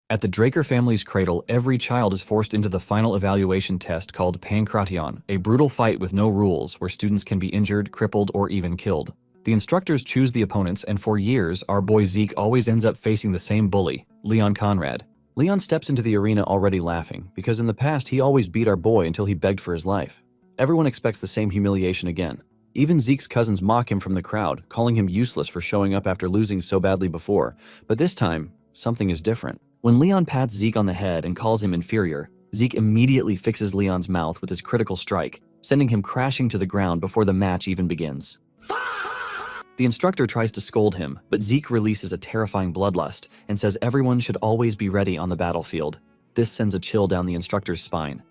At the Draker family's cradle, every child is forced into the final evaluation test called Pankration, a brutal fight with no rules where students can be injured, crippled, or even killed. The instructors choose the opponents, and for years, our boy Zeke always ends up facing the same bully, Leon Conrad. Leon steps into the arena already laughing, because in the past he always beat our boy until he begged for his life. Everyone expects the same humiliation again. Even Zeke's cousins mock him from the crowd, calling him useless for showing up after losing so badly before. But this time, something is different. When Leon pats Zeke on the head and calls him inferior, Zeke immediately fixes Leon's mouth with his critical strike, sending him crashing to the ground before the match even begins. The instructor tries to scold him, but Zeke releases a terrifying bloodlust and says everyone should always be ready on the battlefield. This sends a chill down the instructor's spine.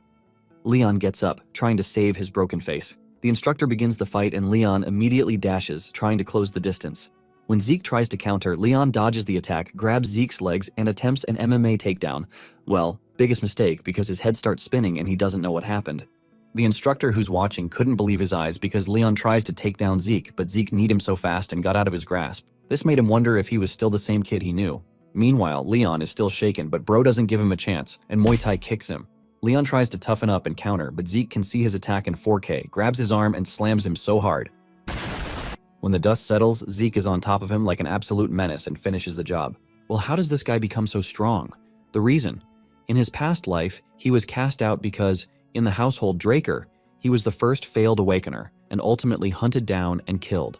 Leon gets up, trying to save his broken face. The instructor begins the fight and Leon immediately dashes, trying to close the distance. When Zeke tries to counter, Leon dodges the attack, grabs Zeke's legs, and attempts an MMA takedown. Well, biggest mistake because his head starts spinning and he doesn't know what happened. The instructor who's watching couldn't believe his eyes because Leon tries to take down Zeke, but Zeke kneed him so fast and got out of his grasp. This made him wonder if he was still the same kid he knew. Meanwhile, Leon is still shaken, but Bro doesn't give him a chance, and Muay Thai kicks him. Leon tries to toughen up and counter, but Zeke can see his attack in 4K, grabs his arm, and slams him so hard. When the dust settles, Zeke is on top of him like an absolute menace and finishes the job. Well, how does this guy become so strong? The reason. In his past life, he was cast out because, in the household Draker, he was the first failed awakener and ultimately hunted down and killed.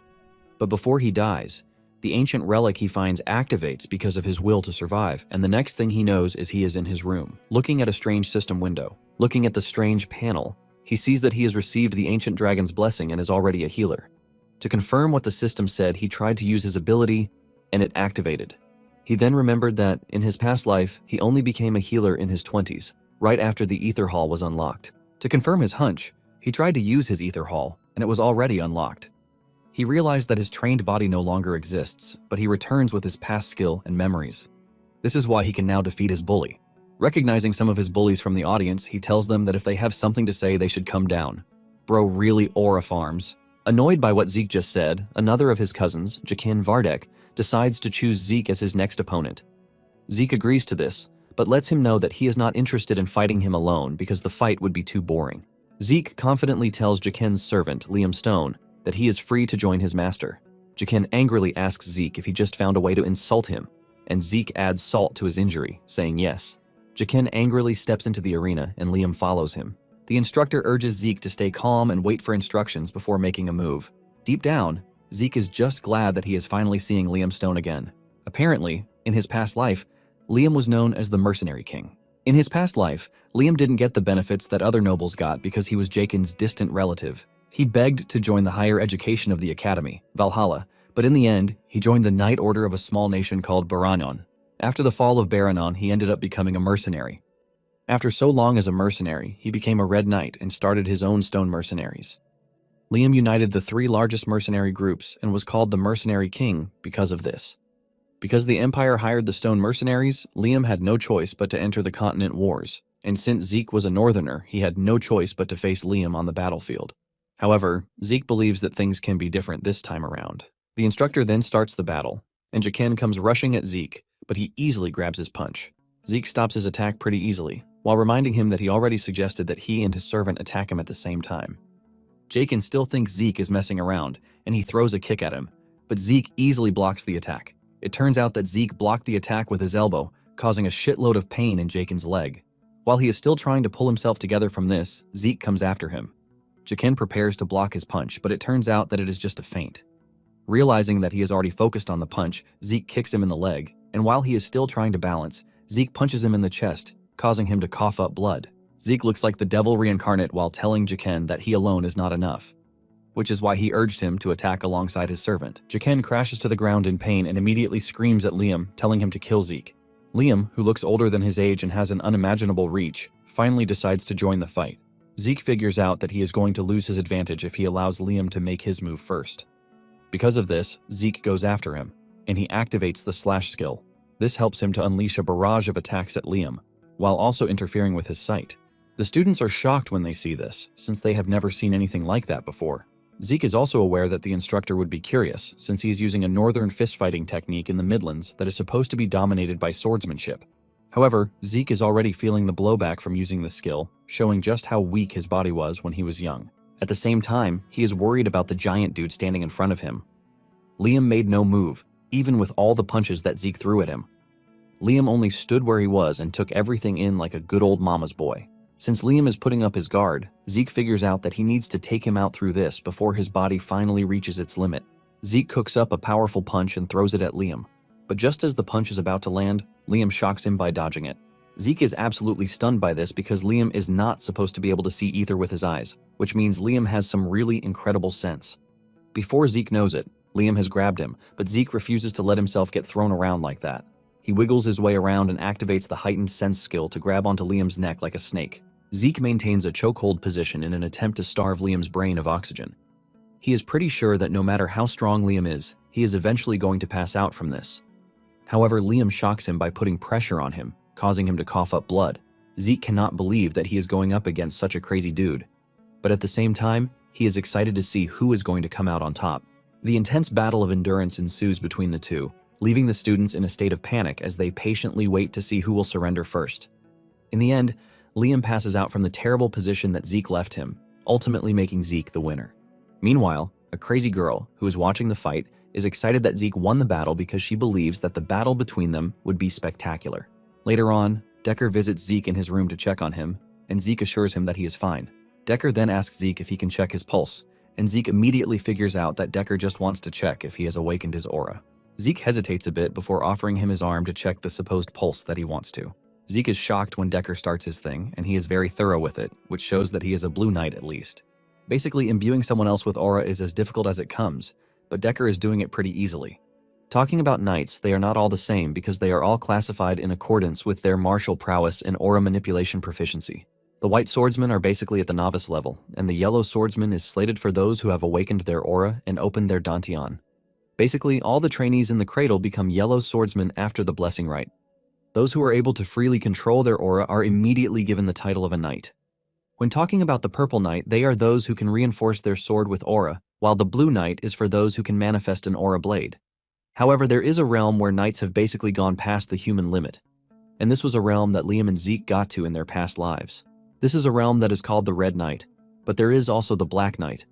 But before he dies, the ancient relic he finds activates because of his will to survive, and the next thing he knows is he is in his room, looking at a strange system window. Looking at the strange panel, he sees that he has received the ancient dragon's blessing and is already a healer. To confirm what the system said, he tried to use his ability, and it activated. He then remembered that, in his past life, he only became a healer in his 20s, right after the Ether Hall was unlocked. To confirm his hunch, he tried to use his Ether Hall, and it was already unlocked. He realized that his trained body no longer exists, but he returns with his past skill and memories. This is why he can now defeat his bully. Recognizing some of his bullies from the audience, he tells them that if they have something to say, they should come down. Bro really aura farms. Annoyed by what Zeke just said, another of his cousins, Jakin Vardek, decides to choose Zeke as his next opponent. Zeke agrees to this, but lets him know that he is not interested in fighting him alone because the fight would be too boring. Zeke confidently tells Jakin's servant, Liam Stone, that he is free to join his master. Jakin angrily asks Zeke if he just found a way to insult him, and Zeke adds salt to his injury, saying yes. Jakin angrily steps into the arena, and Liam follows him. The instructor urges Zeke to stay calm and wait for instructions before making a move. Deep down, Zeke is just glad that he is finally seeing Liam Stone again. Apparently, in his past life, Liam was known as the Mercenary King. In his past life, Liam didn't get the benefits that other nobles got because he was Jakin's distant relative. He begged to join the higher education of the academy, Valhalla, but in the end, he joined the Knight Order of a small nation called Baranon. After the fall of Baranon, he ended up becoming a mercenary. After so long as a mercenary, he became a Red Knight and started his own stone mercenaries. Liam united the 3 largest mercenary groups and was called the Mercenary King because of this. Because the Empire hired the stone mercenaries, Liam had no choice but to enter the continent wars, and since Zeke was a northerner, he had no choice but to face Liam on the battlefield. However, Zeke believes that things can be different this time around. The instructor then starts the battle, and Jakin comes rushing at Zeke, but he easily grabs his punch. Zeke stops his attack pretty easily, while reminding him that he already suggested that he and his servant attack him at the same time. Jakin still thinks Zeke is messing around, and he throws a kick at him, but Zeke easily blocks the attack. It turns out that Zeke blocked the attack with his elbow, causing a shitload of pain in Jakin's leg. While he is still trying to pull himself together from this, Zeke comes after him. Jakin prepares to block his punch, but it turns out that it is just a feint. Realizing that he is already focused on the punch, Zeke kicks him in the leg, and while he is still trying to balance, Zeke punches him in the chest, causing him to cough up blood. Zeke looks like the devil reincarnate while telling Jakin that he alone is not enough, which is why he urged him to attack alongside his servant. Jakin crashes to the ground in pain and immediately screams at Liam, telling him to kill Zeke. Liam, who looks older than his age and has an unimaginable reach, finally decides to join the fight. Zeke figures out that he is going to lose his advantage if he allows Liam to make his move first. Because of this, Zeke goes after him, and he activates the slash skill. This helps him to unleash a barrage of attacks at Liam, while also interfering with his sight. The students are shocked when they see this, since they have never seen anything like that before. Zeke is also aware that the instructor would be curious, since he is using a northern fist-fighting technique in the Midlands that is supposed to be dominated by swordsmanship. However, Zeke is already feeling the blowback from using the skill, showing just how weak his body was when he was young. At the same time, he is worried about the giant dude standing in front of him. Liam made no move, even with all the punches that Zeke threw at him. Liam only stood where he was and took everything in like a good old mama's boy. Since Liam is putting up his guard, Zeke figures out that he needs to take him out through this before his body finally reaches its limit. Zeke cooks up a powerful punch and throws it at Liam. But just as the punch is about to land, Liam shocks him by dodging it. Zeke is absolutely stunned by this because Liam is not supposed to be able to see ether with his eyes, which means Liam has some really incredible sense. Before Zeke knows it, Liam has grabbed him, but Zeke refuses to let himself get thrown around like that. He wiggles his way around and activates the heightened sense skill to grab onto Liam's neck like a snake. Zeke maintains a chokehold position in an attempt to starve Liam's brain of oxygen. He is pretty sure that no matter how strong Liam is, he is eventually going to pass out from this. However, Liam shocks him by putting pressure on him, causing him to cough up blood. Zeke cannot believe that he is going up against such a crazy dude. But at the same time, he is excited to see who is going to come out on top. The intense battle of endurance ensues between the two, leaving the students in a state of panic as they patiently wait to see who will surrender first. In the end, Liam passes out from the terrible position that Zeke left him, ultimately making Zeke the winner. Meanwhile, a crazy girl, who is watching the fight, is excited that Zeke won the battle because she believes that the battle between them would be spectacular. Later on, Decker visits Zeke in his room to check on him, and Zeke assures him that he is fine. Decker then asks Zeke if he can check his pulse, and Zeke immediately figures out that Decker just wants to check if he has awakened his aura. Zeke hesitates a bit before offering him his arm to check the supposed pulse that he wants to. Zeke is shocked when Decker starts his thing, and he is very thorough with it, which shows that he is a blue knight at least. Basically, imbuing someone else with aura is as difficult as it comes, but Decker is doing it pretty easily. Talking about knights, they are not all the same because they are all classified in accordance with their martial prowess and aura manipulation proficiency. The white swordsmen are basically at the novice level, and the yellow swordsman is slated for those who have awakened their aura and opened their dantian. Basically, all the trainees in the cradle become yellow swordsmen after the blessing rite. Those who are able to freely control their aura are immediately given the title of a knight. When talking about the purple knight, they are those who can reinforce their sword with aura, while the blue knight is for those who can manifest an aura blade. However, there is a realm where knights have basically gone past the human limit, and this was a realm that Liam and Zeke got to in their past lives. This is a realm that is called the Red Knight, but there is also the Black Knight.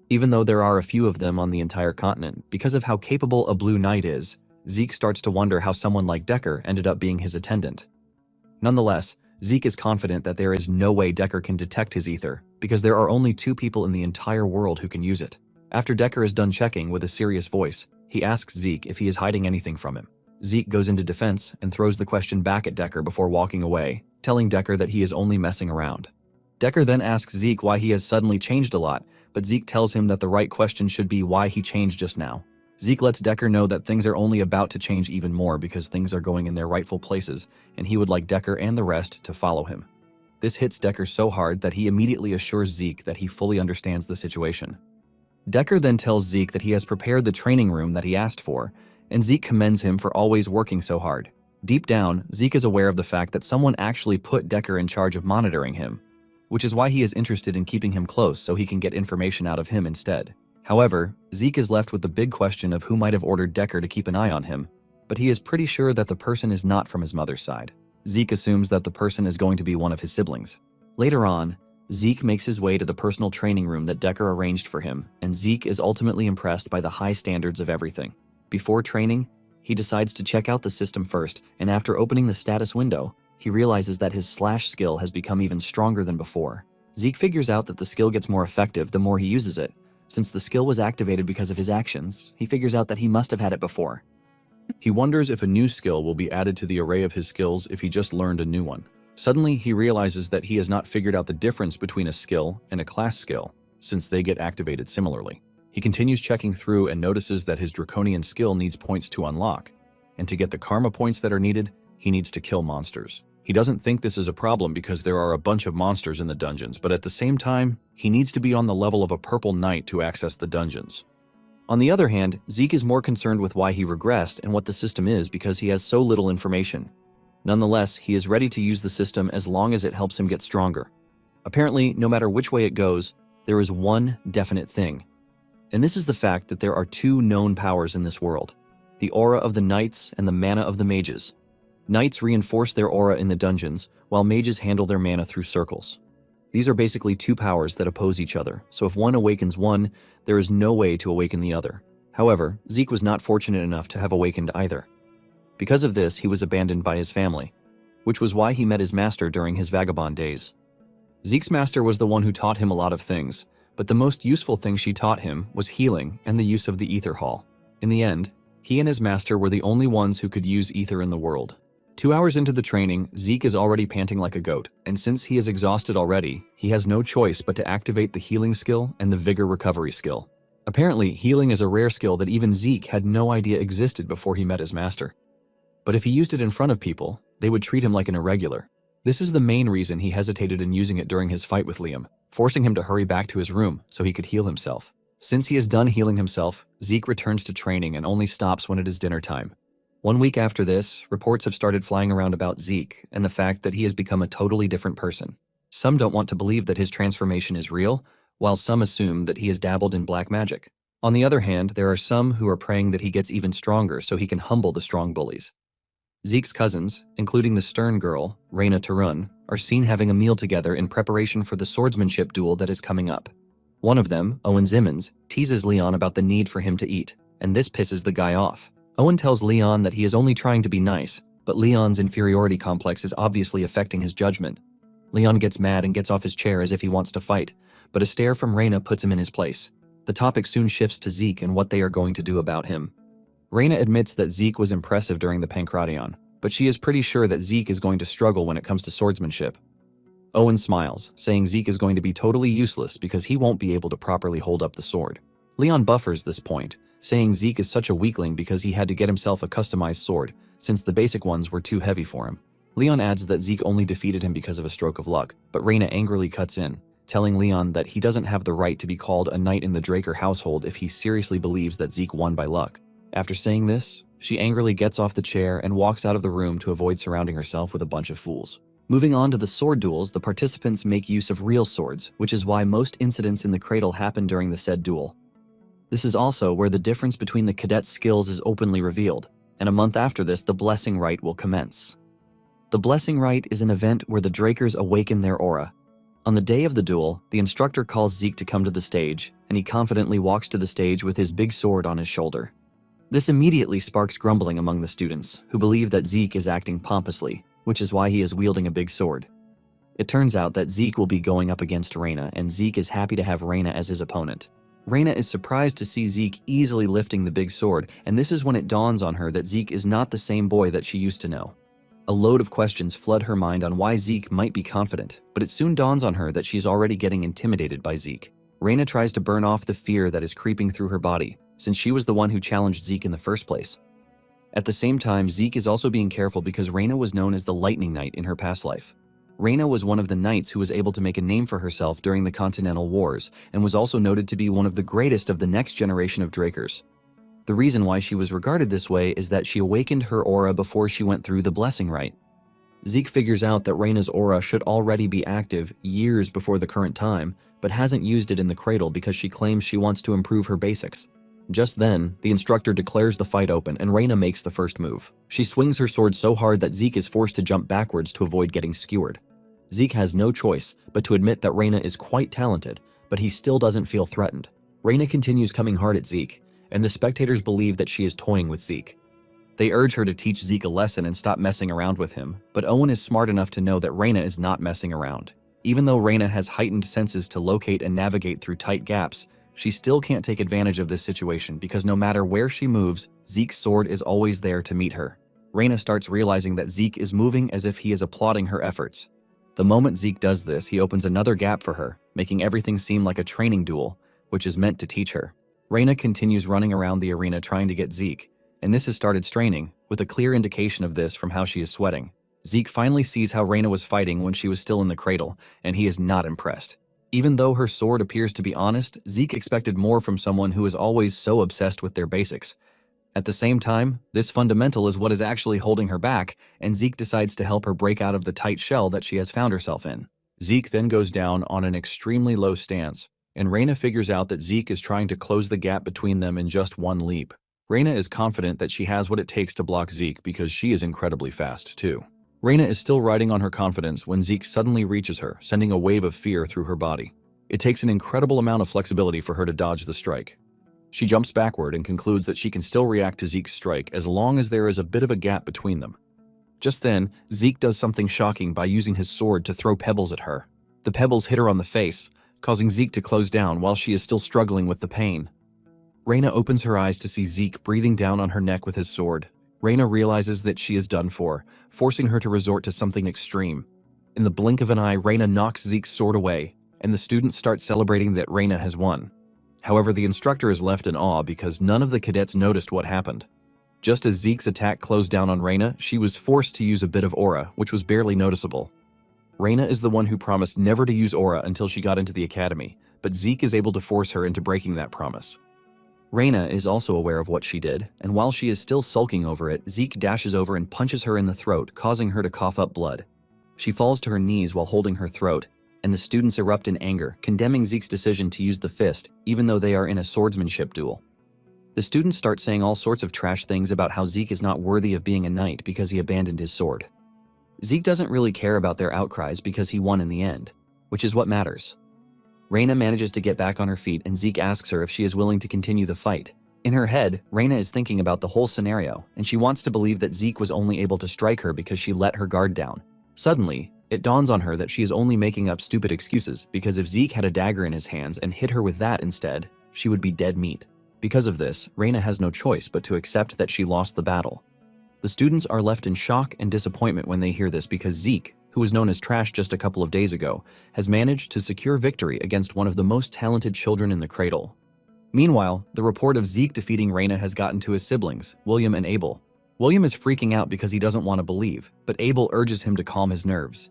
Even though there are a few of them on the entire continent, because of how capable a blue knight is, Zeke starts to wonder how someone like Decker ended up being his attendant. Nonetheless, Zeke is confident that there is no way Decker can detect his ether, because there are only 2 people in the entire world who can use it. After Decker is done checking with a serious voice, he asks Zeke if he is hiding anything from him. Zeke goes into defense and throws the question back at Decker before walking away, telling Decker that he is only messing around. Decker then asks Zeke why he has suddenly changed a lot, but Zeke tells him that the right question should be why he changed just now. Zeke lets Decker know that things are only about to change even more because things are going in their rightful places, and he would like Decker and the rest to follow him. This hits Decker so hard that he immediately assures Zeke that he fully understands the situation. Decker then tells Zeke that he has prepared the training room that he asked for, and Zeke commends him for always working so hard. Deep down, Zeke is aware of the fact that someone actually put Decker in charge of monitoring him, which is why he is interested in keeping him close so he can get information out of him instead. However, Zeke is left with the big question of who might have ordered Decker to keep an eye on him, but he is pretty sure that the person is not from his mother's side. Zeke assumes that the person is going to be one of his siblings. Later on, Zeke makes his way to the personal training room that Decker arranged for him, and Zeke is ultimately impressed by the high standards of everything. Before training, he decides to check out the system first, and after opening the status window, he realizes that his slash skill has become even stronger than before. Zeke figures out that the skill gets more effective the more he uses it. Since the skill was activated because of his actions, he figures out that he must have had it before. He wonders if a new skill will be added to the array of his skills if he just learned a new one. Suddenly, he realizes that he has not figured out the difference between a skill and a class skill, since they get activated similarly. He continues checking through and notices that his draconian skill needs points to unlock, and to get the karma points that are needed, he needs to kill monsters. He doesn't think this is a problem because there are a bunch of monsters in the dungeons, but at the same time, he needs to be on the level of a purple knight to access the dungeons. On the other hand, Zeke is more concerned with why he regressed and what the system is because he has so little information. Nonetheless, he is ready to use the system as long as it helps him get stronger. Apparently, no matter which way it goes, there is one definite thing. And this is the fact that there are 2 known powers in this world, the aura of the knights and the mana of the mages. Knights reinforce their aura in the dungeons, while mages handle their mana through circles. These are basically two powers that oppose each other, so if one awakens one, there is no way to awaken the other. However, Zeke was not fortunate enough to have awakened either. Because of this, he was abandoned by his family, which was why he met his master during his vagabond days. Zeke's master was the one who taught him a lot of things, but the most useful thing she taught him was healing and the use of the ether hall. In the end, he and his master were the only ones who could use ether in the world. 2 hours into the training, Zeke is already panting like a goat, and since he is exhausted already, he has no choice but to activate the healing skill and the vigor recovery skill. Apparently, healing is a rare skill that even Zeke had no idea existed before he met his master. But if he used it in front of people, they would treat him like an irregular. This is the main reason he hesitated in using it during his fight with Liam, forcing him to hurry back to his room so he could heal himself. Since he is done healing himself, Zeke returns to training and only stops when it is dinner time. 1 week after this, reports have started flying around about Zeke and the fact that he has become a totally different person. Some don't want to believe that his transformation is real, while some assume that he has dabbled in black magic. On the other hand, there are some who are praying that he gets even stronger so he can humble the strong bullies. Zeke's cousins, including the stern girl, Reyna Tarun, are seen having a meal together in preparation for the swordsmanship duel that is coming up. One of them, Owen Zimmons, teases Leon about the need for him to eat, and this pisses the guy off. Owen tells Leon that he is only trying to be nice, but Leon's inferiority complex is obviously affecting his judgment. Leon gets mad and gets off his chair as if he wants to fight, but a stare from Reyna puts him in his place. The topic soon shifts to Zeke and what they are going to do about him. Reyna admits that Zeke was impressive during the Pancration, but she is pretty sure that Zeke is going to struggle when it comes to swordsmanship. Owen smiles, saying Zeke is going to be totally useless because he won't be able to properly hold up the sword. Leon buffers this point, saying Zeke is such a weakling because he had to get himself a customized sword, since the basic ones were too heavy for him. Leon adds that Zeke only defeated him because of a stroke of luck, but Reyna angrily cuts in, telling Leon that he doesn't have the right to be called a knight in the Draker household if he seriously believes that Zeke won by luck. After saying this, she angrily gets off the chair and walks out of the room to avoid surrounding herself with a bunch of fools. Moving on to the sword duels, the participants make use of real swords, which is why most incidents in the cradle happen during the said duel. This is also where the difference between the cadets' skills is openly revealed, and a month after this, the Blessing Rite will commence. The Blessing Rite is an event where the Drakers awaken their aura. On the day of the duel, the instructor calls Zeke to come to the stage, and he confidently walks to the stage with his big sword on his shoulder. This immediately sparks grumbling among the students, who believe that Zeke is acting pompously, which is why he is wielding a big sword. It turns out that Zeke will be going up against Reyna, and Zeke is happy to have Reyna as his opponent. Reyna is surprised to see Zeke easily lifting the big sword, and this is when it dawns on her that Zeke is not the same boy that she used to know. A load of questions flood her mind on why Zeke might be confident, but it soon dawns on her that she's already getting intimidated by Zeke. Reyna tries to burn off the fear that is creeping through her body, since she was the one who challenged Zeke in the first place. At the same time, Zeke is also being careful because Reyna was known as the Lightning Knight in her past life. Reyna was one of the knights who was able to make a name for herself during the Continental Wars, and was also noted to be one of the greatest of the next generation of Drakers. The reason why she was regarded this way is that she awakened her aura before she went through the Blessing Rite. Zeke figures out that Reyna's aura should already be active years before the current time, but hasn't used it in the cradle because she claims she wants to improve her basics. Just then, the instructor declares the fight open and Reyna makes the first move. She swings her sword so hard that Zeke is forced to jump backwards to avoid getting skewered. Zeke has no choice but to admit that Reyna is quite talented, but he still doesn't feel threatened. Reyna continues coming hard at Zeke, and the spectators believe that she is toying with Zeke. They urge her to teach Zeke a lesson and stop messing around with him, but Owen is smart enough to know that Reyna is not messing around. Even though Reyna has heightened senses to locate and navigate through tight gaps, she still can't take advantage of this situation because no matter where she moves, Zeke's sword is always there to meet her. Reyna starts realizing that Zeke is moving as if he is applauding her efforts. The moment Zeke does this, he opens another gap for her, making everything seem like a training duel, which is meant to teach her. Reyna continues running around the arena trying to get Zeke, and this has started straining, with a clear indication of this from how she is sweating. Zeke finally sees how Reyna was fighting when she was still in the cradle, and he is not impressed. Even though her sword appears to be honest, Zeke expected more from someone who is always so obsessed with their basics. At the same time, this fundamental is what is actually holding her back, and Zeke decides to help her break out of the tight shell that she has found herself in. Zeke then goes down on an extremely low stance, and Reyna figures out that Zeke is trying to close the gap between them in just one leap. Reina is confident that she has what it takes to block Zeke because she is incredibly fast, too. Reina is still riding on her confidence when Zeke suddenly reaches her, sending a wave of fear through her body. It takes an incredible amount of flexibility for her to dodge the strike. She jumps backward and concludes that she can still react to Zeke's strike as long as there is a bit of a gap between them. Just then, Zeke does something shocking by using his sword to throw pebbles at her. The pebbles hit her on the face, causing Zeke to close down while she is still struggling with the pain. Reina opens her eyes to see Zeke breathing down on her neck with his sword. Reina realizes that she is done for, forcing her to resort to something extreme. In the blink of an eye, Reina knocks Zeke's sword away, and the students start celebrating that Reina has won. However, the instructor is left in awe because none of the cadets noticed what happened. Just as Zeke's attack closed down on Reina, she was forced to use a bit of aura, which was barely noticeable. Reina is the one who promised never to use aura until she got into the academy, but Zeke is able to force her into breaking that promise. Reina is also aware of what she did, and while she is still sulking over it, Zeke dashes over and punches her in the throat, causing her to cough up blood. She falls to her knees while holding her throat, and the students erupt in anger, condemning Zeke's decision to use the fist, even though they are in a swordsmanship duel. The students start saying all sorts of trash things about how Zeke is not worthy of being a knight because he abandoned his sword. Zeke doesn't really care about their outcries because he won in the end, which is what matters. Reina manages to get back on her feet and Zeke asks her if she is willing to continue the fight. In her head, Reina is thinking about the whole scenario, and she wants to believe that Zeke was only able to strike her because she let her guard down. Suddenly, it dawns on her that she is only making up stupid excuses because if Zeke had a dagger in his hands and hit her with that instead, she would be dead meat. Because of this, Reina has no choice but to accept that she lost the battle. The students are left in shock and disappointment when they hear this because Zeke, who was known as trash just a couple of days ago, has managed to secure victory against one of the most talented children in the cradle. Meanwhile, the report of Zeke defeating Reina has gotten to his siblings, William and Abel. William is freaking out because he doesn't want to believe, but Abel urges him to calm his nerves.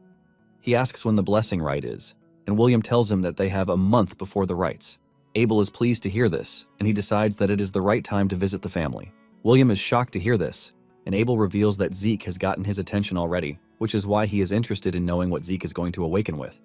He asks when the blessing rite is, and William tells him that they have a month before the rites. Abel is pleased to hear this, and he decides that it is the right time to visit the family. William is shocked to hear this, and Abel reveals that Zeke has gotten his attention already, which is why he is interested in knowing what Zeke is going to awaken with.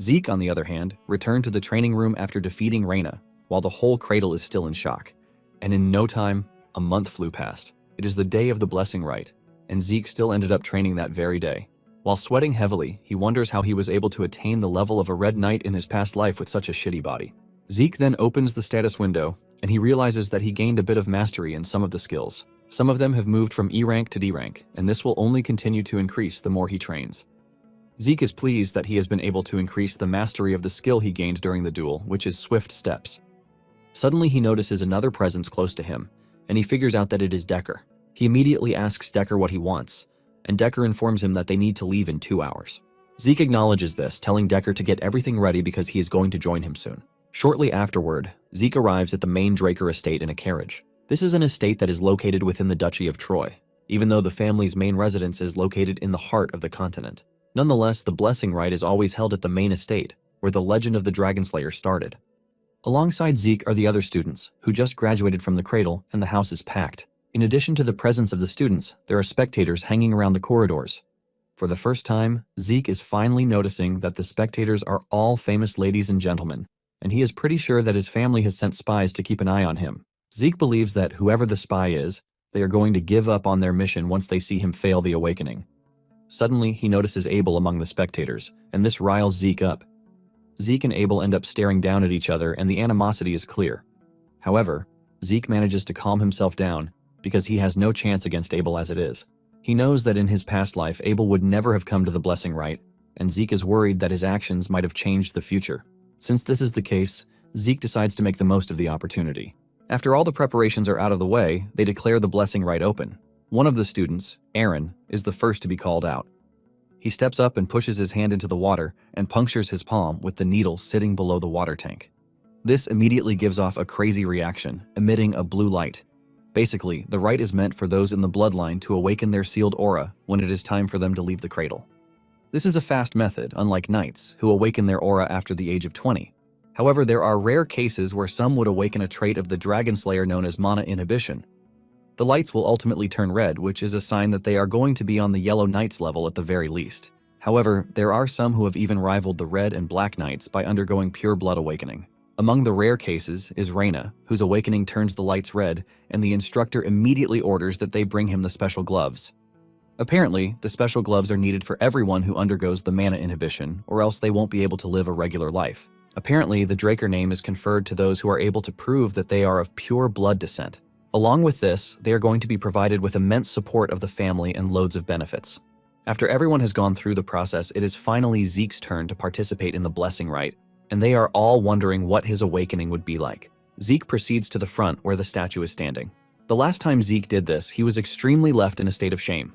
Zeke, on the other hand, returned to the training room after defeating Reina, while the whole cradle is still in shock. And in no time, a month flew past. It is the day of the blessing rite, and Zeke still ended up training that very day. While sweating heavily, he wonders how he was able to attain the level of a red knight in his past life with such a shitty body. Zeke then opens the status window, and he realizes that he gained a bit of mastery in some of the skills. Some of them have moved from E rank to D rank, and this will only continue to increase the more he trains. Zeke is pleased that he has been able to increase the mastery of the skill he gained during the duel, which is Swift Steps. Suddenly he notices another presence close to him, and he figures out that it is Decker. He immediately asks Decker what he wants, and Decker informs him that they need to leave in 2 hours. Zeke acknowledges this, telling Decker to get everything ready because he is going to join him soon. Shortly afterward, Zeke arrives at the main Draker estate in a carriage. This is an estate that is located within the Duchy of Troy, even though the family's main residence is located in the heart of the continent. Nonetheless, the blessing rite is always held at the main estate, where the legend of the Dragon Slayer started. Alongside Zeke are the other students, who just graduated from the cradle, and the house is packed. In addition to the presence of the students, there are spectators hanging around the corridors. For the first time, Zeke is finally noticing that the spectators are all famous ladies and gentlemen, and he is pretty sure that his family has sent spies to keep an eye on him. Zeke believes that whoever the spy is, they are going to give up on their mission once they see him fail the awakening. Suddenly, he notices Abel among the spectators, and this riles Zeke up. Zeke and Abel end up staring down at each other, and the animosity is clear. However, Zeke manages to calm himself down because he has no chance against Abel as it is. He knows that in his past life, Abel would never have come to the blessing rite, and Zeke is worried that his actions might have changed the future. Since this is the case, Zeke decides to make the most of the opportunity. After all the preparations are out of the way, they declare the blessing rite open. One of the students, Aaron, is the first to be called out. He steps up and pushes his hand into the water and punctures his palm with the needle sitting below the water tank. This immediately gives off a crazy reaction, emitting a blue light. Basically, the rite is meant for those in the bloodline to awaken their sealed aura when it is time for them to leave the cradle. This is a fast method, unlike knights, who awaken their aura after the age of 20. However, there are rare cases where some would awaken a trait of the Dragon Slayer known as mana inhibition. The lights will ultimately turn red, which is a sign that they are going to be on the Yellow Knights level at the very least. However, there are some who have even rivaled the Red and Black Knights by undergoing pure blood awakening. Among the rare cases is Reina, whose awakening turns the lights red, and the instructor immediately orders that they bring him the special gloves. Apparently, the special gloves are needed for everyone who undergoes the mana inhibition, or else they won't be able to live a regular life. Apparently, the Draker name is conferred to those who are able to prove that they are of pure blood descent. Along with this, they are going to be provided with immense support of the family and loads of benefits. After everyone has gone through the process, it is finally Zeke's turn to participate in the blessing rite, and they are all wondering what his awakening would be like. Zeke proceeds to the front where the statue is standing. The last time Zeke did this, he was extremely left in a state of shame.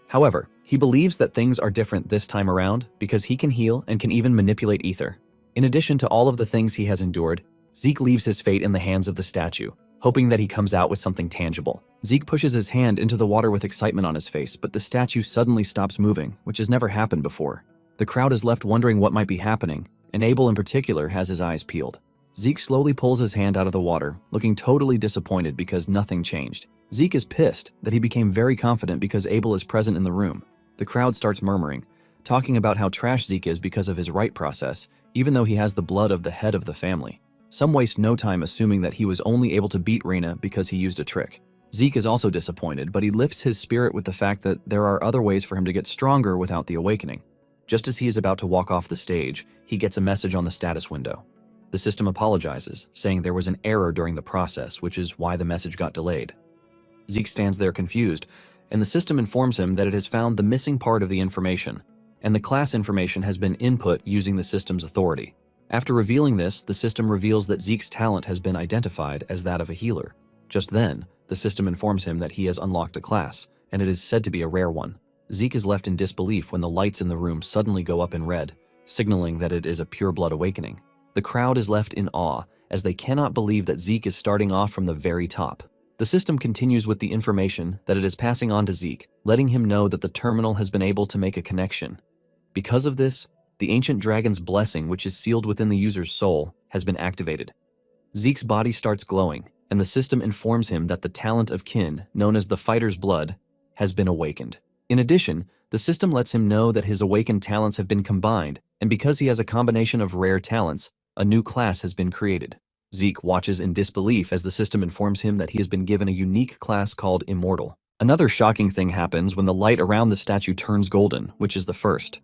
However, he believes that things are different this time around because he can heal and can even manipulate ether. In addition to all of the things he has endured, Zeke leaves his fate in the hands of the statue, hoping that he comes out with something tangible. Zeke pushes his hand into the water with excitement on his face, but the statue suddenly stops moving, which has never happened before. The crowd is left wondering what might be happening, and Abel in particular has his eyes peeled. Zeke slowly pulls his hand out of the water, looking totally disappointed because nothing changed. Zeke is pissed that he became very confident because Abel is present in the room. The crowd starts murmuring, talking about how trash Zeke is because of his rite process, even though he has the blood of the head of the family. Some waste no time assuming that he was only able to beat Reina because he used a trick. Zeke is also disappointed, but he lifts his spirit with the fact that there are other ways for him to get stronger without the awakening. Just as he is about to walk off the stage, he gets a message on the status window. The system apologizes, saying there was an error during the process, which is why the message got delayed. Zeke stands there confused, and the system informs him that it has found the missing part of the information, and the class information has been input using the system's authority. After revealing this, the system reveals that Zeke's talent has been identified as that of a healer. Just then, the system informs him that he has unlocked a class, and it is said to be a rare one. Zeke is left in disbelief when the lights in the room suddenly go up in red, signaling that it is a pure blood awakening. The crowd is left in awe, as they cannot believe that Zeke is starting off from the very top. The system continues with the information that it is passing on to Zeke, letting him know that the terminal has been able to make a connection. Because of this, the ancient dragon's blessing, which is sealed within the user's soul, has been activated. Zeke's body starts glowing, and the system informs him that the talent of kin, known as the fighter's blood, has been awakened. In addition, the system lets him know that his awakened talents have been combined, and because he has a combination of rare talents, a new class has been created. Zeke watches in disbelief as the system informs him that he has been given a unique class called Immortal. Another shocking thing happens when the light around the statue turns golden, which is the first.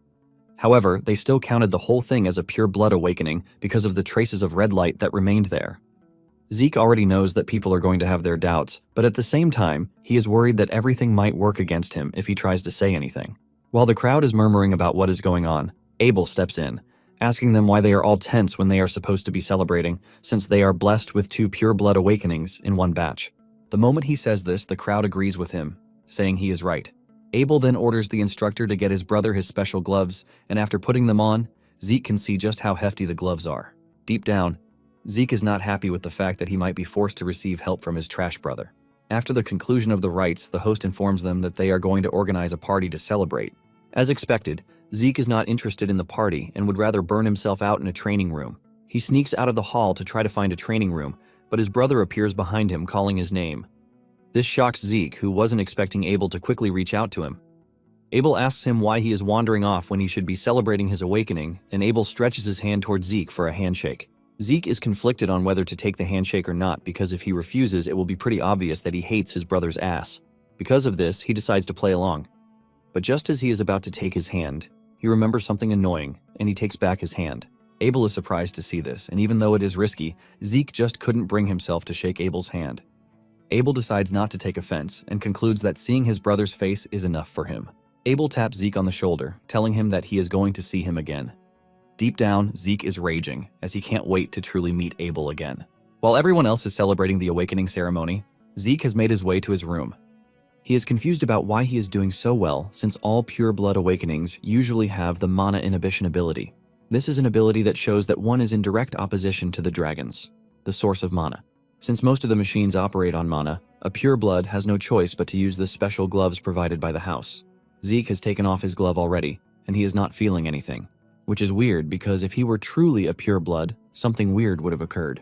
However, they still counted the whole thing as a pure blood awakening because of the traces of red light that remained there. Zeke already knows that people are going to have their doubts, but at the same time, he is worried that everything might work against him if he tries to say anything. While the crowd is murmuring about what is going on, Abel steps in, asking them why they are all tense when they are supposed to be celebrating, since they are blessed with 2 pure blood awakenings in one batch. The moment he says this, the crowd agrees with him, saying he is right. Abel then orders the instructor to get his brother his special gloves, and after putting them on, Zeke can see just how hefty the gloves are. Deep down, Zeke is not happy with the fact that he might be forced to receive help from his trash brother. After the conclusion of the rites, the host informs them that they are going to organize a party to celebrate. As expected, Zeke is not interested in the party and would rather burn himself out in a training room. He sneaks out of the hall to try to find a training room, but his brother appears behind him calling his name. This shocks Zeke, who wasn't expecting Abel to quickly reach out to him. Abel asks him why he is wandering off when he should be celebrating his awakening, and Abel stretches his hand towards Zeke for a handshake. Zeke is conflicted on whether to take the handshake or not because if he refuses, it will be pretty obvious that he hates his brother's ass. Because of this, he decides to play along. But just as he is about to take his hand, he remembers something annoying, and he takes back his hand. Abel is surprised to see this, and even though it is risky, Zeke just couldn't bring himself to shake Abel's hand. Abel decides not to take offense and concludes that seeing his brother's face is enough for him. Abel taps Zeke on the shoulder, telling him that he is going to see him again. Deep down, Zeke is raging, as he can't wait to truly meet Abel again. While everyone else is celebrating the awakening ceremony, Zeke has made his way to his room. He is confused about why he is doing so well, since all pure blood awakenings usually have the mana inhibition ability. This is an ability that shows that one is in direct opposition to the dragons, the source of mana. Since most of the machines operate on mana, a pure blood has no choice but to use the special gloves provided by the house. Zeke has taken off his glove already, and he is not feeling anything. Which is weird because if he were truly a pure blood, something weird would have occurred.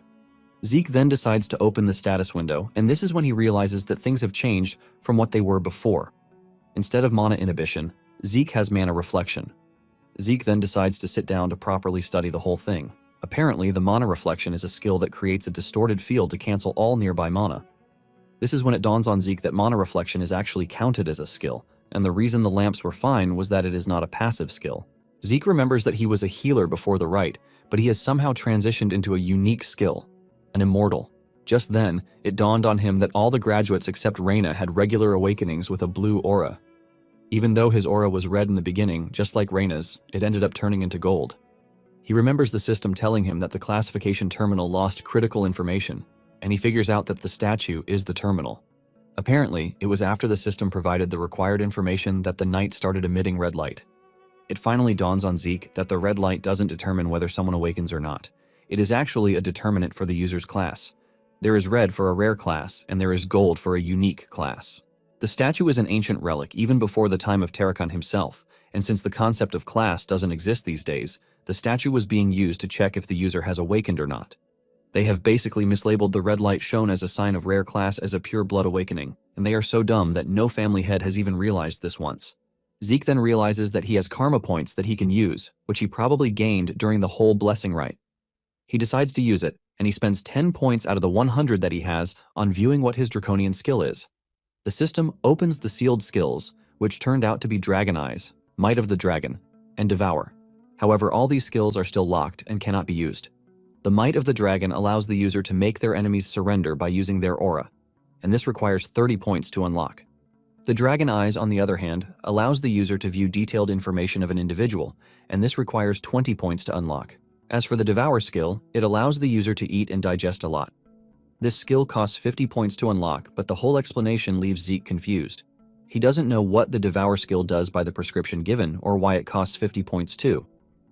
Zeke then decides to open the status window, and this is when he realizes that things have changed from what they were before. Instead of mana inhibition, Zeke has mana reflection. Zeke then decides to sit down to properly study the whole thing. Apparently, the mana reflection is a skill that creates a distorted field to cancel all nearby mana. This is when it dawns on Zeke that mana reflection is actually counted as a skill, and the reason the lamps were fine was that it is not a passive skill. Zeke remembers that he was a healer before the rite, but he has somehow transitioned into a unique skill, an immortal. Just then, it dawned on him that all the graduates except Reina had regular awakenings with a blue aura. Even though his aura was red in the beginning, just like Reina's, it ended up turning into gold. He remembers the system telling him that the classification terminal lost critical information, and he figures out that the statue is the terminal. Apparently, it was after the system provided the required information that the knight started emitting red light. It finally dawns on Zeke that the red light doesn't determine whether someone awakens or not. It is actually a determinant for the user's class. There is red for a rare class, and there is gold for a unique class. The statue is an ancient relic even before the time of Terrakan himself, and since the concept of class doesn't exist these days, the statue was being used to check if the user has awakened or not. They have basically mislabeled the red light shown as a sign of rare class as a pure blood awakening, and they are so dumb that no family head has even realized this once. Zeke then realizes that he has karma points that he can use, which he probably gained during the whole blessing rite. He decides to use it, and he spends 10 points out of the 100 that he has on viewing what his draconian skill is. The system opens the sealed skills, which turned out to be Dragon Eyes, Might of the Dragon, and Devour. However, all these skills are still locked and cannot be used. The Might of the Dragon allows the user to make their enemies surrender by using their aura, and this requires 30 points to unlock. The Dragon Eyes, on the other hand, allows the user to view detailed information of an individual, and this requires 20 points to unlock. As for the Devour skill, it allows the user to eat and digest a lot. This skill costs 50 points to unlock, but the whole explanation leaves Zeke confused. He doesn't know what the Devour skill does by the prescription given, or why it costs 50 points too.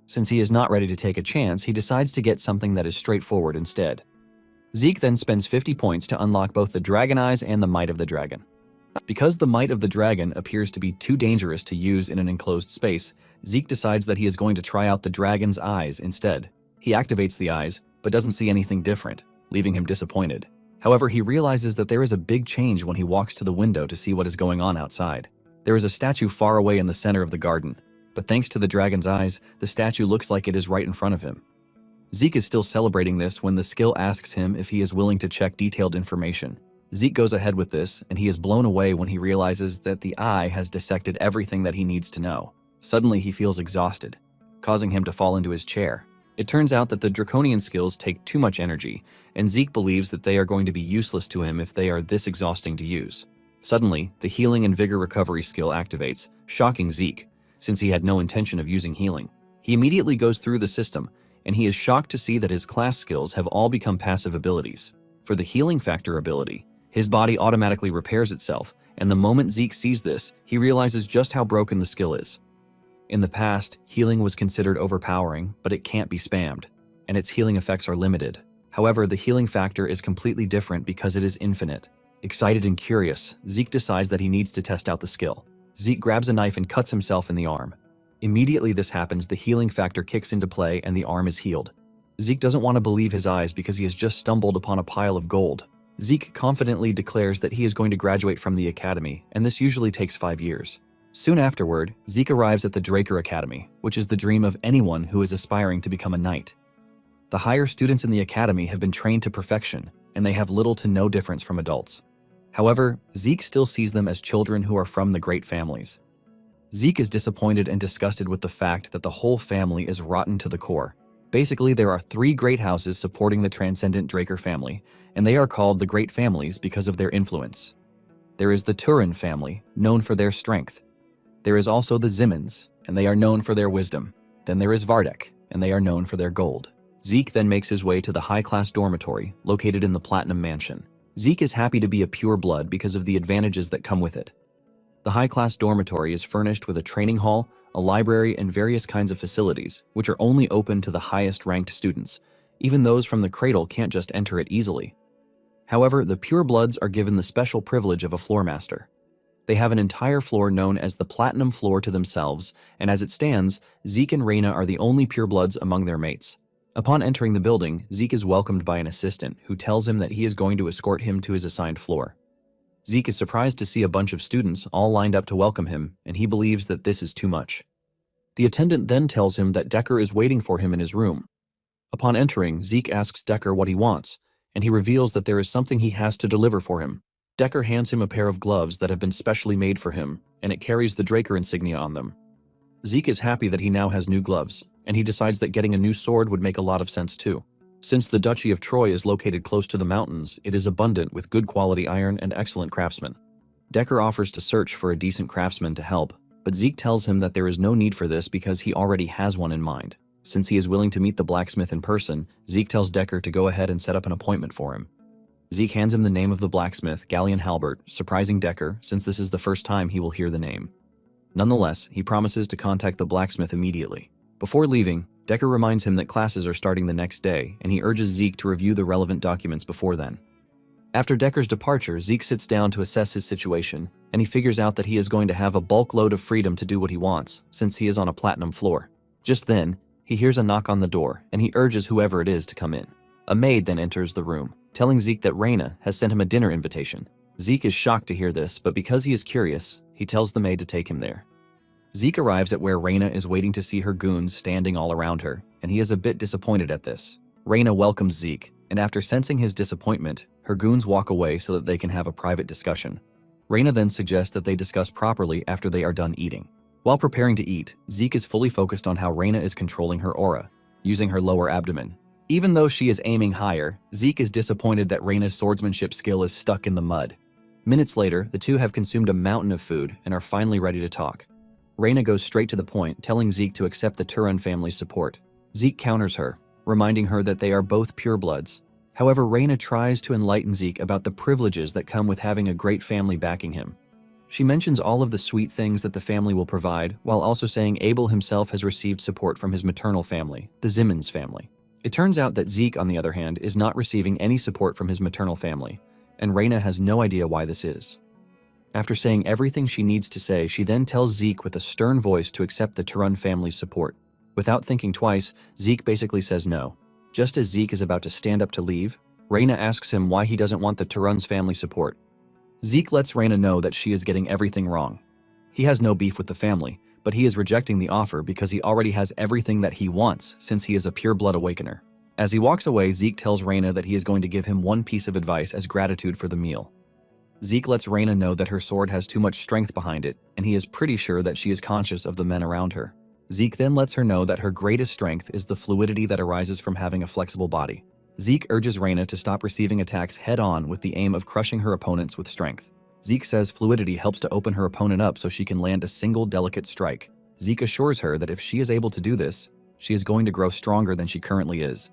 Since he is not ready to take a chance, he decides to get something that is straightforward instead. Zeke then spends 50 points to unlock both the Dragon Eyes and the Might of the Dragon. Because the Might of the Dragon appears to be too dangerous to use in an enclosed space, Zeke decides that he is going to try out the Dragon's Eyes instead. He activates the eyes, but doesn't see anything different, leaving him disappointed. However, he realizes that there is a big change when he walks to the window to see what is going on outside. There is a statue far away in the center of the garden, but thanks to the Dragon's Eyes, the statue looks like it is right in front of him. Zeke is still celebrating this when the skill asks him if he is willing to check detailed information. Zeke goes ahead with this, and he is blown away when he realizes that the eye has dissected everything that he needs to know. Suddenly, he feels exhausted, causing him to fall into his chair. It turns out that the draconian skills take too much energy, and Zeke believes that they are going to be useless to him if they are this exhausting to use. Suddenly, the healing and vigor recovery skill activates, shocking Zeke, since he had no intention of using healing. He immediately goes through the system, and he is shocked to see that his class skills have all become passive abilities. For the healing factor ability, his body automatically repairs itself, and the moment Zeke sees this, he realizes just how broken the skill is. In the past, healing was considered overpowering, but it can't be spammed, and its healing effects are limited. However, the healing factor is completely different because it is infinite. Excited and curious, Zeke decides that he needs to test out the skill. Zeke grabs a knife and cuts himself in the arm. Immediately this happens, the healing factor kicks into play and the arm is healed. Zeke doesn't want to believe his eyes because he has just stumbled upon a pile of gold. Zeke confidently declares that he is going to graduate from the academy, and this usually takes 5 years. Soon afterward, Zeke arrives at the Draker Academy, which is the dream of anyone who is aspiring to become a knight. The higher students in the academy have been trained to perfection, and they have little to no difference from adults. However, Zeke still sees them as children who are from the great families. Zeke is disappointed and disgusted with the fact that the whole family is rotten to the core. Basically, there are 3 great houses supporting the transcendent Draker family, and they are called the Great Families because of their influence. There is the Turin family, known for their strength. There is also the Zimmons, and they are known for their wisdom. Then there is Vardek, and they are known for their gold. Zeke then makes his way to the high-class dormitory, located in the Platinum Mansion. Zeke is happy to be a pure blood because of the advantages that come with it. The high-class dormitory is furnished with a training hall, a library, and various kinds of facilities, which are only open to the highest-ranked students. Even those from the cradle can't just enter it easily. However, the pure bloods are given the special privilege of a floor master. They have an entire floor known as the Platinum Floor to themselves, and as it stands, Zeke and Reina are the only pure bloods among their mates. Upon entering the building, Zeke is welcomed by an assistant who tells him that he is going to escort him to his assigned floor. Zeke is surprised to see a bunch of students all lined up to welcome him, and he believes that this is too much. The attendant then tells him that Decker is waiting for him in his room. Upon entering, Zeke asks Decker what he wants, and he reveals that there is something he has to deliver for him. Decker hands him a pair of gloves that have been specially made for him, and it carries the Draker insignia on them. Zeke is happy that he now has new gloves, and he decides that getting a new sword would make a lot of sense too. Since the Duchy of Troy is located close to the mountains, it is abundant with good quality iron and excellent craftsmen. Decker offers to search for a decent craftsman to help, but Zeke tells him that there is no need for this because he already has one in mind. Since he is willing to meet the blacksmith in person, Zeke tells Decker to go ahead and set up an appointment for him. Zeke hands him the name of the blacksmith, Galleon Halbert, surprising Decker since this is the first time he will hear the name. Nonetheless, he promises to contact the blacksmith immediately. Before leaving, Decker reminds him that classes are starting the next day, and he urges Zeke to review the relevant documents before then. After Decker's departure, Zeke sits down to assess his situation, and he figures out that he is going to have a bulk load of freedom to do what he wants, since he is on a platinum floor. Just then, he hears a knock on the door, and he urges whoever it is to come in. A maid then enters the room, telling Zeke that Raina has sent him a dinner invitation. Zeke is shocked to hear this, but because he is curious, he tells the maid to take him there. Zeke arrives at where Raina is waiting to see her goons standing all around her, and he is a bit disappointed at this. Raina welcomes Zeke, and after sensing his disappointment, her goons walk away so that they can have a private discussion. Raina then suggests that they discuss properly after they are done eating. While preparing to eat, Zeke is fully focused on how Raina is controlling her aura, using her lower abdomen. Even though she is aiming higher, Zeke is disappointed that Raina's swordsmanship skill is stuck in the mud. Minutes later, the two have consumed a mountain of food and are finally ready to talk. Raina goes straight to the point, telling Zeke to accept the Turan family's support. Zeke counters her, reminding her that they are both purebloods. However, Raina tries to enlighten Zeke about the privileges that come with having a great family backing him. She mentions all of the sweet things that the family will provide, while also saying Abel himself has received support from his maternal family, the Zimmons family. It turns out that Zeke, on the other hand, is not receiving any support from his maternal family, and Raina has no idea why this is. After saying everything she needs to say, she then tells Zeke with a stern voice to accept the Turan family's support. Without thinking twice, Zeke basically says no. Just as Zeke is about to stand up to leave, Raina asks him why he doesn't want the Turan's family support. Zeke lets Raina know that she is getting everything wrong. He has no beef with the family, but he is rejecting the offer because he already has everything that he wants since he is a pure-blood awakener. As he walks away, Zeke tells Raina that he is going to give him one piece of advice as gratitude for the meal. Zeke lets Raina know that her sword has too much strength behind it, and he is pretty sure that she is conscious of the men around her. Zeke then lets her know that her greatest strength is the fluidity that arises from having a flexible body. Zeke urges Raina to stop receiving attacks head-on with the aim of crushing her opponents with strength. Zeke says fluidity helps to open her opponent up so she can land a single delicate strike. Zeke assures her that if she is able to do this, she is going to grow stronger than she currently is.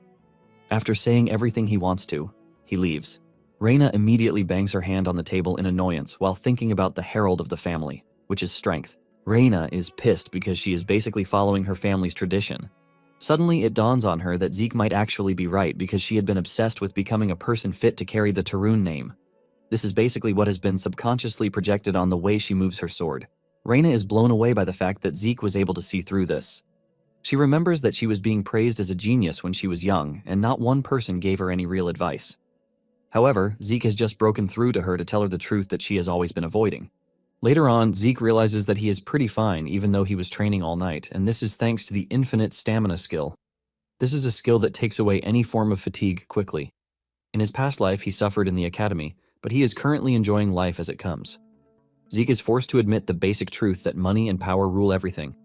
After saying everything he wants to, he leaves. Raina immediately bangs her hand on the table in annoyance while thinking about the herald of the family, which is strength. Raina is pissed because she is basically following her family's tradition. Suddenly, it dawns on her that Zeke might actually be right because she had been obsessed with becoming a person fit to carry the Tarun name. This is basically what has been subconsciously projected on the way she moves her sword. Raina is blown away by the fact that Zeke was able to see through this. She remembers that she was being praised as a genius when she was young, and not one person gave her any real advice. However, Zeke has just broken through to her to tell her the truth that she has always been avoiding. Later on, Zeke realizes that he is pretty fine even though he was training all night, and this is thanks to the infinite stamina skill. This is a skill that takes away any form of fatigue quickly. In his past life, he suffered in the academy, but he is currently enjoying life as it comes. Zeke is forced to admit the basic truth that money and power rule everything.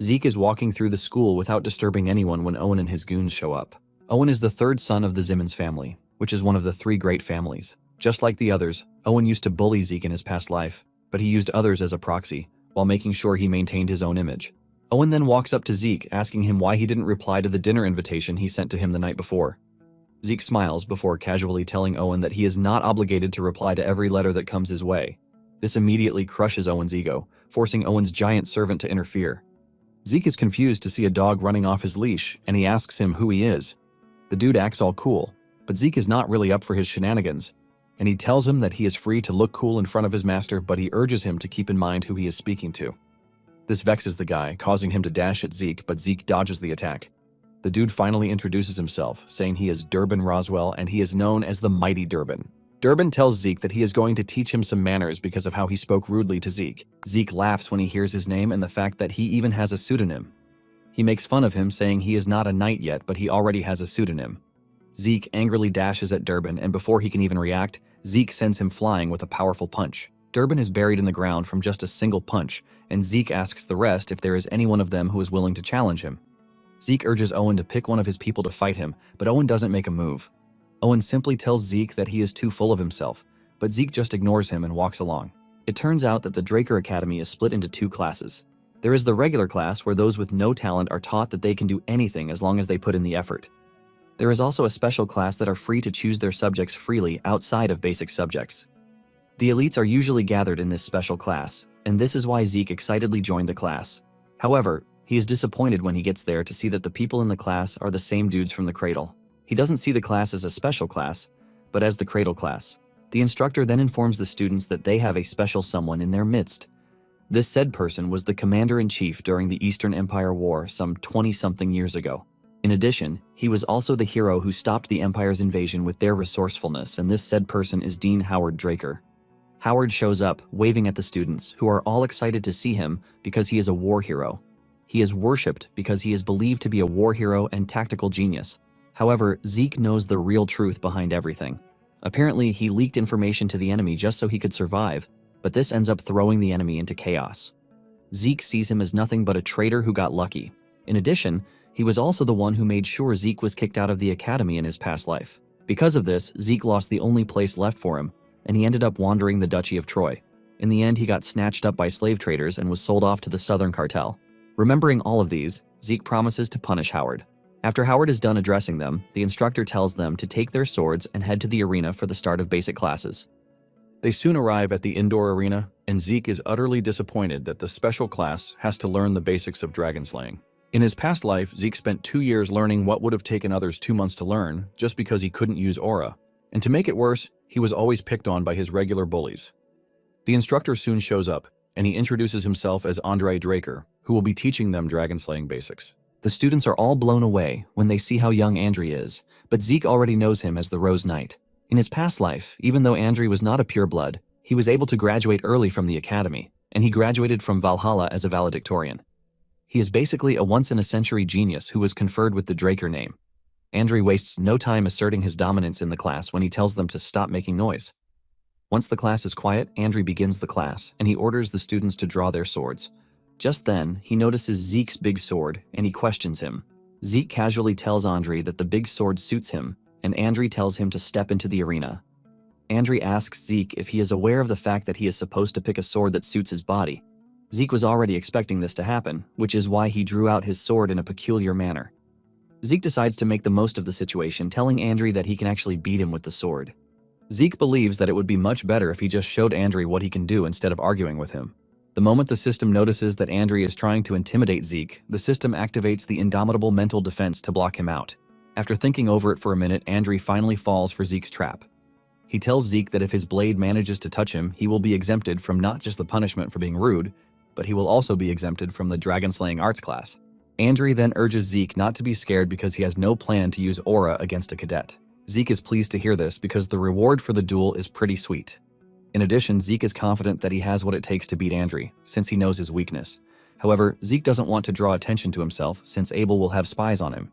Zeke is walking through the school without disturbing anyone when Owen and his goons show up. Owen is the third son of the Zimmons family, which is one of the 3 great families. Just like the others, Owen used to bully Zeke in his past life, but he used others as a proxy, while making sure he maintained his own image. Owen then walks up to Zeke, asking him why he didn't reply to the dinner invitation he sent to him the night before. Zeke smiles before casually telling Owen that he is not obligated to reply to every letter that comes his way. This immediately crushes Owen's ego, forcing Owen's giant servant to interfere. Zeke is confused to see a dog running off his leash, and he asks him who he is. The dude acts all cool, but Zeke is not really up for his shenanigans, and he tells him that he is free to look cool in front of his master, but he urges him to keep in mind who he is speaking to. This vexes the guy, causing him to dash at Zeke, but Zeke dodges the attack. The dude finally introduces himself, saying he is Durbin Roswell and he is known as the Mighty Durbin. Durbin tells Zeke that he is going to teach him some manners because of how he spoke rudely to Zeke. Zeke laughs when he hears his name and the fact that he even has a pseudonym. He makes fun of him, saying he is not a knight yet, but he already has a pseudonym. Zeke angrily dashes at Durbin, and before he can even react, Zeke sends him flying with a powerful punch. Durbin is buried in the ground from just a single punch, and Zeke asks the rest if there is any one of them who is willing to challenge him. Zeke urges Owen to pick one of his people to fight him, but Owen doesn't make a move. Owen simply tells Zeke that he is too full of himself, but Zeke just ignores him and walks along. It turns out that the Draker Academy is split into two classes. There is the regular class, where those with no talent are taught that they can do anything as long as they put in the effort. There is also a special class that are free to choose their subjects freely outside of basic subjects. The elites are usually gathered in this special class, and this is why Zeke excitedly joined the class. However, he is disappointed when he gets there to see that the people in the class are the same dudes from the Cradle. He doesn't see the class as a special class, but as the Cradle class. The instructor then informs the students that they have a special someone in their midst. This said person was the commander-in-chief during the Eastern Empire War some 20-something years ago. In addition, he was also the hero who stopped the Empire's invasion with their resourcefulness, and this said person is Dean Howard Draker. Howard shows up, waving at the students, who are all excited to see him because he is a war hero. He is worshipped because he is believed to be a war hero and tactical genius. However, Zeke knows the real truth behind everything. Apparently, he leaked information to the enemy just so he could survive, but this ends up throwing the enemy into chaos. Zeke sees him as nothing but a traitor who got lucky. In addition, he was also the one who made sure Zeke was kicked out of the academy in his past life. Because of this, Zeke lost the only place left for him, and he ended up wandering the Duchy of Troy. In the end, he got snatched up by slave traders and was sold off to the Southern Cartel. Remembering all of these, Zeke promises to punish Howard. After Howard is done addressing them, the instructor tells them to take their swords and head to the arena for the start of basic classes. They soon arrive at the indoor arena, and Zeke is utterly disappointed that the special class has to learn the basics of dragon slaying. In his past life, Zeke spent 2 years learning what would have taken others 2 months to learn, just because he couldn't use aura. And to make it worse, he was always picked on by his regular bullies. The instructor soon shows up, and he introduces himself as Andre Draker, who will be teaching them dragon slaying basics. The students are all blown away when they see how young Andre is, but Zeke already knows him as the Rose Knight. In his past life, even though Andre was not a pureblood, he was able to graduate early from the academy, and he graduated from Valhalla as a valedictorian. He is basically a once-in-a-century genius who was conferred with the Draker name. Andre wastes no time asserting his dominance in the class when he tells them to stop making noise. Once the class is quiet, Andre begins the class, and he orders the students to draw their swords. Just then, he notices Zeke's big sword, and he questions him. Zeke casually tells Andre that the big sword suits him, and Andre tells him to step into the arena. Andre asks Zeke if he is aware of the fact that he is supposed to pick a sword that suits his body. Zeke was already expecting this to happen, which is why he drew out his sword in a peculiar manner. Zeke decides to make the most of the situation, telling Andre that he can actually beat him with the sword. Zeke believes that it would be much better if he just showed Andre what he can do instead of arguing with him. The moment the system notices that Andre is trying to intimidate Zeke, the system activates the indomitable mental defense to block him out. After thinking over it for a minute, Andre finally falls for Zeke's trap. He tells Zeke that if his blade manages to touch him, he will be exempted from not just the punishment for being rude, but he will also be exempted from the dragon-slaying arts class. Andre then urges Zeke not to be scared because he has no plan to use aura against a cadet. Zeke is pleased to hear this because the reward for the duel is pretty sweet. In addition, Zeke is confident that he has what it takes to beat Andre, since he knows his weakness. However, Zeke doesn't want to draw attention to himself since Abel will have spies on him.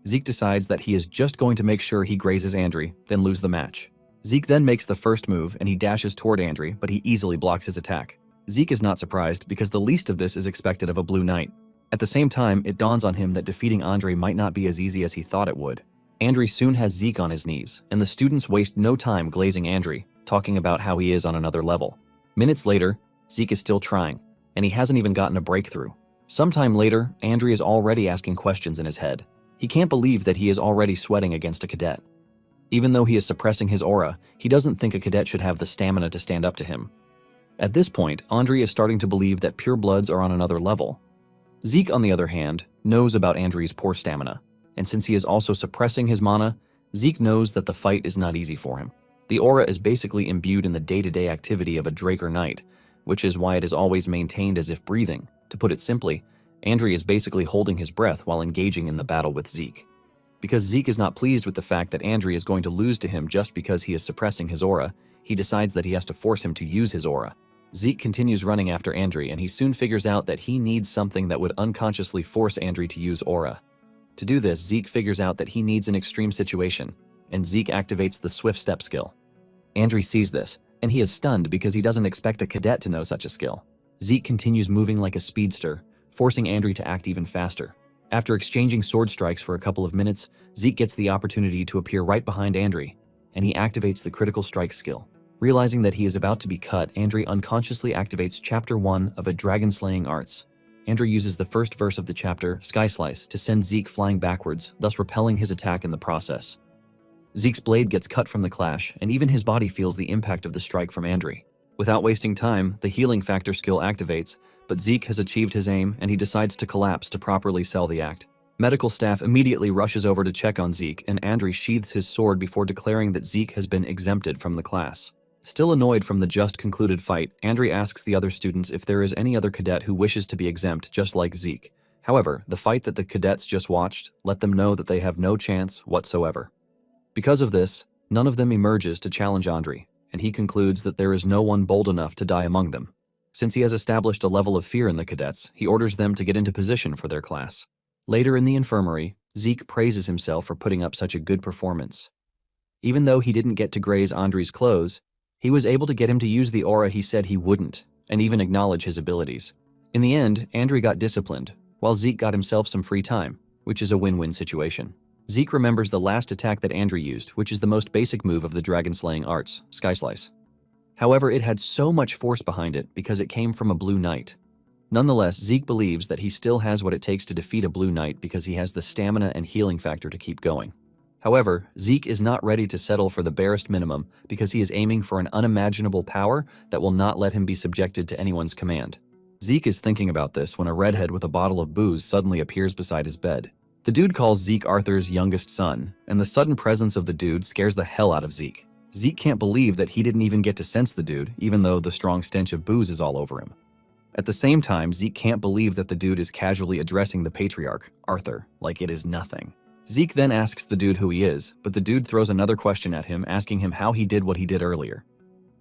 Zeke decides that he is just going to make sure he grazes Andre, then lose the match. Zeke then makes the first move and he dashes toward Andre, but he easily blocks his attack. Zeke is not surprised because the least of this is expected of a Blue Knight. At the same time, it dawns on him that defeating Andre might not be as easy as he thought it would. Andre soon has Zeke on his knees, and the students waste no time glazing Andre, talking about how he is on another level. Minutes later, Zeke is still trying, and he hasn't even gotten a breakthrough. Sometime later, Andre is already asking questions in his head. He can't believe that he is already sweating against a cadet. Even though he is suppressing his aura, he doesn't think a cadet should have the stamina to stand up to him. At this point, Andre is starting to believe that purebloods are on another level. Zeke, on the other hand, knows about Andre's poor stamina, and since he is also suppressing his mana, Zeke knows that the fight is not easy for him. The aura is basically imbued in the day-to-day activity of a Draker Knight, which is why it is always maintained as if breathing. To put it simply, Andre is basically holding his breath while engaging in the battle with Zeke. Because Zeke is not pleased with the fact that Andre is going to lose to him just because he is suppressing his aura, he decides that he has to force him to use his aura. Zeke continues running after Andri, and he soon figures out that he needs something that would unconsciously force Andri to use aura. To do this, Zeke figures out that he needs an extreme situation, and Zeke activates the swift step skill. Andri sees this, and he is stunned because he doesn't expect a cadet to know such a skill. Zeke continues moving like a speedster, forcing Andri to act even faster. After exchanging sword strikes for a couple of minutes, Zeke gets the opportunity to appear right behind Andri, and he activates the critical strike skill. Realizing that he is about to be cut, Andri unconsciously activates Chapter 1 of a dragon-slaying arts. Andri uses the first verse of the chapter, Sky Slice, to send Zeke flying backwards, thus repelling his attack in the process. Zeke's blade gets cut from the clash, and even his body feels the impact of the strike from Andri. Without wasting time, the healing factor skill activates, but Zeke has achieved his aim, and he decides to collapse to properly sell the act. Medical staff immediately rushes over to check on Zeke, and Andri sheathes his sword before declaring that Zeke has been exempted from the class. Still annoyed from the just concluded fight, Andri asks the other students if there is any other cadet who wishes to be exempt just like Zeke. However, the fight that the cadets just watched let them know that they have no chance whatsoever. Because of this, none of them emerges to challenge Andri, and he concludes that there is no one bold enough to die among them. Since he has established a level of fear in the cadets, he orders them to get into position for their class. Later in the infirmary, Zeke praises himself for putting up such a good performance. Even though he didn't get to graze Andri's clothes, he was able to get him to use the aura he said he wouldn't, and even acknowledge his abilities. In the end, Andri got disciplined, while Zeke got himself some free time, which is a win-win situation. Zeke remembers the last attack that Andri used, which is the most basic move of the dragon-slaying arts, Sky Slice. However, it had so much force behind it because it came from a blue knight. Nonetheless, Zeke believes that he still has what it takes to defeat a blue knight because he has the stamina and healing factor to keep going. However, Zeke is not ready to settle for the barest minimum because he is aiming for an unimaginable power that will not let him be subjected to anyone's command. Zeke is thinking about this when a redhead with a bottle of booze suddenly appears beside his bed. The dude calls Zeke Arthur's youngest son, and the sudden presence of the dude scares the hell out of Zeke. Zeke can't believe that he didn't even get to sense the dude, even though the strong stench of booze is all over him. At the same time, Zeke can't believe that the dude is casually addressing the patriarch, Arthur, like it is nothing. Zeke then asks the dude who he is, but the dude throws another question at him, asking him how he did what he did earlier.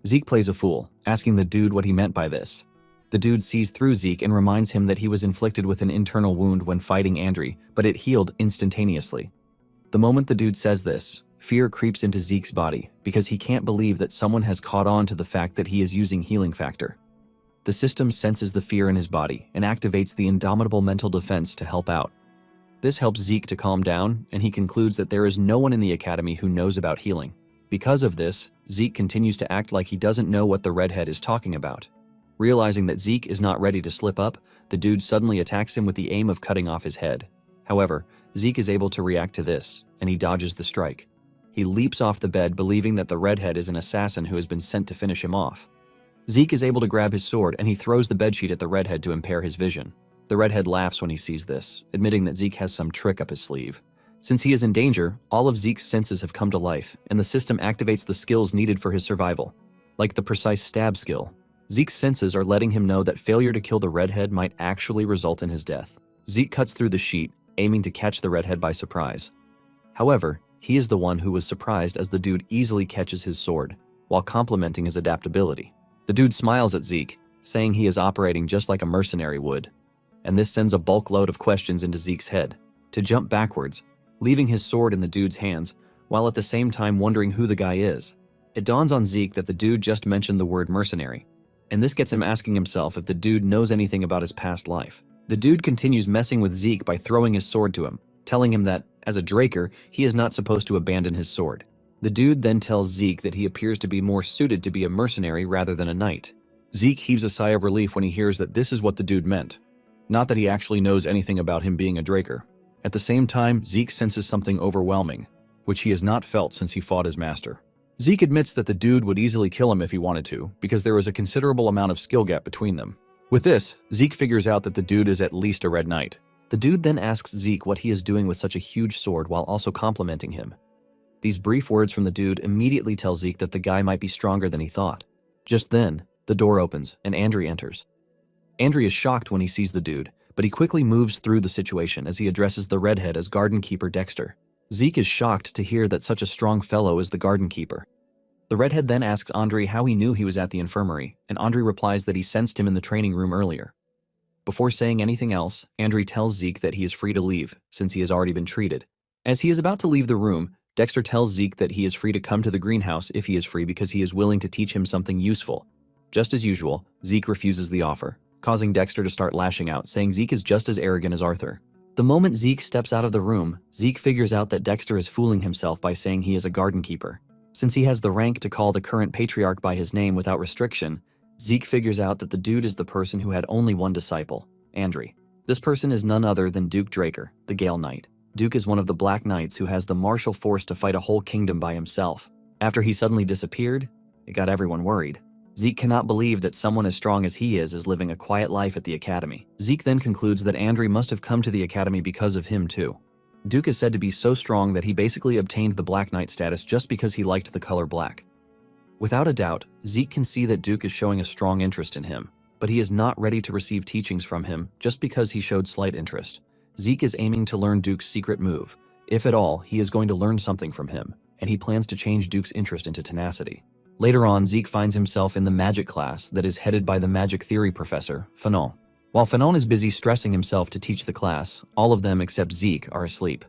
Zeke plays a fool, asking the dude what he meant by this. The dude sees through Zeke and reminds him that he was inflicted with an internal wound when fighting Andri, but it healed instantaneously. The moment the dude says this, fear creeps into Zeke's body because he can't believe that someone has caught on to the fact that he is using healing factor. The system senses the fear in his body and activates the indomitable mental defense to help out. This helps Zeke to calm down, and he concludes that there is no one in the academy who knows about healing. Because of this, Zeke continues to act like he doesn't know what the redhead is talking about. Realizing that Zeke is not ready to slip up, the dude suddenly attacks him with the aim of cutting off his head. However, Zeke is able to react to this, and he dodges the strike. He leaps off the bed, believing that the redhead is an assassin who has been sent to finish him off. Zeke is able to grab his sword, and he throws the bedsheet at the redhead to impair his vision. The redhead laughs when he sees this, admitting that Zeke has some trick up his sleeve. Since he is in danger, all of Zeke's senses have come to life, and the system activates the skills needed for his survival. Like the precise stab skill, Zeke's senses are letting him know that failure to kill the redhead might actually result in his death. Zeke cuts through the sheet, aiming to catch the redhead by surprise. However, he is the one who was surprised as the dude easily catches his sword, while complimenting his adaptability. The dude smiles at Zeke, saying he is operating just like a mercenary would, and this sends a bulk load of questions into Zeke's head, to jump backwards, leaving his sword in the dude's hands, while at the same time wondering who the guy is. It dawns on Zeke that the dude just mentioned the word mercenary, and this gets him asking himself if the dude knows anything about his past life. The dude continues messing with Zeke by throwing his sword to him, telling him that, as a Draker, he is not supposed to abandon his sword. The dude then tells Zeke that he appears to be more suited to be a mercenary rather than a knight. Zeke heaves a sigh of relief when he hears that this is what the dude meant. Not that he actually knows anything about him being a Draker. At the same time, Zeke senses something overwhelming, which he has not felt since he fought his master. Zeke admits that the dude would easily kill him if he wanted to, because there is a considerable amount of skill gap between them. With this, Zeke figures out that the dude is at least a red knight. The dude then asks Zeke what he is doing with such a huge sword while also complimenting him. These brief words from the dude immediately tell Zeke that the guy might be stronger than he thought. Just then, the door opens and Andri enters. Andri is shocked when he sees the dude, but he quickly moves through the situation as he addresses the redhead as garden keeper Dexter. Zeke is shocked to hear that such a strong fellow is the garden keeper. The redhead then asks Andre how he knew he was at the infirmary, and Andre replies that he sensed him in the training room earlier. Before saying anything else, Andre tells Zeke that he is free to leave, since he has already been treated. As he is about to leave the room, Dexter tells Zeke that he is free to come to the greenhouse if he is free because he is willing to teach him something useful. Just as usual, Zeke refuses the offer, causing Dexter to start lashing out, saying Zeke is just as arrogant as Arthur. The moment Zeke steps out of the room, Zeke figures out that Dexter is fooling himself by saying he is a garden keeper. Since he has the rank to call the current patriarch by his name without restriction, Zeke figures out that the dude is the person who had only one disciple, Andre. This person is none other than Duke Draker, the Gale Knight. Duke is one of the Black Knights who has the martial force to fight a whole kingdom by himself. After he suddenly disappeared, it got everyone worried. Zeke cannot believe that someone as strong as he is living a quiet life at the academy. Zeke then concludes that Andre must have come to the academy because of him too. Duke is said to be so strong that he basically obtained the Black Knight status just because he liked the color black. Without a doubt, Zeke can see that Duke is showing a strong interest in him, but he is not ready to receive teachings from him just because he showed slight interest. Zeke is aiming to learn Duke's secret move. If at all, he is going to learn something from him, and he plans to change Duke's interest into tenacity. Later on, Zeke finds himself in the magic class that is headed by the magic theory professor, Fanon. While Fanon is busy stressing himself to teach the class, all of them except Zeke are asleep.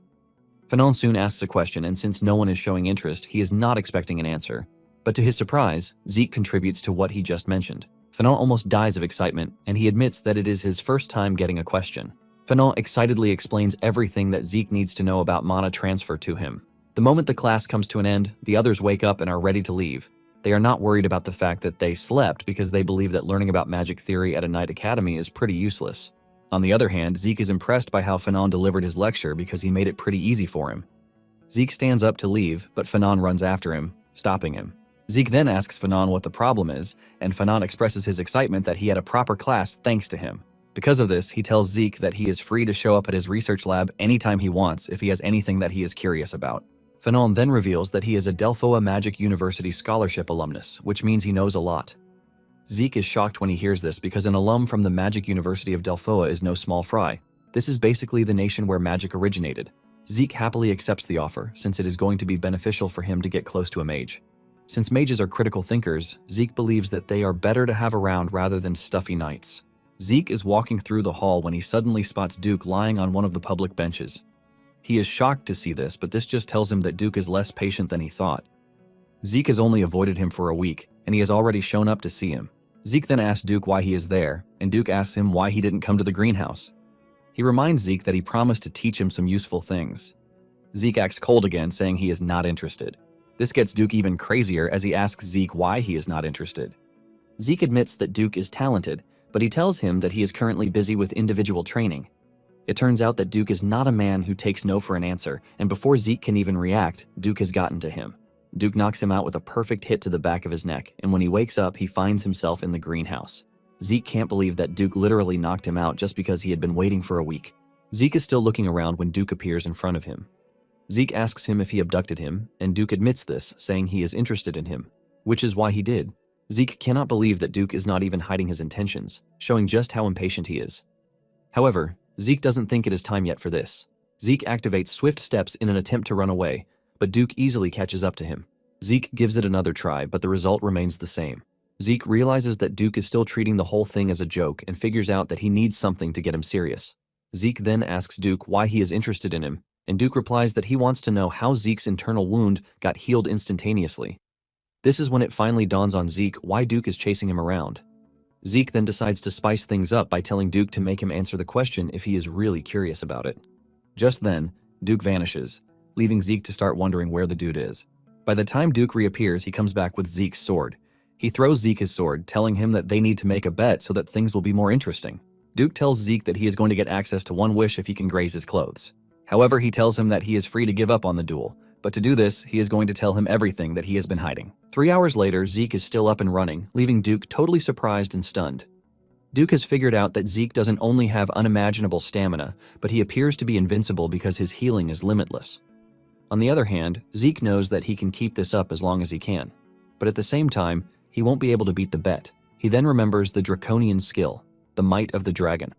Fanon soon asks a question, and since no one is showing interest, he is not expecting an answer. But to his surprise, Zeke contributes to what he just mentioned. Fanon almost dies of excitement, and he admits that it is his first time getting a question. Fanon excitedly explains everything that Zeke needs to know about mana transfer to him. The moment the class comes to an end, the others wake up and are ready to leave. They are not worried about the fact that they slept because they believe that learning about magic theory at a night academy is pretty useless. On the other hand, Zeke is impressed by how Fanon delivered his lecture because he made it pretty easy for him. Zeke stands up to leave, but Fanon runs after him, stopping him. Zeke then asks Fanon what the problem is, and Fanon expresses his excitement that he had a proper class thanks to him. Because of this, he tells Zeke that he is free to show up at his research lab anytime he wants if he has anything that he is curious about. Fanon then reveals that he is a Delphoa Magic University Scholarship alumnus, which means he knows a lot. Zeke is shocked when he hears this because an alum from the Magic University of Delphoa is no small fry. This is basically the nation where magic originated. Zeke happily accepts the offer since it is going to be beneficial for him to get close to a mage. Since mages are critical thinkers, Zeke believes that they are better to have around rather than stuffy knights. Zeke is walking through the hall when he suddenly spots Duke lying on one of the public benches. He is shocked to see this, but this just tells him that Duke is less patient than he thought. Zeke has only avoided him for a week, and he has already shown up to see him. Zeke then asks Duke why he is there, and Duke asks him why he didn't come to the greenhouse. He reminds Zeke that he promised to teach him some useful things. Zeke acts cold again, saying he is not interested. This gets Duke even crazier as he asks Zeke why he is not interested. Zeke admits that Duke is talented, but he tells him that he is currently busy with individual training. It turns out that Duke is not a man who takes no for an answer, and before Zeke can even react, Duke has gotten to him. Duke knocks him out with a perfect hit to the back of his neck, and when he wakes up, he finds himself in the greenhouse. Zeke can't believe that Duke literally knocked him out just because he had been waiting for a week. Zeke is still looking around when Duke appears in front of him. Zeke asks him if he abducted him, and Duke admits this, saying he is interested in him, which is why he did. Zeke cannot believe that Duke is not even hiding his intentions, showing just how impatient he is. However, Zeke doesn't think it is time yet for this. Zeke activates swift steps in an attempt to run away, but Duke easily catches up to him. Zeke gives it another try, but the result remains the same. Zeke realizes that Duke is still treating the whole thing as a joke and figures out that he needs something to get him serious. Zeke then asks Duke why he is interested in him, and Duke replies that he wants to know how Zeke's internal wound got healed instantaneously. This is when it finally dawns on Zeke why Duke is chasing him around. Zeke then decides to spice things up by telling Duke to make him answer the question if he is really curious about it. Just then, Duke vanishes, leaving Zeke to start wondering where the dude is. By the time Duke reappears, he comes back with Zeke's sword. He throws Zeke his sword, telling him that they need to make a bet so that things will be more interesting. Duke tells Zeke that he is going to get access to one wish if he can graze his clothes. However, he tells him that he is free to give up on the duel, but to do this, he is going to tell him everything that he has been hiding. 3 hours later, Zeke is still up and running, leaving Duke totally surprised and stunned. Duke has figured out that Zeke doesn't only have unimaginable stamina, but he appears to be invincible because his healing is limitless. On the other hand, Zeke knows that he can keep this up as long as he can, but at the same time, he won't be able to beat the bet. He then remembers the draconian skill, the might of the dragon.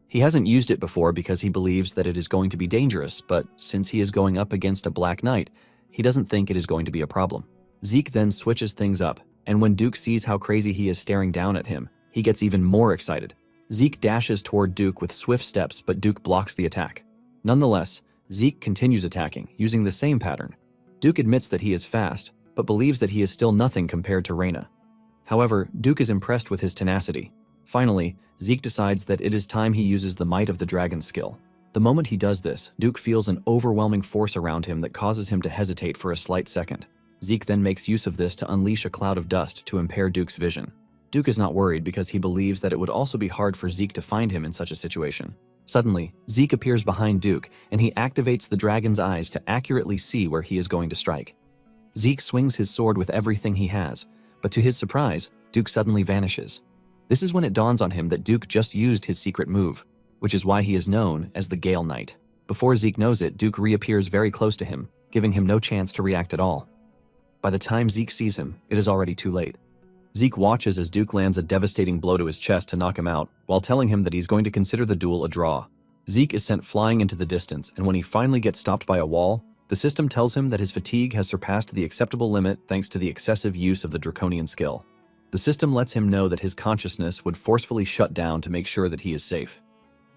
He hasn't used it before because he believes that it is going to be dangerous, but since he is going up against a Black Knight, he doesn't think it is going to be a problem. Zeke then switches things up, and when Duke sees how crazy he is staring down at him, he gets even more excited. Zeke dashes toward Duke with swift steps, but Duke blocks the attack. Nonetheless, Zeke continues attacking, using the same pattern. Duke admits that he is fast, but believes that he is still nothing compared to Reina. However, Duke is impressed with his tenacity. Finally, Zeke decides that it is time he uses the Might of the Dragon skill. The moment he does this, Duke feels an overwhelming force around him that causes him to hesitate for a slight second. Zeke then makes use of this to unleash a cloud of dust to impair Duke's vision. Duke is not worried because he believes that it would also be hard for Zeke to find him in such a situation. Suddenly, Zeke appears behind Duke, and he activates the dragon's eyes to accurately see where he is going to strike. Zeke swings his sword with everything he has, but to his surprise, Duke suddenly vanishes. This is when it dawns on him that Duke just used his secret move, which is why he is known as the Gale Knight. Before Zeke knows it, Duke reappears very close to him, giving him no chance to react at all. By the time Zeke sees him, it is already too late. Zeke watches as Duke lands a devastating blow to his chest to knock him out, while telling him that he's going to consider the duel a draw. Zeke is sent flying into the distance, and when he finally gets stopped by a wall, the system tells him that his fatigue has surpassed the acceptable limit thanks to the excessive use of the draconian skill. The system lets him know that his consciousness would forcefully shut down to make sure that he is safe.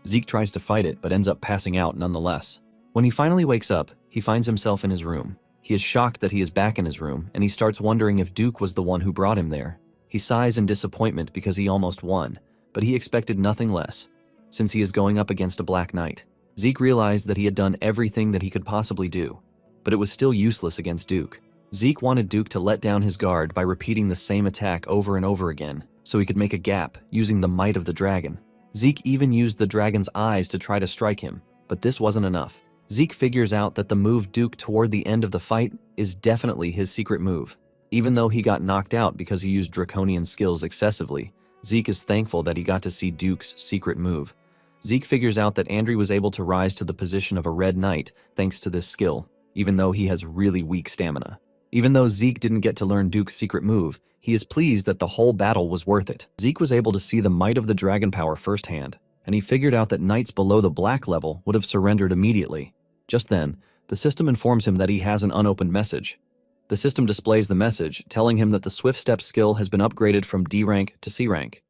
Zeke tries to fight it, but ends up passing out nonetheless. When he finally wakes up, he finds himself in his room. He is shocked that he is back in his room, and he starts wondering if Duke was the one who brought him there. He sighs in disappointment because he almost won, but he expected nothing less, since he is going up against a Black Knight. Zeke realized that he had done everything that he could possibly do, but it was still useless against Duke. Zeke wanted Duke to let down his guard by repeating the same attack over and over again, so he could make a gap using the might of the dragon. Zeke even used the dragon's eyes to try to strike him, but this wasn't enough. Zeke figures out that the move Duke toward the end of the fight is definitely his secret move. Even though he got knocked out because he used draconian skills excessively, Zeke is thankful that he got to see Duke's secret move. Zeke figures out that Andrew was able to rise to the position of a Red Knight thanks to this skill, even though he has really weak stamina. Even though Zeke didn't get to learn Duke's secret move, he is pleased that the whole battle was worth it. Zeke was able to see the might of the dragon power firsthand, and he figured out that knights below the black level would have surrendered immediately. Just then, the system informs him that he has an unopened message. The system displays the message, telling him that the Swift Step skill has been upgraded from D rank to C rank.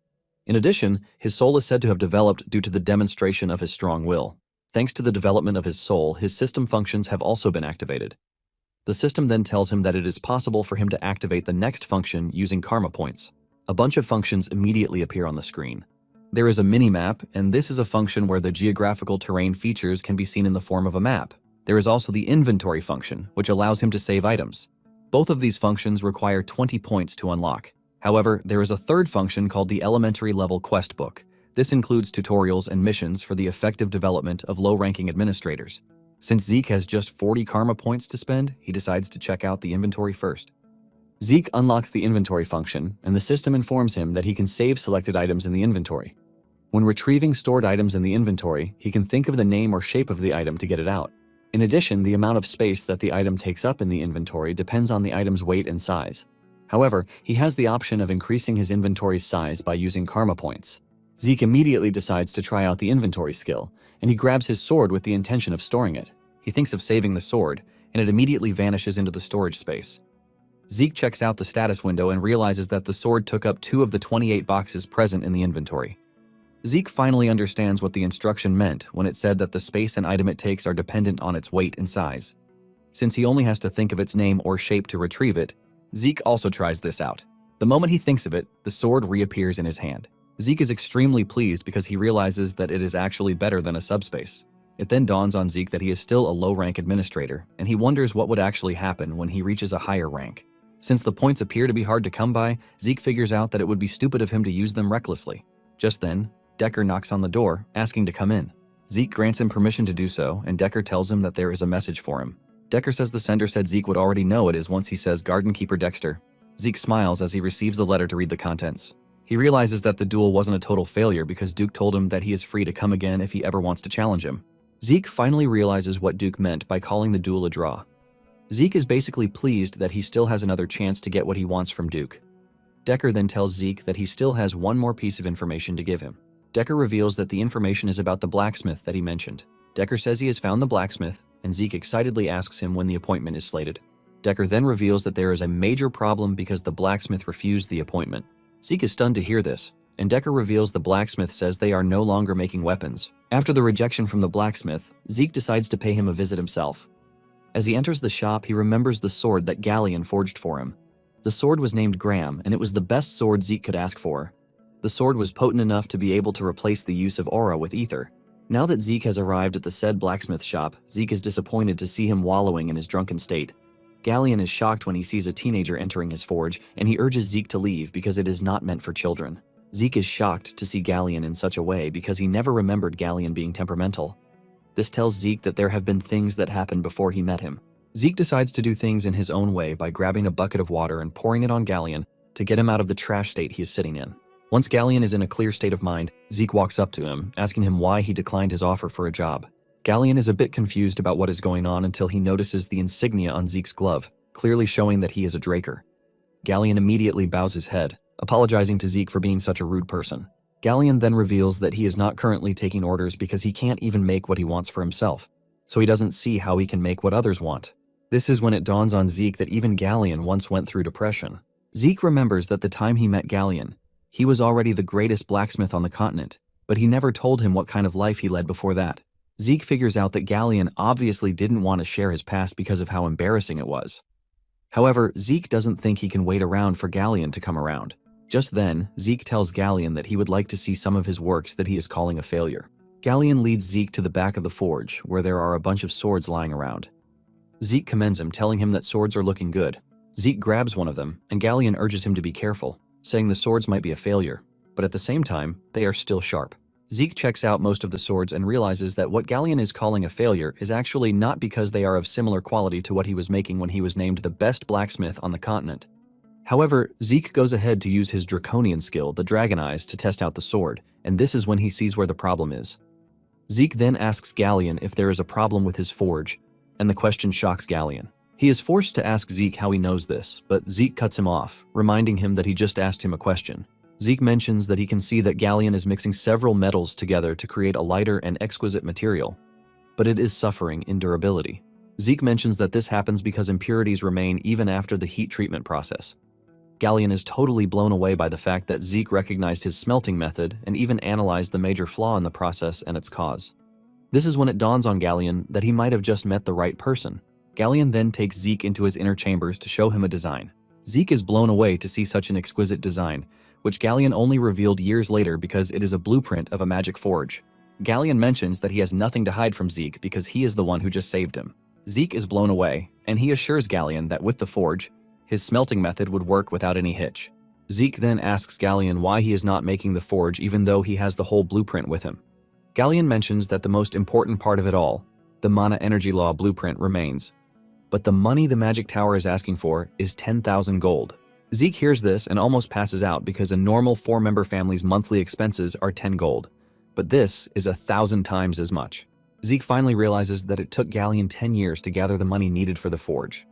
In addition, his soul is said to have developed due to the demonstration of his strong will. Thanks to the development of his soul, his system functions have also been activated. The system then tells him that it is possible for him to activate the next function using karma points. A bunch of functions immediately appear on the screen. There is a mini-map, and this is a function where the geographical terrain features can be seen in the form of a map. There is also the inventory function, which allows him to save items. Both of these functions require 20 points to unlock. However, there is a third function called the elementary level quest book. This includes tutorials and missions for the effective development of low-ranking administrators. Since Zeke has just 40 karma points to spend, he decides to check out the inventory first. Zeke unlocks the inventory function, and the system informs him that he can save selected items in the inventory. When retrieving stored items in the inventory, he can think of the name or shape of the item to get it out. In addition, the amount of space that the item takes up in the inventory depends on the item's weight and size. However, he has the option of increasing his inventory's size by using karma points. Zeke immediately decides to try out the inventory skill, and he grabs his sword with the intention of storing it. He thinks of saving the sword, and it immediately vanishes into the storage space. Zeke checks out the status window and realizes that the sword took up 2 of the 28 boxes present in the inventory. Zeke finally understands what the instruction meant when it said that the space and item it takes are dependent on its weight and size. Since he only has to think of its name or shape to retrieve it, Zeke also tries this out. The moment he thinks of it, the sword reappears in his hand. Zeke is extremely pleased because he realizes that it is actually better than a subspace. It then dawns on Zeke that he is still a low-rank administrator, and he wonders what would actually happen when he reaches a higher rank. Since the points appear to be hard to come by, Zeke figures out that it would be stupid of him to use them recklessly. Just then, Decker knocks on the door, asking to come in. Zeke grants him permission to do so, and Decker tells him that there is a message for him. Decker says the sender said Zeke would already know it is once he says Garden Keeper Dexter. Zeke smiles as he receives the letter to read the contents. He realizes that the duel wasn't a total failure because Duke told him that he is free to come again if he ever wants to challenge him. Zeke finally realizes what Duke meant by calling the duel a draw. Zeke is basically pleased that he still has another chance to get what he wants from Duke. Decker then tells Zeke that he still has one more piece of information to give him. Decker reveals that the information is about the blacksmith that he mentioned. Decker says he has found the blacksmith, and Zeke excitedly asks him when the appointment is slated. Decker then reveals that there is a major problem because the blacksmith refused the appointment. Zeke is stunned to hear this, and Decker reveals the blacksmith says they are no longer making weapons. After the rejection from the blacksmith, Zeke decides to pay him a visit himself. As he enters the shop, he remembers the sword that Galleon forged for him. The sword was named Graham, and it was the best sword Zeke could ask for. The sword was potent enough to be able to replace the use of aura with ether. Now that Zeke has arrived at the said blacksmith shop, Zeke is disappointed to see him wallowing in his drunken state. Galleon is shocked when he sees a teenager entering his forge, and he urges Zeke to leave because it is not meant for children. Zeke is shocked to see Galleon in such a way because he never remembered Galleon being temperamental. This tells Zeke that there have been things that happened before he met him. Zeke decides to do things in his own way by grabbing a bucket of water and pouring it on Galleon to get him out of the trash state he is sitting in. Once Galleon is in a clear state of mind, Zeke walks up to him, asking him why he declined his offer for a job. Galleon is a bit confused about what is going on until he notices the insignia on Zeke's glove, clearly showing that he is a Draker. Galleon immediately bows his head, apologizing to Zeke for being such a rude person. Galleon then reveals that he is not currently taking orders because he can't even make what he wants for himself, so he doesn't see how he can make what others want. This is when it dawns on Zeke that even Galleon once went through depression. Zeke remembers that the time he met Galleon, he was already the greatest blacksmith on the continent, but he never told him what kind of life he led before that. Zeke figures out that Galleon obviously didn't want to share his past because of how embarrassing it was. However, Zeke doesn't think he can wait around for Galleon to come around. Just then, Zeke tells Galleon that he would like to see some of his works that he is calling a failure. Galleon leads Zeke to the back of the forge, where there are a bunch of swords lying around. Zeke commends him, telling him that swords are looking good. Zeke grabs one of them, and Galleon urges him to be careful, saying the swords might be a failure, but at the same time, they are still sharp. Zeke checks out most of the swords and realizes that what Galleon is calling a failure is actually not because they are of similar quality to what he was making when he was named the best blacksmith on the continent. However, Zeke goes ahead to use his draconian skill, the Dragon Eyes, to test out the sword, and this is when he sees where the problem is. Zeke then asks Galleon if there is a problem with his forge, and the question shocks Galleon. He is forced to ask Zeke how he knows this, but Zeke cuts him off, reminding him that he just asked him a question. Zeke mentions that he can see that Galleon is mixing several metals together to create a lighter and exquisite material, but it is suffering in durability. Zeke mentions that this happens because impurities remain even after the heat treatment process. Galleon is totally blown away by the fact that Zeke recognized his smelting method and even analyzed the major flaw in the process and its cause. This is when it dawns on Galleon that he might have just met the right person. Galleon then takes Zeke into his inner chambers to show him a design. Zeke is blown away to see such an exquisite design, which Galleon only revealed years later because it is a blueprint of a magic forge. Galleon mentions that he has nothing to hide from Zeke because he is the one who just saved him. Zeke is blown away, and he assures Galleon that with the forge, his smelting method would work without any hitch. Zeke then asks Galleon why he is not making the forge even though he has the whole blueprint with him. Galleon mentions that the most important part of it all, the mana energy law blueprint, remains. But the money the Magic Tower is asking for is 10,000 gold. Zeke hears this and almost passes out because a normal 4-member family's monthly expenses are 10 gold. But this is 1,000 times as much. Zeke finally realizes that it took Galleon 10 years to gather the money needed for the forge.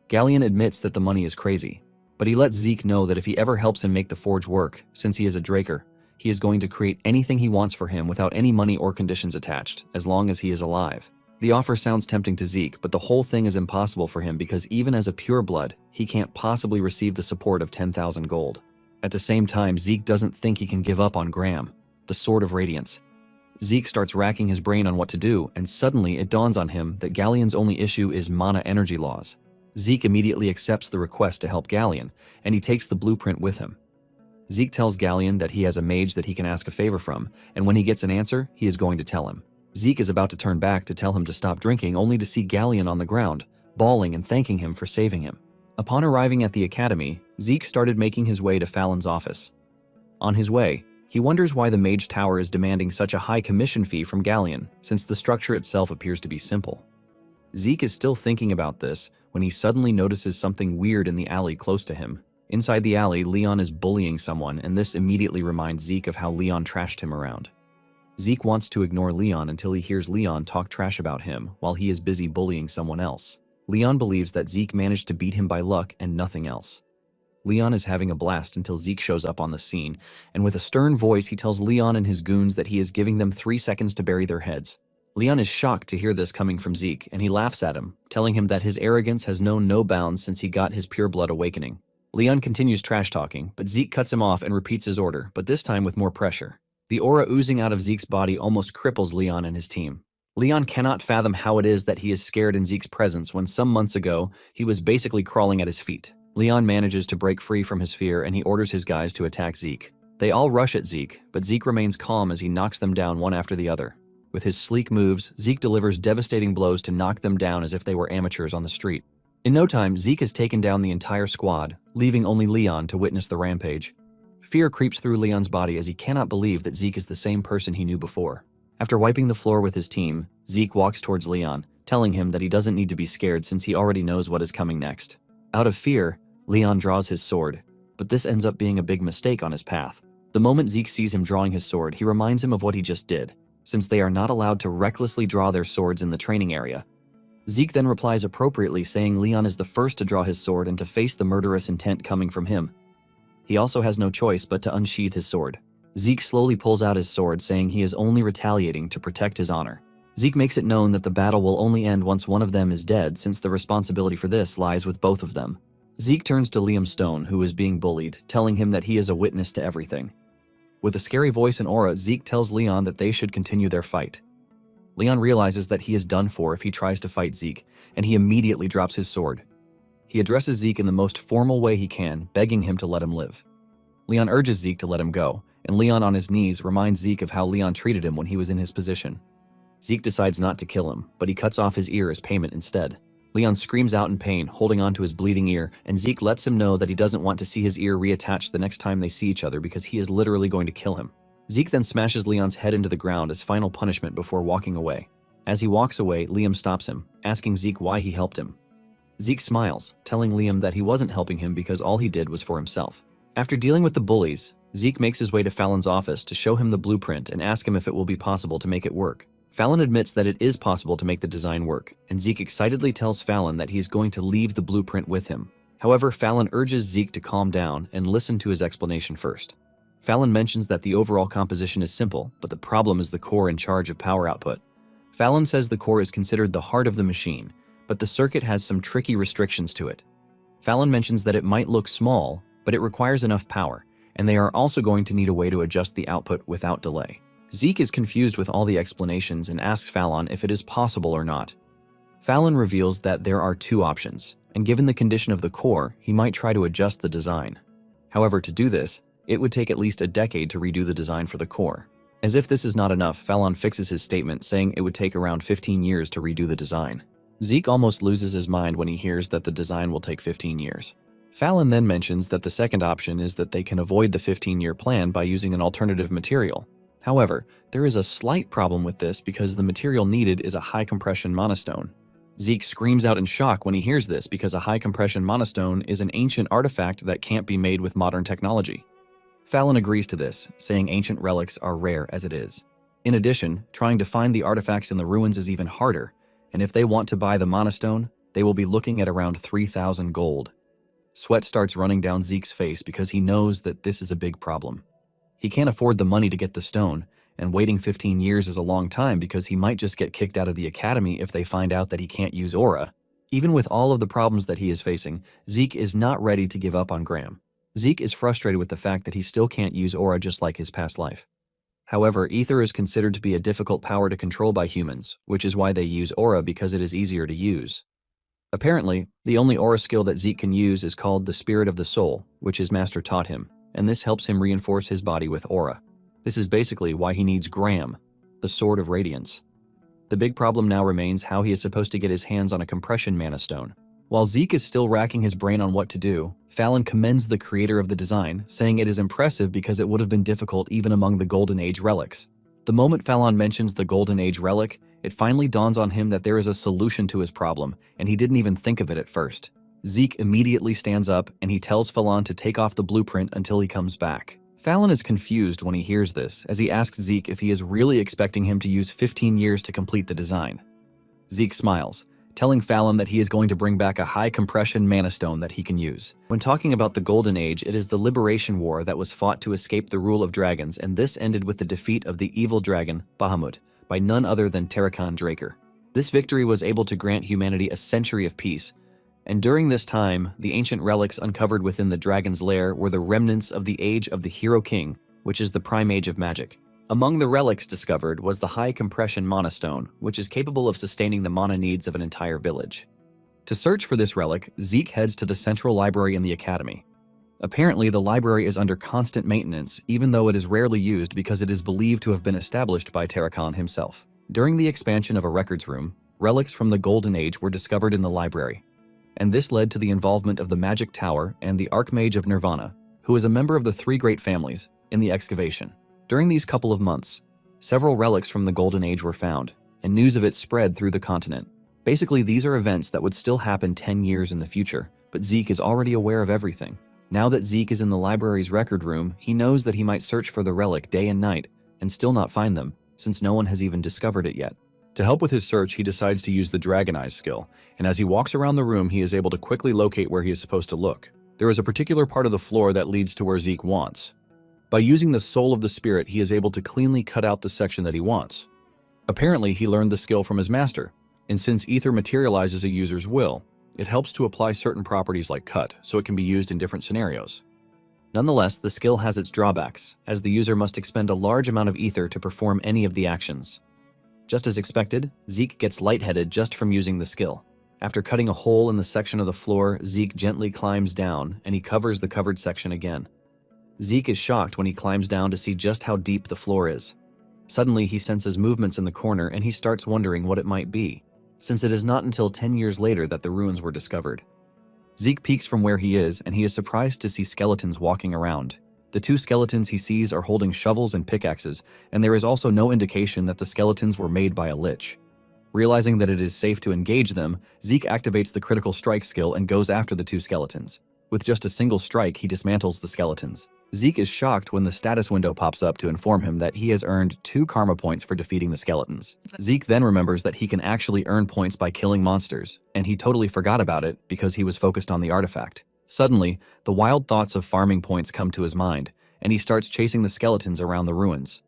Galleon admits that the money is crazy, but he lets Zeke know that if he ever helps him make the forge work, since he is a Draker, he is going to create anything he wants for him without any money or conditions attached, as long as he is alive. The offer sounds tempting to Zeke, but the whole thing is impossible for him because even as a pureblood, he can't possibly receive the support of 10,000 gold. At the same time, Zeke doesn't think he can give up on Graham, the Sword of Radiance. Zeke starts racking his brain on what to do, and suddenly it dawns on him that Galleon's only issue is mana energy laws. Zeke immediately accepts the request to help Galleon, and he takes the blueprint with him. Zeke tells Galleon that he has a mage that he can ask a favor from, and when he gets an answer, he is going to tell him. Zeke is about to turn back to tell him to stop drinking, only to see Galleon on the ground, bawling and thanking him for saving him. Upon arriving at the academy, Zeke started making his way to Fallon's office. On his way, he wonders why the Mage Tower is demanding such a high commission fee from Galleon, since the structure itself appears to be simple. Zeke is still thinking about this when he suddenly notices something weird in the alley close to him. Inside the alley, Leon is bullying someone, and this immediately reminds Zeke of how Leon trashed him around. Zeke wants to ignore Leon until he hears Leon talk trash about him while he is busy bullying someone else. Leon believes that Zeke managed to beat him by luck and nothing else. Leon is having a blast until Zeke shows up on the scene, and with a stern voice he tells Leon and his goons that he is giving them 3 seconds to bury their heads. Leon is shocked to hear this coming from Zeke, and he laughs at him, telling him that his arrogance has known no bounds since he got his pure blood awakening. Leon continues trash-talking, but Zeke cuts him off and repeats his order, but this time with more pressure. The aura oozing out of Zeke's body almost cripples Leon and his team. Leon cannot fathom how it is that he is scared in Zeke's presence when some months ago, he was basically crawling at his feet. Leon manages to break free from his fear and he orders his guys to attack Zeke. They all rush at Zeke, but Zeke remains calm as he knocks them down one after the other. With his sleek moves, Zeke delivers devastating blows to knock them down as if they were amateurs on the street. In no time, Zeke has taken down the entire squad, leaving only Leon to witness the rampage. Fear creeps through Leon's body as he cannot believe that Zeke is the same person he knew before. After wiping the floor with his team, Zeke walks towards Leon, telling him that he doesn't need to be scared since he already knows what is coming next. Out of fear, Leon draws his sword, but this ends up being a big mistake on his path. The moment Zeke sees him drawing his sword, he reminds him of what he just did, since they are not allowed to recklessly draw their swords in the training area. Zeke then replies appropriately, saying Leon is the first to draw his sword and to face the murderous intent coming from him. He also has no choice but to unsheath his sword. Zeke slowly pulls out his sword, saying he is only retaliating to protect his honor. Zeke makes it known that the battle will only end once one of them is dead, since the responsibility for this lies with both of them. Zeke turns to Liam Stone, who is being bullied, telling him that he is a witness to everything. With a scary voice and aura, Zeke tells Leon that they should continue their fight. Leon realizes that he is done for if he tries to fight Zeke, and he immediately drops his sword. He addresses Zeke in the most formal way he can, begging him to let him live. Leon urges Zeke to let him go, and Leon on his knees reminds Zeke of how Leon treated him when he was in his position. Zeke decides not to kill him, but he cuts off his ear as payment instead. Leon screams out in pain, holding on to his bleeding ear, and Zeke lets him know that he doesn't want to see his ear reattached the next time they see each other because he is literally going to kill him. Zeke then smashes Leon's head into the ground as final punishment before walking away. As he walks away, Liam stops him, asking Zeke why he helped him. Zeke smiles, telling Liam that he wasn't helping him because all he did was for himself. After dealing with the bullies, Zeke makes his way to Fallon's office to show him the blueprint and ask him if it will be possible to make it work. Fallon admits that it is possible to make the design work, and Zeke excitedly tells Fallon that he is going to leave the blueprint with him. However, Fallon urges Zeke to calm down and listen to his explanation first. Fallon mentions that the overall composition is simple, but the problem is the core in charge of power output. Fallon says the core is considered the heart of the machine, but the circuit has some tricky restrictions to it. Fallon mentions that it might look small, but it requires enough power, and they are also going to need a way to adjust the output without delay. Zeke is confused with all the explanations and asks Fallon if it is possible or not. Fallon reveals that there are two options, and given the condition of the core, he might try to adjust the design. However, to do this, it would take at least a decade to redo the design for the core. As if this is not enough, Fallon fixes his statement, saying it would take around 15 years to redo the design. Zeke almost loses his mind when he hears that the design will take 15 years. Fallon then mentions that the second option is that they can avoid the 15-year plan by using an alternative material. However, there is a slight problem with this because the material needed is a high-compression monostone. Zeke screams out in shock when he hears this because a high-compression monostone is an ancient artifact that can't be made with modern technology. Fallon agrees to this, saying ancient relics are rare as it is. In addition, trying to find the artifacts in the ruins is even harder, and if they want to buy the monostone, they will be looking at around 3,000 gold. Sweat starts running down Zeke's face because he knows that this is a big problem. He can't afford the money to get the stone, and waiting 15 years is a long time because he might just get kicked out of the academy if they find out that he can't use aura. Even with all of the problems that he is facing, Zeke is not ready to give up on Graham. Zeke is frustrated with the fact that he still can't use aura just like his past life. However, ether is considered to be a difficult power to control by humans, which is why they use aura because it is easier to use. Apparently, the only aura skill that Zeke can use is called the Spirit of the Soul, which his master taught him, and this helps him reinforce his body with aura. This is basically why he needs Graham, the Sword of Radiance. The big problem now remains how he is supposed to get his hands on a compression mana stone. While Zeke is still racking his brain on what to do, Fallon commends the creator of the design, saying it is impressive because it would have been difficult even among the Golden Age relics. The moment Fallon mentions the Golden Age relic, it finally dawns on him that there is a solution to his problem, and he didn't even think of it at first. Zeke immediately stands up and he tells Fallon to take off the blueprint until he comes back. Fallon is confused when he hears this, as he asks Zeke if he is really expecting him to use 15 years to complete the design. Zeke smiles, telling Fallon that he is going to bring back a high-compression mana stone that he can use. When talking about the Golden Age, it is the Liberation War that was fought to escape the rule of dragons, and this ended with the defeat of the evil dragon, Bahamut, by none other than Tarakan Draker. This victory was able to grant humanity a century of peace, and during this time, the ancient relics uncovered within the dragon's lair were the remnants of the age of the Hero King, which is the prime age of magic. Among the relics discovered was the high compression mana stone, which is capable of sustaining the mana needs of an entire village. To search for this relic, Zeke heads to the central library in the academy. Apparently, the library is under constant maintenance, even though it is rarely used because it is believed to have been established by Tarakan himself. During the expansion of a records room, relics from the Golden Age were discovered in the library, and this led to the involvement of the Magic Tower and the Archmage of Nirvana, who is a member of the three great families, in the excavation. During these couple of months, several relics from the Golden Age were found, and news of it spread through the continent. Basically, these are events that would still happen 10 years in the future, but Zeke is already aware of everything. Now that Zeke is in the library's record room, he knows that he might search for the relic day and night and still not find them, since no one has even discovered it yet. To help with his search, he decides to use the Dragon Eyes skill, and as he walks around the room, he is able to quickly locate where he is supposed to look. There is a particular part of the floor that leads to where Zeke wants. By using the Soul of the Spirit, he is able to cleanly cut out the section that he wants. Apparently, he learned the skill from his master, and since Ether materializes a user's will, it helps to apply certain properties like cut, so it can be used in different scenarios. Nonetheless, the skill has its drawbacks, as the user must expend a large amount of ether to perform any of the actions. Just as expected, Zeke gets lightheaded just from using the skill. After cutting a hole in the section of the floor, Zeke gently climbs down, and he covers the covered section again. Zeke is shocked when he climbs down to see just how deep the floor is. Suddenly, he senses movements in the corner, and he starts wondering what it might be, since it is not until 10 years later that the ruins were discovered. Zeke peeks from where he is, and he is surprised to see skeletons walking around. The two skeletons he sees are holding shovels and pickaxes, and there is also no indication that the skeletons were made by a lich. Realizing that it is safe to engage them, Zeke activates the critical strike skill and goes after the two skeletons. With just a single strike, he dismantles the skeletons. Zeke is shocked when the status window pops up to inform him that he has earned 2 karma points for defeating the skeletons. Zeke then remembers that he can actually earn points by killing monsters, and he totally forgot about it because he was focused on the artifact. Suddenly, the wild thoughts of farming points come to his mind, and he starts chasing the skeletons around the ruins.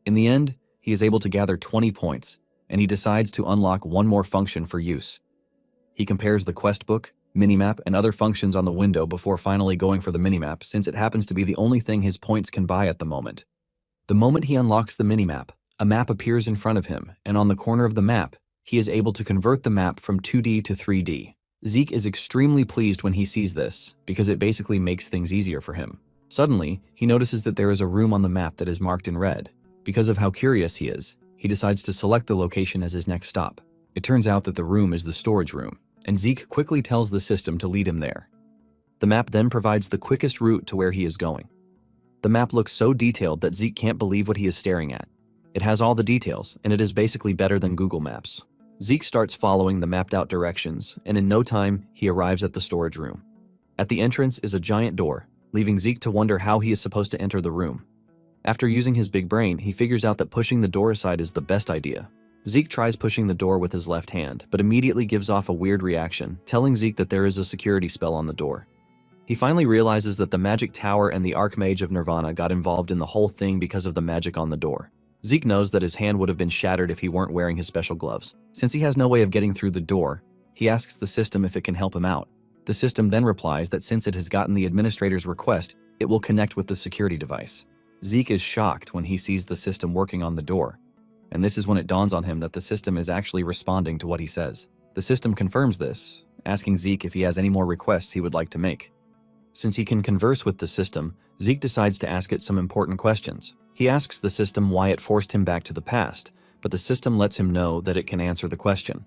In the end, he is able to gather 20 points, and he decides to unlock one more function for use. He compares the quest book, minimap, and other functions on the window before finally going for the minimap, since it happens to be the only thing his points can buy at the moment. The moment he unlocks the minimap, a map appears in front of him, and on the corner of the map, he is able to convert the map from 2D to 3D. Zeke is extremely pleased when he sees this, because it basically makes things easier for him. Suddenly, he notices that there is a room on the map that is marked in red. Because of how curious he is, he decides to select the location as his next stop. It turns out that the room is the storage room, and Zeke quickly tells the system to lead him there. The map then provides the quickest route to where he is going. The map looks so detailed that Zeke can't believe what he is staring at. It has all the details, and it is basically better than Google Maps. Zeke starts following the mapped-out directions, and in no time, he arrives at the storage room. At the entrance is a giant door, leaving Zeke to wonder how he is supposed to enter the room. After using his big brain, he figures out that pushing the door aside is the best idea. Zeke tries pushing the door with his left hand, but immediately gives off a weird reaction, telling Zeke that there is a security spell on the door. He finally realizes that the Magic Tower and the Archmage of Nirvana got involved in the whole thing because of the magic on the door. Zeke knows that his hand would have been shattered if he weren't wearing his special gloves. Since he has no way of getting through the door, he asks the system if it can help him out. The system then replies that since it has gotten the administrator's request, it will connect with the security device. Zeke is shocked when he sees the system working on the door, and this is when it dawns on him that the system is actually responding to what he says. The system confirms this, asking Zeke if he has any more requests he would like to make. Since he can converse with the system, Zeke decides to ask it some important questions. He asks the system why it forced him back to the past, but the system lets him know that it can answer the question.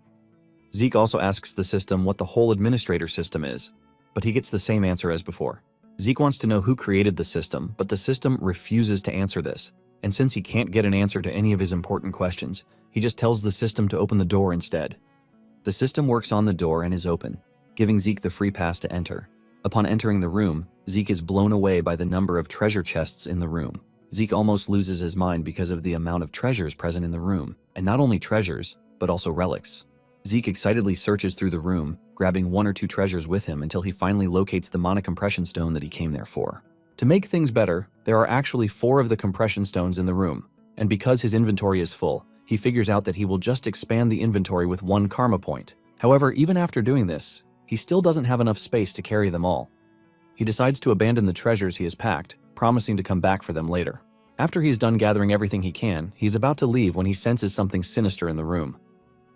Zeke also asks the system what the whole administrator system is, but he gets the same answer as before. Zeke wants to know who created the system, but the system refuses to answer this. And since he can't get an answer to any of his important questions, he just tells the system to open the door instead. The system works on the door and is open, giving Zeke the free pass to enter. Upon entering the room, Zeke is blown away by the number of treasure chests in the room. Zeke almost loses his mind because of the amount of treasures present in the room, and not only treasures, but also relics. Zeke excitedly searches through the room, grabbing 1 or 2 treasures with him until he finally locates the mana compression stone that he came there for. To make things better, there are actually 4 of the compression stones in the room, and because his inventory is full, He figures out that he will just expand the inventory with 1 karma point. However, even after doing this, he still doesn't have enough space to carry them all. He decides to abandon the treasures he has packed, promising to come back for them later. After he's done gathering everything he can, he's about to leave when he senses something sinister in the room.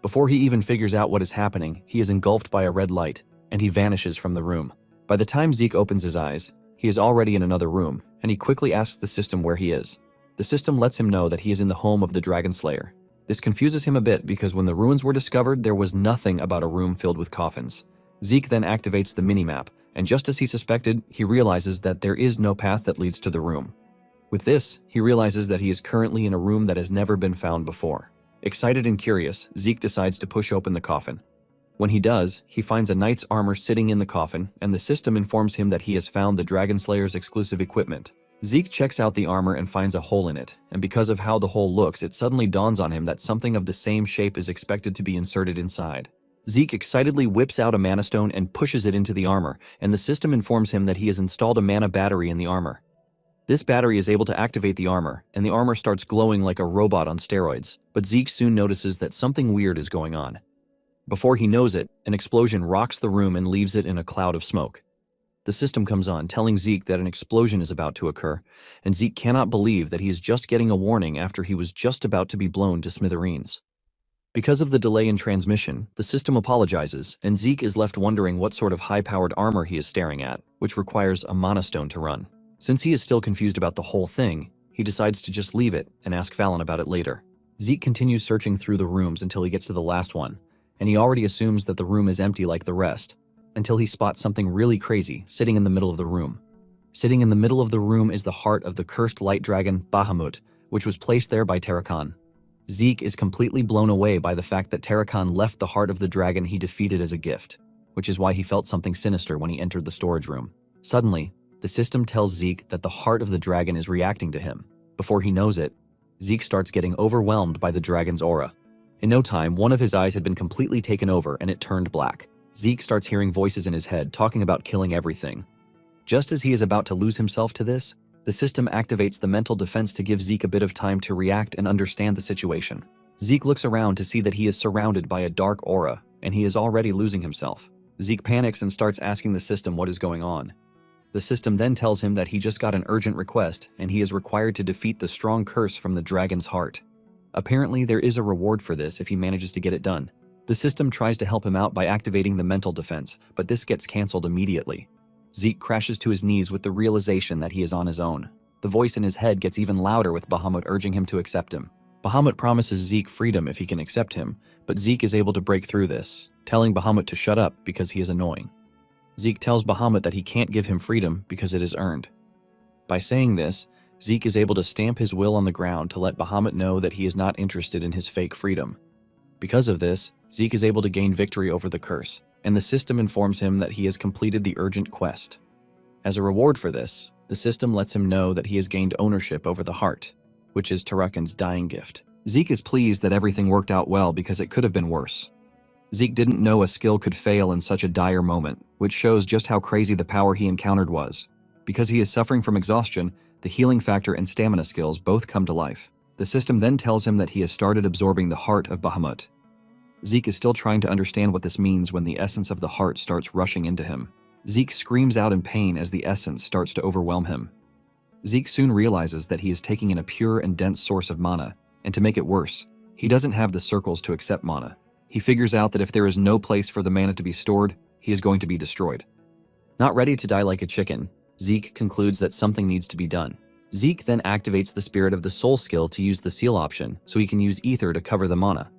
Before he even figures out what is happening, he is engulfed by a red light, and he vanishes from the room. By the time Zeke opens his eyes, he is already in another room, and he quickly asks the system where he is. The system lets him know that he is in the home of the Dragon Slayer. This confuses him a bit because when the ruins were discovered, there was nothing about a room filled with coffins. Zeke then activates the minimap, and just as he suspected, he realizes that there is no path that leads to the room. With this, he realizes that he is currently in a room that has never been found before. Excited and curious, Zeke decides to push open the coffin. When he does, he finds a knight's armor sitting in the coffin, and the system informs him that he has found the Dragon Slayer's exclusive equipment. Zeke checks out the armor and finds a hole in it, and because of how the hole looks, it suddenly dawns on him that something of the same shape is expected to be inserted inside. Zeke excitedly whips out a mana stone and pushes it into the armor, and the system informs him that he has installed a mana battery in the armor. This battery is able to activate the armor, and the armor starts glowing like a robot on steroids, but Zeke soon notices that something weird is going on. Before he knows it, an explosion rocks the room and leaves it in a cloud of smoke. The system comes on, telling Zeke that an explosion is about to occur, and Zeke cannot believe that he is just getting a warning after he was just about to be blown to smithereens. Because of the delay in transmission, the system apologizes, and Zeke is left wondering what sort of high-powered armor he is staring at, which requires a mana stone to run. Since he is still confused about the whole thing, he decides to just leave it and ask Fallon about it later. Zeke continues searching through the rooms until he gets to the last one, and he already assumes that the room is empty like the rest, until he spots something really crazy sitting in the middle of the room. Sitting in the middle of the room is the heart of the cursed light dragon Bahamut, which was placed there by Tarakan. Zeke is completely blown away by the fact that Tarakan left the heart of the dragon he defeated as a gift, which is why he felt something sinister when he entered the storage room. Suddenly, the system tells Zeke that the heart of the dragon is reacting to him. Before he knows it, Zeke starts getting overwhelmed by the dragon's aura. In no time, one of his eyes had been completely taken over and it turned black. Zeke starts hearing voices in his head talking about killing everything. Just as he is about to lose himself to this, the system activates the mental defense to give Zeke a bit of time to react and understand the situation. Zeke looks around to see that he is surrounded by a dark aura, and he is already losing himself. Zeke panics and starts asking the system what is going on. The system then tells him that he just got an urgent request, and he is required to defeat the strong curse from the dragon's heart. Apparently, there is a reward for this if he manages to get it done. The system tries to help him out by activating the mental defense, but this gets cancelled immediately. Zeke crashes to his knees with the realization that he is on his own. The voice in his head gets even louder with Bahamut urging him to accept him. Bahamut promises Zeke freedom if he can accept him, but Zeke is able to break through this, telling Bahamut to shut up because he is annoying. Zeke tells Bahamut that he can't give him freedom because it is earned. By saying this, Zeke is able to stamp his will on the ground to let Bahamut know that he is not interested in his fake freedom. Because of this, Zeke is able to gain victory over the curse, and the system informs him that he has completed the urgent quest. As a reward for this, the system lets him know that he has gained ownership over the heart, which is Tarakan's dying gift. Zeke is pleased that everything worked out well because it could have been worse. Zeke didn't know a skill could fail in such a dire moment, which shows just how crazy the power he encountered was. Because he is suffering from exhaustion, the healing factor and stamina skills both come to life. The system then tells him that he has started absorbing the heart of Bahamut. Zeke is still trying to understand what this means when the essence of the heart starts rushing into him. Zeke screams out in pain as the essence starts to overwhelm him. Zeke soon realizes that he is taking in a pure and dense source of mana, and to make it worse, he doesn't have the circles to accept mana. He figures out that if there is no place for the mana to be stored, he is going to be destroyed. Not ready to die like a chicken, Zeke concludes that something needs to be done. Zeke then activates the Spirit of the Soul skill to use the seal option, so he can use ether to cover the mana.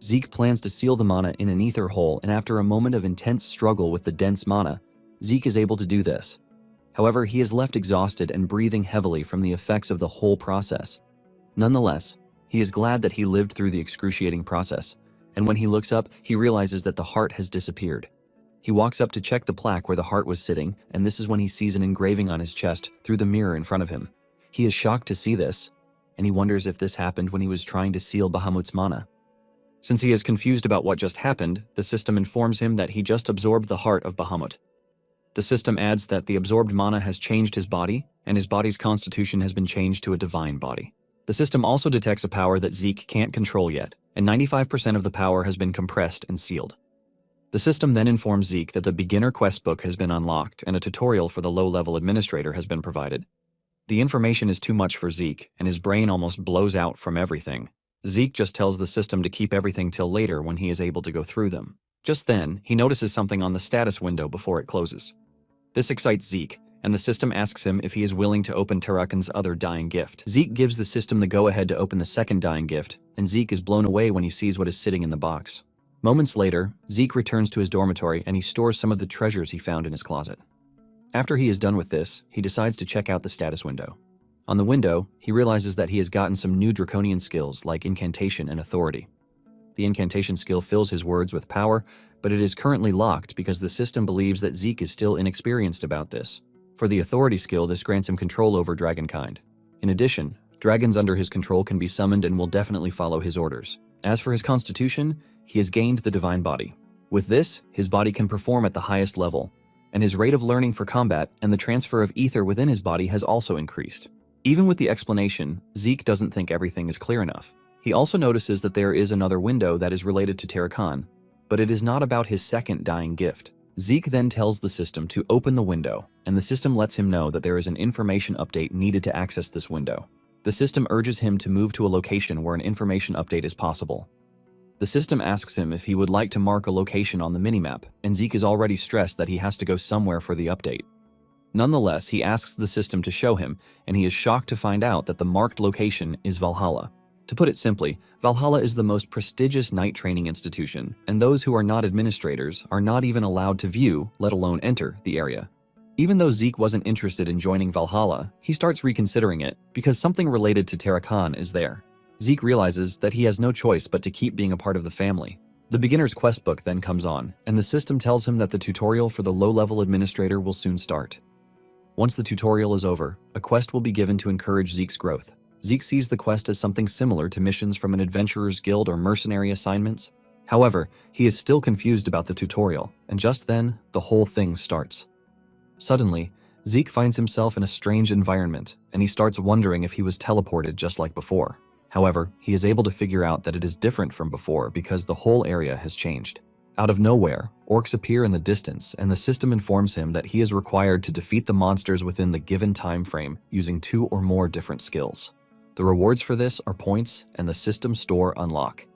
Zeke plans to seal the mana in an ether hole, and after a moment of intense struggle with the dense mana, Zeke is able to do this. However, he is left exhausted and breathing heavily from the effects of the whole process. Nonetheless, he is glad that he lived through the excruciating process, and when he looks up, he realizes that the heart has disappeared. He walks up to check the plaque where the heart was sitting, and this is when he sees an engraving on his chest through the mirror in front of him. He is shocked to see this, and he wonders if this happened when he was trying to seal Bahamut's mana. Since he is confused about what just happened, the system informs him that he just absorbed the heart of Bahamut. The system adds that the absorbed mana has changed his body, and his body's constitution has been changed to a divine body. The system also detects a power that Zeke can't control yet, and 95% of the power has been compressed and sealed. The system then informs Zeke that the beginner quest book has been unlocked and a tutorial for the low-level administrator has been provided. The information is too much for Zeke, and his brain almost blows out from everything. Zeke just tells the system to keep everything till later when he is able to go through them. Just then, he notices something on the status window before it closes. This excites Zeke, and the system asks him if he is willing to open Tarakan's other dying gift. Zeke gives the system the go-ahead to open the second dying gift, and Zeke is blown away when he sees what is sitting in the box. Moments later, Zeke returns to his dormitory and he stores some of the treasures he found in his closet. After he is done with this, he decides to check out the status window. On the window, he realizes that he has gotten some new draconian skills like incantation and authority. The incantation skill fills his words with power, but it is currently locked because the system believes that Zeke is still inexperienced about this. For the authority skill, this grants him control over dragonkind. In addition, dragons under his control can be summoned and will definitely follow his orders. As for his constitution, he has gained the divine body. With this, his body can perform at the highest level, and his rate of learning for combat and the transfer of ether within his body has also increased. Even with the explanation, Zeke doesn't think everything is clear enough. He also notices that there is another window that is related to Tarakan, but it is not about his second dying gift. Zeke then tells the system to open the window, and the system lets him know that there is an information update needed to access this window. The system urges him to move to a location where an information update is possible. The system asks him if he would like to mark a location on the minimap, and Zeke is already stressed that he has to go somewhere for the update. Nonetheless, he asks the system to show him, and he is shocked to find out that the marked location is Valhalla. To put it simply, Valhalla is the most prestigious knight training institution, and those who are not administrators are not even allowed to view, let alone enter, the area. Even though Zeke wasn't interested in joining Valhalla, he starts reconsidering it because something related to Tarakan is there. Zeke realizes that he has no choice but to keep being a part of the family. The beginner's quest book then comes on, and the system tells him that the tutorial for the low-level administrator will soon start. Once the tutorial is over, a quest will be given to encourage Zeke's growth. Zeke sees the quest as something similar to missions from an adventurer's guild or mercenary assignments. However, he is still confused about the tutorial, and just then, the whole thing starts. Suddenly, Zeke finds himself in a strange environment, and he starts wondering if he was teleported just like before. However, he is able to figure out that it is different from before because the whole area has changed. Out of nowhere, orcs appear in the distance, and the system informs him that he is required to defeat the monsters within the given time frame using 2 or more different skills. The rewards for this are points and the system store unlock.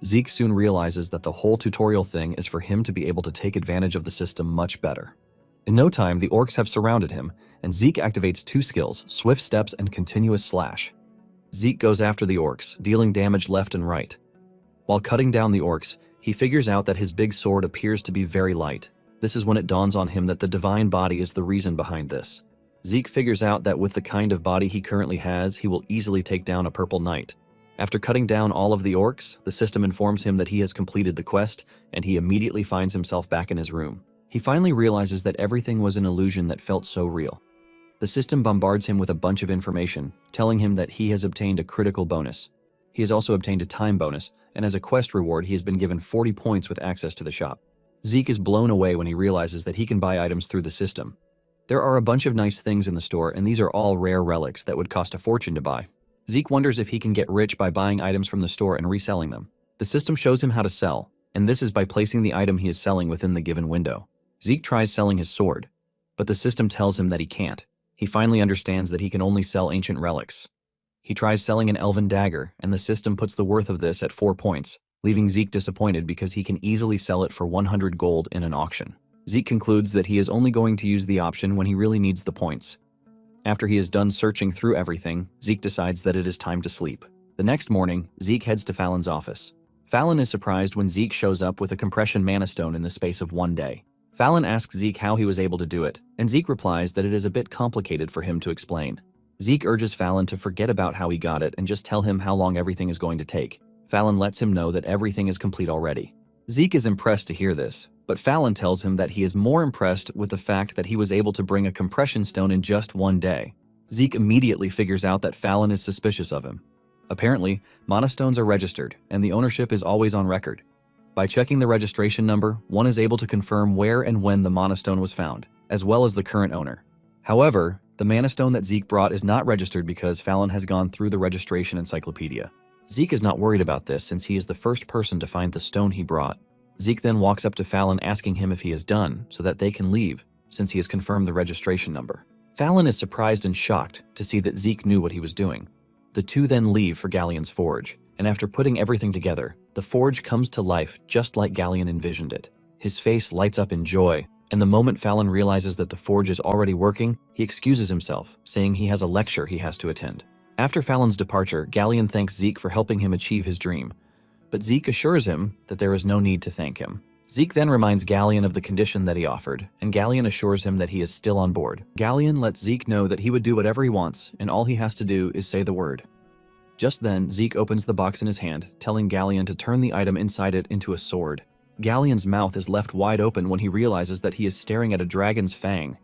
Zeke soon realizes that the whole tutorial thing is for him to be able to take advantage of the system much better. In no time, the orcs have surrounded him, and Zeke activates 2 skills, Swift Steps and Continuous Slash. Zeke goes after the orcs, dealing damage left and right. While cutting down the orcs, he figures out that his big sword appears to be very light. This is when it dawns on him that the divine body is the reason behind this. Zeke figures out that with the kind of body he currently has, he will easily take down a purple knight. After cutting down all of the orcs, the system informs him that he has completed the quest, and he immediately finds himself back in his room. He finally realizes that everything was an illusion that felt so real. The system bombards him with a bunch of information, telling him that he has obtained a critical bonus. He has also obtained a time bonus, and as a quest reward, he has been given 40 points with access to the shop. Zeke is blown away when he realizes that he can buy items through the system. There are a bunch of nice things in the store, and these are all rare relics that would cost a fortune to buy. Zeke wonders if he can get rich by buying items from the store and reselling them. The system shows him how to sell, and this is by placing the item he is selling within the given window. Zeke tries selling his sword, but the system tells him that he can't. He finally understands that he can only sell ancient relics. He tries selling an elven dagger, and the system puts the worth of this at 4 points, leaving Zeke disappointed because he can easily sell it for 100 gold in an auction. Zeke concludes that he is only going to use the option when he really needs the points. After he is done searching through everything, Zeke decides that it is time to sleep. The next morning, Zeke heads to Fallon's office. Fallon is surprised when Zeke shows up with a compression mana stone in the space of 1 day. Fallon asks Zeke how he was able to do it, and Zeke replies that it is a bit complicated for him to explain. Zeke urges Fallon to forget about how he got it and just tell him how long everything is going to take. Fallon lets him know that everything is complete already. Zeke is impressed to hear this, but Fallon tells him that he is more impressed with the fact that he was able to bring a compression stone in just 1 day. Zeke immediately figures out that Fallon is suspicious of him. Apparently, mana stones are registered, and the ownership is always on record. By checking the registration number, one is able to confirm where and when the mana stone was found, as well as the current owner. However, The mana stone that Zeke brought is not registered because Fallon has gone through the registration encyclopedia. Zeke is not worried about this since he is the first person to find the stone he brought. Zeke then walks up to Fallon asking him if he is done so that they can leave since he has confirmed the registration number. Fallon is surprised and shocked to see that Zeke knew what he was doing. The two then leave for Galleon's forge, and after putting everything together, the forge comes to life just like Galleon envisioned it. His face lights up in joy, and the moment Fallon realizes that the forge is already working, he excuses himself, saying he has a lecture he has to attend. After Fallon's departure, Galleon thanks Zeke for helping him achieve his dream, but Zeke assures him that there is no need to thank him. Zeke then reminds Galleon of the condition that he offered, and Galleon assures him that he is still on board. Galleon lets Zeke know that he would do whatever he wants, and all he has to do is say the word. Just then, Zeke opens the box in his hand, telling Galleon to turn the item inside it into a sword. Galleon's mouth is left wide open when he realizes that he is staring at a dragon's fang.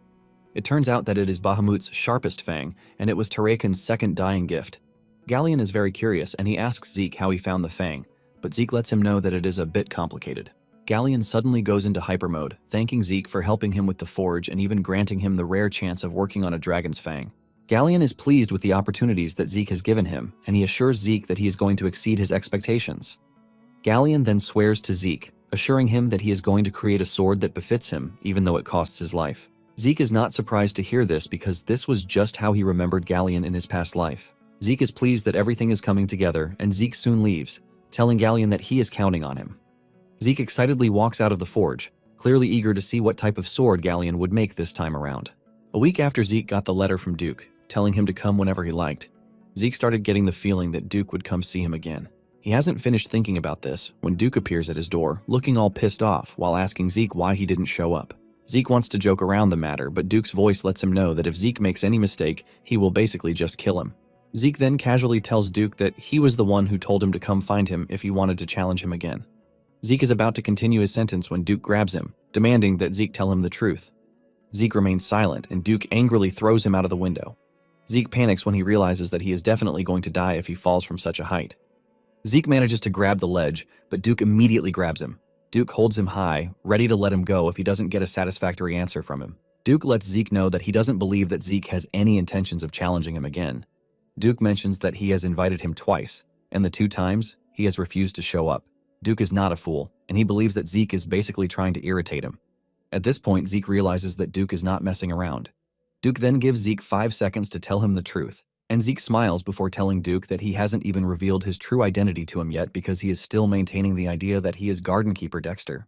It turns out that it is Bahamut's sharpest fang, and it was Tarakan's second dying gift. Galleon is very curious, and he asks Zeke how he found the fang, but Zeke lets him know that it is a bit complicated. Galleon suddenly goes into hyper mode, thanking Zeke for helping him with the forge and even granting him the rare chance of working on a dragon's fang. Galleon is pleased with the opportunities that Zeke has given him, and he assures Zeke that he is going to exceed his expectations. Galleon then swears to Zeke, assuring him that he is going to create a sword that befits him, even though it costs his life. Zeke is not surprised to hear this because this was just how he remembered Galleon in his past life. Zeke is pleased that everything is coming together, and Zeke soon leaves, telling Galleon that he is counting on him. Zeke excitedly walks out of the forge, clearly eager to see what type of sword Galleon would make this time around. A week after Zeke got the letter from Duke, telling him to come whenever he liked, Zeke started getting the feeling that Duke would come see him again. He hasn't finished thinking about this when Duke appears at his door, looking all pissed off while asking Zeke why he didn't show up. Zeke wants to joke around the matter, but Duke's voice lets him know that if Zeke makes any mistake, he will basically just kill him. Zeke then casually tells Duke that he was the one who told him to come find him if he wanted to challenge him again. Zeke is about to continue his sentence when Duke grabs him, demanding that Zeke tell him the truth. Zeke remains silent, and Duke angrily throws him out of the window. Zeke panics when he realizes that he is definitely going to die if he falls from such a height. Zeke manages to grab the ledge, but Duke immediately grabs him. Duke holds him high, ready to let him go if he doesn't get a satisfactory answer from him. Duke lets Zeke know that he doesn't believe that Zeke has any intentions of challenging him again. Duke mentions that he has invited him twice, and the 2 times, he has refused to show up. Duke is not a fool, and he believes that Zeke is basically trying to irritate him. At this point, Zeke realizes that Duke is not messing around. Duke then gives Zeke 5 seconds to tell him the truth, and Zeke smiles before telling Duke that he hasn't even revealed his true identity to him yet because he is still maintaining the idea that he is Garden Keeper Dexter.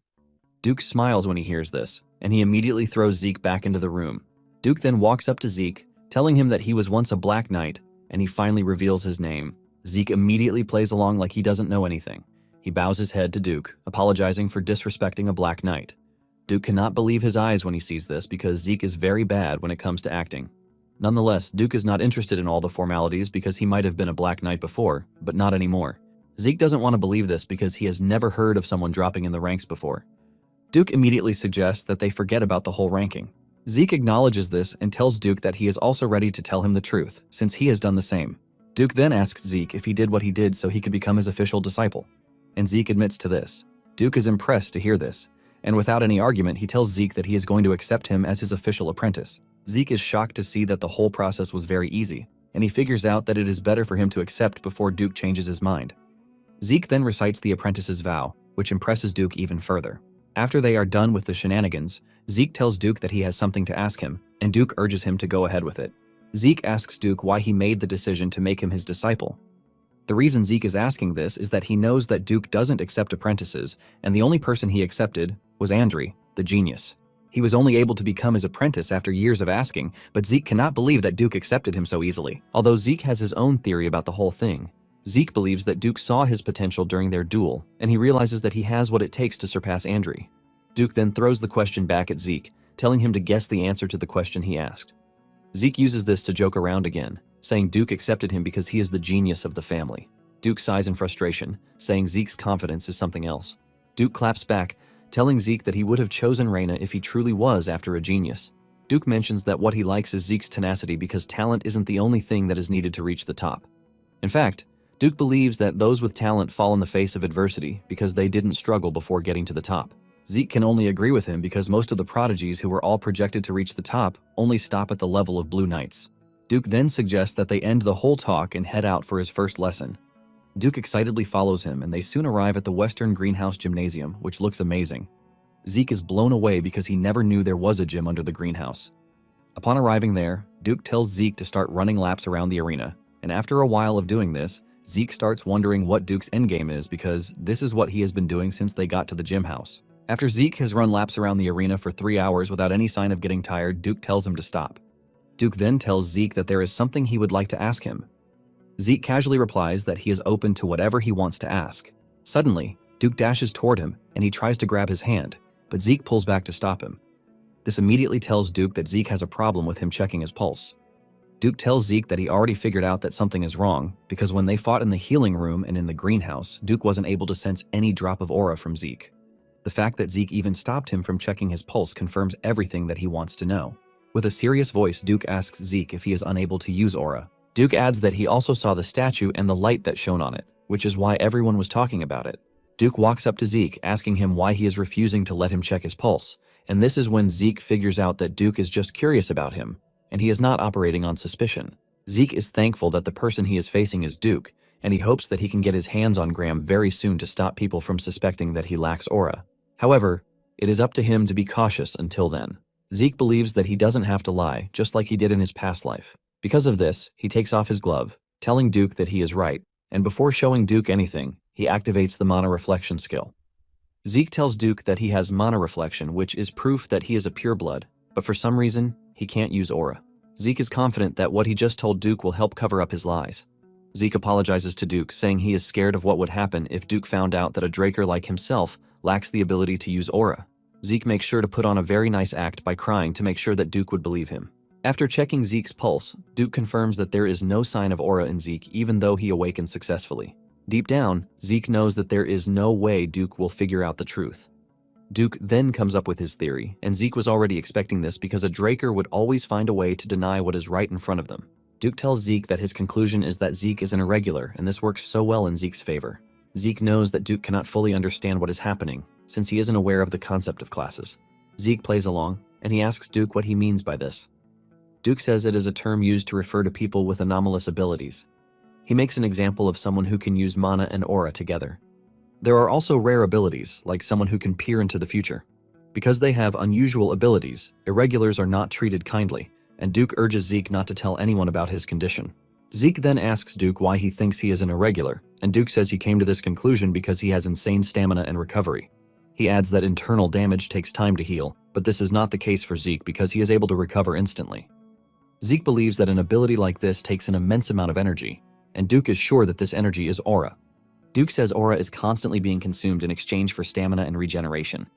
Duke smiles when he hears this, and he immediately throws Zeke back into the room. Duke then walks up to Zeke, telling him that he was once a Black Knight, and he finally reveals his name. Zeke immediately plays along like he doesn't know anything. He bows his head to Duke, apologizing for disrespecting a Black Knight. Duke cannot believe his eyes when he sees this because Zeke is very bad when it comes to acting. Nonetheless, Duke is not interested in all the formalities because he might have been a Black Knight before, but not anymore. Zeke doesn't want to believe this because he has never heard of someone dropping in the ranks before. Duke immediately suggests that they forget about the whole ranking. Zeke acknowledges this and tells Duke that he is also ready to tell him the truth, since he has done the same. Duke then asks Zeke if he did what he did so he could become his official disciple, and Zeke admits to this. Duke is impressed to hear this, and without any argument, he tells Zeke that he is going to accept him as his official apprentice. Zeke is shocked to see that the whole process was very easy, and he figures out that it is better for him to accept before Duke changes his mind. Zeke then recites the apprentice's vow, which impresses Duke even further. After they are done with the shenanigans, Zeke tells Duke that he has something to ask him, and Duke urges him to go ahead with it. Zeke asks Duke why he made the decision to make him his disciple. The reason Zeke is asking this is that he knows that Duke doesn't accept apprentices, and the only person he accepted was Andre, the genius. He was only able to become his apprentice after years of asking, but Zeke cannot believe that Duke accepted him so easily. Although Zeke has his own theory about the whole thing, Zeke believes that Duke saw his potential during their duel, and he realizes that he has what it takes to surpass Andre. Duke then throws the question back at Zeke, telling him to guess the answer to the question he asked. Zeke uses this to joke around again, saying Duke accepted him because he is the genius of the family. Duke sighs in frustration, saying Zeke's confidence is something else. Duke claps back, telling Zeke that he would have chosen Reina if he truly was after a genius. Duke mentions that what he likes is Zeke's tenacity because talent isn't the only thing that is needed to reach the top. In fact, Duke believes that those with talent fall in the face of adversity because they didn't struggle before getting to the top. Zeke can only agree with him because most of the prodigies who were all projected to reach the top only stop at the level of Blue Knights. Duke then suggests that they end the whole talk and head out for his first lesson. Duke excitedly follows him, and they soon arrive at the Western Greenhouse Gymnasium, which looks amazing. Zeke is blown away because he never knew there was a gym under the greenhouse. Upon arriving there, Duke tells Zeke to start running laps around the arena, and after a while of doing this, Zeke starts wondering what Duke's endgame is because this is what he has been doing since they got to the gym house. After Zeke has run laps around the arena for 3 hours without any sign of getting tired, Duke tells him to stop. Duke then tells Zeke that there is something he would like to ask him. Zeke casually replies that he is open to whatever he wants to ask. Suddenly, Duke dashes toward him and he tries to grab his hand, but Zeke pulls back to stop him. This immediately tells Duke that Zeke has a problem with him checking his pulse. Duke tells Zeke that he already figured out that something is wrong because when they fought in the healing room and in the greenhouse, Duke wasn't able to sense any drop of aura from Zeke. The fact that Zeke even stopped him from checking his pulse confirms everything that he wants to know. With a serious voice, Duke asks Zeke if he is unable to use aura. Duke adds that he also saw the statue and the light that shone on it, which is why everyone was talking about it. Duke walks up to Zeke, asking him why he is refusing to let him check his pulse, and this is when Zeke figures out that Duke is just curious about him, and he is not operating on suspicion. Zeke is thankful that the person he is facing is Duke, and he hopes that he can get his hands on Graham very soon to stop people from suspecting that he lacks aura. However, it is up to him to be cautious until then. Zeke believes that he doesn't have to lie, just like he did in his past life. Because of this, he takes off his glove, telling Duke that he is right, and before showing Duke anything, he activates the mana reflection skill. Zeke tells Duke that he has mana reflection, which is proof that he is a pureblood, but for some reason, he can't use aura. Zeke is confident that what he just told Duke will help cover up his lies. Zeke apologizes to Duke, saying he is scared of what would happen if Duke found out that a Draker like himself lacks the ability to use aura. Zeke makes sure to put on a very nice act by crying to make sure that Duke would believe him. After checking Zeke's pulse, Duke confirms that there is no sign of aura in Zeke even though he awakens successfully. Deep down, Zeke knows that there is no way Duke will figure out the truth. Duke then comes up with his theory, and Zeke was already expecting this because a Draker would always find a way to deny what is right in front of them. Duke tells Zeke that his conclusion is that Zeke is an irregular, and this works so well in Zeke's favor. Zeke knows that Duke cannot fully understand what is happening, since he isn't aware of the concept of classes. Zeke plays along, and he asks Duke what he means by this. Duke says it is a term used to refer to people with anomalous abilities. He makes an example of someone who can use mana and aura together. There are also rare abilities, like someone who can peer into the future. Because they have unusual abilities, irregulars are not treated kindly, and Duke urges Zeke not to tell anyone about his condition. Zeke then asks Duke why he thinks he is an irregular, and Duke says he came to this conclusion because he has insane stamina and recovery. He adds that internal damage takes time to heal, but this is not the case for Zeke because he is able to recover instantly. Zeke believes that an ability like this takes an immense amount of energy, and Duke is sure that this energy is aura. Duke says aura is constantly being consumed in exchange for stamina and regeneration.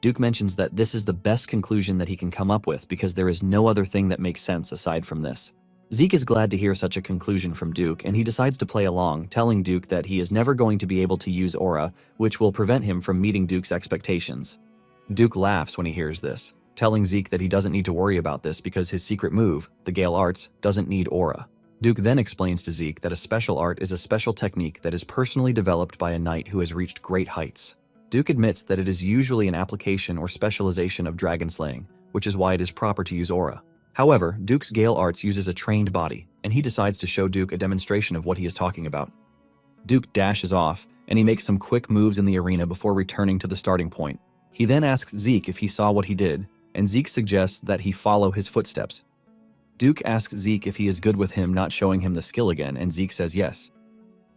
Duke mentions that this is the best conclusion that he can come up with because there is no other thing that makes sense aside from this. Zeke is glad to hear such a conclusion from Duke, and he decides to play along, telling Duke that he is never going to be able to use aura, which will prevent him from meeting Duke's expectations. Duke laughs when he hears this, telling Zeke that he doesn't need to worry about this because his secret move, the Gale Arts, doesn't need aura. Duke then explains to Zeke that a special art is a special technique that is personally developed by a knight who has reached great heights. Duke admits that it is usually an application or specialization of dragon slaying, which is why it is proper to use aura. However, Duke's Gale Arts uses a trained body, and he decides to show Duke a demonstration of what he is talking about. Duke dashes off, and he makes some quick moves in the arena before returning to the starting point. He then asks Zeke if he saw what he did, and Zeke suggests that he follow his footsteps. Duke asks Zeke if he is good with him not showing him the skill again, and Zeke says yes.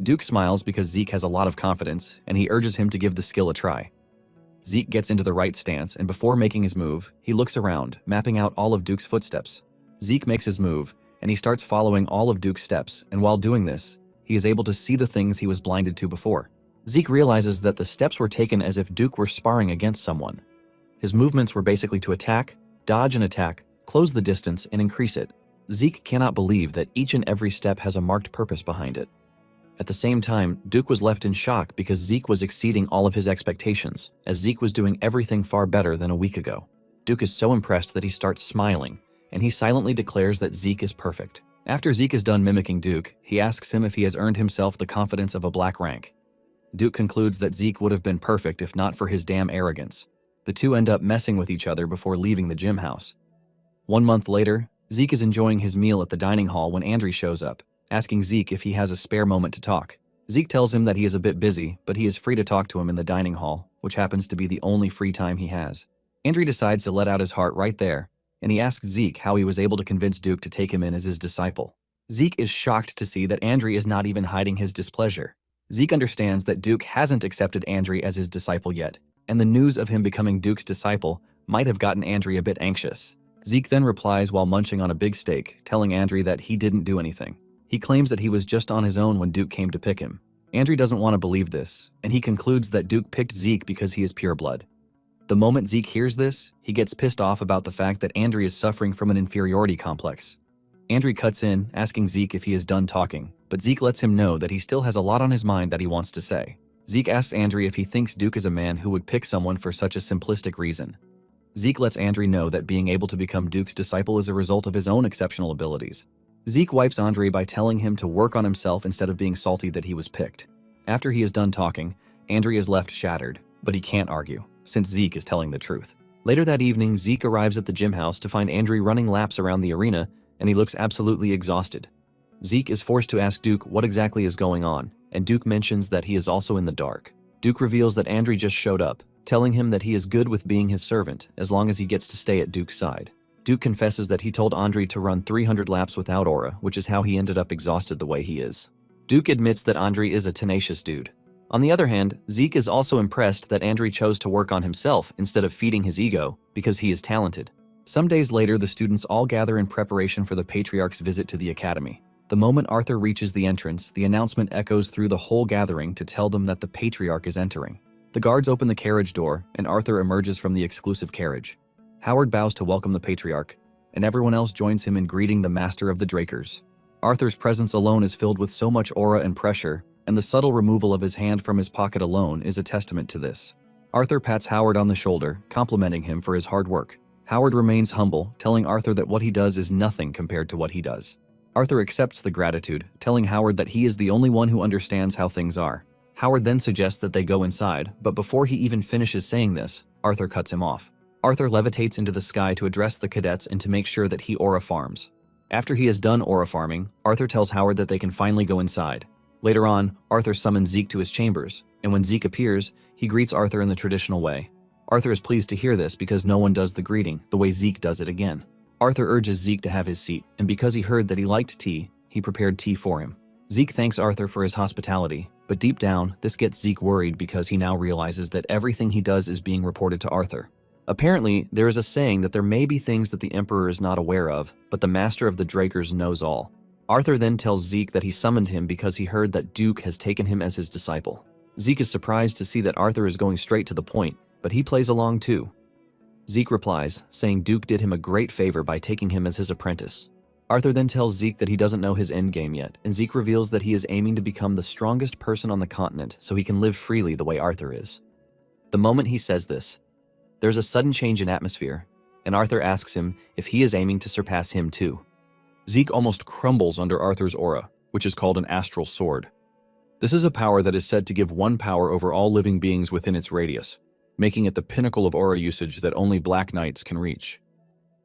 Duke smiles because Zeke has a lot of confidence, and he urges him to give the skill a try. Zeke gets into the right stance, and before making his move, he looks around, mapping out all of Duke's footsteps. Zeke makes his move, and he starts following all of Duke's steps, and while doing this, he is able to see the things he was blinded to before. Zeke realizes that the steps were taken as if Duke were sparring against someone. His movements were basically to attack, dodge and attack, close the distance, and increase it. Zeke cannot believe that each and every step has a marked purpose behind it. At the same time, Duke was left in shock because Zeke was exceeding all of his expectations, as Zeke was doing everything far better than a week ago. Duke is so impressed that he starts smiling, and he silently declares that Zeke is perfect. After Zeke is done mimicking Duke, he asks him if he has earned himself the confidence of a black rank. Duke concludes that Zeke would have been perfect if not for his damn arrogance. The two end up messing with each other before leaving the gym house. 1 month later, Zeke is enjoying his meal at the dining hall when Andri shows up, asking Zeke if he has a spare moment to talk. Zeke tells him that he is a bit busy, but he is free to talk to him in the dining hall, which happens to be the only free time he has. Andri decides to let out his heart right there, and he asks Zeke how he was able to convince Duke to take him in as his disciple. Zeke is shocked to see that Andri is not even hiding his displeasure. Zeke understands that Duke hasn't accepted Andri as his disciple yet, and the news of him becoming Duke's disciple might have gotten Andri a bit anxious. Zeke then replies while munching on a big steak, telling Andri that he didn't do anything. He claims that he was just on his own when Duke came to pick him. Andri doesn't want to believe this, and he concludes that Duke picked Zeke because he is pure blood. The moment Zeke hears this, he gets pissed off about the fact that Andri is suffering from an inferiority complex. Andri cuts in, asking Zeke if he is done talking, but Zeke lets him know that he still has a lot on his mind that he wants to say. Zeke asks Andri if he thinks Duke is a man who would pick someone for such a simplistic reason. Zeke lets Andri know that being able to become Duke's disciple is a result of his own exceptional abilities. Zeke wipes Andri by telling him to work on himself instead of being salty that he was picked. After he is done talking, Andri is left shattered, but he can't argue, since Zeke is telling the truth. Later that evening, Zeke arrives at the gym house to find Andri running laps around the arena, and he looks absolutely exhausted. Zeke is forced to ask Duke what exactly is going on, and Duke mentions that he is also in the dark. Duke reveals that Andri just showed up, telling him that he is good with being his servant as long as he gets to stay at Duke's side. Duke confesses that he told Andri to run 300 laps without aura, which is how he ended up exhausted the way he is. Duke admits that Andri is a tenacious dude. On the other hand, Zeke is also impressed that Andri chose to work on himself instead of feeding his ego because he is talented. Some days later, the students all gather in preparation for the Patriarch's visit to the academy. The moment Arthur reaches the entrance, the announcement echoes through the whole gathering to tell them that the Patriarch is entering. The guards open the carriage door, and Arthur emerges from the exclusive carriage. Howard bows to welcome the Patriarch, and everyone else joins him in greeting the Master of the Drakers. Arthur's presence alone is filled with so much aura and pressure, and the subtle removal of his hand from his pocket alone is a testament to this. Arthur pats Howard on the shoulder, complimenting him for his hard work. Howard remains humble, telling Arthur that what he does is nothing compared to what he does. Arthur accepts the gratitude, telling Howard that he is the only one who understands how things are. Howard then suggests that they go inside, but before he even finishes saying this, Arthur cuts him off. Arthur levitates into the sky to address the cadets and to make sure that he aura farms. After he has done aura farming, Arthur tells Howard that they can finally go inside. Later on, Arthur summons Zeke to his chambers, and when Zeke appears, he greets Arthur in the traditional way. Arthur is pleased to hear this because no one does the greeting the way Zeke does it again. Arthur urges Zeke to have his seat, and because he heard that he liked tea, he prepared tea for him. Zeke thanks Arthur for his hospitality, but deep down, this gets Zeke worried because he now realizes that everything he does is being reported to Arthur. Apparently, there is a saying that there may be things that the Emperor is not aware of, but the Master of the Drakers knows all. Arthur then tells Zeke that he summoned him because he heard that Duke has taken him as his disciple. Zeke is surprised to see that Arthur is going straight to the point, but he plays along too. Zeke replies, saying Duke did him a great favor by taking him as his apprentice. Arthur then tells Zeke that he doesn't know his endgame yet, and Zeke reveals that he is aiming to become the strongest person on the continent so he can live freely the way Arthur is. The moment he says this, there's a sudden change in atmosphere, and Arthur asks him if he is aiming to surpass him too. Zeke almost crumbles under Arthur's aura, which is called an astral sword. This is a power that is said to give one power over all living beings within its radius, making it the pinnacle of aura usage that only Black Knights can reach.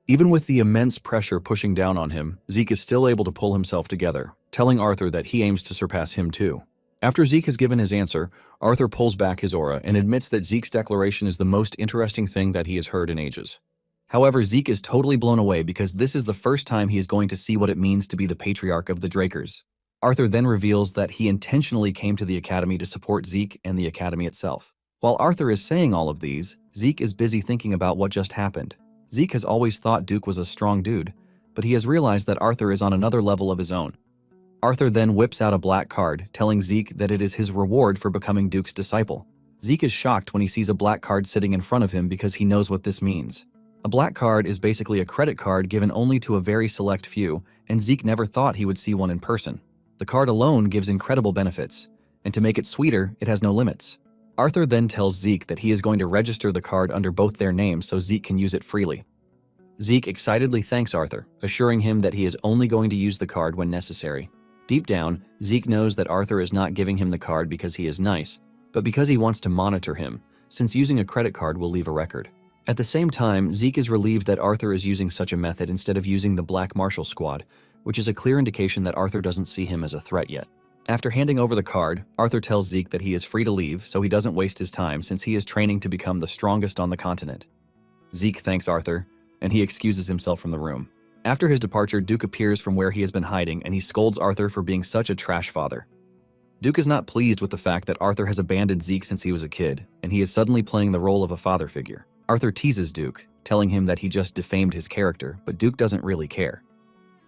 Even with the immense pressure pushing down on him, Zeke is still able to pull himself together, telling Arthur that he aims to surpass him too. After Zeke has given his answer, Arthur pulls back his aura and admits that Zeke's declaration is the most interesting thing that he has heard in ages. However, Zeke is totally blown away because this is the first time he is going to see what it means to be the Patriarch of the Drakers. Arthur then reveals that he intentionally came to the Academy to support Zeke and the Academy itself. While Arthur is saying all of these, Zeke is busy thinking about what just happened. Zeke has always thought Duke was a strong dude, but he has realized that Arthur is on another level of his own. Arthur then whips out a black card, telling Zeke that it is his reward for becoming Duke's disciple. Zeke is shocked when he sees a black card sitting in front of him because he knows what this means. A black card is basically a credit card given only to a very select few, and Zeke never thought he would see one in person. The card alone gives incredible benefits, and to make it sweeter, it has no limits. Arthur then tells Zeke that he is going to register the card under both their names so Zeke can use it freely. Zeke excitedly thanks Arthur, assuring him that he is only going to use the card when necessary. Deep down, Zeke knows that Arthur is not giving him the card because he is nice, but because he wants to monitor him, since using a credit card will leave a record. At the same time, Zeke is relieved that Arthur is using such a method instead of using the Black Marshal Squad, which is a clear indication that Arthur doesn't see him as a threat yet. After handing over the card, Arthur tells Zeke that he is free to leave so he doesn't waste his time since he is training to become the strongest on the continent. Zeke thanks Arthur, and he excuses himself from the room. After his departure, Duke appears from where he has been hiding and he scolds Arthur for being such a trash father. Duke is not pleased with the fact that Arthur has abandoned Zeke since he was a kid, and he is suddenly playing the role of a father figure. Arthur teases Duke, telling him that he just defamed his character, but Duke doesn't really care.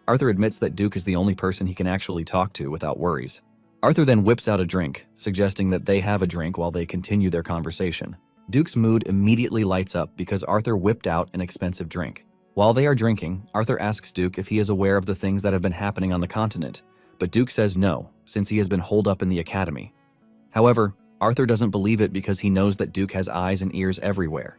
Arthur admits that Duke is the only person he can actually talk to without worries. Arthur then whips out a drink, suggesting that they have a drink while they continue their conversation. Duke's mood immediately lights up because Arthur whipped out an expensive drink. While they are drinking, Arthur asks Duke if he is aware of the things that have been happening on the continent, but Duke says no, since he has been holed up in the academy. However, Arthur doesn't believe it because he knows that Duke has eyes and ears everywhere.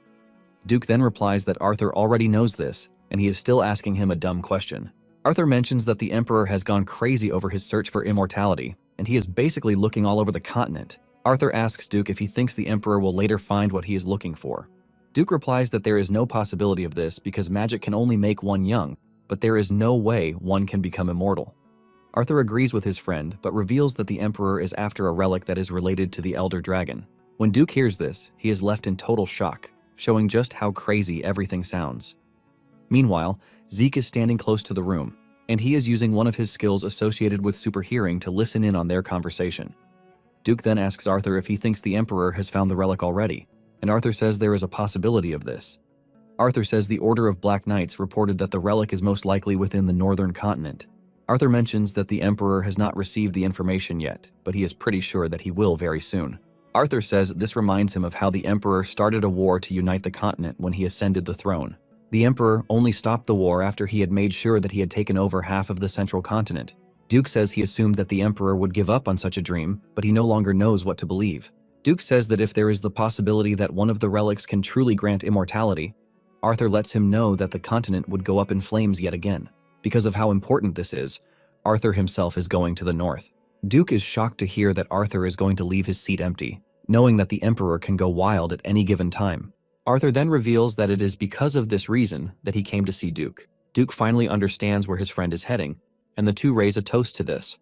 Duke then replies that Arthur already knows this, and he is still asking him a dumb question. Arthur mentions that the Emperor has gone crazy over his search for immortality, and he is basically looking all over the continent. Arthur asks Duke if he thinks the Emperor will later find what he is looking for. Duke replies that there is no possibility of this because magic can only make one young, but there is no way one can become immortal. Arthur agrees with his friend, but reveals that the Emperor is after a relic that is related to the Elder Dragon. When Duke hears this, he is left in total shock, showing just how crazy everything sounds. Meanwhile, Zeke is standing close to the room, and he is using one of his skills associated with superhearing to listen in on their conversation. Duke then asks Arthur if he thinks the Emperor has found the relic already, and Arthur says there is a possibility of this. Arthur says the Order of Black Knights reported that the relic is most likely within the northern continent. Arthur mentions that the Emperor has not received the information yet, but he is pretty sure that he will very soon. Arthur says this reminds him of how the Emperor started a war to unite the continent when he ascended the throne. The Emperor only stopped the war after he had made sure that he had taken over half of the central continent. Duke says he assumed that the Emperor would give up on such a dream, but he no longer knows what to believe. Duke says that if there is the possibility that one of the relics can truly grant immortality, Arthur lets him know that the continent would go up in flames yet again. Because of how important this is, Arthur himself is going to the north. Duke is shocked to hear that Arthur is going to leave his seat empty, knowing that the Emperor can go wild at any given time. Arthur then reveals that it is because of this reason that he came to see Duke. Duke finally understands where his friend is heading, and the two raise a toast to this.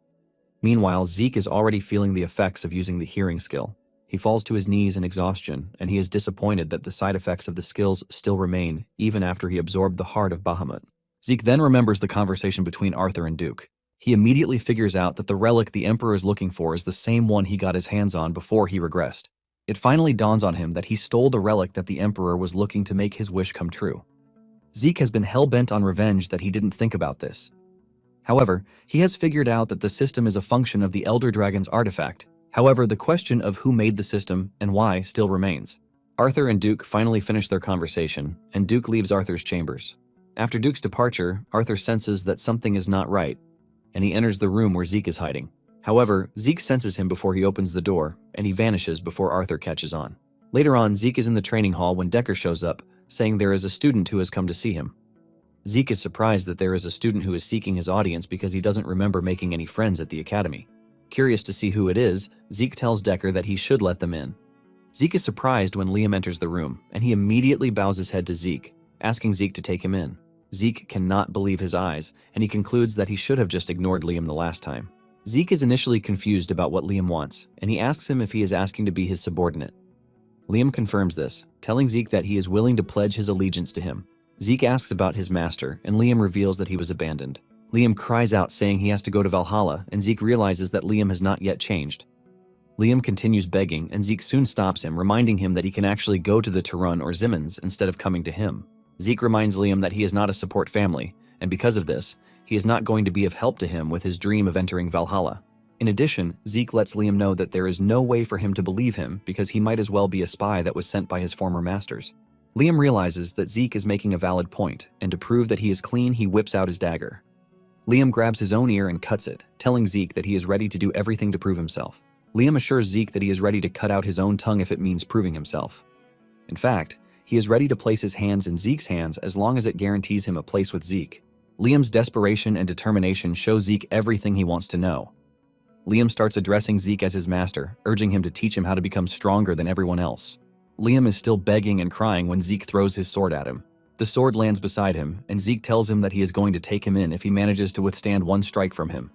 Meanwhile, Zeke is already feeling the effects of using the hearing skill. He falls to his knees in exhaustion, and he is disappointed that the side effects of the skills still remain even after he absorbed the heart of Bahamut. Zeke then remembers the conversation between Arthur and Duke. He immediately figures out that the relic the Emperor is looking for is the same one he got his hands on before he regressed. It finally dawns on him that he stole the relic that the Emperor was looking to make his wish come true. Zeke has been hell-bent on revenge that he didn't think about this. However, he has figured out that the system is a function of the Elder Dragon's artifact. However, the question of who made the system and why still remains. Arthur and Duke finally finish their conversation, and Duke leaves Arthur's chambers. After Duke's departure, Arthur senses that something is not right, and he enters the room where Zeke is hiding. However, Zeke senses him before he opens the door, and he vanishes before Arthur catches on. Later on, Zeke is in the training hall when Decker shows up, saying there is a student who has come to see him. Zeke is surprised that there is a student who is seeking his audience because he doesn't remember making any friends at the academy. Curious to see who it is, Zeke tells Decker that he should let them in. Zeke is surprised when Liam enters the room, and he immediately bows his head to Zeke, asking Zeke to take him in. Zeke cannot believe his eyes, and he concludes that he should have just ignored Liam the last time. Zeke is initially confused about what Liam wants, and he asks him if he is asking to be his subordinate. Liam confirms this, telling Zeke that he is willing to pledge his allegiance to him. Zeke asks about his master, and Liam reveals that he was abandoned. Liam cries out saying he has to go to Valhalla, and Zeke realizes that Liam has not yet changed. Liam continues begging, and Zeke soon stops him, reminding him that he can actually go to the Turun or Zimmons instead of coming to him. Zeke reminds Liam that he is not a support family, and because of this, he is not going to be of help to him with his dream of entering Valhalla. In addition, Zeke lets Liam know that there is no way for him to believe him because he might as well be a spy that was sent by his former masters. Liam realizes that Zeke is making a valid point, and to prove that he is clean, he whips out his dagger. Liam grabs his own ear and cuts it, telling Zeke that he is ready to do everything to prove himself. Liam assures Zeke that he is ready to cut out his own tongue if it means proving himself. In fact, he is ready to place his hands in Zeke's hands as long as it guarantees him a place with Zeke. Liam's desperation and determination show Zeke everything he wants to know. Liam starts addressing Zeke as his master, urging him to teach him how to become stronger than everyone else. Liam is still begging and crying when Zeke throws his sword at him. The sword lands beside him, and Zeke tells him that he is going to take him in if he manages to withstand one strike from him.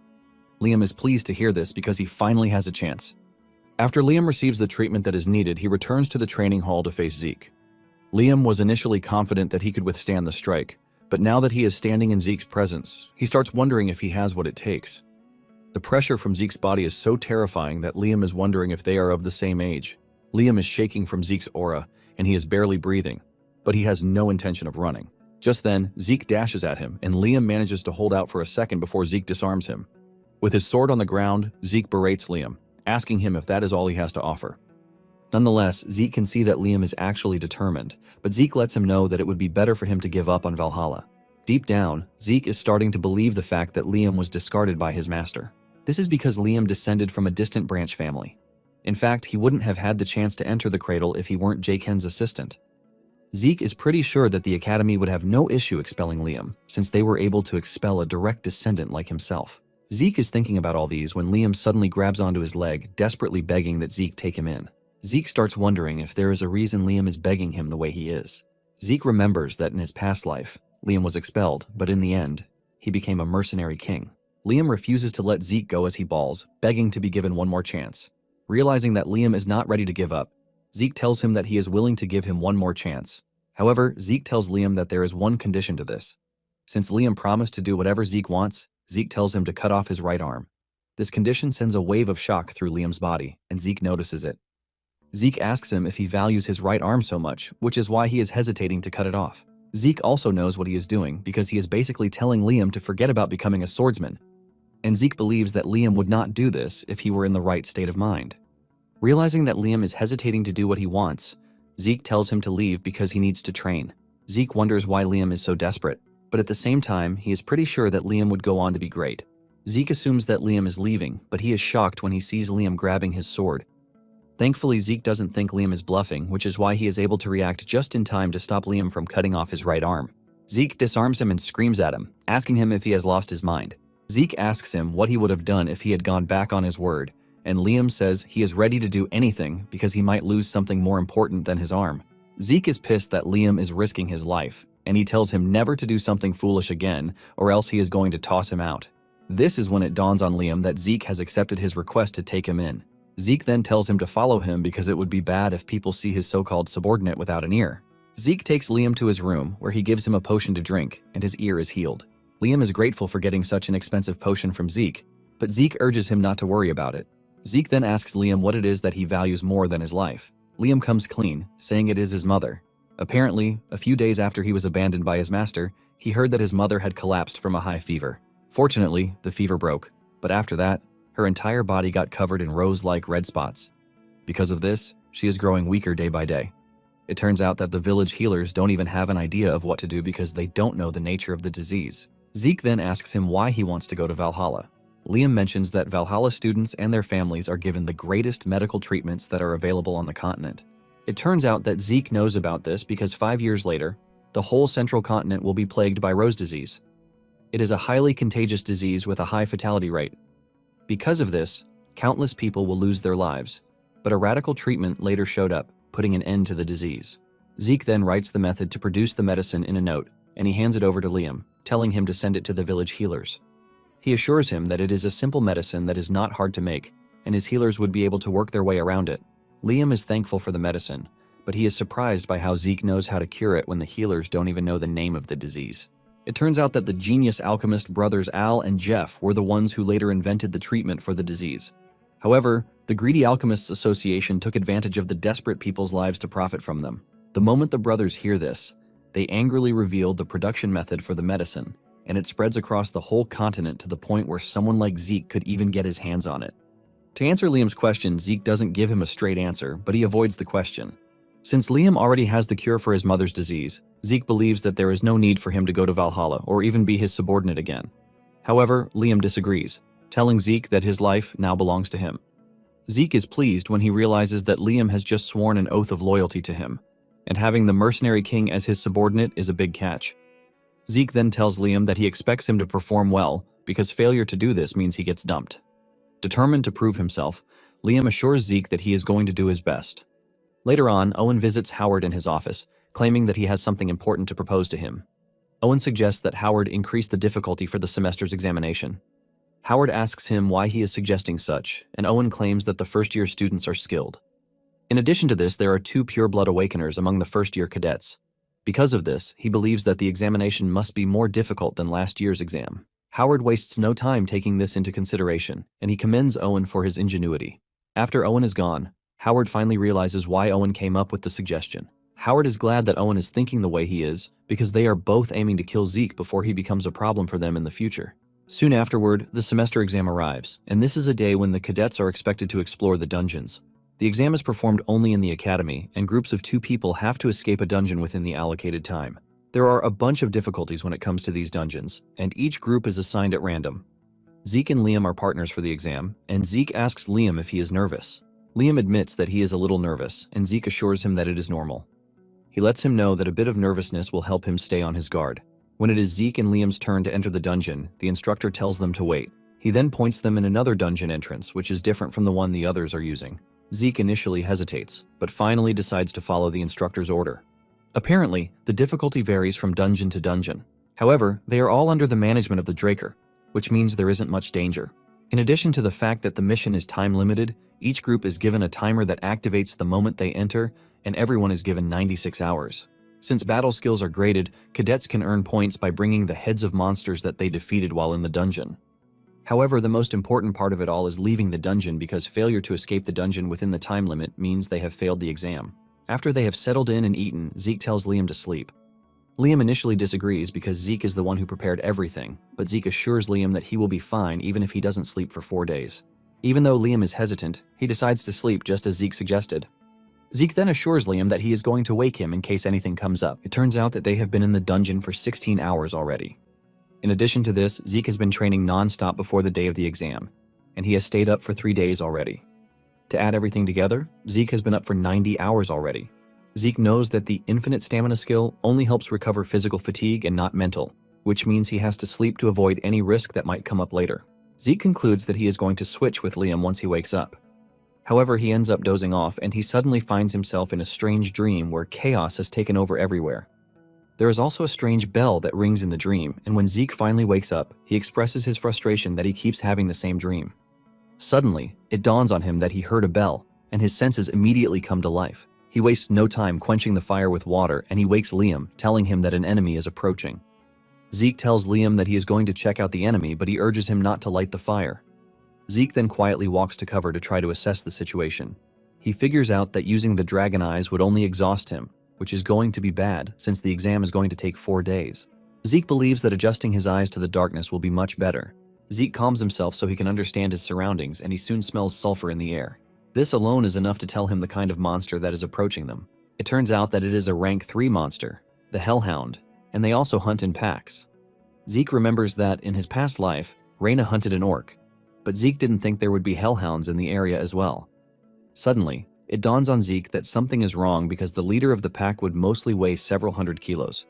Liam is pleased to hear this because he finally has a chance. After Liam receives the treatment that is needed, he returns to the training hall to face Zeke. Liam was initially confident that he could withstand the strike, but now that he is standing in Zeke's presence, he starts wondering if he has what it takes. The pressure from Zeke's body is so terrifying that Liam is wondering if they are of the same age. Liam is shaking from Zeke's aura, and he is barely breathing, but he has no intention of running. Just then, Zeke dashes at him, and Liam manages to hold out for a second before Zeke disarms him. With his sword on the ground, Zeke berates Liam, asking him if that is all he has to offer. Nonetheless, Zeke can see that Liam is actually determined, but Zeke lets him know that it would be better for him to give up on Valhalla. Deep down, Zeke is starting to believe the fact that Liam was discarded by his master. This is because Liam descended from a distant branch family. In fact, he wouldn't have had the chance to enter the cradle if he weren't Jaken's assistant. Zeke is pretty sure that the Academy would have no issue expelling Liam, since they were able to expel a direct descendant like himself. Zeke is thinking about all these when Liam suddenly grabs onto his leg, desperately begging that Zeke take him in. Zeke starts wondering if there is a reason Liam is begging him the way he is. Zeke remembers that in his past life, Liam was expelled, but in the end, he became a mercenary king. Liam refuses to let Zeke go as he bawls, begging to be given one more chance. Realizing that Liam is not ready to give up, Zeke tells him that he is willing to give him one more chance. However, Zeke tells Liam that there is one condition to this. Since Liam promised to do whatever Zeke wants, Zeke tells him to cut off his right arm. This condition sends a wave of shock through Liam's body, and Zeke notices it. Zeke asks him if he values his right arm so much, which is why he is hesitating to cut it off. Zeke also knows what he is doing because he is basically telling Liam to forget about becoming a swordsman, and Zeke believes that Liam would not do this if he were in the right state of mind. Realizing that Liam is hesitating to do what he wants, Zeke tells him to leave because he needs to train. Zeke wonders why Liam is so desperate, but at the same time, he is pretty sure that Liam would go on to be great. Zeke assumes that Liam is leaving, but he is shocked when he sees Liam grabbing his sword. Thankfully, Zeke doesn't think Liam is bluffing, which is why he is able to react just in time to stop Liam from cutting off his right arm. Zeke disarms him and screams at him, asking him if he has lost his mind. Zeke asks him what he would have done if he had gone back on his word, and Liam says he is ready to do anything because he might lose something more important than his arm. Zeke is pissed that Liam is risking his life, and he tells him never to do something foolish again, or else he is going to toss him out. This is when it dawns on Liam that Zeke has accepted his request to take him in. Zeke then tells him to follow him because it would be bad if people see his so-called subordinate without an ear. Zeke takes Liam to his room, where he gives him a potion to drink, and his ear is healed. Liam is grateful for getting such an expensive potion from Zeke, but Zeke urges him not to worry about it. Zeke then asks Liam what it is that he values more than his life. Liam comes clean, saying it is his mother. Apparently, a few days after he was abandoned by his master, he heard that his mother had collapsed from a high fever. Fortunately, the fever broke, but after that, her entire body got covered in rose-like red spots. Because of this, she is growing weaker day by day. It turns out that the village healers don't even have an idea of what to do because they don't know the nature of the disease. Zeke then asks him why he wants to go to Valhalla. Liam mentions that Valhalla students and their families are given the greatest medical treatments that are available on the continent. It turns out that Zeke knows about this because 5 years later, the whole central continent will be plagued by rose disease. It is a highly contagious disease with a high fatality rate. Because of this, countless people will lose their lives, but a radical treatment later showed up, putting an end to the disease. Zeke then writes the method to produce the medicine in a note, and he hands it over to Liam, telling him to send it to the village healers. He assures him that it is a simple medicine that is not hard to make, and his healers would be able to work their way around it. Liam is thankful for the medicine, but he is surprised by how Zeke knows how to cure it when the healers don't even know the name of the disease. It turns out that the genius alchemist brothers Al and Jeff were the ones who later invented the treatment for the disease. However, the Greedy Alchemists Association took advantage of the desperate people's lives to profit from them. The moment the brothers hear this, they angrily reveal the production method for the medicine, and it spreads across the whole continent to the point where someone like Zeke could even get his hands on it. To answer Liam's question, Zeke doesn't give him a straight answer, but he avoids the question. Since Liam already has the cure for his mother's disease, Zeke believes that there is no need for him to go to Valhalla or even be his subordinate again. However, Liam disagrees, telling Zeke that his life now belongs to him. Zeke is pleased when he realizes that Liam has just sworn an oath of loyalty to him, and having the mercenary king as his subordinate is a big catch. Zeke then tells Liam that he expects him to perform well because failure to do this means he gets dumped. Determined to prove himself, Liam assures Zeke that he is going to do his best. Later on, Owen visits Howard in his office, claiming that he has something important to propose to him. Owen suggests that Howard increase the difficulty for the semester's examination. Howard asks him why he is suggesting such, and Owen claims that the first-year students are skilled. In addition to this, there are 2 pure-blood awakeners among the first-year cadets. Because of this, he believes that the examination must be more difficult than last year's exam. Howard wastes no time taking this into consideration, and he commends Owen for his ingenuity. After Owen is gone, Howard finally realizes why Owen came up with the suggestion. Howard is glad that Owen is thinking the way he is, because they are both aiming to kill Zeke before he becomes a problem for them in the future. Soon afterward, the semester exam arrives, and this is a day when the cadets are expected to explore the dungeons. The exam is performed only in the academy, and groups of 2 people have to escape a dungeon within the allocated time. There are a bunch of difficulties when it comes to these dungeons, and each group is assigned at random. Zeke and Liam are partners for the exam, and Zeke asks Liam if he is nervous. Liam admits that he is a little nervous, and Zeke assures him that it is normal. He lets him know that a bit of nervousness will help him stay on his guard. When it is Zeke and Liam's turn to enter the dungeon, the instructor tells them to wait. He then points them in another dungeon entrance, which is different from the one the others are using. Zeke initially hesitates, but finally decides to follow the instructor's order. Apparently, the difficulty varies from dungeon to dungeon. However, they are all under the management of the Draker, which means there isn't much danger. In addition to the fact that the mission is time-limited, each group is given a timer that activates the moment they enter, and everyone is given 96 hours. Since battle skills are graded, cadets can earn points by bringing the heads of monsters that they defeated while in the dungeon. However, the most important part of it all is leaving the dungeon, because failure to escape the dungeon within the time limit means they have failed the exam. After they have settled in and eaten, Zeke tells Liam to sleep. Liam initially disagrees because Zeke is the one who prepared everything, but Zeke assures Liam that he will be fine even if he doesn't sleep for 4 days. Even though Liam is hesitant, he decides to sleep just as Zeke suggested. Zeke then assures Liam that he is going to wake him in case anything comes up. It turns out that they have been in the dungeon for 16 hours already. In addition to this, Zeke has been training non-stop before the day of the exam, and he has stayed up for 3 days already. To add everything together, Zeke has been up for 90 hours already. Zeke knows that the infinite stamina skill only helps recover physical fatigue and not mental, which means he has to sleep to avoid any risk that might come up later. Zeke concludes that he is going to switch with Liam once he wakes up. However, he ends up dozing off, and he suddenly finds himself in a strange dream where chaos has taken over everywhere. There is also a strange bell that rings in the dream, and when Zeke finally wakes up, he expresses his frustration that he keeps having the same dream. Suddenly, it dawns on him that he heard a bell, and his senses immediately come to life. He wastes no time quenching the fire with water, and he wakes Liam, telling him that an enemy is approaching. Zeke tells Liam that he is going to check out the enemy, but he urges him not to light the fire. Zeke then quietly walks to cover to try to assess the situation. He figures out that using the dragon eyes would only exhaust him, which is going to be bad since the exam is going to take 4 days. Zeke believes that adjusting his eyes to the darkness will be much better. Zeke calms himself so he can understand his surroundings, and he soon smells sulfur in the air. This alone is enough to tell him the kind of monster that is approaching them. It turns out that it is a rank 3 monster, the Hellhound, and they also hunt in packs. Zeke remembers that, in his past life, Reyna hunted an orc, but Zeke didn't think there would be Hellhounds in the area as well. Suddenly, it dawns on Zeke that something is wrong because the leader of the pack would mostly weigh several hundred kilos.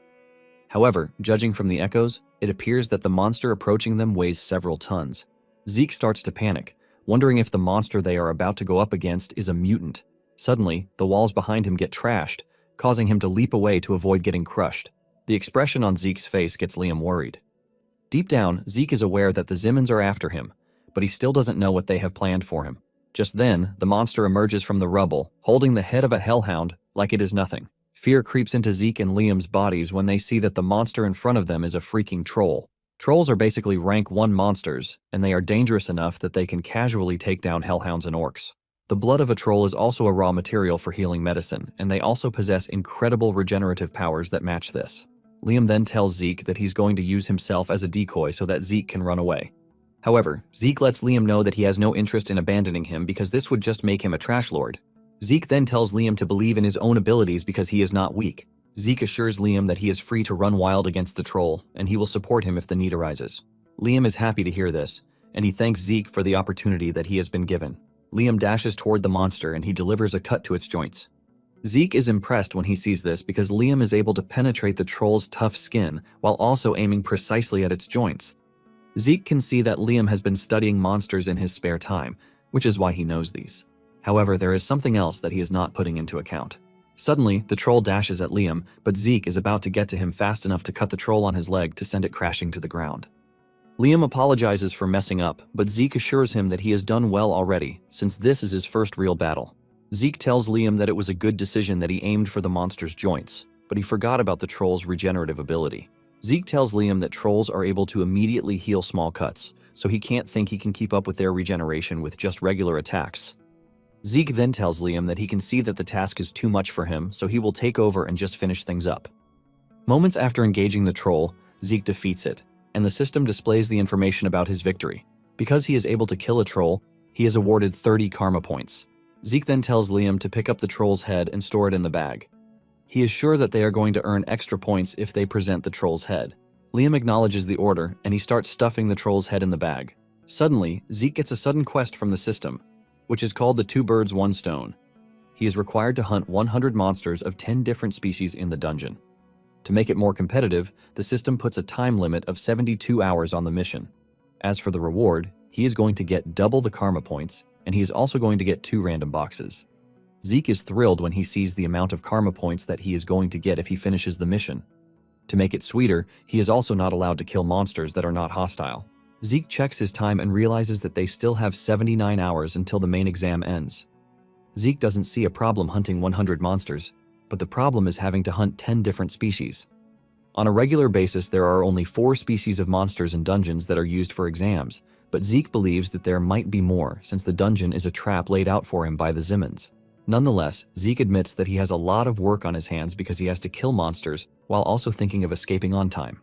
However, judging from the echoes, it appears that the monster approaching them weighs several tons. Zeke starts to panic, wondering if the monster they are about to go up against is a mutant. Suddenly, the walls behind him get trashed, causing him to leap away to avoid getting crushed. The expression on Zeke's face gets Liam worried. Deep down, Zeke is aware that the Zimmons are after him, but he still doesn't know what they have planned for him. Just then, the monster emerges from the rubble, holding the head of a hellhound like it is nothing. Fear creeps into Zeke and Liam's bodies when they see that the monster in front of them is a freaking troll. Trolls are basically rank 1 monsters, and they are dangerous enough that they can casually take down hellhounds and orcs. The blood of a troll is also a raw material for healing medicine, and they also possess incredible regenerative powers that match this. Liam then tells Zeke that he's going to use himself as a decoy so that Zeke can run away. However, Zeke lets Liam know that he has no interest in abandoning him because this would just make him a trash lord. Zeke then tells Liam to believe in his own abilities because he is not weak. Zeke assures Liam that he is free to run wild against the troll, and he will support him if the need arises. Liam is happy to hear this, and he thanks Zeke for the opportunity that he has been given. Liam dashes toward the monster and he delivers a cut to its joints. Zeke is impressed when he sees this because Liam is able to penetrate the troll's tough skin while also aiming precisely at its joints. Zeke can see that Liam has been studying monsters in his spare time, which is why he knows these. However, there is something else that he is not putting into account. Suddenly, the troll dashes at Liam, but Zeke is about to get to him fast enough to cut the troll on his leg to send it crashing to the ground. Liam apologizes for messing up, but Zeke assures him that he has done well already, since this is his first real battle. Zeke tells Liam that it was a good decision that he aimed for the monster's joints, but he forgot about the troll's regenerative ability. Zeke tells Liam that trolls are able to immediately heal small cuts, so he can't think he can keep up with their regeneration with just regular attacks. Zeke then tells Liam that he can see that the task is too much for him, so he will take over and just finish things up. Moments after engaging the troll, Zeke defeats it, and the system displays the information about his victory. Because he is able to kill a troll, he is awarded 30 karma points. Zeke then tells Liam to pick up the troll's head and store it in the bag. He is sure that they are going to earn extra points if they present the troll's head. Liam acknowledges the order, and he starts stuffing the troll's head in the bag. Suddenly, Zeke gets a sudden quest from the system, which is called the 2 birds 1 stone. He is required to hunt 100 monsters of 10 different species in the dungeon. To make it more competitive, the system puts a time limit of 72 hours on the mission. As for the reward, he is going to get double the karma points, and he is also going to get 2 random boxes. Zeke is thrilled when he sees the amount of karma points that he is going to get if he finishes the mission. To make it sweeter, he is also not allowed to kill monsters that are not hostile. Zeke checks his time and realizes that they still have 79 hours until the main exam ends. Zeke doesn't see a problem hunting 100 monsters, but the problem is having to hunt 10 different species. On a regular basis, there are only 4 species of monsters in dungeons that are used for exams, but Zeke believes that there might be more since the dungeon is a trap laid out for him by the Zimmons. Nonetheless, Zeke admits that he has a lot of work on his hands because he has to kill monsters while also thinking of escaping on time.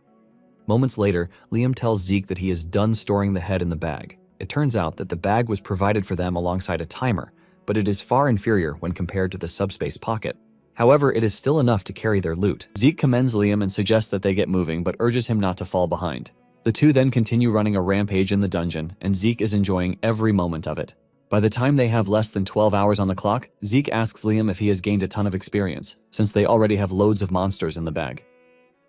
Moments later, Liam tells Zeke that he is done storing the head in the bag. It turns out that the bag was provided for them alongside a timer, but it is far inferior when compared to the subspace pocket. However, it is still enough to carry their loot. Zeke commends Liam and suggests that they get moving, but urges him not to fall behind. The two then continue running a rampage in the dungeon, and Zeke is enjoying every moment of it. By the time they have less than 12 hours on the clock, Zeke asks Liam if he has gained a ton of experience, since they already have loads of monsters in the bag.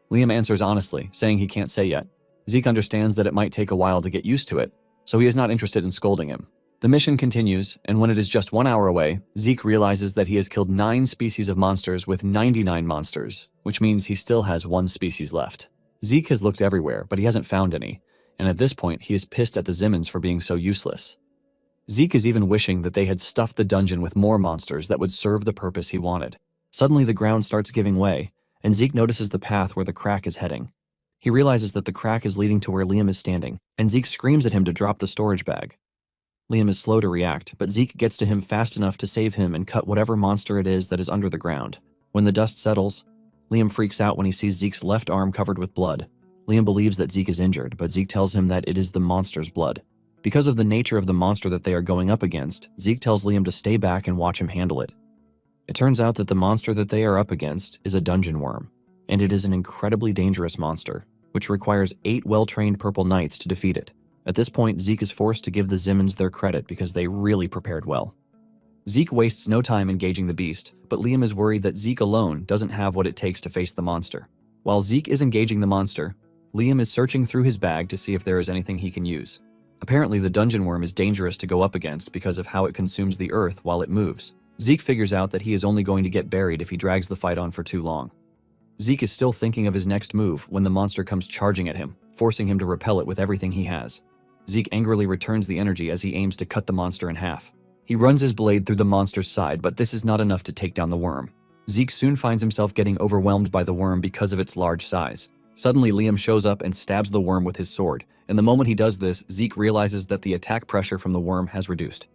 Liam answers honestly, saying he can't say yet. Zeke understands that it might take a while to get used to it, so he is not interested in scolding him. The mission continues, and when it is just 1 hour away, Zeke realizes that he has killed 9 species of monsters with 99 monsters, which means he still has 1 species left. Zeke has looked everywhere, but he hasn't found any, and at this point he is pissed at the Zimmons for being so useless. Zeke is even wishing that they had stuffed the dungeon with more monsters that would serve the purpose he wanted. Suddenly the ground starts giving way, and Zeke notices the path where the crack is heading. He realizes that the crack is leading to where Liam is standing, and Zeke screams at him to drop the storage bag. Liam is slow to react, but Zeke gets to him fast enough to save him and cut whatever monster it is that is under the ground. When the dust settles, Liam freaks out when he sees Zeke's left arm covered with blood. Liam believes that Zeke is injured, but Zeke tells him that it is the monster's blood. Because of the nature of the monster that they are going up against, Zeke tells Liam to stay back and watch him handle it. It turns out that the monster that they are up against is a dungeon worm, and it is an incredibly dangerous monster, which requires 8 well-trained purple knights to defeat it. At this point, Zeke is forced to give the Zimmons their credit because they really prepared well. Zeke wastes no time engaging the beast, but Liam is worried that Zeke alone doesn't have what it takes to face the monster. While Zeke is engaging the monster, Liam is searching through his bag to see if there is anything he can use. Apparently, the dungeon worm is dangerous to go up against because of how it consumes the earth while it moves. Zeke figures out that he is only going to get buried if he drags the fight on for too long. Zeke is still thinking of his next move when the monster comes charging at him, forcing him to repel it with everything he has. Zeke angrily returns the energy as he aims to cut the monster in half. He runs his blade through the monster's side, but this is not enough to take down the worm. Zeke soon finds himself getting overwhelmed by the worm because of its large size. Suddenly, Liam shows up and stabs the worm with his sword, and the moment he does this, Zeke realizes that the attack pressure from the worm has reduced.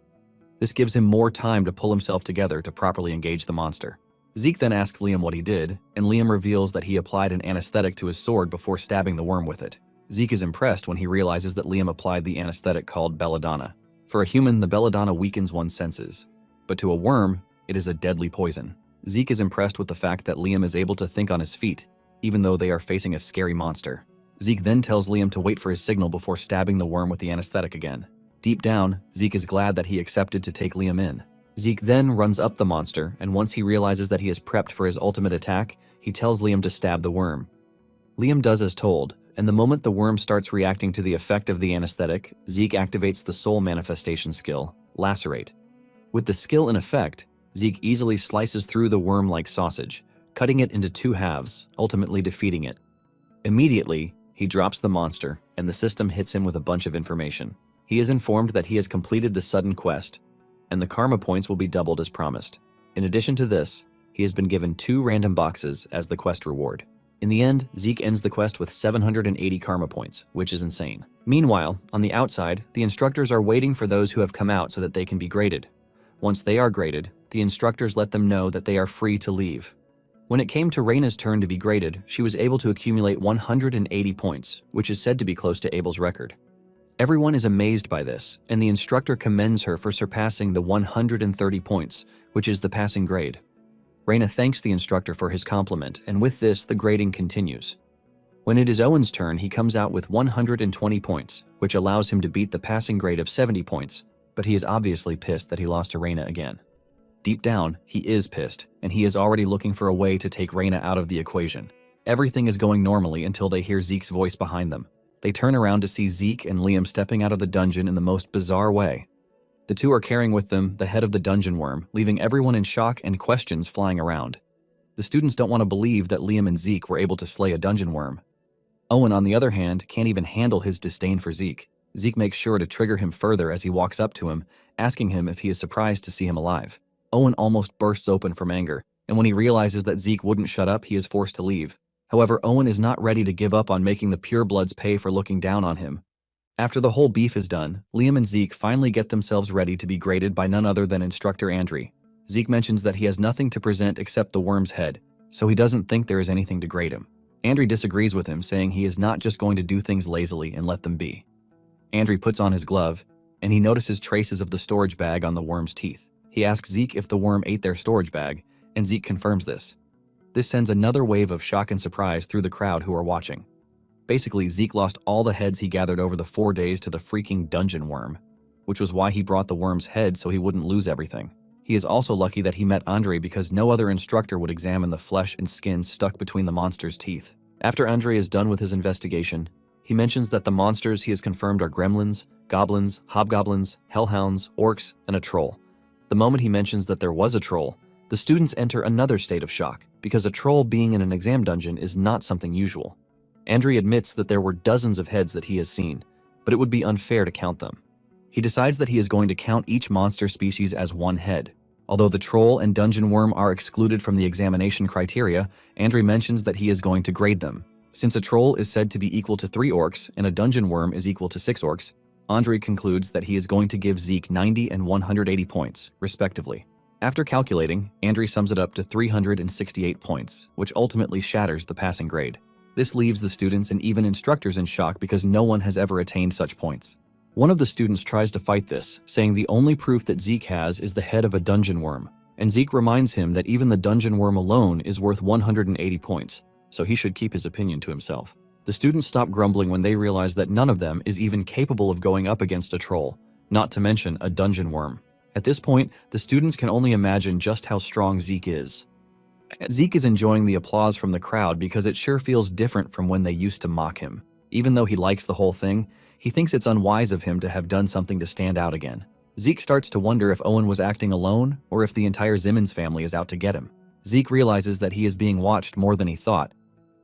This gives him more time to pull himself together to properly engage the monster. Zeke then asks Liam what he did, and Liam reveals that he applied an anesthetic to his sword before stabbing the worm with it. Zeke is impressed when he realizes that Liam applied the anesthetic called belladonna. For a human, the belladonna weakens one's senses, but to a worm, it is a deadly poison. Zeke is impressed with the fact that Liam is able to think on his feet, even though they are facing a scary monster. Zeke then tells Liam to wait for his signal before stabbing the worm with the anesthetic again. Deep down, Zeke is glad that he accepted to take Liam in. Zeke then runs up the monster, and once he realizes that he is prepped for his ultimate attack, he tells Liam to stab the worm. Liam does as told, and the moment the worm starts reacting to the effect of the anesthetic, Zeke activates the soul manifestation skill, Lacerate. With the skill in effect, Zeke easily slices through the worm like sausage, cutting it into 2 halves, ultimately defeating it. Immediately, he drops the monster, and the system hits him with a bunch of information. He is informed that he has completed the sudden quest, and the karma points will be doubled as promised. In addition to this, he has been given 2 random boxes as the quest reward. In the end, Zeke ends the quest with 780 karma points, which is insane. Meanwhile, on the outside, the instructors are waiting for those who have come out so that they can be graded. Once they are graded, the instructors let them know that they are free to leave. When it came to Reina's turn to be graded, she was able to accumulate 180 points, which is said to be close to Abel's record. Everyone is amazed by this, and the instructor commends her for surpassing the 130 points, which is the passing grade. Reina thanks the instructor for his compliment, and with this, the grading continues. When it is Owen's turn, he comes out with 120 points, which allows him to beat the passing grade of 70 points, but he is obviously pissed that he lost to Reina again. Deep down, he is pissed, and he is already looking for a way to take Reina out of the equation. Everything is going normally until they hear Zeke's voice behind them. They turn around to see Zeke and Liam stepping out of the dungeon in the most bizarre way. The 2 are carrying with them the head of the dungeon worm, leaving everyone in shock and questions flying around. The students don't want to believe that Liam and Zeke were able to slay a dungeon worm. Owen, on the other hand, can't even handle his disdain for Zeke. Zeke makes sure to trigger him further as he walks up to him, asking him if he is surprised to see him alive. Owen almost bursts open from anger, and when he realizes that Zeke wouldn't shut up, he is forced to leave. However, Owen is not ready to give up on making the purebloods pay for looking down on him. After the whole beef is done, Liam and Zeke finally get themselves ready to be graded by none other than Instructor Andre. Zeke mentions that he has nothing to present except the worm's head, so he doesn't think there is anything to grade him. Andre disagrees with him, saying he is not just going to do things lazily and let them be. Andre puts on his glove, and he notices traces of the storage bag on the worm's teeth. He asks Zeke if the worm ate their storage bag, and Zeke confirms this. This sends another wave of shock and surprise through the crowd who are watching. Basically, Zeke lost all the heads he gathered over the 4 days to the freaking dungeon worm, which was why he brought the worm's head so he wouldn't lose everything. He is also lucky that he met Andre because no other instructor would examine the flesh and skin stuck between the monster's teeth. After Andre is done with his investigation, he mentions that the monsters he has confirmed are gremlins, goblins, hobgoblins, hellhounds, orcs, and a troll. The moment he mentions that there was a troll, the students enter another state of shock, because a troll being in an exam dungeon is not something usual. Andre admits that there were dozens of heads that he has seen, but it would be unfair to count them. He decides that he is going to count each monster species as 1 head. Although the troll and dungeon worm are excluded from the examination criteria, Andre mentions that he is going to grade them. Since a troll is said to be equal to 3 orcs and a dungeon worm is equal to 6 orcs, Andre concludes that he is going to give Zeke 90 and 180 points, respectively. After calculating, Andre sums it up to 368 points, which ultimately shatters the passing grade. This leaves the students and even instructors in shock because no one has ever attained such points. One of the students tries to fight this, saying the only proof that Zeke has is the head of a dungeon worm, and Zeke reminds him that even the dungeon worm alone is worth 180 points, so he should keep his opinion to himself. The students stop grumbling when they realize that none of them is even capable of going up against a troll, not to mention a dungeon worm. At this point, the students can only imagine just how strong Zeke is. Zeke is enjoying the applause from the crowd because it sure feels different from when they used to mock him. Even though he likes the whole thing, he thinks it's unwise of him to have done something to stand out again. Zeke starts to wonder if Owen was acting alone or if the entire Zimmons family is out to get him. Zeke realizes that he is being watched more than he thought,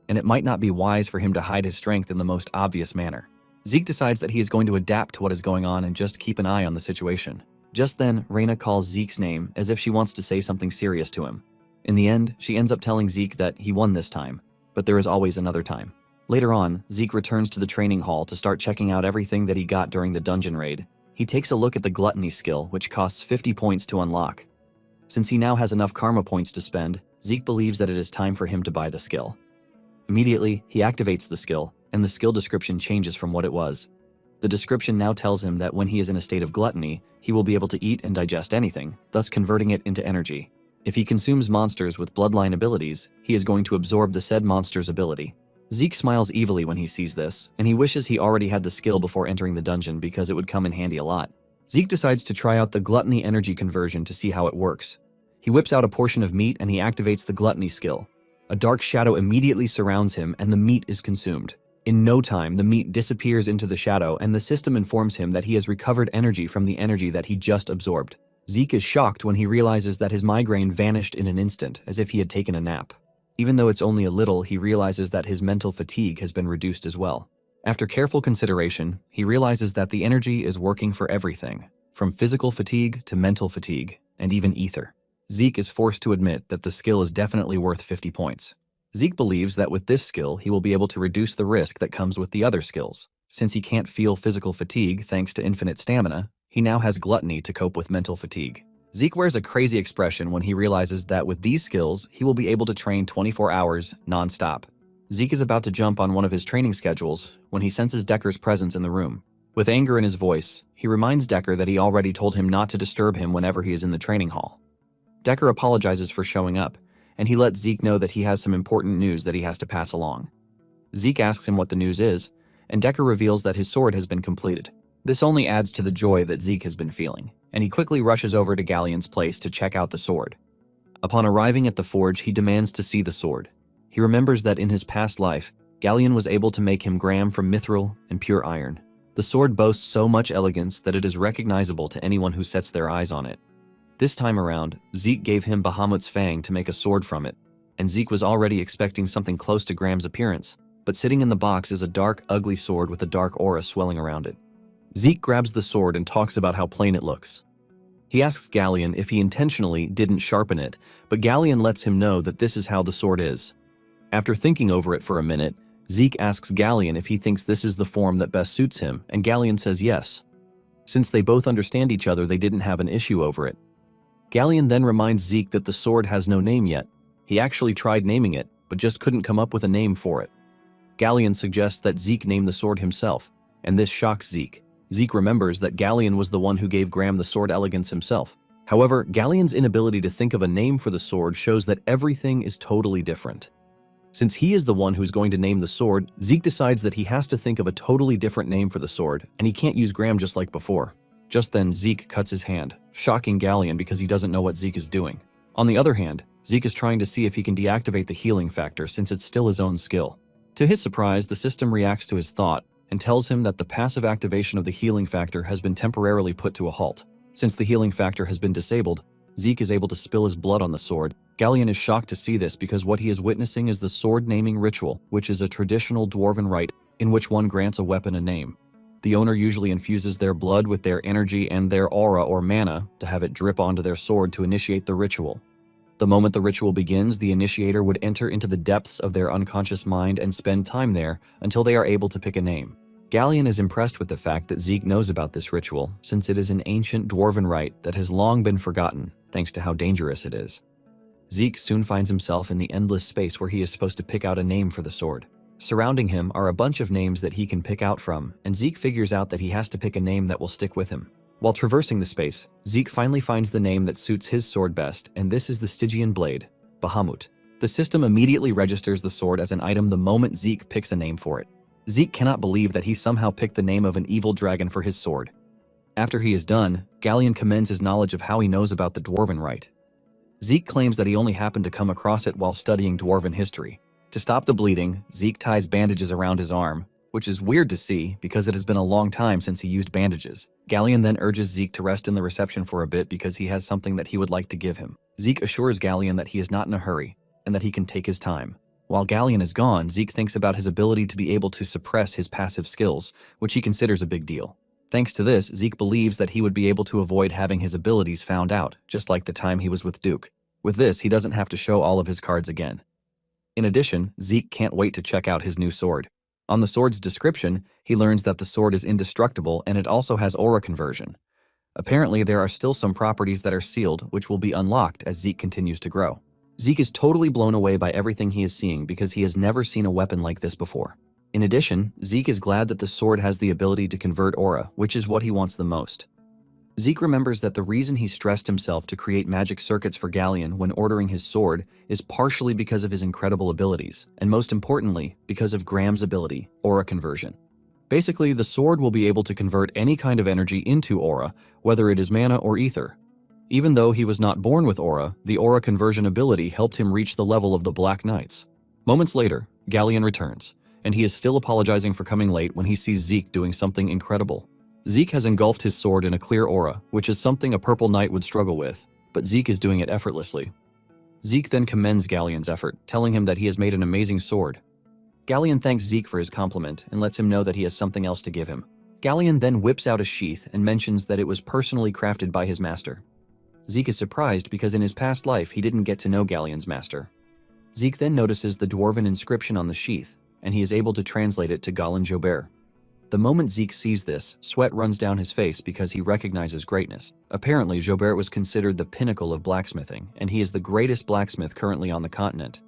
and it might not be wise for him to hide his strength in the most obvious manner. Zeke decides that he is going to adapt to what is going on and just keep an eye on the situation. Just then, Reina calls Zeke's name as if she wants to say something serious to him. In the end, she ends up telling Zeke that he won this time, but there is always another time. Later on, Zeke returns to the training hall to start checking out everything that he got during the dungeon raid. He takes a look at the gluttony skill, which costs 50 points to unlock. Since he now has enough karma points to spend, Zeke believes that it is time for him to buy the skill. Immediately, he activates the skill, and the skill description changes from what it was. The description now tells him that when he is in a state of gluttony, he will be able to eat and digest anything, thus converting it into energy. If he consumes monsters with bloodline abilities, he is going to absorb the said monster's ability. Zeke smiles evilly when he sees this, and he wishes he already had the skill before entering the dungeon because it would come in handy a lot. Zeke decides to try out the gluttony energy conversion to see how it works. He whips out a portion of meat and he activates the gluttony skill. A dark shadow immediately surrounds him and the meat is consumed. In no time, the meat disappears into the shadow and the system informs him that he has recovered energy from the energy that he just absorbed. Zeke is shocked when he realizes that his migraine vanished in an instant, as if he had taken a nap. Even though it's only a little, he realizes that his mental fatigue has been reduced as well. After careful consideration, he realizes that the energy is working for everything, from physical fatigue to mental fatigue, and even ether. Zeke is forced to admit that the skill is definitely worth 50 points. Zeke believes that with this skill, he will be able to reduce the risk that comes with the other skills. Since he can't feel physical fatigue thanks to infinite stamina, he now has gluttony to cope with mental fatigue. Zeke wears a crazy expression when he realizes that with these skills, he will be able to train 24 hours non-stop. Zeke is about to jump on one of his training schedules when he senses Decker's presence in the room. With anger in his voice, he reminds Decker that he already told him not to disturb him whenever he is in the training hall. Decker apologizes for showing up, and he lets Zeke know that he has some important news that he has to pass along. Zeke asks him what the news is, and Decker reveals that his sword has been completed. This only adds to the joy that Zeke has been feeling, and he quickly rushes over to Galleon's place to check out the sword. Upon arriving at the forge, he demands to see the sword. He remembers that in his past life, Galleon was able to make him gram from mithril and pure iron. The sword boasts so much elegance that it is recognizable to anyone who sets their eyes on it. This time around, Zeke gave him Bahamut's fang to make a sword from it, and Zeke was already expecting something close to Graham's appearance, but sitting in the box is a dark, ugly sword with a dark aura swelling around it. Zeke grabs the sword and talks about how plain it looks. He asks Galleon if he intentionally didn't sharpen it, but Galleon lets him know that this is how the sword is. After thinking over it for a minute, Zeke asks Galleon if he thinks this is the form that best suits him, and Galleon says yes. Since they both understand each other, they didn't have an issue over it. Galleon then reminds Zeke that the sword has no name yet. He actually tried naming it, but just couldn't come up with a name for it. Galleon suggests that Zeke name the sword himself, and this shocks Zeke. Zeke remembers that Galleon was the one who gave Graham the sword elegance himself. However, Galleon's inability to think of a name for the sword shows that everything is totally different. Since he is the one who's going to name the sword, Zeke decides that he has to think of a totally different name for the sword, and he can't use Graham just like before. Just then, Zeke cuts his hand, shocking Galleon because he doesn't know what Zeke is doing. On the other hand, Zeke is trying to see if he can deactivate the healing factor since it's still his own skill. To his surprise, the system reacts to his thought and tells him that the passive activation of the healing factor has been temporarily put to a halt. Since the healing factor has been disabled, Zeke is able to spill his blood on the sword. Galleon is shocked to see this because what he is witnessing is the sword naming ritual, which is a traditional dwarven rite in which one grants a weapon a name. The owner usually infuses their blood with their energy and their aura or mana to have it drip onto their sword to initiate the ritual. The moment the ritual begins, the initiator would enter into the depths of their unconscious mind and spend time there until they are able to pick a name. Galleon is impressed with the fact that Zeke knows about this ritual, since it is an ancient dwarven rite that has long been forgotten, thanks to how dangerous it is. Zeke soon finds himself in the endless space where he is supposed to pick out a name for the sword. Surrounding him are a bunch of names that he can pick out from, and Zeke figures out that he has to pick a name that will stick with him. While traversing the space, Zeke finally finds the name that suits his sword best, and this is the Stygian blade, Bahamut. The system immediately registers the sword as an item the moment Zeke picks a name for it. Zeke cannot believe that he somehow picked the name of an evil dragon for his sword. After he is done, Galleon commends his knowledge of how he knows about the dwarven rite. Zeke claims that he only happened to come across it while studying dwarven history. To stop the bleeding, Zeke ties bandages around his arm, which is weird to see because it has been a long time since he used bandages. Galleon then urges Zeke to rest in the reception for a bit because he has something that he would like to give him. Zeke assures Galleon that he is not in a hurry and that he can take his time. While Galleon is gone, Zeke thinks about his ability to be able to suppress his passive skills, which he considers a big deal. Thanks to this, Zeke believes that he would be able to avoid having his abilities found out, just like the time he was with Duke. With this, he doesn't have to show all of his cards again. In addition, Zeke can't wait to check out his new sword. On the sword's description, he learns that the sword is indestructible and it also has aura conversion. Apparently, there are still some properties that are sealed, which will be unlocked as Zeke continues to grow. Zeke is totally blown away by everything he is seeing because he has never seen a weapon like this before. In addition, Zeke is glad that the sword has the ability to convert aura, which is what he wants the most. Zeke remembers that the reason he stressed himself to create magic circuits for Galleon when ordering his sword is partially because of his incredible abilities, and most importantly, because of Graham's ability, aura conversion. Basically, the sword will be able to convert any kind of energy into aura, whether it is mana or ether. Even though he was not born with aura, the aura conversion ability helped him reach the level of the Black Knights. Moments later, Galleon returns, and he is still apologizing for coming late when he sees Zeke doing something incredible. Zeke has engulfed his sword in a clear aura, which is something a purple knight would struggle with, but Zeke is doing it effortlessly. Zeke then commends Galleon's effort, telling him that he has made an amazing sword. Galleon thanks Zeke for his compliment and lets him know that he has something else to give him. Galleon then whips out a sheath and mentions that it was personally crafted by his master. Zeke is surprised because in his past life he didn't get to know Galleon's master. Zeke then notices the dwarven inscription on the sheath, and he is able to translate it to Galen Jobert. The moment Zeke sees this, sweat runs down his face because he recognizes greatness. Apparently, Jobert was considered the pinnacle of blacksmithing, and he is the greatest blacksmith currently on the continent.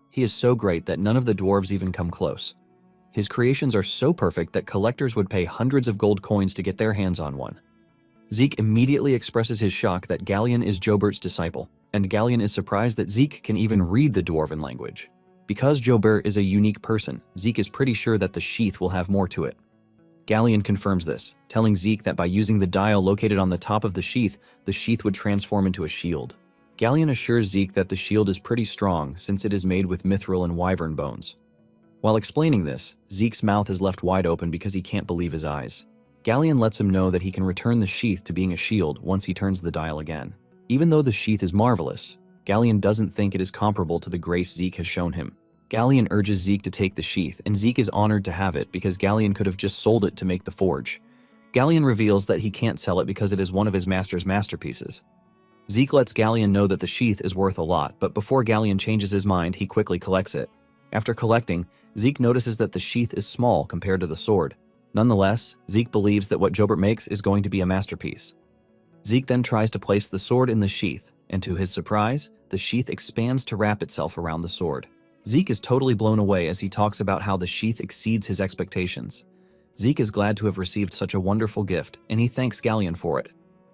He is so great that none of the dwarves even come close. His creations are so perfect that collectors would pay hundreds of gold coins to get their hands on one. Zeke immediately expresses his shock that Galleon is Jobert's disciple, and Galleon is surprised that Zeke can even read the dwarven language. Because Jobert is a unique person, Zeke is pretty sure that the sheath will have more to it. Galleon confirms this, telling Zeke that by using the dial located on the top of the sheath would transform into a shield. Galleon assures Zeke that the shield is pretty strong since it is made with mithril and wyvern bones. While explaining this, Zeke's mouth is left wide open because he can't believe his eyes. Galleon lets him know that he can return the sheath to being a shield once he turns the dial again. Even though the sheath is marvelous, Galleon doesn't think it is comparable to the grace Zeke has shown him. Galleon urges Zeke to take the sheath, and Zeke is honored to have it because Galleon could have just sold it to make the forge. Galleon reveals that he can't sell it because it is one of his master's masterpieces. Zeke lets Galleon know that the sheath is worth a lot, but before Galleon changes his mind, he quickly collects it. After collecting, Zeke notices that the sheath is small compared to the sword. Nonetheless, Zeke believes that what Jobert makes is going to be a masterpiece. Zeke then tries to place the sword in the sheath, and to his surprise, the sheath expands to wrap itself around the sword. Zeke is totally blown away as he talks about how the sheath exceeds his expectations. Zeke is glad to have received such a wonderful gift, and he thanks Galleon for it.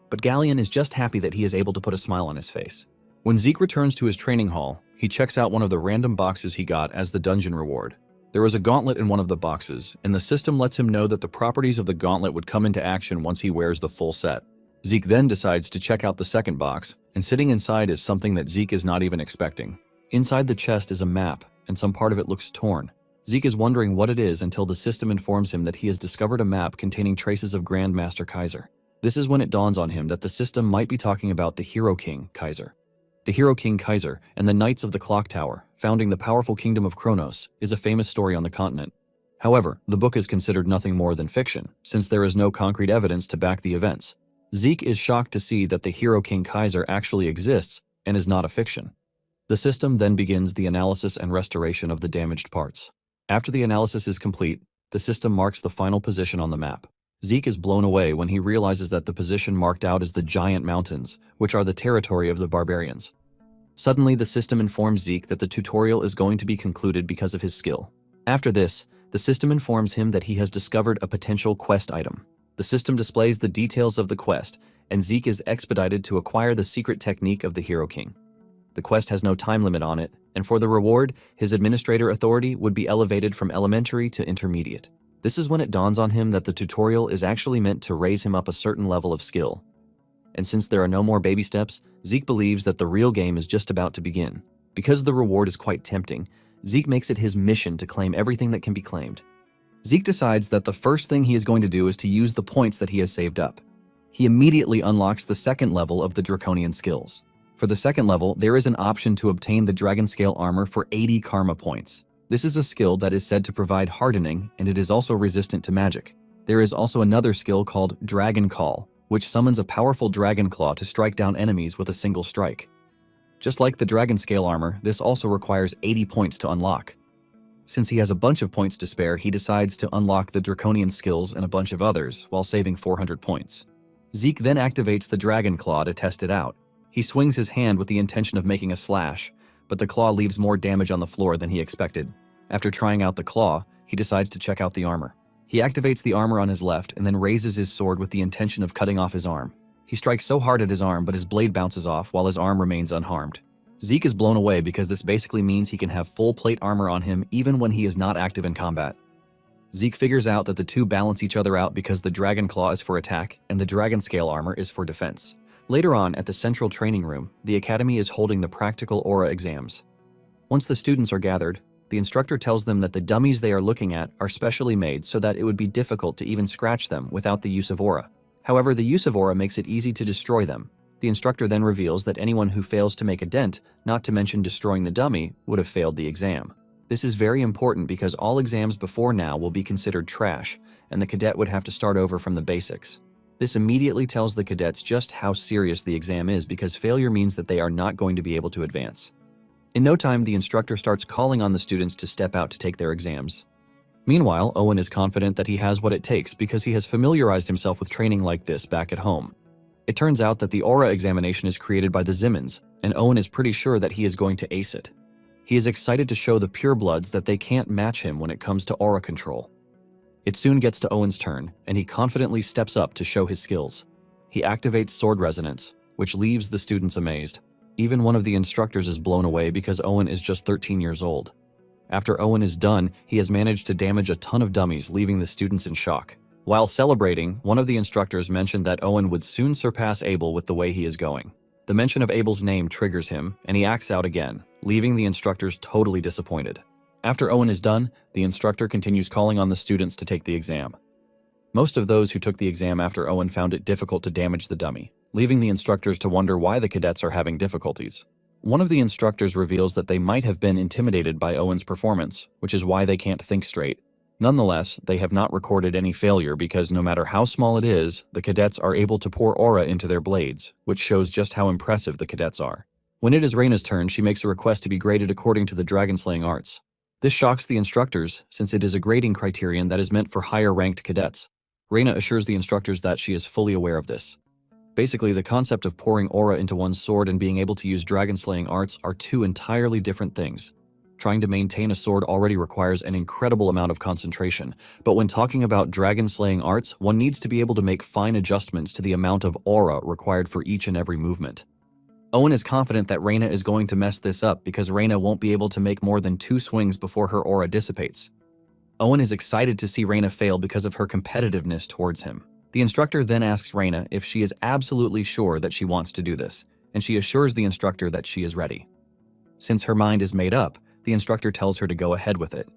But Galleon is just happy that he is able to put a smile on his face. When Zeke returns to his training hall, he checks out one of the random boxes he got as the dungeon reward. There is a gauntlet in one of the boxes, and the system lets him know that the properties of the gauntlet would come into action once he wears the full set. Zeke then decides to check out the second box, and sitting inside is something that Zeke is not even expecting. Inside the chest is a map, and some part of it looks torn. Zeke is wondering what it is until the system informs him that he has discovered a map containing traces of Grandmaster Kaiser. This is when it dawns on him that the system might be talking about the Hero King Kaiser. The Hero King Kaiser and the Knights of the Clock Tower, founding the powerful kingdom of Kronos, is a famous story on the continent. However, the book is considered nothing more than fiction, since there is no concrete evidence to back the events. Zeke is shocked to see that the Hero King Kaiser actually exists and is not a fiction. The system then begins the analysis and restoration of the damaged parts. After the analysis is complete, the system marks the final position on the map. Zeke is blown away when he realizes that the position marked out is the Giant Mountains, which are the territory of the barbarians. Suddenly, the system informs Zeke that the tutorial is going to be concluded because of his skill. After this, the system informs him that he has discovered a potential quest item. The system displays the details of the quest, and Zeke is expedited to acquire the secret technique of the Hero King. The quest has no time limit on it, and for the reward, his administrator authority would be elevated from elementary to intermediate. This is when it dawns on him that the tutorial is actually meant to raise him up a certain level of skill. And since there are no more baby steps, Zeke believes that the real game is just about to begin. Because the reward is quite tempting, Zeke makes it his mission to claim everything that can be claimed. Zeke decides that the first thing he is going to do is to use the points that he has saved up. He immediately unlocks the second level of the Draconian skills. For the second level, there is an option to obtain the Dragon Scale armor for 80 karma points. This is a skill that is said to provide hardening, and it is also resistant to magic. There is also another skill called Dragon Call, which summons a powerful dragon claw to strike down enemies with a single strike. Just like the Dragon Scale armor, this also requires 80 points to unlock. Since he has a bunch of points to spare, he decides to unlock the Draconian skills and a bunch of others, while saving 400 points. Zeke then activates the Dragon Claw to test it out. He swings his hand with the intention of making a slash, but the claw leaves more damage on the floor than he expected. After trying out the claw, he decides to check out the armor. He activates the armor on his left and then raises his sword with the intention of cutting off his arm. He strikes so hard at his arm, but his blade bounces off while his arm remains unharmed. Zeke is blown away because this basically means he can have full plate armor on him even when he is not active in combat. Zeke figures out that the two balance each other out because the Dragon Claw is for attack and the Dragon Scale armor is for defense. Later on, at the central training room, the Academy is holding the practical aura exams. Once the students are gathered, The instructor tells them that the dummies they are looking at are specially made so that it would be difficult to even scratch them without the use of aura. However, the use of aura makes it easy to destroy them. The instructor then reveals that anyone who fails to make a dent, not to mention destroying the dummy, would have failed the exam. This is very important because all exams before now will be considered trash, and the cadet would have to start over from the basics. This immediately tells the cadets just how serious the exam is because failure means that they are not going to be able to advance. In no time, the instructor starts calling on the students to step out to take their exams. Meanwhile, Owen is confident that he has what it takes because he has familiarized himself with training like this back at home. It turns out that the aura examination is created by the Zimmons, and Owen is pretty sure that he is going to ace it. He is excited to show the purebloods that they can't match him when it comes to aura control. It soon gets to Owen's turn, and he confidently steps up to show his skills. He activates sword resonance, which leaves the students amazed. Even one of the instructors is blown away because Owen is just 13 years old. After Owen is done, he has managed to damage a ton of dummies, leaving the students in shock. While celebrating, one of the instructors mentioned that Owen would soon surpass Abel with the way he is going. The mention of Abel's name triggers him, and he acts out again, leaving the instructors totally disappointed. After Owen is done, the instructor continues calling on the students to take the exam. Most of those who took the exam after Owen found it difficult to damage the dummy, leaving the instructors to wonder why the cadets are having difficulties. One of the instructors reveals that they might have been intimidated by Owen's performance, which is why they can't think straight. Nonetheless, they have not recorded any failure because no matter how small it is, the cadets are able to pour aura into their blades, which shows just how impressive the cadets are. When it is Reina's turn, she makes a request to be graded according to the dragon-slaying arts. This shocks the instructors, since it is a grading criterion that is meant for higher-ranked cadets. Reina assures the instructors that she is fully aware of this. Basically, the concept of pouring aura into one's sword and being able to use dragon-slaying arts are two entirely different things. Trying to maintain a sword already requires an incredible amount of concentration, but when talking about dragon-slaying arts, one needs to be able to make fine adjustments to the amount of aura required for each and every movement. Owen is confident that Reina is going to mess this up because Reina won't be able to make more than 2 swings before her aura dissipates. Owen is excited to see Reina fail because of her competitiveness towards him. The instructor then asks Reina if she is absolutely sure that she wants to do this, and she assures the instructor that she is ready. Since her mind is made up, the instructor tells her to go ahead with it.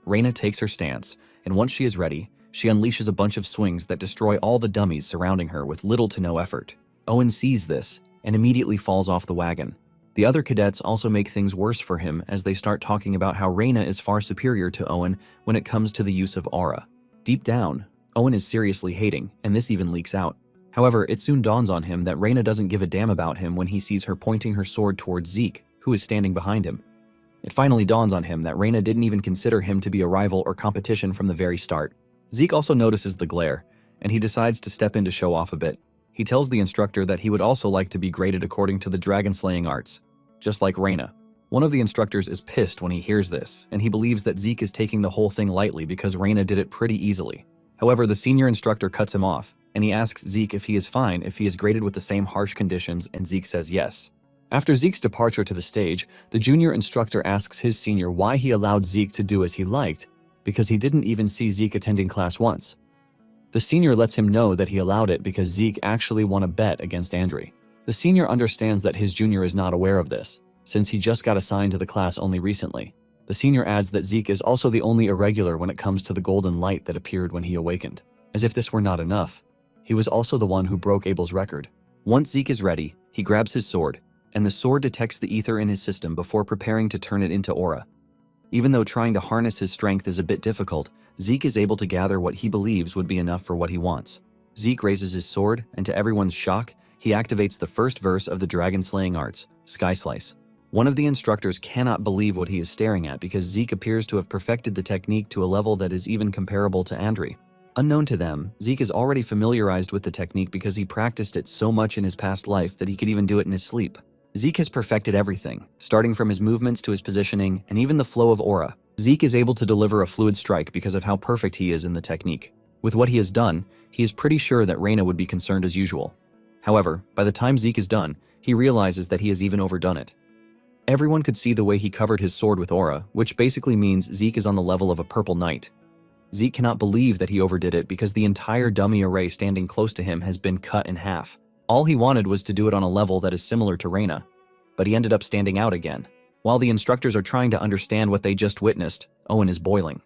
Reina takes her stance, and once she is ready, she unleashes a bunch of swings that destroy all the dummies surrounding her with little to no effort. Owen sees this and immediately falls off the wagon. The other cadets also make things worse for him as they start talking about how Reina is far superior to Owen when it comes to the use of aura. Deep down, Owen is seriously hating, and this even leaks out. However, it soon dawns on him that Reina doesn't give a damn about him when he sees her pointing her sword towards Zeke, who is standing behind him. It finally dawns on him that Reina didn't even consider him to be a rival or competition from the very start. Zeke also notices the glare, and he decides to step in to show off a bit. He tells the instructor that he would also like to be graded according to the dragon-slaying arts, just like Reina. One of the instructors is pissed when he hears this, and he believes that Zeke is taking the whole thing lightly because Reina did it pretty easily. However, the senior instructor cuts him off, and he asks Zeke if he is fine if he is graded with the same harsh conditions, and Zeke says yes. After Zeke's departure to the stage, the junior instructor asks his senior why he allowed Zeke to do as he liked, because he didn't even see Zeke attending class once. The senior lets him know that he allowed it because Zeke actually won a bet against Andre. The senior understands that his junior is not aware of this, since he just got assigned to the class only recently. The senior adds that Zeke is also the only irregular when it comes to the golden light that appeared when he awakened. As if this were not enough, he was also the one who broke Abel's record. Once Zeke is ready, he grabs his sword, and the sword detects the ether in his system before preparing to turn it into aura. Even though trying to harness his strength is a bit difficult, Zeke is able to gather what he believes would be enough for what he wants. Zeke raises his sword, and to everyone's shock, he activates the first verse of the dragon-slaying arts, Sky Slice. One of the instructors cannot believe what he is staring at because Zeke appears to have perfected the technique to a level that is even comparable to Andre. Unknown to them, Zeke is already familiarized with the technique because he practiced it so much in his past life that he could even do it in his sleep. Zeke has perfected everything, starting from his movements to his positioning, and even the flow of aura. Zeke is able to deliver a fluid strike because of how perfect he is in the technique. With what he has done, he is pretty sure that Reina would be concerned as usual. However, by the time Zeke is done, he realizes that he has even overdone it. Everyone could see the way he covered his sword with aura, which basically means Zeke is on the level of a purple knight. Zeke cannot believe that he overdid it because the entire dummy array standing close to him has been cut in half. All he wanted was to do it on a level that is similar to Reina, but he ended up standing out again. While the instructors are trying to understand what they just witnessed, Owen is boiling.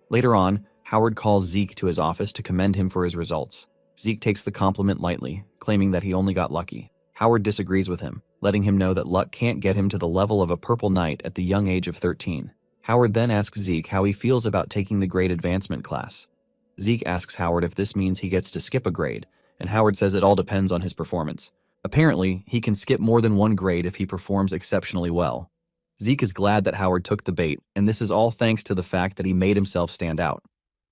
Later on, Howard calls Zeke to his office to commend him for his results. Zeke takes the compliment lightly, claiming that he only got lucky. Howard disagrees with him, letting him know that luck can't get him to the level of a purple knight at the young age of 13. Howard then asks Zeke how he feels about taking the grade advancement class. Zeke asks Howard if this means he gets to skip a grade, and Howard says it all depends on his performance. Apparently, he can skip more than one grade if he performs exceptionally well. Zeke is glad that Howard took the bait, and this is all thanks to the fact that he made himself stand out.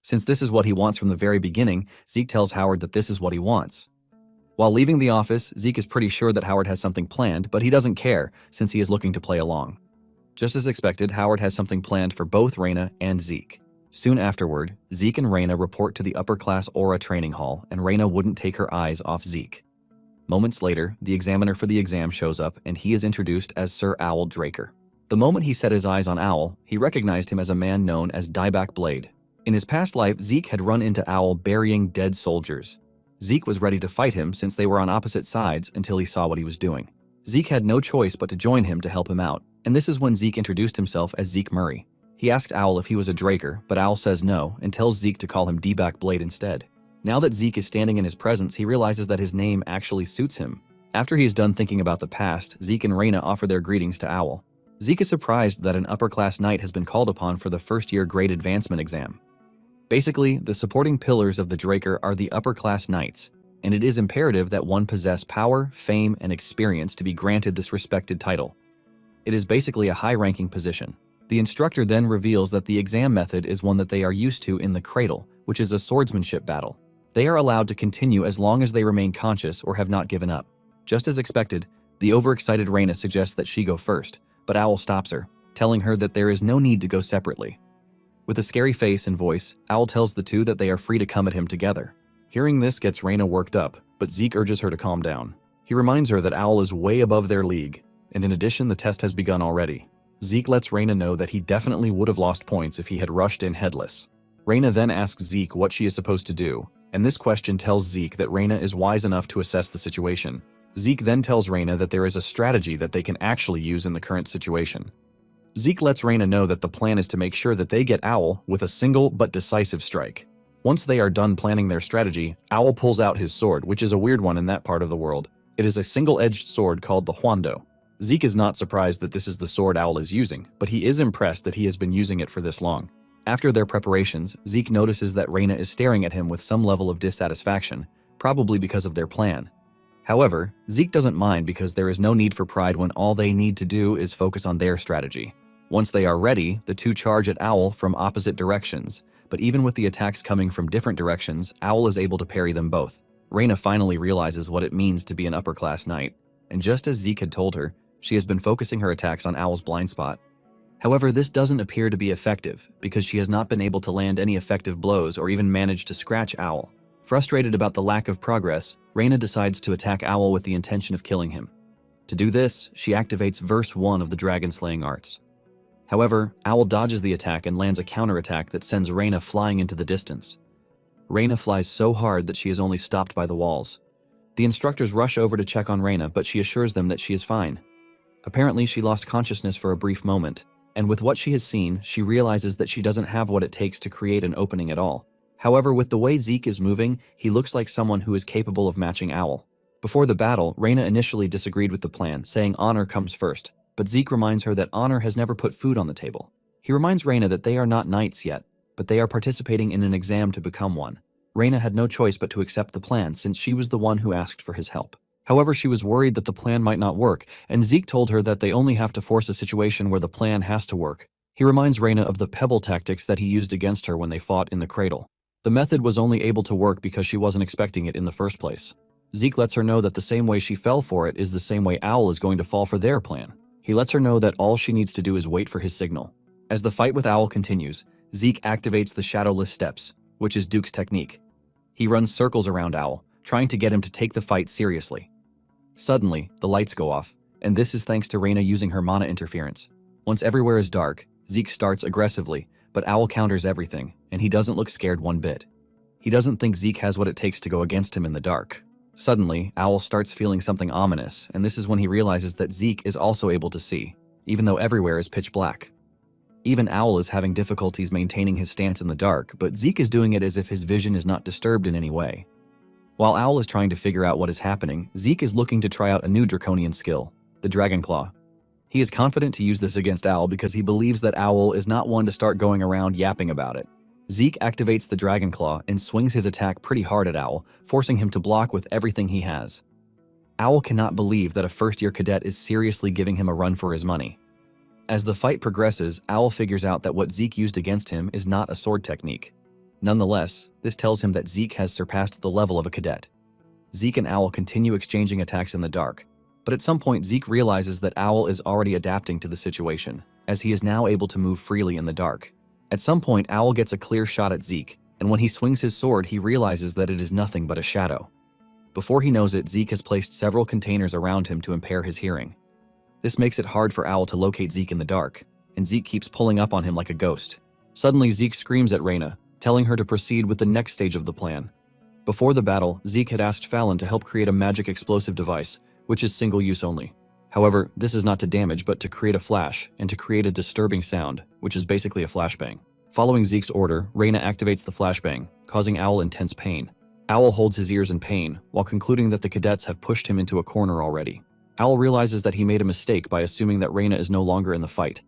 Since this is what he wants from the very beginning, Zeke tells Howard that this is what he wants. While leaving the office, Zeke is pretty sure that Howard has something planned, but he doesn't care since he is looking to play along. Just as expected, Howard has something planned for both Raina and Zeke. Soon afterward, Zeke and Raina report to the upper-class Aura training hall, and Raina wouldn't take her eyes off Zeke. Moments later, the examiner for the exam shows up, and he is introduced as Sir Owl Draker. The moment he set his eyes on Owl, he recognized him as a man known as Dieback Blade. In his past life, Zeke had run into Owl burying dead soldiers. Zeke was ready to fight him since they were on opposite sides until he saw what he was doing. Zeke had no choice but to join him to help him out, and this is when Zeke introduced himself as Zeke Murray. He asked Owl if he was a Draker, but Owl says no and tells Zeke to call him Dieback Blade instead. Now that Zeke is standing in his presence, he realizes that his name actually suits him. After he is done thinking about the past, Zeke and Raina offer their greetings to Owl. Zeke is surprised that an upper-class knight has been called upon for the first-year grade advancement exam. Basically, the supporting pillars of the Draker are the upper-class knights, and it is imperative that one possess power, fame, and experience to be granted this respected title. It is basically a high-ranking position. The instructor then reveals that the exam method is one that they are used to in the Cradle, which is a swordsmanship battle. They are allowed to continue as long as they remain conscious or have not given up. Just as expected, the overexcited Raina suggests that she go first, but Owl stops her, telling her that there is no need to go separately. With a scary face and voice, Owl tells the two that they are free to come at him together. Hearing this gets Raina worked up, but Zeke urges her to calm down. He reminds her that Owl is way above their league, and in addition, the test has begun already. Zeke lets Raina know that he definitely would have lost points if he had rushed in headless. Raina then asks Zeke what she is supposed to do, and this question tells Zeke that Raina is wise enough to assess the situation. Zeke then tells Raina that there is a strategy that they can actually use in the current situation. Zeke lets Raina know that the plan is to make sure that they get Owl with a single but decisive strike. Once they are done planning their strategy, Owl pulls out his sword, which is a weird one in that part of the world. It is a single-edged sword called the Huando. Zeke is not surprised that this is the sword Owl is using, but he is impressed that he has been using it for this long. After their preparations, Zeke notices that Raina is staring at him with some level of dissatisfaction, probably because of their plan. However, Zeke doesn't mind because there is no need for pride when all they need to do is focus on their strategy. Once they are ready, the two charge at Owl from opposite directions, but even with the attacks coming from different directions, Owl is able to parry them both. Raina finally realizes what it means to be an upper-class knight, and just as Zeke had told her, she has been focusing her attacks on Owl's blind spot. However, this doesn't appear to be effective, because she has not been able to land any effective blows or even manage to scratch Owl. Frustrated about the lack of progress, Raina decides to attack Owl with the intention of killing him. To do this, she activates verse 1 of the dragon-slaying arts. However, Owl dodges the attack and lands a counterattack that sends Raina flying into the distance. Raina flies so hard that she is only stopped by the walls. The instructors rush over to check on Raina, but she assures them that she is fine. Apparently, she lost consciousness for a brief moment, and with what she has seen, she realizes that she doesn't have what it takes to create an opening at all. However, with the way Zeke is moving, he looks like someone who is capable of matching Owl. Before the battle, Raina initially disagreed with the plan, saying honor comes first, but Zeke reminds her that honor has never put food on the table. He reminds Raina that they are not knights yet, but they are participating in an exam to become one. Raina had no choice but to accept the plan since she was the one who asked for his help. However, she was worried that the plan might not work, and Zeke told her that they only have to force a situation where the plan has to work. He reminds Raina of the pebble tactics that he used against her when they fought in the Cradle. The method was only able to work because she wasn't expecting it in the first place. Zeke lets her know that the same way she fell for it is the same way Owl is going to fall for their plan. He lets her know that all she needs to do is wait for his signal. As the fight with Owl continues, Zeke activates the shadowless steps, which is Duke's technique. He runs circles around Owl, trying to get him to take the fight seriously. Suddenly, the lights go off, and this is thanks to Raina using her mana interference. Once everywhere is dark, Zeke starts aggressively, but Owl counters everything, and he doesn't look scared one bit. He doesn't think Zeke has what it takes to go against him in the dark. Suddenly, Owl starts feeling something ominous, and this is when he realizes that Zeke is also able to see. even though everywhere is pitch black. Even Owl is having difficulties maintaining his stance in the dark, but Zeke is doing it as if his vision is not disturbed in any way. While Owl is trying to figure out what is happening, Zeke is looking to try out a new draconian skill, the Dragon Claw. He is confident to use this against Owl because he believes that Owl is not one to start going around yapping about it. Zeke activates the Dragon Claw and swings his attack pretty hard at Owl, forcing him to block with everything he has. Owl cannot believe that a first-year cadet is seriously giving him a run for his money. As the fight progresses, Owl figures out that what Zeke used against him is not a sword technique. Nonetheless, this tells him that Zeke has surpassed the level of a cadet. Zeke and Owl continue exchanging attacks in the dark, but at some point Zeke realizes that Owl is already adapting to the situation, as he is now able to move freely in the dark. At some point, Owl gets a clear shot at Zeke, and when he swings his sword, he realizes that it is nothing but a shadow. Before he knows it, Zeke has placed several containers around him to impair his hearing. This makes it hard for Owl to locate Zeke in the dark, and Zeke keeps pulling up on him like a ghost. Suddenly, Zeke screams at Reyna, telling her to proceed with the next stage of the plan. Before the battle, Zeke had asked Fallon to help create a magic explosive device, which is single-use only. However, this is not to damage but to create a flash and to create a disturbing sound, which is basically a flashbang. Following Zeke's order, Reyna activates the flashbang, causing Owl intense pain. Owl holds his ears in pain, while concluding that the cadets have pushed him into a corner already. Owl realizes that he made a mistake by assuming that Reyna is no longer in the fight.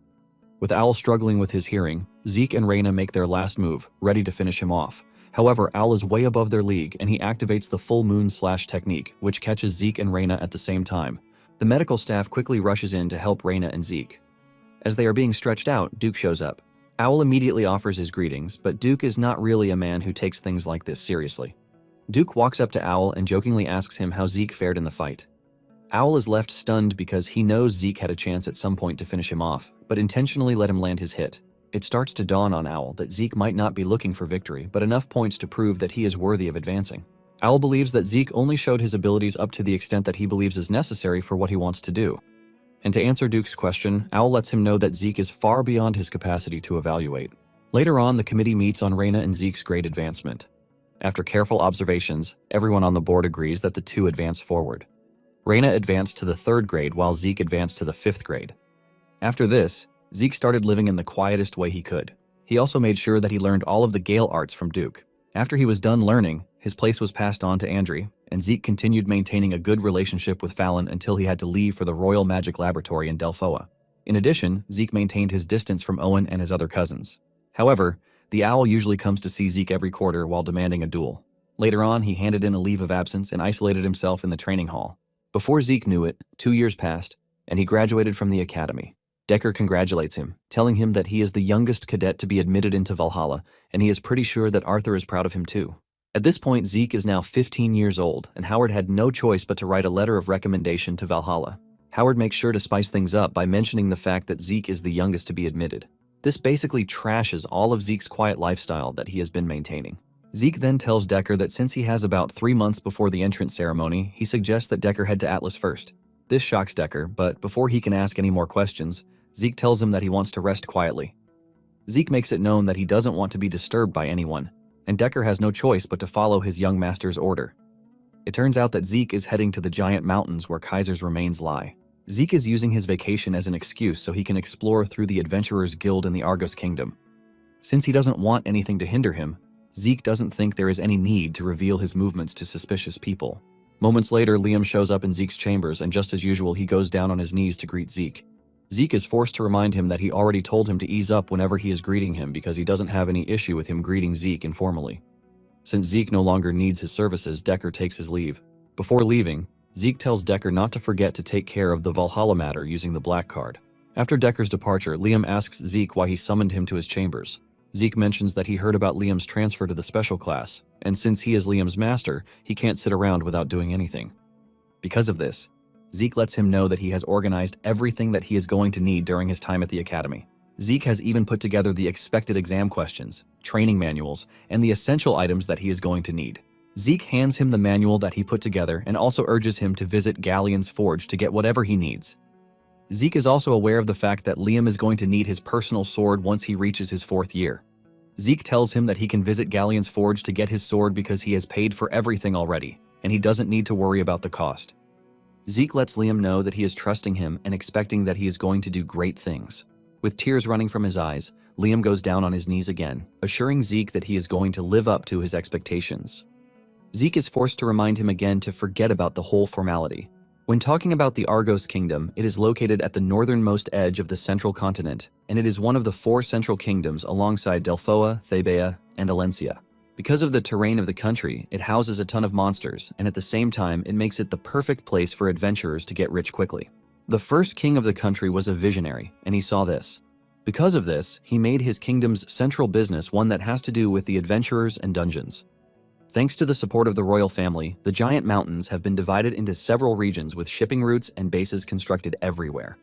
With Owl struggling with his hearing, Zeke and Reyna make their last move, ready to finish him off. However, Owl is way above their league, and he activates the full moon slash technique, which catches Zeke and Reyna at the same time. The medical staff quickly rushes in to help Reyna and Zeke. As they are being stretched out, Duke shows up. Owl immediately offers his greetings, but Duke is not really a man who takes things like this seriously. Duke walks up to Owl and jokingly asks him how Zeke fared in the fight. Owl is left stunned because he knows Zeke had a chance at some point to finish him off, but intentionally let him land his hit. It starts to dawn on Owl that Zeke might not be looking for victory, but enough points to prove that he is worthy of advancing. Owl believes that Zeke only showed his abilities up to the extent that he believes is necessary for what he wants to do. And to answer Duke's question, Owl lets him know that Zeke is far beyond his capacity to evaluate. Later on, the committee meets on Reyna and Zeke's grade advancement. After careful observations, everyone on the board agrees that the two advance forward. Reyna advanced to the 3rd grade while Zeke advanced to the 5th grade. After this, Zeke started living in the quietest way he could. He also made sure that he learned all of the Gale arts from Duke. After he was done learning, his place was passed on to Andre, and Zeke continued maintaining a good relationship with Fallon until he had to leave for the Royal Magic Laboratory in Delphoa. In addition, Zeke maintained his distance from Owen and his other cousins. However, the Owl usually comes to see Zeke every quarter while demanding a duel. Later on, he handed in a leave of absence and isolated himself in the training hall. Before Zeke knew it, 2 years passed, and he graduated from the academy. Decker congratulates him, telling him that he is the youngest cadet to be admitted into Valhalla, and he is pretty sure that Arthur is proud of him too. At this point, Zeke is now 15 years old, and Howard had no choice but to write a letter of recommendation to Valhalla. Howard makes sure to spice things up by mentioning the fact that Zeke is the youngest to be admitted. This basically trashes all of Zeke's quiet lifestyle that he has been maintaining. Zeke then tells Decker that since he has about 3 months before the entrance ceremony, he suggests that Decker head to Atlas first. This shocks Decker, but before he can ask any more questions, Zeke tells him that he wants to rest quietly. Zeke makes it known that he doesn't want to be disturbed by anyone, and Decker has no choice but to follow his young master's order. It turns out that Zeke is heading to the giant mountains where Kaiser's remains lie. Zeke is using his vacation as an excuse so he can explore through the Adventurers Guild in the Argos Kingdom. Since he doesn't want anything to hinder him, Zeke doesn't think there is any need to reveal his movements to suspicious people. Moments later, Liam shows up in Zeke's chambers, and just as usual, he goes down on his knees to greet Zeke. Zeke is forced to remind him that he already told him to ease up whenever he is greeting him because he doesn't have any issue with him greeting Zeke informally. Since Zeke no longer needs his services, Decker takes his leave. Before leaving, Zeke tells Decker not to forget to take care of the Valhalla matter using the black card. After Decker's departure, Liam asks Zeke why he summoned him to his chambers. Zeke mentions that he heard about Liam's transfer to the special class, and since he is Liam's master, he can't sit around without doing anything. Because of this, Zeke lets him know that he has organized everything that he is going to need during his time at the academy. Zeke has even put together the expected exam questions, training manuals, and the essential items that he is going to need. Zeke hands him the manual that he put together and also urges him to visit Galleon's forge to get whatever he needs. Zeke is also aware of the fact that Liam is going to need his personal sword once he reaches his 4th year. Zeke tells him that he can visit Galleon's forge to get his sword because he has paid for everything already, and he doesn't need to worry about the cost. Zeke lets Liam know that he is trusting him and expecting that he is going to do great things. With tears running from his eyes, Liam goes down on his knees again, assuring Zeke that he is going to live up to his expectations. Zeke is forced to remind him again to forget about the whole formality. When talking about the Argos Kingdom, it is located at the northernmost edge of the central continent, and it is one of the 4 central kingdoms alongside Delphoa, Thebea, and Alencia. Because of the terrain of the country, it houses a ton of monsters, and at the same time, it makes it the perfect place for adventurers to get rich quickly. The first king of the country was a visionary, and he saw this. Because of this, he made his kingdom's central business one that has to do with the adventurers and dungeons. Thanks to the support of the royal family, the giant mountains have been divided into several regions with shipping routes and bases constructed everywhere.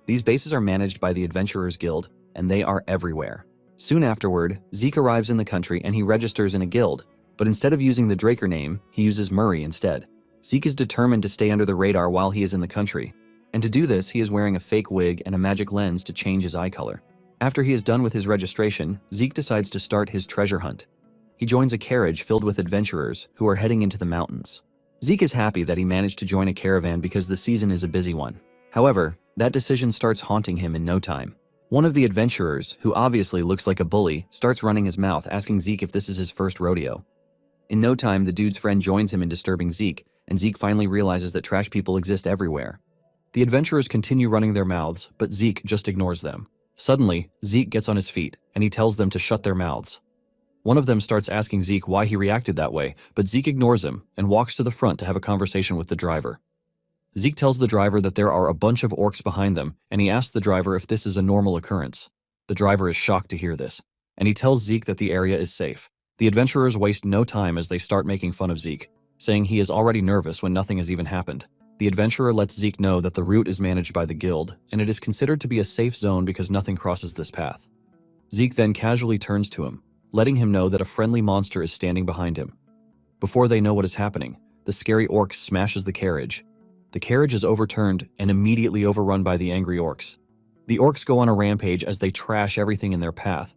These bases are managed by the Adventurers Guild, and they are everywhere. Soon afterward, Zeke arrives in the country and he registers in a guild, but instead of using the Draker name, he uses Murray instead. Zeke is determined to stay under the radar while he is in the country, and to do this, he is wearing a fake wig and a magic lens to change his eye color. After he is done with his registration, Zeke decides to start his treasure hunt. He joins a carriage filled with adventurers who are heading into the mountains. Zeke is happy that he managed to join a caravan because the season is a busy one. However, that decision starts haunting him in no time. One of the adventurers, who obviously looks like a bully, starts running his mouth asking Zeke if this is his first rodeo. In no time, the dude's friend joins him in disturbing Zeke, and Zeke finally realizes that trash people exist everywhere. The adventurers continue running their mouths, but Zeke just ignores them. Suddenly, Zeke gets on his feet, and he tells them to shut their mouths. One of them starts asking Zeke why he reacted that way, but Zeke ignores him and walks to the front to have a conversation with the driver. Zeke tells the driver that there are a bunch of orcs behind them, and he asks the driver if this is a normal occurrence. The driver is shocked to hear this, and he tells Zeke that the area is safe. The adventurers waste no time as they start making fun of Zeke, saying he is already nervous when nothing has even happened. The adventurer lets Zeke know that the route is managed by the guild, and it is considered to be a safe zone because nothing crosses this path. Zeke then casually turns to him, letting him know that a friendly monster is standing behind him. Before they know what is happening, the scary orc smashes the carriage. The carriage is overturned and immediately overrun by the angry orcs. The orcs go on a rampage as they trash everything in their path.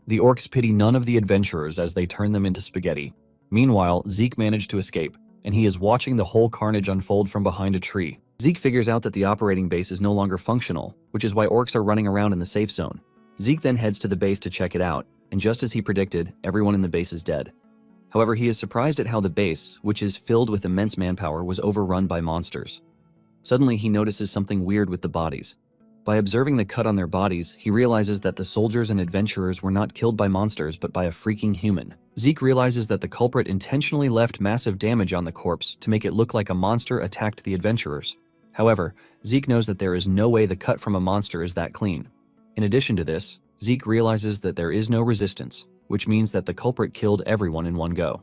The orcs pity none of the adventurers as they turn them into spaghetti. Meanwhile, Zeke managed to escape, and he is watching the whole carnage unfold from behind a tree. Zeke figures out that the operating base is no longer functional, which is why orcs are running around in the safe zone. Zeke then heads to the base to check it out, and just as he predicted, everyone in the base is dead. However, he is surprised at how the base, which is filled with immense manpower, was overrun by monsters. Suddenly, he notices something weird with the bodies. By observing the cut on their bodies, he realizes that the soldiers and adventurers were not killed by monsters but by a freaking human. Zeke realizes that the culprit intentionally left massive damage on the corpse to make it look like a monster attacked the adventurers. However, Zeke knows that there is no way the cut from a monster is that clean. In addition to this, Zeke realizes that there is no resistance, which means that the culprit killed everyone in one go.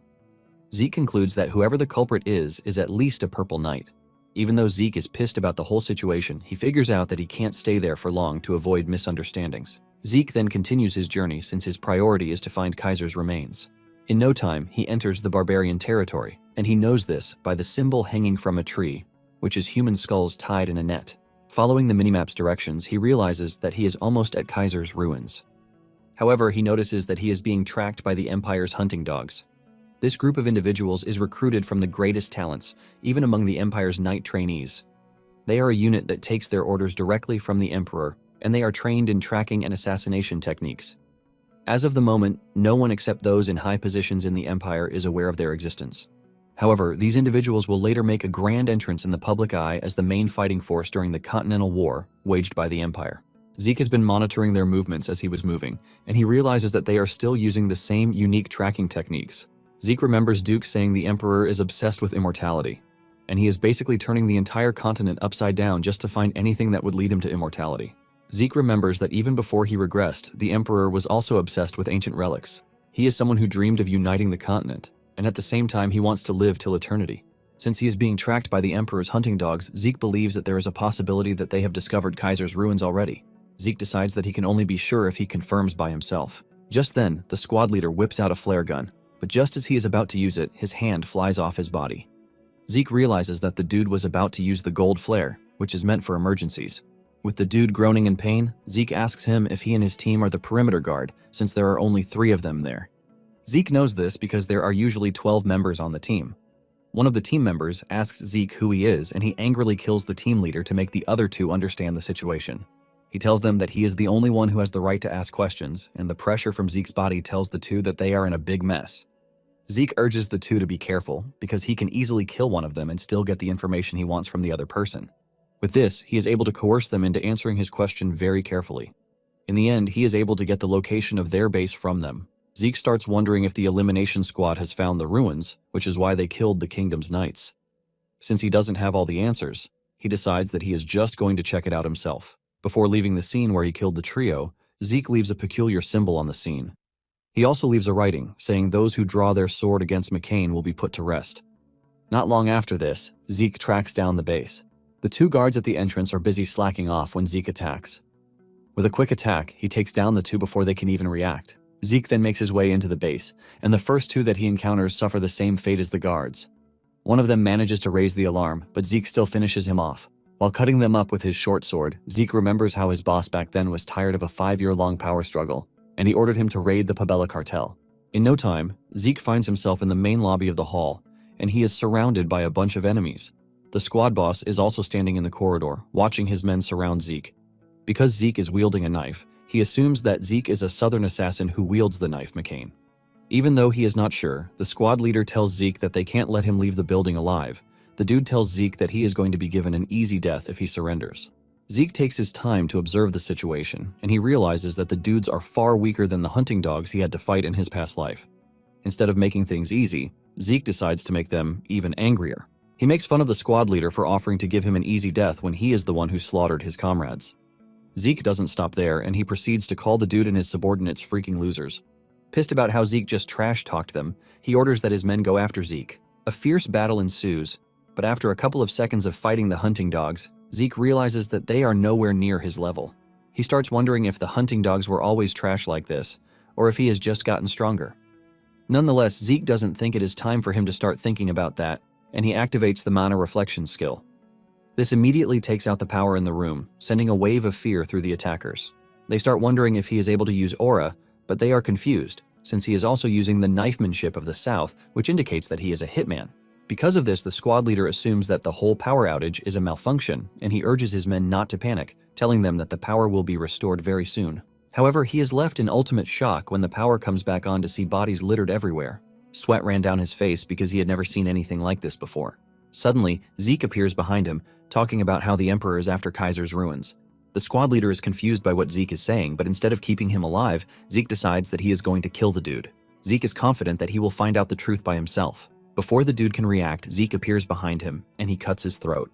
Zeke concludes that whoever the culprit is at least a purple knight. Even though Zeke is pissed about the whole situation, he figures out that he can't stay there for long to avoid misunderstandings. Zeke then continues his journey since his priority is to find Kaiser's remains. In no time, he enters the barbarian territory, and he knows this by the symbol hanging from a tree, which is human skulls tied in a net. Following the minimap's directions, he realizes that he is almost at Kaiser's ruins. However, he notices that he is being tracked by the Empire's hunting dogs. This group of individuals is recruited from the greatest talents, even among the Empire's knight trainees. They are a unit that takes their orders directly from the Emperor, and they are trained in tracking and assassination techniques. As of the moment, no one except those in high positions in the Empire is aware of their existence. However, these individuals will later make a grand entrance in the public eye as the main fighting force during the Continental War waged by the Empire. Zeke has been monitoring their movements as he was moving, and he realizes that they are still using the same unique tracking techniques. Zeke remembers Duke saying the Emperor is obsessed with immortality, and he is basically turning the entire continent upside down just to find anything that would lead him to immortality. Zeke remembers that even before he regressed, the Emperor was also obsessed with ancient relics. He is someone who dreamed of uniting the continent, and at the same time he wants to live till eternity. Since he is being tracked by the Emperor's hunting dogs, Zeke believes that there is a possibility that they have discovered Kaiser's ruins already. Zeke decides that he can only be sure if he confirms by himself. Just then, the squad leader whips out a flare gun, but just as he is about to use it, his hand flies off his body. Zeke realizes that the dude was about to use the gold flare, which is meant for emergencies. With the dude groaning in pain, Zeke asks him if he and his team are the perimeter guard, since there are only 3 of them there. Zeke knows this because there are usually 12 members on the team. One of the team members asks Zeke who he is, and he angrily kills the team leader to make the other two understand the situation. He tells them that he is the only one who has the right to ask questions, and the pressure from Zeke's body tells the two that they are in a big mess. Zeke urges the two to be careful, because he can easily kill one of them and still get the information he wants from the other person. With this, he is able to coerce them into answering his question very carefully. In the end, he is able to get the location of their base from them. Zeke starts wondering if the elimination squad has found the ruins, which is why they killed the kingdom's knights. Since he doesn't have all the answers, he decides that he is just going to check it out himself. Before leaving the scene where he killed the trio, Zeke leaves a peculiar symbol on the scene. He also leaves a writing saying those who draw their sword against McCain will be put to rest. Not long after this, Zeke tracks down the base. The two guards at the entrance are busy slacking off when Zeke attacks. With a quick attack, he takes down the two before they can even react. Zeke then makes his way into the base, and the first two that he encounters suffer the same fate as the guards. One of them manages to raise the alarm, but Zeke still finishes him off. While cutting them up with his short sword, Zeke remembers how his boss back then was tired of a 5-year-long power struggle, and he ordered him to raid the Pabella cartel. In no time, Zeke finds himself in the main lobby of the hall, and he is surrounded by a bunch of enemies. The squad boss is also standing in the corridor, watching his men surround Zeke. Because Zeke is wielding a knife, he assumes that Zeke is a southern assassin who wields the knife McCain. Even though he is not sure, the squad leader tells Zeke that they can't let him leave the building alive. The dude tells Zeke that he is going to be given an easy death if he surrenders. Zeke takes his time to observe the situation, and he realizes that the dudes are far weaker than the hunting dogs he had to fight in his past life. Instead of making things easy, Zeke decides to make them even angrier. He makes fun of the squad leader for offering to give him an easy death when he is the one who slaughtered his comrades. Zeke doesn't stop there, and he proceeds to call the dude and his subordinates freaking losers. Pissed about how Zeke just trash-talked them, he orders that his men go after Zeke. A fierce battle ensues, but after a couple of seconds of fighting the hunting dogs, Zeke realizes that they are nowhere near his level. He starts wondering if the hunting dogs were always trash like this, or if he has just gotten stronger. Nonetheless, Zeke doesn't think it is time for him to start thinking about that, and he activates the mana reflection skill. This immediately takes out the power in the room, sending a wave of fear through the attackers. They start wondering if he is able to use aura, but they are confused, since he is also using the knifemanship of the South, which indicates that he is a hitman. Because of this, the squad leader assumes that the whole power outage is a malfunction, and he urges his men not to panic, telling them that the power will be restored very soon. However, he is left in ultimate shock when the power comes back on to see bodies littered everywhere. Sweat ran down his face because he had never seen anything like this before. Suddenly, Zeke appears behind him, talking about how the Emperor is after Kaiser's ruins. The squad leader is confused by what Zeke is saying, but instead of keeping him alive, Zeke decides that he is going to kill the dude. Zeke is confident that he will find out the truth by himself. Before the dude can react, Zeke appears behind him, and he cuts his throat.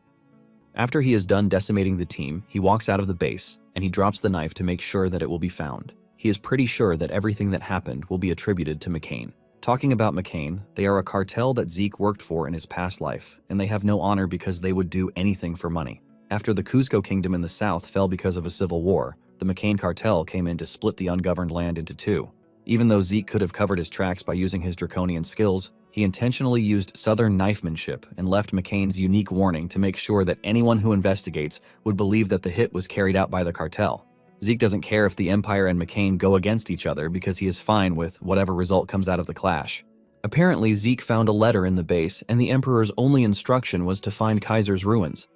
After he is done decimating the team, he walks out of the base, and he drops the knife to make sure that it will be found. He is pretty sure that everything that happened will be attributed to McCain. Talking about McCain, they are a cartel that Zeke worked for in his past life, and they have no honor because they would do anything for money. After the Cuzco kingdom in the south fell because of a civil war, the McCain cartel came in to split the ungoverned land into two. Even though Zeke could have covered his tracks by using his draconian skills, he intentionally used southern knifemanship and left McCain's unique warning to make sure that anyone who investigates would believe that the hit was carried out by the cartel. Zeke doesn't care if the Empire and McCain go against each other because he is fine with whatever result comes out of the clash. Apparently, Zeke found a letter in the base, and the Emperor's only instruction was to find Kaiser's ruins.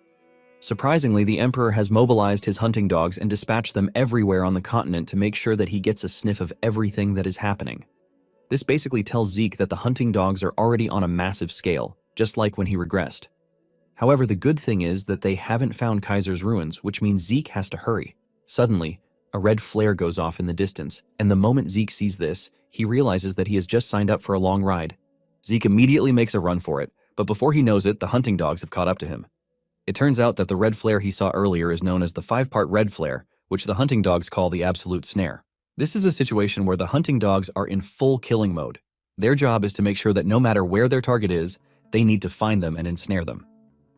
Surprisingly, the Emperor has mobilized his hunting dogs and dispatched them everywhere on the continent to make sure that he gets a sniff of everything that is happening. This basically tells Zeke that the hunting dogs are already on a massive scale, just like when he regressed. However, the good thing is that they haven't found Kaiser's ruins, which means Zeke has to hurry. Suddenly, a red flare goes off in the distance, and the moment Zeke sees this, he realizes that he has just signed up for a long ride. Zeke immediately makes a run for it, but before he knows it, the hunting dogs have caught up to him. It turns out that the red flare he saw earlier is known as the 5-part red flare, which the hunting dogs call the absolute snare. This is a situation where the hunting dogs are in full killing mode. Their job is to make sure that no matter where their target is, they need to find them and ensnare them.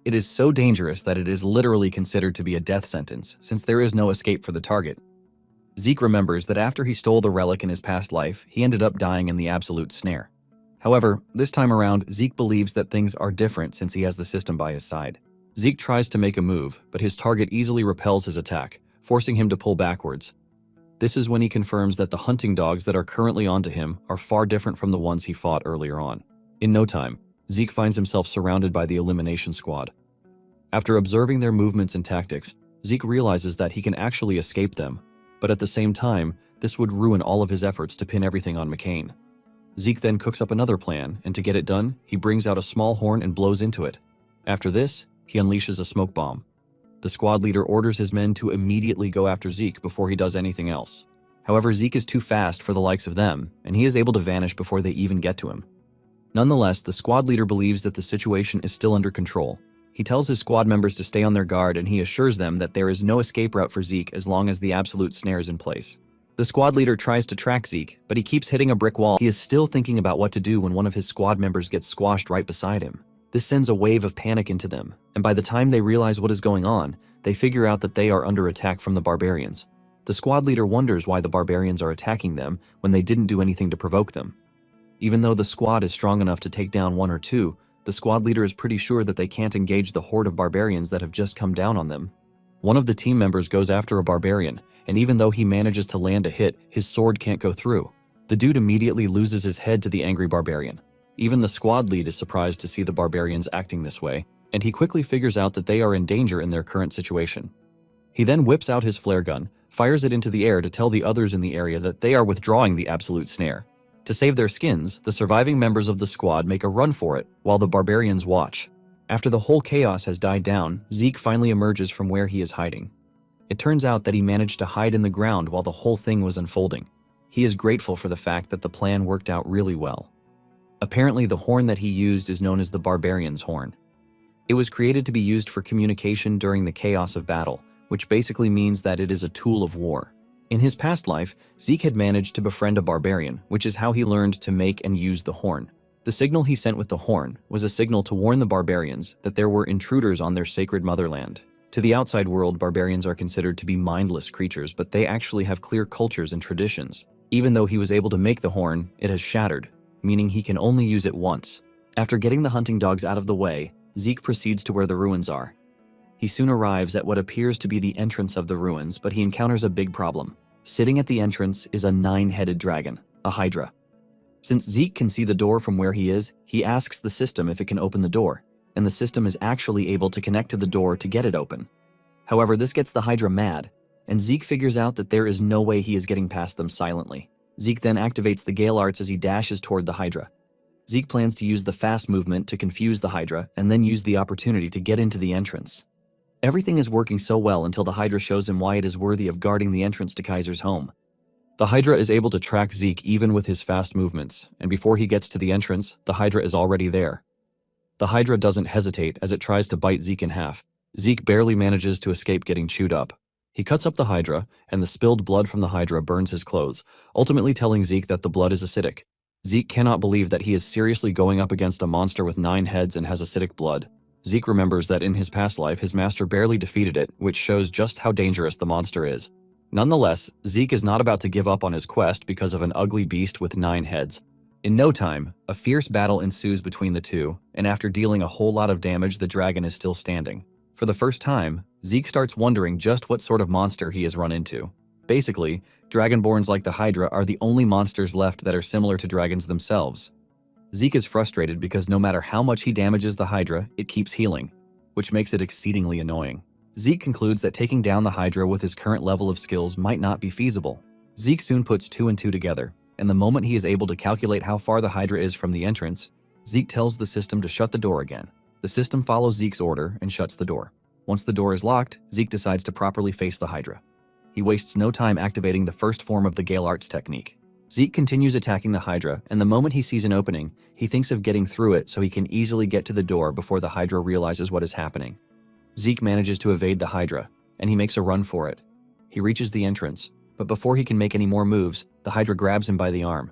It is so dangerous that it is literally considered to be a death sentence, since there is no escape for the target. Zeke remembers that after he stole the relic in his past life, he ended up dying in the absolute snare. However, this time around, Zeke believes that things are different since he has the system by his side. Zeke tries to make a move, but his target easily repels his attack, forcing him to pull backwards. This is when he confirms that the hunting dogs that are currently onto him are far different from the ones he fought earlier on. In no time, Zeke finds himself surrounded by the elimination squad. After observing their movements and tactics, Zeke realizes that he can actually escape them, but at the same time, this would ruin all of his efforts to pin everything on McCain. Zeke then cooks up another plan, and to get it done, he brings out a small horn and blows into it. After this, he unleashes a smoke bomb. The squad leader orders his men to immediately go after Zeke before he does anything else. However, Zeke is too fast for the likes of them, and he is able to vanish before they even get to him. Nonetheless, the squad leader believes that the situation is still under control. He tells his squad members to stay on their guard, and he assures them that there is no escape route for Zeke as long as the absolute snare is in place. The squad leader tries to track Zeke, but he keeps hitting a brick wall. He is still thinking about what to do when one of his squad members gets squashed right beside him. This sends a wave of panic into them, and by the time they realize what is going on, they figure out that they are under attack from the barbarians. The squad leader wonders why the barbarians are attacking them when they didn't do anything to provoke them. Even though the squad is strong enough to take down one or two, the squad leader is pretty sure that they can't engage the horde of barbarians that have just come down on them. One of the team members goes after a barbarian, and even though he manages to land a hit, his sword can't go through. The dude immediately loses his head to the angry barbarian. Even the squad lead is surprised to see the barbarians acting this way, and he quickly figures out that they are in danger in their current situation. He then whips out his flare gun, fires it into the air to tell the others in the area that they are withdrawing the absolute snare. To save their skins, the surviving members of the squad make a run for it while the barbarians watch. After the whole chaos has died down, Zeke finally emerges from where he is hiding. It turns out that he managed to hide in the ground while the whole thing was unfolding. He is grateful for the fact that the plan worked out really well. Apparently, the horn that he used is known as the Barbarian's Horn. It was created to be used for communication during the chaos of battle, which basically means that it is a tool of war. In his past life, Zeke had managed to befriend a barbarian, which is how he learned to make and use the horn. The signal he sent with the horn was a signal to warn the barbarians that there were intruders on their sacred motherland. To the outside world, barbarians are considered to be mindless creatures, but they actually have clear cultures and traditions. Even though he was able to make the horn, it has shattered, meaning he can only use it once. After getting the hunting dogs out of the way, Zeke proceeds to where the ruins are. He soon arrives at what appears to be the entrance of the ruins, but he encounters a big problem. Sitting at the entrance is a 9-headed dragon, a hydra. Since Zeke can see the door from where he is, he asks the system if it can open the door, and the system is actually able to connect to the door to get it open. However, this gets the hydra mad, and Zeke figures out that there is no way he is getting past them silently. Zeke then activates the Gale Arts as he dashes toward the hydra. Zeke plans to use the fast movement to confuse the hydra and then use the opportunity to get into the entrance. Everything is working so well until the hydra shows him why it is worthy of guarding the entrance to Kaiser's home. The hydra is able to track Zeke even with his fast movements, and before he gets to the entrance, the hydra is already there. The hydra doesn't hesitate as it tries to bite Zeke in half. Zeke barely manages to escape getting chewed up. He cuts up the hydra, and the spilled blood from the hydra burns his clothes, ultimately telling Zeke that the blood is acidic. Zeke cannot believe that he is seriously going up against a monster with 9 heads and has acidic blood. Zeke remembers that in his past life, his master barely defeated it, which shows just how dangerous the monster is. Nonetheless, Zeke is not about to give up on his quest because of an ugly beast with 9 heads. In no time, a fierce battle ensues between the two, and after dealing a whole lot of damage, the dragon is still standing. For the first time, Zeke starts wondering just what sort of monster he has run into. Basically, dragonborns like the Hydra are the only monsters left that are similar to dragons themselves. Zeke is frustrated because no matter how much he damages the Hydra, it keeps healing, which makes it exceedingly annoying. Zeke concludes that taking down the Hydra with his current level of skills might not be feasible. Zeke soon puts 2 and 2 together, and the moment he is able to calculate how far the Hydra is from the entrance, Zeke tells the system to shut the door again. The system follows Zeke's order and shuts the door. Once the door is locked, Zeke decides to properly face the Hydra. He wastes no time activating the first form of the Gale Arts technique. Zeke continues attacking the Hydra, and the moment he sees an opening, he thinks of getting through it so he can easily get to the door before the Hydra realizes what is happening. Zeke manages to evade the Hydra, and he makes a run for it. He reaches the entrance, but before he can make any more moves, the Hydra grabs him by the arm.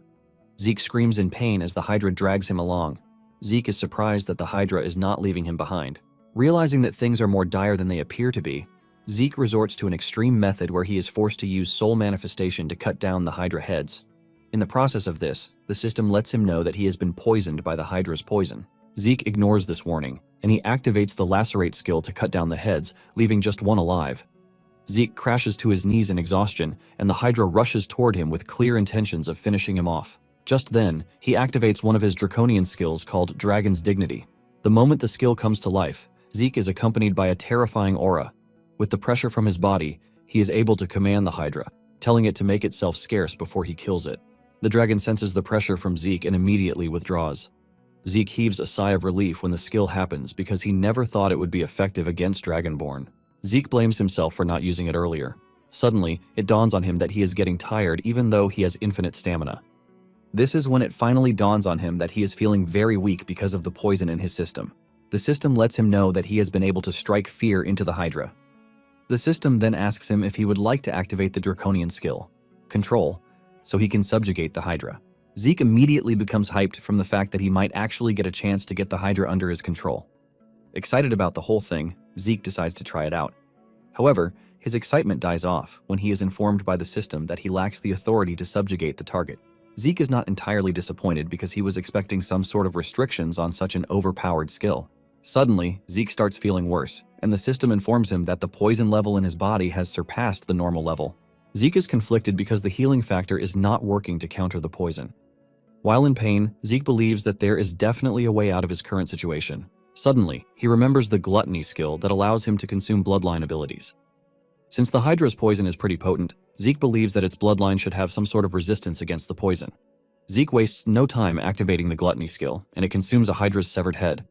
Zeke screams in pain as the Hydra drags him along. Zeke is surprised that the Hydra is not leaving him behind. Realizing that things are more dire than they appear to be, Zeke resorts to an extreme method where he is forced to use soul manifestation to cut down the Hydra heads. In the process of this, the system lets him know that he has been poisoned by the Hydra's poison. Zeke ignores this warning, and he activates the lacerate skill to cut down the heads, leaving just one alive. Zeke crashes to his knees in exhaustion, and the Hydra rushes toward him with clear intentions of finishing him off. Just then, he activates one of his draconian skills called Dragon's Dignity. The moment the skill comes to life, Zeke is accompanied by a terrifying aura. With the pressure from his body, he is able to command the Hydra, telling it to make itself scarce before he kills it. The dragon senses the pressure from Zeke and immediately withdraws. Zeke heaves a sigh of relief when the skill happens because he never thought it would be effective against Dragonborn. Zeke blames himself for not using it earlier. Suddenly, it dawns on him that he is getting tired even though he has infinite stamina. This is when it finally dawns on him that he is feeling very weak because of the poison in his system. The system lets him know that he has been able to strike fear into the Hydra. The system then asks him if he would like to activate the draconian skill, Control, so he can subjugate the Hydra. Zeke immediately becomes hyped from the fact that he might actually get a chance to get the Hydra under his control. Excited about the whole thing, Zeke decides to try it out. However, his excitement dies off when he is informed by the system that he lacks the authority to subjugate the target. Zeke is not entirely disappointed because he was expecting some sort of restrictions on such an overpowered skill. Suddenly, Zeke starts feeling worse, and the system informs him that the poison level in his body has surpassed the normal level. Zeke is conflicted because the healing factor is not working to counter the poison. While in pain, Zeke believes that there is definitely a way out of his current situation. Suddenly, he remembers the gluttony skill that allows him to consume bloodline abilities. Since the Hydra's poison is pretty potent, Zeke believes that its bloodline should have some sort of resistance against the poison. Zeke wastes no time activating the gluttony skill, and it consumes a Hydra's severed head.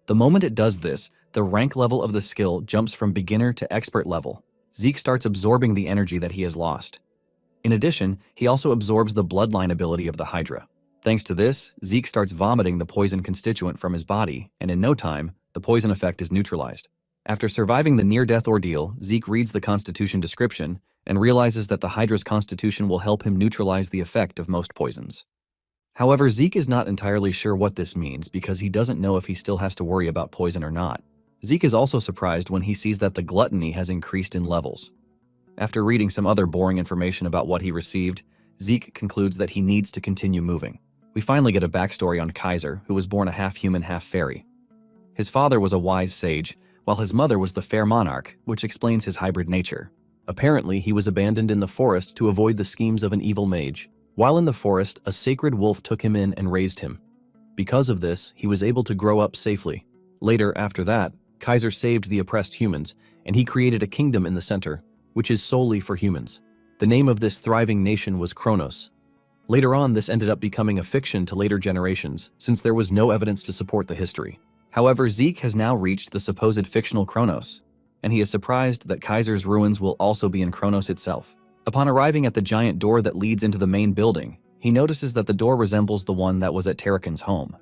The moment it does this, the rank level of the skill jumps from beginner to expert level. Zeke starts absorbing the energy that he has lost. In addition, he also absorbs the bloodline ability of the Hydra. Thanks to this, Zeke starts vomiting the poison constituent from his body, and in no time, the poison effect is neutralized. After surviving the near-death ordeal, Zeke reads the Constitution description and realizes that the Hydra's constitution will help him neutralize the effect of most poisons. However, Zeke is not entirely sure what this means because he doesn't know if he still has to worry about poison or not. Zeke is also surprised when he sees that the gluttony has increased in levels. After reading some other boring information about what he received, Zeke concludes that he needs to continue moving. We finally get a backstory on Kaiser, who was born a half-human, half-fairy. His father was a wise sage, while his mother was the fair monarch, which explains his hybrid nature. Apparently, he was abandoned in the forest to avoid the schemes of an evil mage. While in the forest, a sacred wolf took him in and raised him. Because of this, he was able to grow up safely. Later, after that, Kaiser saved the oppressed humans, and he created a kingdom in the center, which is solely for humans. The name of this thriving nation was Kronos. Later on, this ended up becoming a fiction to later generations, since there was no evidence to support the history. However, Zeke has now reached the supposed fictional Kronos, and he is surprised that Kaiser's ruins will also be in Kronos itself. Upon arriving at the giant door that leads into the main building, he notices that the door resembles the one that was at Tarakan's home.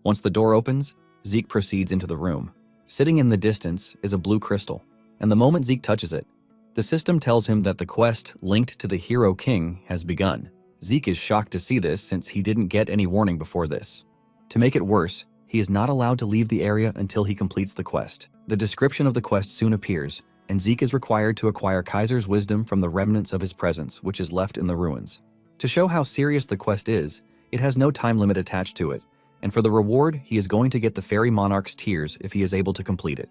Once the door opens, Zeke proceeds into the room. Sitting in the distance is a blue crystal, and the moment Zeke touches it, the system tells him that the quest linked to the Hero King has begun. Zeke is shocked to see this since he didn't get any warning before this. To make it worse, he is not allowed to leave the area until he completes the quest. The description of the quest soon appears, and Zeke is required to acquire Kaiser's wisdom from the remnants of his presence, which is left in the ruins. To show how serious the quest is, it has no time limit attached to it, and for the reward, he is going to get the Fairy Monarch's tears if he is able to complete it.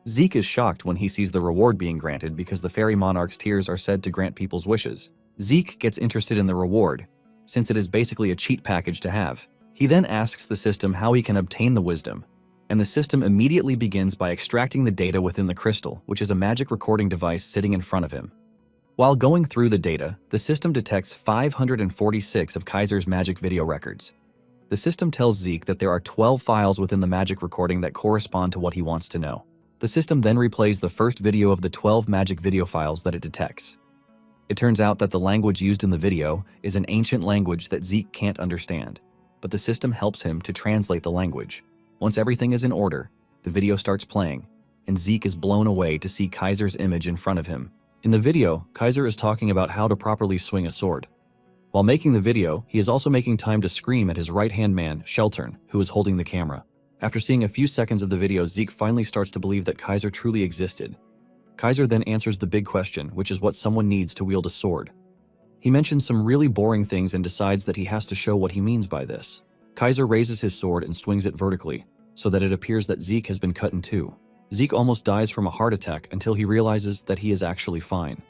Zeke is shocked when he sees the reward being granted because the Fairy Monarch's tears are said to grant people's wishes. Zeke gets interested in the reward, since it is basically a cheat package to have. He then asks the system how he can obtain the wisdom, and the system immediately begins by extracting the data within the crystal, which is a magic recording device sitting in front of him. While going through the data, the system detects 546 of Kaiser's magic video records. The system tells Zeke that there are 12 files within the magic recording that correspond to what he wants to know. The system then replays the first video of the 12 magic video files that it detects. It turns out that the language used in the video is an ancient language that Zeke can't understand, but the system helps him to translate the language. Once everything is in order, the video starts playing, and Zeke is blown away to see Kaiser's image in front of him. In the video, Kaiser is talking about how to properly swing a sword. While making the video, he is also making time to scream at his right-hand man, Sheltern, who is holding the camera. After seeing a few seconds of the video, Zeke finally starts to believe that Kaiser truly existed. Kaiser then answers the big question, which is what someone needs to wield a sword. He mentions some really boring things and decides that he has to show what he means by this. Kaiser raises his sword and swings it vertically, so that it appears that Zeke has been cut in two. Zeke almost dies from a heart attack until he realizes that he is actually fine.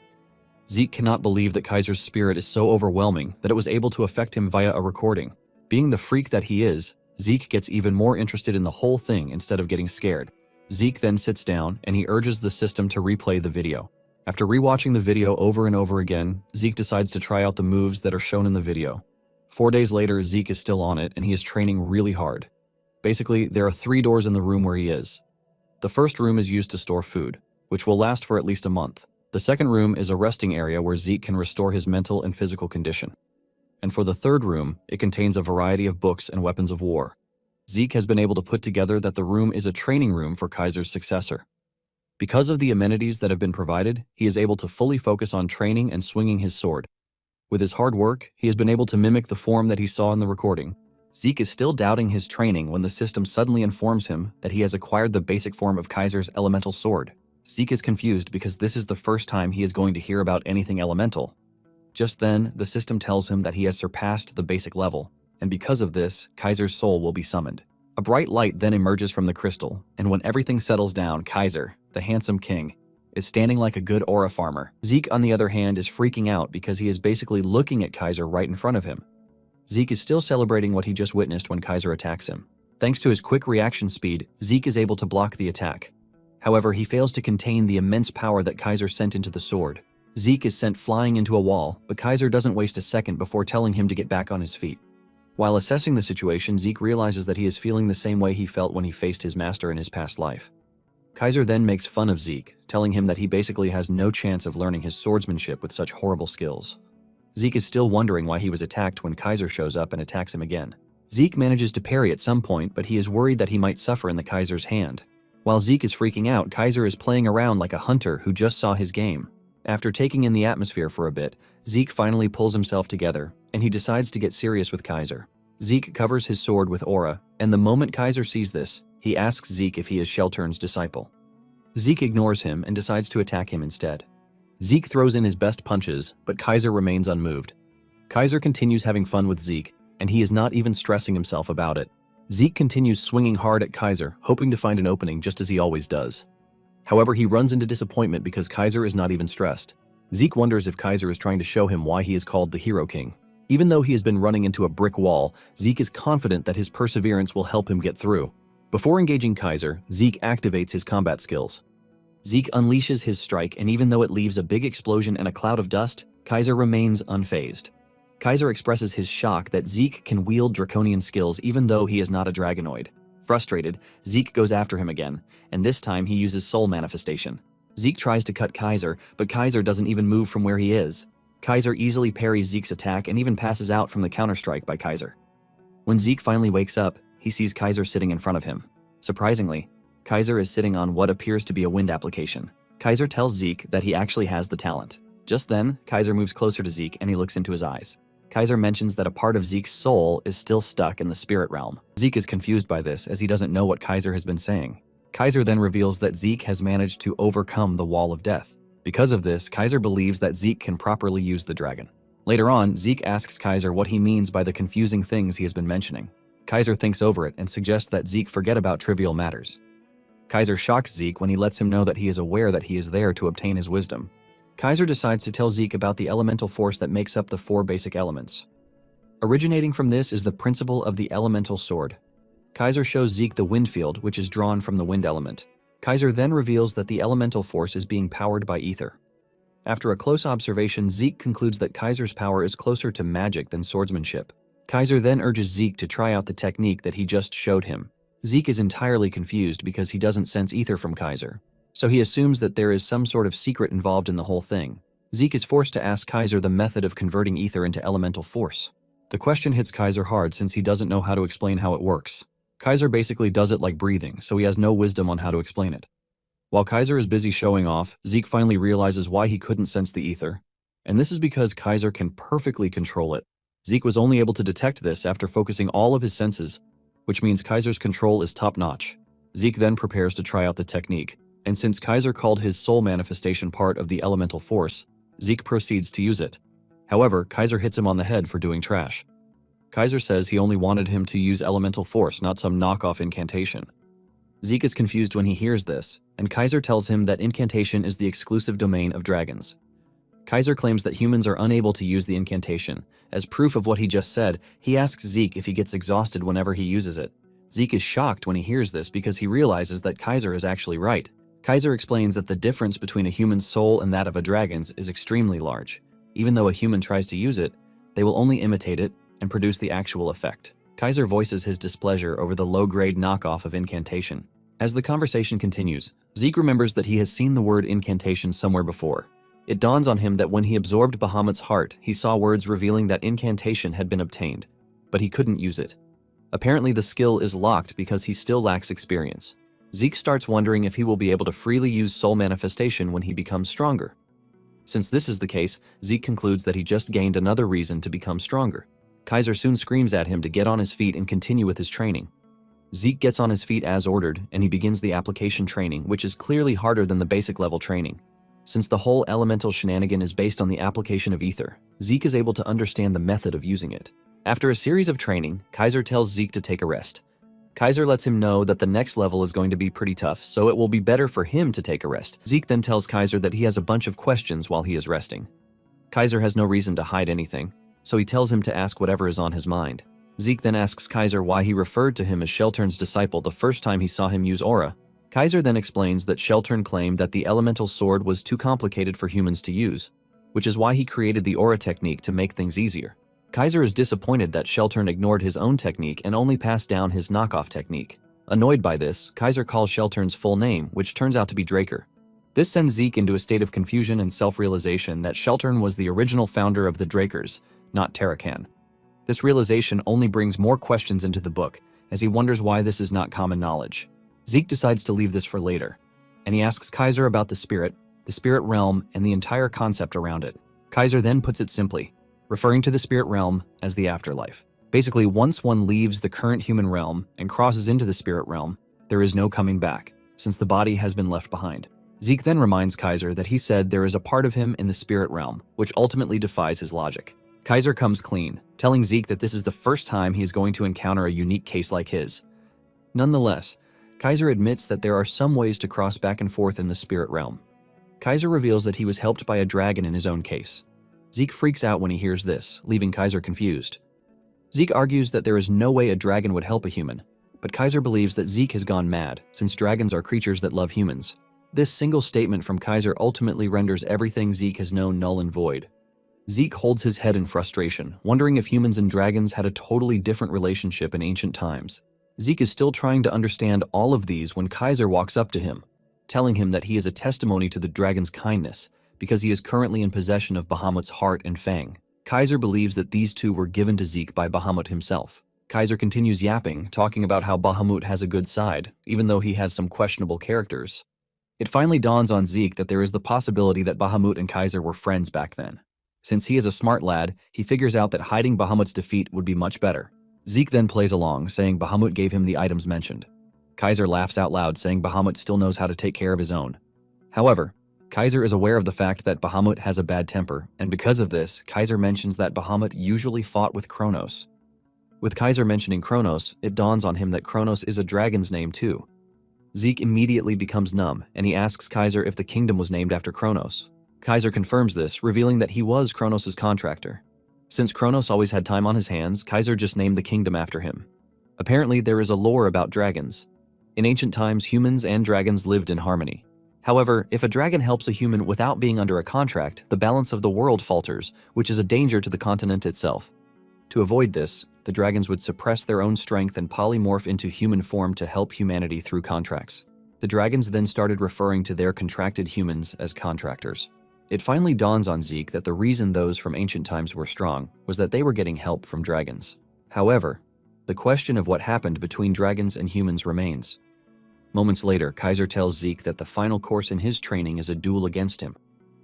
Zeke cannot believe that Kaiser's spirit is so overwhelming that it was able to affect him via a recording. Being the freak that he is, Zeke gets even more interested in the whole thing instead of getting scared. Zeke then sits down and he urges the system to replay the video. After rewatching the video over and over again, Zeke decides to try out the moves that are shown in the video. 4 days later, Zeke is still on it and he is training really hard. Basically, there are 3 doors in the room where he is. The first room is used to store food, which will last for at least a month. The second room is a resting area where Zeke can restore his mental and physical condition. And for the third room, it contains a variety of books and weapons of war. Zeke has been able to put together that the room is a training room for Kaiser's successor. Because of the amenities that have been provided, he is able to fully focus on training and swinging his sword. With his hard work, he has been able to mimic the form that he saw in the recording. Zeke is still doubting his training when the system suddenly informs him that he has acquired the basic form of Kaiser's elemental sword. Zeke is confused because this is the first time he is going to hear about anything elemental. Just then, the system tells him that he has surpassed the basic level, and because of this, Kaiser's soul will be summoned. A bright light then emerges from the crystal, and when everything settles down, Kaiser, the handsome king, is standing like a good aura farmer. Zeke, on the other hand, is freaking out because he is basically looking at Kaiser right in front of him. Zeke is still celebrating what he just witnessed when Kaiser attacks him. Thanks to his quick reaction speed, Zeke is able to block the attack. However, he fails to contain the immense power that Kaiser sent into the sword. Zeke is sent flying into a wall, but Kaiser doesn't waste a second before telling him to get back on his feet. While assessing the situation, Zeke realizes that he is feeling the same way he felt when he faced his master in his past life. Kaiser then makes fun of Zeke, telling him that he basically has no chance of learning his swordsmanship with such horrible skills. Zeke is still wondering why he was attacked when Kaiser shows up and attacks him again. Zeke manages to parry at some point, but he is worried that he might suffer in the Kaiser's hand. While Zeke is freaking out, Kaiser is playing around like a hunter who just saw his game. After taking in the atmosphere for a bit, Zeke finally pulls himself together, and he decides to get serious with Kaiser. Zeke covers his sword with aura, and the moment Kaiser sees this, he asks Zeke if he is Sheltern's disciple. Zeke ignores him and decides to attack him instead. Zeke throws in his best punches, but Kaiser remains unmoved. Kaiser continues having fun with Zeke, and he is not even stressing himself about it. Zeke continues swinging hard at Kaiser, hoping to find an opening just as he always does. However, he runs into disappointment because Kaiser is not even stressed. Zeke wonders if Kaiser is trying to show him why he is called the Hero King. Even though he has been running into a brick wall, Zeke is confident that his perseverance will help him get through. Before engaging Kaiser, Zeke activates his combat skills. Zeke unleashes his strike, and even though it leaves a big explosion and a cloud of dust, Kaiser remains unfazed. Kaiser expresses his shock that Zeke can wield draconian skills even though he is not a dragonoid. Frustrated, Zeke goes after him again, and this time he uses soul manifestation. Zeke tries to cut Kaiser, but Kaiser doesn't even move from where he is. Kaiser easily parries Zeke's attack and even passes out from the counterstrike by Kaiser. When Zeke finally wakes up, he sees Kaiser sitting in front of him. Surprisingly, Kaiser is sitting on what appears to be a wind application. Kaiser tells Zeke that he actually has the talent. Just then, Kaiser moves closer to Zeke and he looks into his eyes. Kaiser mentions that a part of Zeke's soul is still stuck in the spirit realm. Zeke is confused by this as he doesn't know what Kaiser has been saying. Kaiser then reveals that Zeke has managed to overcome the wall of death. Because of this, Kaiser believes that Zeke can properly use the dragon. Later on, Zeke asks Kaiser what he means by the confusing things he has been mentioning. Kaiser thinks over it and suggests that Zeke forget about trivial matters. Kaiser shocks Zeke when he lets him know that he is aware that he is there to obtain his wisdom. Kaiser decides to tell Zeke about the elemental force that makes up the 4 basic elements. Originating from this is the principle of the elemental sword. Kaiser shows Zeke the wind field, which is drawn from the wind element. Kaiser then reveals that the elemental force is being powered by ether. After a close observation, Zeke concludes that Kaiser's power is closer to magic than swordsmanship. Kaiser then urges Zeke to try out the technique that he just showed him. Zeke is entirely confused because he doesn't sense ether from Kaiser, so he assumes that there is some sort of secret involved in the whole thing. Zeke is forced to ask Kaiser the method of converting ether into elemental force. The question hits Kaiser hard since he doesn't know how to explain how it works. Kaiser basically does it like breathing, so he has no wisdom on how to explain it. While Kaiser is busy showing off, Zeke finally realizes why he couldn't sense the ether, and this is because Kaiser can perfectly control it. Zeke was only able to detect this after focusing all of his senses, which means Kaiser's control is top-notch. Zeke then prepares to try out the technique, and since Kaiser called his soul manifestation part of the elemental force, Zeke proceeds to use it. However, Kaiser hits him on the head for doing trash. Kaiser says he only wanted him to use elemental force, not some knockoff incantation. Zeke is confused when he hears this, and Kaiser tells him that incantation is the exclusive domain of dragons. Kaiser claims that humans are unable to use the incantation. As proof of what he just said, he asks Zeke if he gets exhausted whenever he uses it. Zeke is shocked when he hears this because he realizes that Kaiser is actually right. Kaiser explains that the difference between a human's soul and that of a dragon's is extremely large. Even though a human tries to use it, they will only imitate it and produce the actual effect. Kaiser voices his displeasure over the low-grade knockoff of incantation. As the conversation continues, Zeke remembers that he has seen the word incantation somewhere before. It dawns on him that when he absorbed Bahamut's heart, he saw words revealing that incantation had been obtained, but he couldn't use it. Apparently the skill is locked because he still lacks experience. Zeke starts wondering if he will be able to freely use soul manifestation when he becomes stronger. Since this is the case, Zeke concludes that he just gained another reason to become stronger. Kaiser soon screams at him to get on his feet and continue with his training. Zeke gets on his feet as ordered, and he begins the application training, which is clearly harder than the basic level training. Since the whole elemental shenanigan is based on the application of ether, Zeke is able to understand the method of using it. After a series of training, Kaiser tells Zeke to take a rest. Kaiser lets him know that the next level is going to be pretty tough, so it will be better for him to take a rest. Zeke then tells Kaiser that he has a bunch of questions while he is resting. Kaiser has no reason to hide anything, so he tells him to ask whatever is on his mind. Zeke then asks Kaiser why he referred to him as Sheltern's disciple the first time he saw him use aura. Kaiser then explains that Sheltern claimed that the elemental sword was too complicated for humans to use, which is why he created the aura technique to make things easier. Kaiser is disappointed that Sheltern ignored his own technique and only passed down his knockoff technique. Annoyed by this, Kaiser calls Sheltern's full name, which turns out to be Draker. This sends Zeke into a state of confusion and self-realization that Sheltern was the original founder of the Drakers, not Terracan. This realization only brings more questions into the book, as he wonders why this is not common knowledge. Zeke decides to leave this for later, and he asks Kaiser about the spirit realm, and the entire concept around it. Kaiser then puts it simply, referring to the spirit realm as the afterlife. Basically, once one leaves the current human realm and crosses into the spirit realm, there is no coming back, since the body has been left behind. Zeke then reminds Kaiser that he said there is a part of him in the spirit realm, which ultimately defies his logic. Kaiser comes clean, telling Zeke that this is the first time he is going to encounter a unique case like his. Nonetheless, Kaiser admits that there are some ways to cross back and forth in the spirit realm. Kaiser reveals that he was helped by a dragon in his own case. Zeke freaks out when he hears this, leaving Kaiser confused. Zeke argues that there is no way a dragon would help a human, but Kaiser believes that Zeke has gone mad, since dragons are creatures that love humans. This single statement from Kaiser ultimately renders everything Zeke has known null and void. Zeke holds his head in frustration, wondering if humans and dragons had a totally different relationship in ancient times. Zeke is still trying to understand all of these when Kaiser walks up to him, telling him that he is a testimony to the dragon's kindness because he is currently in possession of Bahamut's heart and fang. Kaiser believes that these two were given to Zeke by Bahamut himself. Kaiser continues yapping, talking about how Bahamut has a good side, even though he has some questionable characters. It finally dawns on Zeke that there is the possibility that Bahamut and Kaiser were friends back then. Since he is a smart lad, he figures out that hiding Bahamut's defeat would be much better. Zeke then plays along, saying Bahamut gave him the items mentioned. Kaiser laughs out loud, saying Bahamut still knows how to take care of his own. However, Kaiser is aware of the fact that Bahamut has a bad temper, and because of this, Kaiser mentions that Bahamut usually fought with Kronos. With Kaiser mentioning Kronos, it dawns on him that Kronos is a dragon's name too. Zeke immediately becomes numb, and he asks Kaiser if the kingdom was named after Kronos. Kaiser confirms this, revealing that he was Kronos' contractor. Since Kronos always had time on his hands, Kaiser just named the kingdom after him. Apparently, there is a lore about dragons. In ancient times, humans and dragons lived in harmony. However, if a dragon helps a human without being under a contract, the balance of the world falters, which is a danger to the continent itself. To avoid this, the dragons would suppress their own strength and polymorph into human form to help humanity through contracts. The dragons then started referring to their contracted humans as contractors. It finally dawns on Zeke that the reason those from ancient times were strong was that they were getting help from dragons. However, the question of what happened between dragons and humans remains. Moments later, Kaiser tells Zeke that the final course in his training is a duel against him.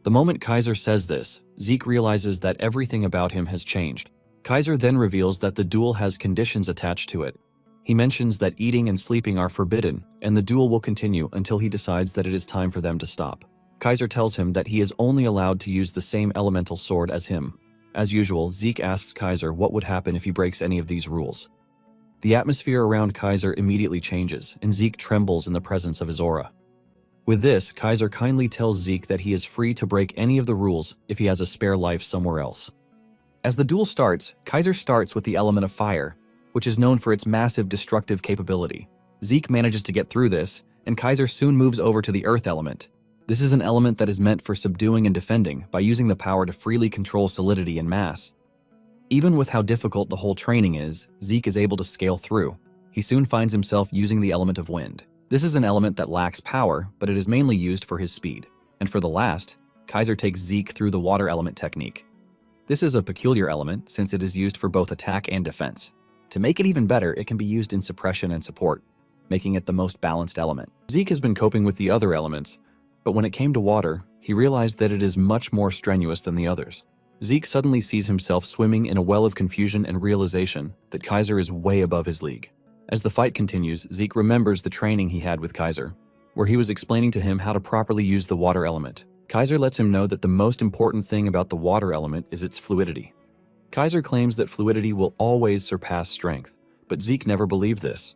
The moment Kaiser says this, Zeke realizes that everything about him has changed. Kaiser then reveals that the duel has conditions attached to it. He mentions that eating and sleeping are forbidden, and the duel will continue until he decides that it is time for them to stop. Kaiser tells him that he is only allowed to use the same elemental sword as him. As usual, Zeke asks Kaiser what would happen if he breaks any of these rules. The atmosphere around Kaiser immediately changes, and Zeke trembles in the presence of his aura. With this, Kaiser kindly tells Zeke that he is free to break any of the rules if he has a spare life somewhere else. As the duel starts, Kaiser starts with the element of fire, which is known for its massive destructive capability. Zeke manages to get through this, and Kaiser soon moves over to the earth element. This is an element that is meant for subduing and defending by using the power to freely control solidity and mass. Even with how difficult the whole training is, Zeke is able to scale through. He soon finds himself using the element of wind. This is an element that lacks power, but it is mainly used for his speed. And for the last, Kaiser takes Zeke through the water element technique. This is a peculiar element since it is used for both attack and defense. To make it even better, it can be used in suppression and support, making it the most balanced element. Zeke has been coping with the other elements, but when it came to water, he realized that it is much more strenuous than the others. Zeke suddenly sees himself swimming in a well of confusion and realization that Kaiser is way above his league. As the fight continues, Zeke remembers the training he had with Kaiser, where he was explaining to him how to properly use the water element. Kaiser lets him know that the most important thing about the water element is its fluidity. Kaiser claims that fluidity will always surpass strength, but Zeke never believed this.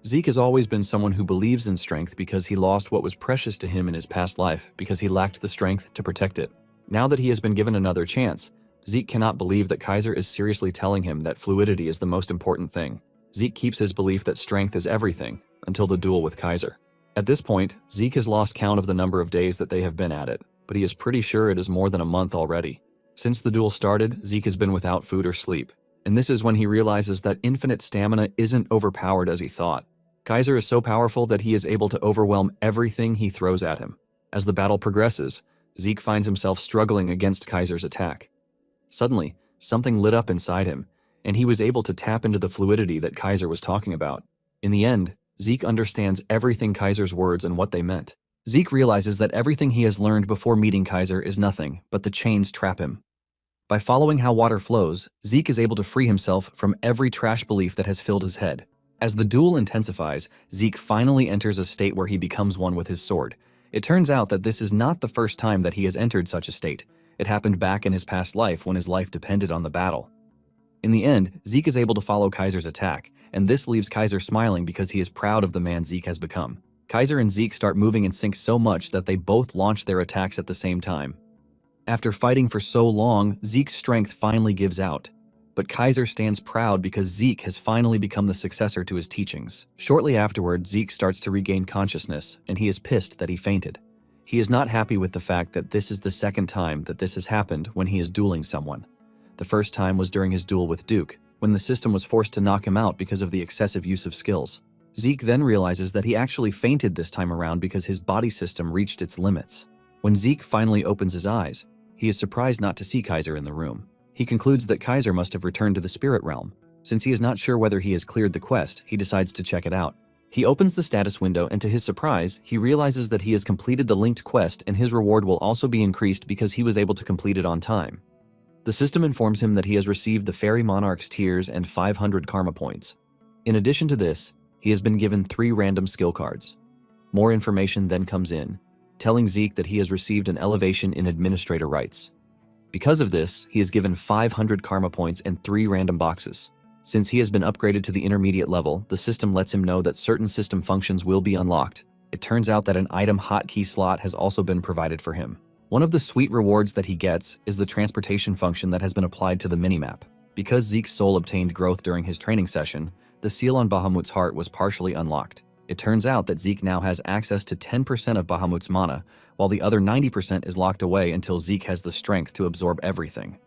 Zeke has always been someone who believes in strength because he lost what was precious to him in his past life because he lacked the strength to protect it. Now that he has been given another chance, Zeke cannot believe that Kaiser is seriously telling him that fluidity is the most important thing. Zeke keeps his belief that strength is everything until the duel with Kaiser. At this point, Zeke has lost count of the number of days that they have been at it, but he is pretty sure it is more than a month already. Since the duel started, Zeke has been without food or sleep, and this is when he realizes that infinite stamina isn't overpowered as he thought. Kaiser is so powerful that he is able to overwhelm everything he throws at him. As the battle progresses, Zeke finds himself struggling against Kaiser's attack. Suddenly, something lit up inside him, and he was able to tap into the fluidity that Kaiser was talking about. In the end, Zeke understands everything Kaiser's words and what they meant. Zeke realizes that everything he has learned before meeting Kaiser is nothing, but the chains trap him. By following how water flows, Zeke is able to free himself from every trash belief that has filled his head. As the duel intensifies, Zeke finally enters a state where he becomes one with his sword. It turns out that this is not the first time that he has entered such a state. It happened back in his past life when his life depended on the battle. In the end, Zeke is able to follow Kaiser's attack, and this leaves Kaiser smiling because he is proud of the man Zeke has become. Kaiser and Zeke start moving in sync so much that they both launch their attacks at the same time. After fighting for so long, Zeke's strength finally gives out. But Kaiser stands proud because Zeke has finally become the successor to his teachings. Shortly afterward, Zeke starts to regain consciousness, and he is pissed that he fainted. He is not happy with the fact that this is the second time that this has happened when he is dueling someone. The first time was during his duel with Duke, when the system was forced to knock him out because of the excessive use of skills. Zeke then realizes that he actually fainted this time around because his body system reached its limits. When Zeke finally opens his eyes, he is surprised not to see Kaiser in the room. He concludes that Kaiser must have returned to the spirit realm. Since he is not sure whether he has cleared the quest, he decides to check it out. He opens the status window, and to his surprise, he realizes that he has completed the linked quest and his reward will also be increased because he was able to complete it on time. The system informs him that he has received the Fairy Monarch's Tears and 500 karma points. In addition to this, he has been given 3 random skill cards. More information then comes in, telling Zeke that he has received an elevation in administrator rights. Because of this, he is given 500 karma points and 3 random boxes. Since he has been upgraded to the intermediate level, the system lets him know that certain system functions will be unlocked. It turns out that an item hotkey slot has also been provided for him. One of the sweet rewards that he gets is the transportation function that has been applied to the minimap. Because Zeke's soul obtained growth during his training session, the seal on Bahamut's heart was partially unlocked. It turns out that Zeke now has access to 10% of Bahamut's mana, while the other 90% is locked away until Zeke has the strength to absorb everything.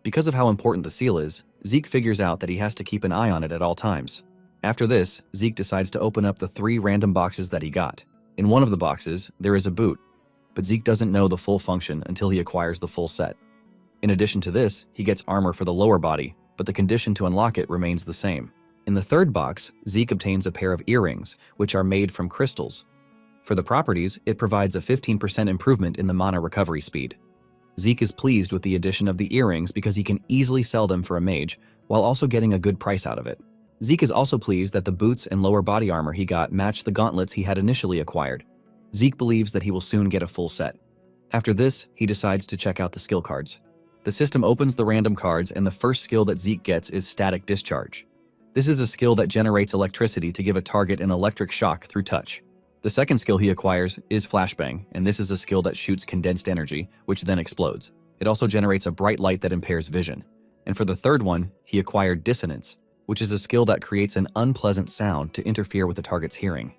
Because of how important the seal is, Zeke figures out that he has to keep an eye on it at all times. After this, Zeke decides to open up the 3 random boxes that he got. In one of the boxes, there is a boot, but Zeke doesn't know the full function until he acquires the full set. In addition to this, he gets armor for the lower body, but the condition to unlock it remains the same. In the third box, Zeke obtains a pair of earrings, which are made from crystals. For the properties, it provides a 15% improvement in the mana recovery speed. Zeke is pleased with the addition of the earrings because he can easily sell them for a mage, while also getting a good price out of it. Zeke is also pleased that the boots and lower body armor he got match the gauntlets he had initially acquired. Zeke believes that he will soon get a full set. After this, he decides to check out the skill cards. The system opens the random cards, and the first skill that Zeke gets is Static Discharge. This is a skill that generates electricity to give a target an electric shock through touch. The The second skill he acquires is Flashbang, and this is a skill that shoots condensed energy, which then explodes. It also generates a bright light that impairs vision. And for the third one, he acquired Dissonance, which is a skill that creates an unpleasant sound to interfere with the target's hearing.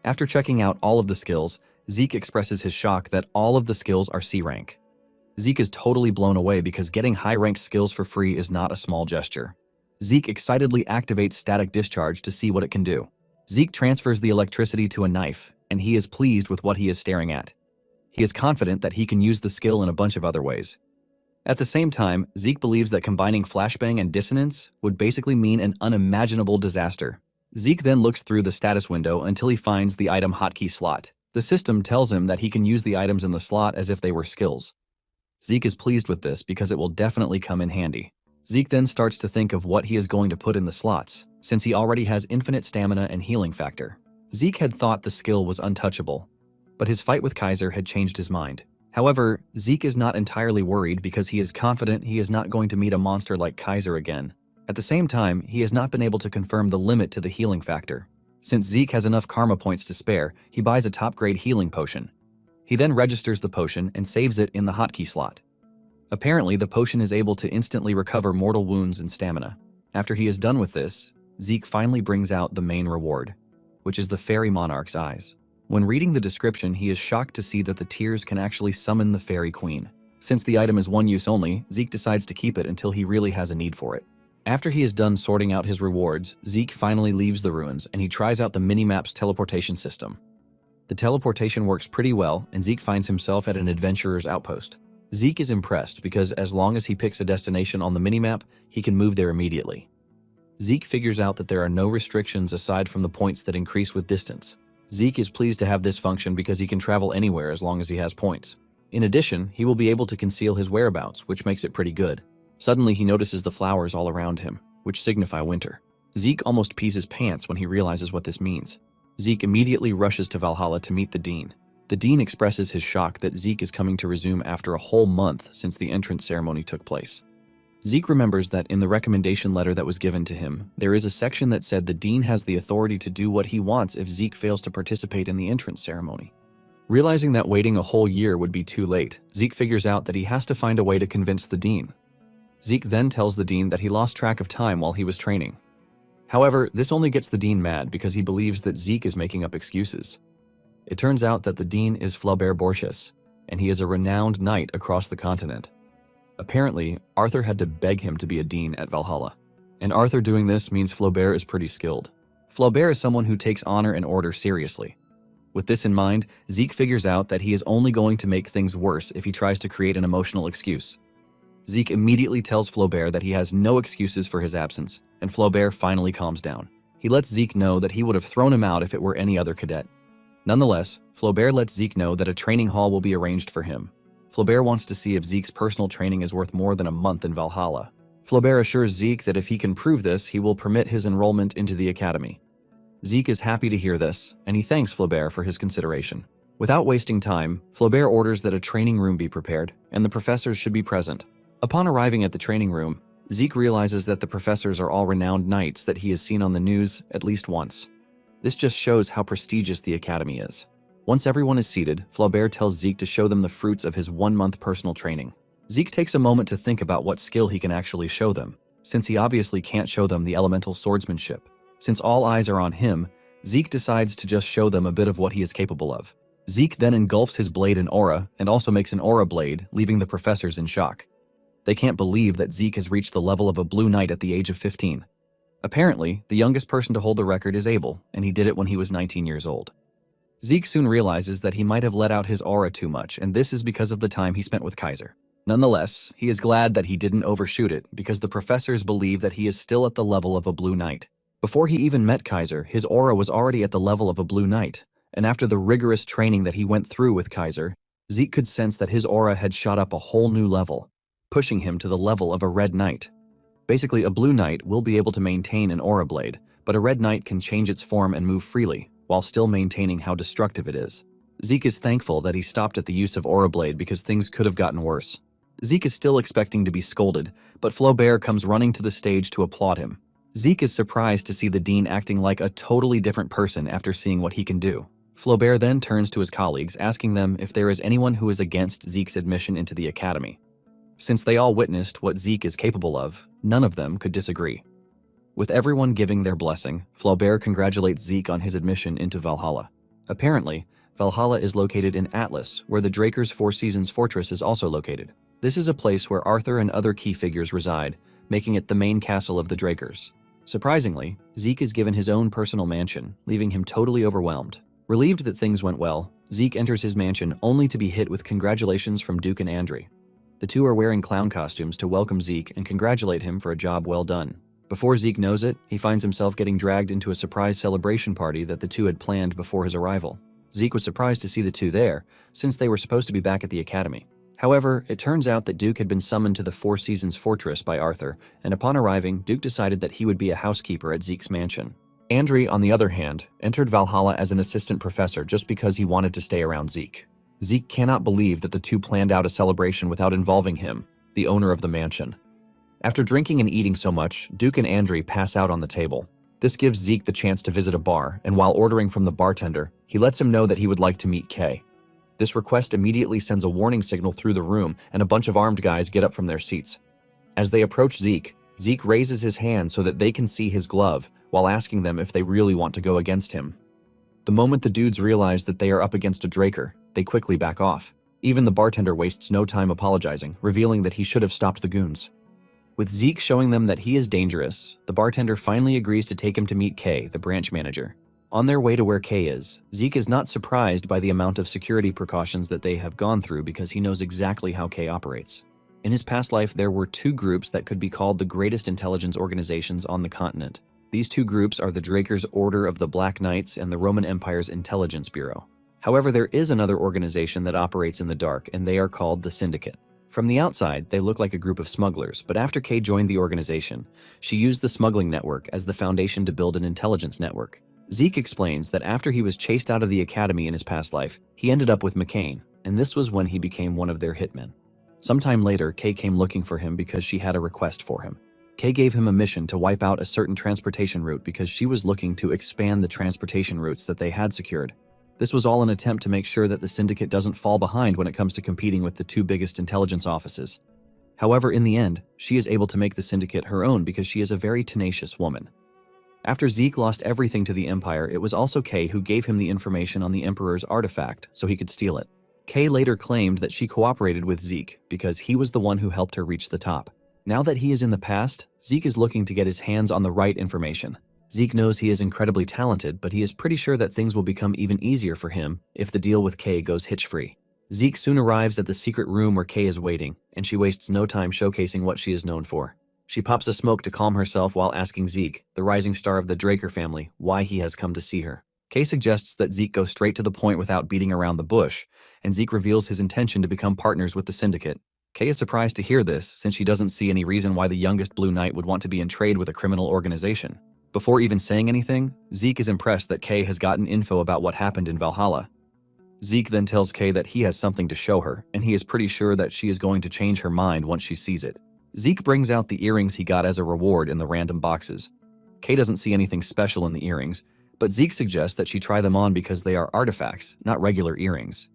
After checking out all of the skills, Zeke expresses his shock that all of the skills are C rank. Zeke is totally blown away because getting high-ranked skills for free is not a small gesture. Zeke excitedly activates Static Discharge to see what it can do. Zeke transfers the electricity to a knife, and he is pleased with what he is staring at. He is confident that he can use the skill in a bunch of other ways. At the same time, Zeke believes that combining Flashbang and Dissonance would basically mean an unimaginable disaster. Zeke then looks through the status window until he finds the item hotkey slot. The system tells him that he can use the items in the slot as if they were skills. Zeke is pleased with this because it will definitely come in handy. Zeke then starts to think of what he is going to put in the slots, since he already has infinite stamina and healing factor. Zeke had thought the skill was untouchable, but his fight with Kaiser had changed his mind. However, Zeke is not entirely worried because he is confident he is not going to meet a monster like Kaiser again. At the same time, he has not been able to confirm the limit to the healing factor. Since Zeke has enough karma points to spare, he buys a top-grade healing potion. He then registers the potion and saves it in the hotkey slot. Apparently, the potion is able to instantly recover mortal wounds and stamina. After he is done with this, Zeke finally brings out the main reward, which is the Fairy Monarch's eyes. When reading the description, he is shocked to see that the tears can actually summon the Fairy Queen. Since the item is one use only, Zeke decides to keep it until he really has a need for it. After he is done sorting out his rewards, Zeke finally leaves the ruins and he tries out the minimap's teleportation system. The teleportation works pretty well, and Zeke finds himself at an adventurer's outpost. Zeke is impressed because as long as he picks a destination on the minimap, he can move there immediately. Zeke figures out that there are no restrictions aside from the points that increase with distance. Zeke is pleased to have this function because he can travel anywhere as long as he has points. In addition, he will be able to conceal his whereabouts, which makes it pretty good. Suddenly, he notices the flowers all around him, which signify winter. Zeke almost pees his pants when he realizes what this means. Zeke immediately rushes to Valhalla to meet the Dean. The Dean expresses his shock that Zeke is coming to resume after a whole month since the entrance ceremony took place. Zeke remembers that in the recommendation letter that was given to him, there is a section that said the Dean has the authority to do what he wants if Zeke fails to participate in the entrance ceremony. Realizing that waiting a whole year would be too late, Zeke figures out that he has to find a way to convince the Dean. Zeke then tells the Dean that he lost track of time while he was training. However, this only gets the Dean mad because he believes that Zeke is making up excuses. It turns out that the Dean is Flaubert Borchis, and he is a renowned knight across the continent. Apparently, Arthur had to beg him to be a Dean at Valhalla. And Arthur doing this means Flaubert is pretty skilled. Flaubert is someone who takes honor and order seriously. With this in mind, Zeke figures out that he is only going to make things worse if he tries to create an emotional excuse. Zeke immediately tells Flaubert that he has no excuses for his absence, and Flaubert finally calms down. He lets Zeke know that he would have thrown him out if it were any other cadet. Nonetheless, Flaubert lets Zeke know that a training hall will be arranged for him. Flaubert wants to see if Zeke's personal training is worth more than a month in Valhalla. Flaubert assures Zeke that if he can prove this, he will permit his enrollment into the academy. Zeke is happy to hear this, and he thanks Flaubert for his consideration. Without wasting time, Flaubert orders that a training room be prepared, and the professors should be present. Upon arriving at the training room, Zeke realizes that the professors are all renowned knights that he has seen on the news at least once. This just shows how prestigious the academy is. Once everyone is seated, Flaubert tells Zeke to show them the fruits of his 1-month personal training. Zeke takes a moment to think about what skill he can actually show them, since he obviously can't show them the elemental swordsmanship. Since all eyes are on him, Zeke decides to just show them a bit of what he is capable of. Zeke then engulfs his blade in aura and also makes an aura blade, leaving the professors in shock. They can't believe that Zeke has reached the level of a blue knight at the age of 15. Apparently, the youngest person to hold the record is Abel, and he did it when he was 19 years old. Zeke soon realizes that he might have let out his aura too much, and this is because of the time he spent with Kaiser. Nonetheless, he is glad that he didn't overshoot it because the professors believe that he is still at the level of a blue knight. Before he even met Kaiser, his aura was already at the level of a blue knight, and after the rigorous training that he went through with Kaiser, Zeke could sense that his aura had shot up a whole new level, pushing him to the level of a red knight. Basically, a blue knight will be able to maintain an aura blade, but a red knight can change its form and move freely, while still maintaining how destructive it is. Zeke is thankful that he stopped at the use of aura blade because things could have gotten worse. Zeke is still expecting to be scolded, but Flaubert comes running to the stage to applaud him. Zeke is surprised to see the Dean acting like a totally different person after seeing what he can do. Flaubert then turns to his colleagues, asking them if there is anyone who is against Zeke's admission into the academy. Since they all witnessed what Zeke is capable of, none of them could disagree. With everyone giving their blessing, Flaubert congratulates Zeke on his admission into Valhalla. Apparently, Valhalla is located in Atlas, where the Drakers' Four Seasons fortress is also located. This is a place where Arthur and other key figures reside, making it the main castle of the Drakers. Surprisingly, Zeke is given his own personal mansion, leaving him totally overwhelmed. Relieved that things went well, Zeke enters his mansion only to be hit with congratulations from Duke and Andri. The two are wearing clown costumes to welcome Zeke and congratulate him for a job well done. Before Zeke knows it, he finds himself getting dragged into a surprise celebration party that the two had planned before his arrival. Zeke was surprised to see the two there, since they were supposed to be back at the academy. However, it turns out that Duke had been summoned to the Four Seasons fortress by Arthur, and upon arriving, Duke decided that he would be a housekeeper at Zeke's mansion. Andri, on the other hand, entered Valhalla as an assistant professor just because he wanted to stay around Zeke. Zeke cannot believe that the two planned out a celebration without involving him, the owner of the mansion. After drinking and eating so much, Duke and Andri pass out on the table. This gives Zeke the chance to visit a bar, and while ordering from the bartender, he lets him know that he would like to meet Kay. This request immediately sends a warning signal through the room, and a bunch of armed guys get up from their seats. As they approach Zeke, Zeke raises his hand so that they can see his glove, while asking them if they really want to go against him. The moment the dudes realize that they are up against a Draker, they quickly back off. Even the bartender wastes no time apologizing, revealing that he should have stopped the goons. With Zeke showing them that he is dangerous, the bartender finally agrees to take him to meet Kay, the branch manager. On their way to where Kay is, Zeke is not surprised by the amount of security precautions that they have gone through because he knows exactly how Kay operates. In his past life, there were two groups that could be called the greatest intelligence organizations on the continent. These two groups are the Drakers' Order of the Black Knights and the Roman Empire's Intelligence Bureau. However, there is another organization that operates in the dark, and they are called the Syndicate. From the outside, they look like a group of smugglers, but after Kay joined the organization, she used the smuggling network as the foundation to build an intelligence network. Zeke explains that after he was chased out of the academy in his past life, he ended up with McCain, and this was when he became one of their hitmen. Sometime later, Kay came looking for him because she had a request for him. Kay gave him a mission to wipe out a certain transportation route because she was looking to expand the transportation routes that they had secured. This was all an attempt to make sure that the Syndicate doesn't fall behind when it comes to competing with the two biggest intelligence offices. However, in the end, she is able to make the Syndicate her own because she is a very tenacious woman. After Zeke lost everything to the Empire, it was also Kay who gave him the information on the Emperor's artifact so he could steal it. Kay later claimed that she cooperated with Zeke because he was the one who helped her reach the top. Now that he is in the past, Zeke is looking to get his hands on the right information. Zeke knows he is incredibly talented, but he is pretty sure that things will become even easier for him if the deal with Kay goes hitch-free. Zeke soon arrives at the secret room where Kay is waiting, and she wastes no time showcasing what she is known for. She pops a smoke to calm herself while asking Zeke, the rising star of the Draker family, why he has come to see her. Kay suggests that Zeke go straight to the point without beating around the bush, and Zeke reveals his intention to become partners with the Syndicate. Kay is surprised to hear this, since she doesn't see any reason why the youngest Blue Knight would want to be in trade with a criminal organization. Before even saying anything, Zeke is impressed that Kay has gotten info about what happened in Valhalla. Zeke then tells Kay that he has something to show her, and he is pretty sure that she is going to change her mind once she sees it. Zeke brings out the earrings he got as a reward in the random boxes. Kay doesn't see anything special in the earrings, but Zeke suggests that she try them on because they are artifacts, not regular earrings.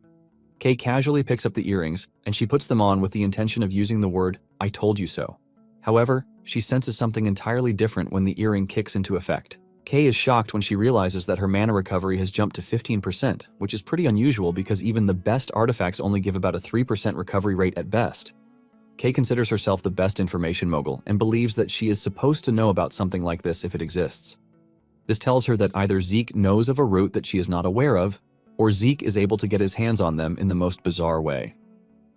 Kay casually picks up the earrings, and she puts them on with the intention of using the word, "I told you so." However, she senses something entirely different when the earring kicks into effect. Kay is shocked when she realizes that her mana recovery has jumped to 15%, which is pretty unusual because even the best artifacts only give about a 3% recovery rate at best. Kay considers herself the best information mogul and believes that she is supposed to know about something like this if it exists. This tells her that either Zeke knows of a route that she is not aware of, or Zeke is able to get his hands on them in the most bizarre way.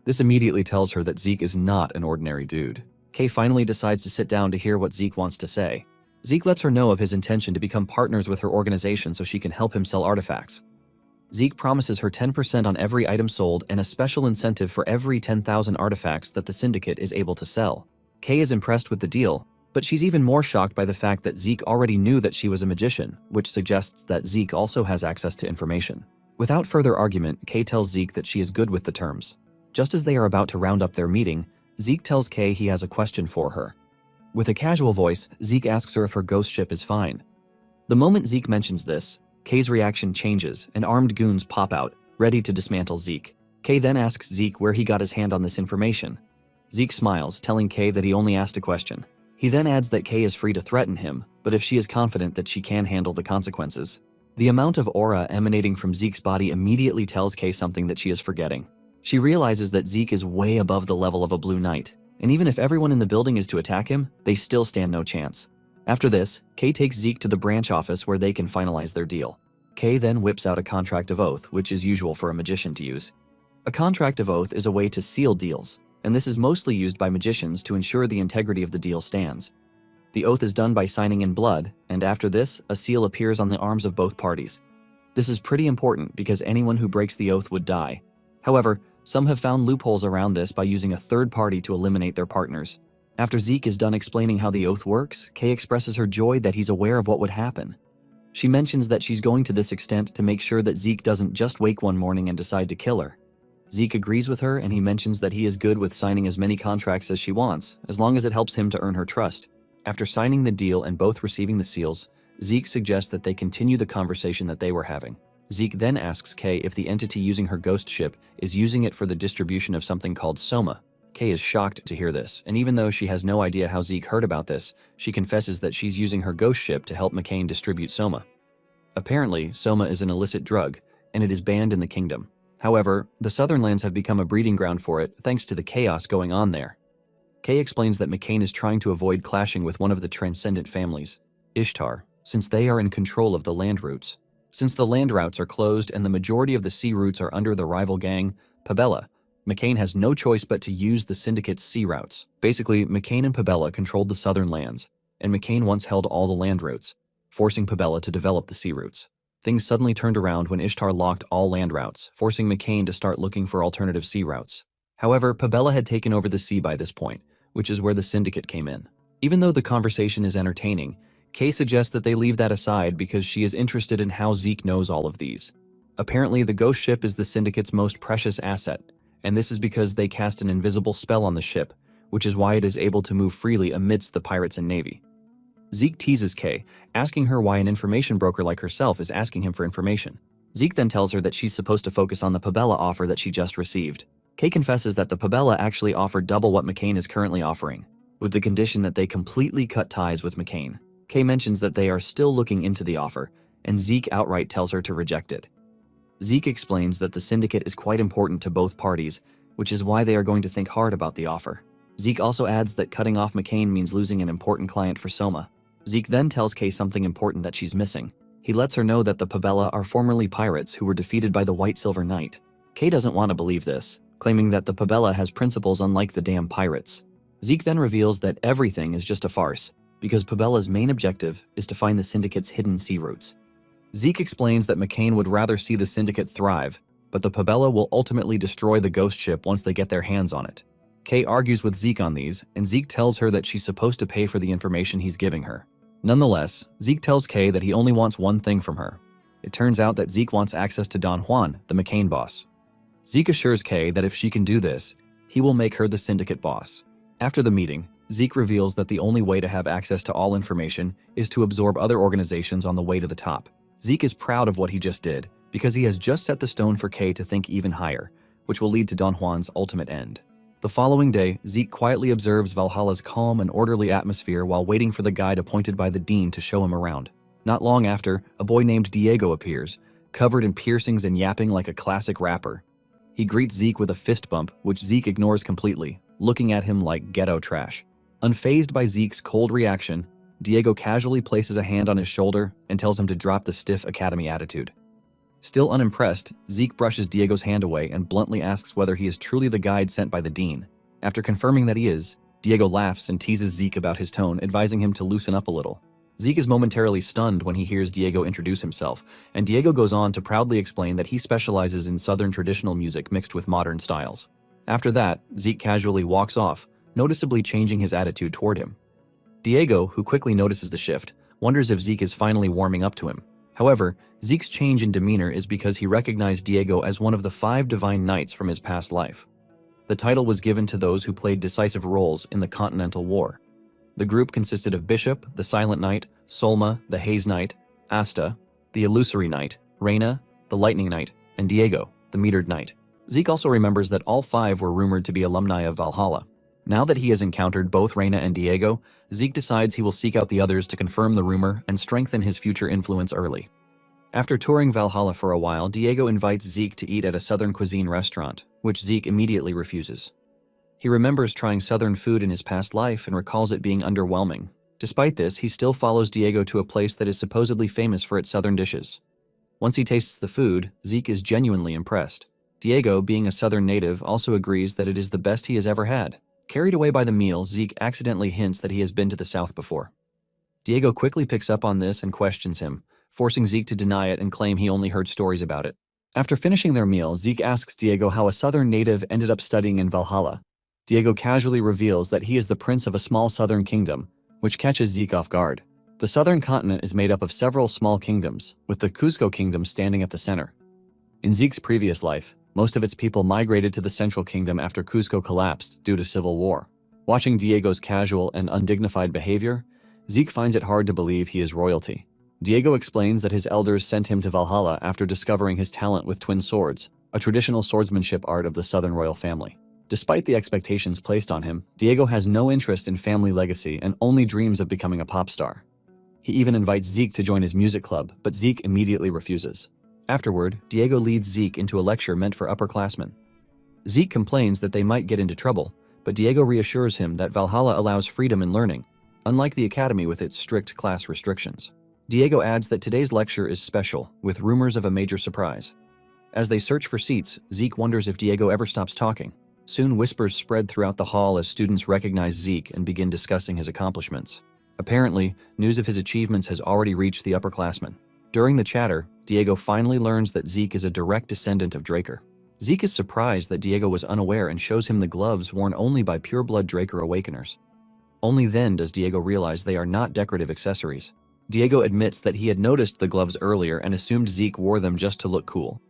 This immediately tells her that Zeke is not an ordinary dude. Kay finally decides to sit down to hear what Zeke wants to say. Zeke lets her know of his intention to become partners with her organization so she can help him sell artifacts. Zeke promises her 10% on every item sold and a special incentive for every 10,000 artifacts that the Syndicate is able to sell. Kay is impressed with the deal, but she's even more shocked by the fact that Zeke already knew that she was a magician, which suggests that Zeke also has access to information. Without further argument, Kay tells Zeke that she is good with the terms. Just as they are about to round up their meeting, Zeke tells Kay he has a question for her. With a casual voice, Zeke asks her if her ghost ship is fine. The moment Zeke mentions this, Kay's reaction changes, and armed goons pop out, ready to dismantle Zeke. Kay then asks Zeke where he got his hand on this information. Zeke smiles, telling Kay that he only asked a question. He then adds that Kay is free to threaten him, but if she is confident that she can handle the consequences. The amount of aura emanating from Zeke's body immediately tells Kay something that she is forgetting. She realizes that Zeke is way above the level of a Blue Knight, and even if everyone in the building is to attack him, they still stand no chance. After this, Kay takes Zeke to the branch office where they can finalize their deal. Kay then whips out a contract of oath, which is usual for a magician to use. A contract of oath is a way to seal deals, and this is mostly used by magicians to ensure the integrity of the deal stands. The oath is done by signing in blood, and after this, a seal appears on the arms of both parties. This is pretty important because anyone who breaks the oath would die. However, some have found loopholes around this by using a third party to eliminate their partners. After Zeke is done explaining how the oath works, Kay expresses her joy that he's aware of what would happen. She mentions that she's going to this extent to make sure that Zeke doesn't just wake one morning and decide to kill her. Zeke agrees with her, and he mentions that he is good with signing as many contracts as she wants, as long as it helps him to earn her trust. After signing the deal and both receiving the seals, Zeke suggests that they continue the conversation that they were having. Zeke then asks Kay if the entity using her ghost ship is using it for the distribution of something called Soma. Kay is shocked to hear this, and even though she has no idea how Zeke heard about this, she confesses that she's using her ghost ship to help McCain distribute Soma. Apparently, Soma is an illicit drug, and it is banned in the kingdom. However, the Southern lands have become a breeding ground for it thanks to the chaos going on there. Kay explains that McCain is trying to avoid clashing with one of the transcendent families, Ishtar, since they are in control of the land routes. Since the land routes are closed and the majority of the sea routes are under the rival gang, Pabella, McCain has no choice but to use the syndicate's sea routes. Basically, McCain and Pabella controlled the southern lands, and McCain once held all the land routes, forcing Pabella to develop the sea routes. Things suddenly turned around when Ishtar locked all land routes, forcing McCain to start looking for alternative sea routes. However, Pabella had taken over the sea by this point, which is where the syndicate came in. Even though the conversation is entertaining, Kay suggests that they leave that aside because she is interested in how Zeke knows all of these. Apparently, the ghost ship is the syndicate's most precious asset, and this is because they cast an invisible spell on the ship, which is why it is able to move freely amidst the pirates and navy. Zeke teases Kay, asking her why an information broker like herself is asking him for information. Zeke then tells her that she's supposed to focus on the Pabella offer that she just received. Kay confesses that the Pabella actually offered double what McCain is currently offering, with the condition that they completely cut ties with McCain. Kay mentions that they are still looking into the offer, and Zeke outright tells her to reject it. Zeke explains that the syndicate is quite important to both parties, which is why they are going to think hard about the offer. Zeke also adds that cutting off McCain means losing an important client for Soma. Zeke then tells Kay something important that she's missing. He lets her know that the Pabella are formerly pirates who were defeated by the White Silver Knight. Kay doesn't want to believe this, claiming that the Pabella has principles unlike the damn pirates. Zeke then reveals that everything is just a farce, because Pabella's main objective is to find the syndicate's hidden sea routes. Zeke explains that McCain would rather see the syndicate thrive, but the Pabella will ultimately destroy the ghost ship once they get their hands on it. Kay argues with Zeke on these, and Zeke tells her that she's supposed to pay for the information he's giving her. Nonetheless, Zeke tells Kay that he only wants one thing from her. It turns out that Zeke wants access to Don Juan, the McCain boss. Zeke assures Kay that if she can do this, he will make her the syndicate boss. After the meeting, Zeke reveals that the only way to have access to all information is to absorb other organizations on the way to the top. Zeke is proud of what he just did, because he has just set the stone for Kay to think even higher, which will lead to Don Juan's ultimate end. The following day, Zeke quietly observes Valhalla's calm and orderly atmosphere while waiting for the guide appointed by the dean to show him around. Not long after, a boy named Diego appears, covered in piercings and yapping like a classic rapper. He greets Zeke with a fist bump, which Zeke ignores completely, looking at him like ghetto trash. Unfazed by Zeke's cold reaction, Diego casually places a hand on his shoulder and tells him to drop the stiff academy attitude. Still unimpressed, Zeke brushes Diego's hand away and bluntly asks whether he is truly the guide sent by the dean. After confirming that he is, Diego laughs and teases Zeke about his tone, advising him to loosen up a little. Zeke is momentarily stunned when he hears Diego introduce himself, and Diego goes on to proudly explain that he specializes in Southern traditional music mixed with modern styles. After that, Zeke casually walks off, noticeably changing his attitude toward him. Diego, who quickly notices the shift, wonders if Zeke is finally warming up to him. However, Zeke's change in demeanor is because he recognized Diego as one of the 5 divine knights from his past life. The title was given to those who played decisive roles in the Continental War. The group consisted of Bishop, the Silent Knight, Solma, the Haze Knight, Asta, the illusory knight, Reina, the lightning knight, and Diego, the metered knight. Zeke also remembers that all 5 were rumored to be alumni of Valhalla. Now that he has encountered both Reina and Diego, Zeke decides he will seek out the others to confirm the rumor and strengthen his future influence early. After touring Valhalla for a while, Diego invites Zeke to eat at a Southern cuisine restaurant, which Zeke immediately refuses. He remembers trying Southern food in his past life and recalls it being underwhelming. Despite this, he still follows Diego to a place that is supposedly famous for its Southern dishes. Once he tastes the food, Zeke is genuinely impressed. Diego, being a Southern native, also agrees that it is the best he has ever had. Carried away by the meal, Zeke accidentally hints that he has been to the South before. Diego quickly picks up on this and questions him, forcing Zeke to deny it and claim he only heard stories about it. After finishing their meal, Zeke asks Diego how a Southern native ended up studying in Valhalla. Diego casually reveals that he is the prince of a small Southern kingdom, which catches Zeke off guard. The Southern continent is made up of several small kingdoms, with the Cusco kingdom standing at the center. In Zeke's previous life, most of its people migrated to the Central Kingdom after Cusco collapsed due to civil war. Watching Diego's casual and undignified behavior, Zeke finds it hard to believe he is royalty. Diego explains that his elders sent him to Valhalla after discovering his talent with twin swords, a traditional swordsmanship art of the Southern royal family. Despite the expectations placed on him, Diego has no interest in family legacy and only dreams of becoming a pop star. He even invites Zeke to join his music club, but Zeke immediately refuses. Afterward, Diego leads Zeke into a lecture meant for upperclassmen. Zeke complains that they might get into trouble, but Diego reassures him that Valhalla allows freedom in learning, unlike the academy with its strict class restrictions. Diego adds that today's lecture is special, with rumors of a major surprise. As they search for seats, Zeke wonders if Diego ever stops talking. Soon whispers spread throughout the hall as students recognize Zeke and begin discussing his accomplishments. Apparently, news of his achievements has already reached the upperclassmen. During the chatter, Diego finally learns that Zeke is a direct descendant of Draker. Zeke is surprised that Diego was unaware and shows him the gloves worn only by pure-blood Draker Awakeners. Only then does Diego realize they are not decorative accessories. Diego admits that he had noticed the gloves earlier and assumed Zeke wore them just to look cool.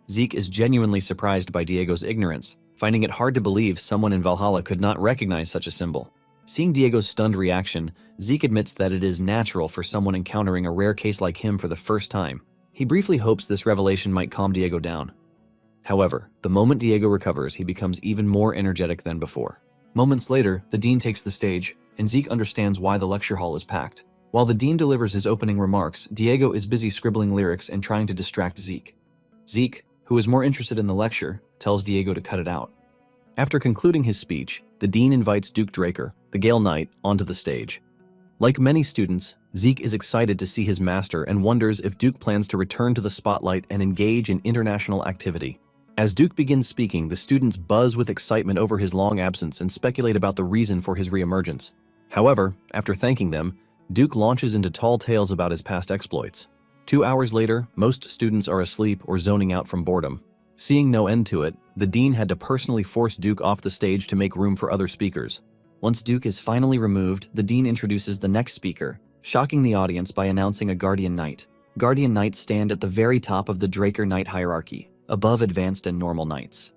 Zeke is genuinely surprised by Diego's ignorance, finding it hard to believe someone in Valhalla could not recognize such a symbol. Seeing Diego's stunned reaction, Zeke admits that it is natural for someone encountering a rare case like him for the first time. He briefly hopes this revelation might calm Diego down. However, the moment Diego recovers, he becomes even more energetic than before. Moments later, the dean takes the stage, and Zeke understands why the lecture hall is packed. While the dean delivers his opening remarks, Diego is busy scribbling lyrics and trying to distract Zeke. Zeke, who is more interested in the lecture, tells Diego to cut it out. After concluding his speech, the dean invites Duke Draker, the Gale Knight, onto the stage. Like many students, Zeke is excited to see his master and wonders if Duke plans to return to the spotlight and engage in international activity. As Duke begins speaking, the students buzz with excitement over his long absence and speculate about the reason for his reemergence. However, after thanking them, Duke launches into tall tales about his past exploits. 2 hours later, most students are asleep or zoning out from boredom. Seeing no end to it, the dean had to personally force Duke off the stage to make room for other speakers. Once Duke is finally removed, the dean introduces the next speaker, shocking the audience by announcing a Guardian Knight. Guardian Knights stand at the very top of the Draker Knight hierarchy, above Advanced and Normal Knights.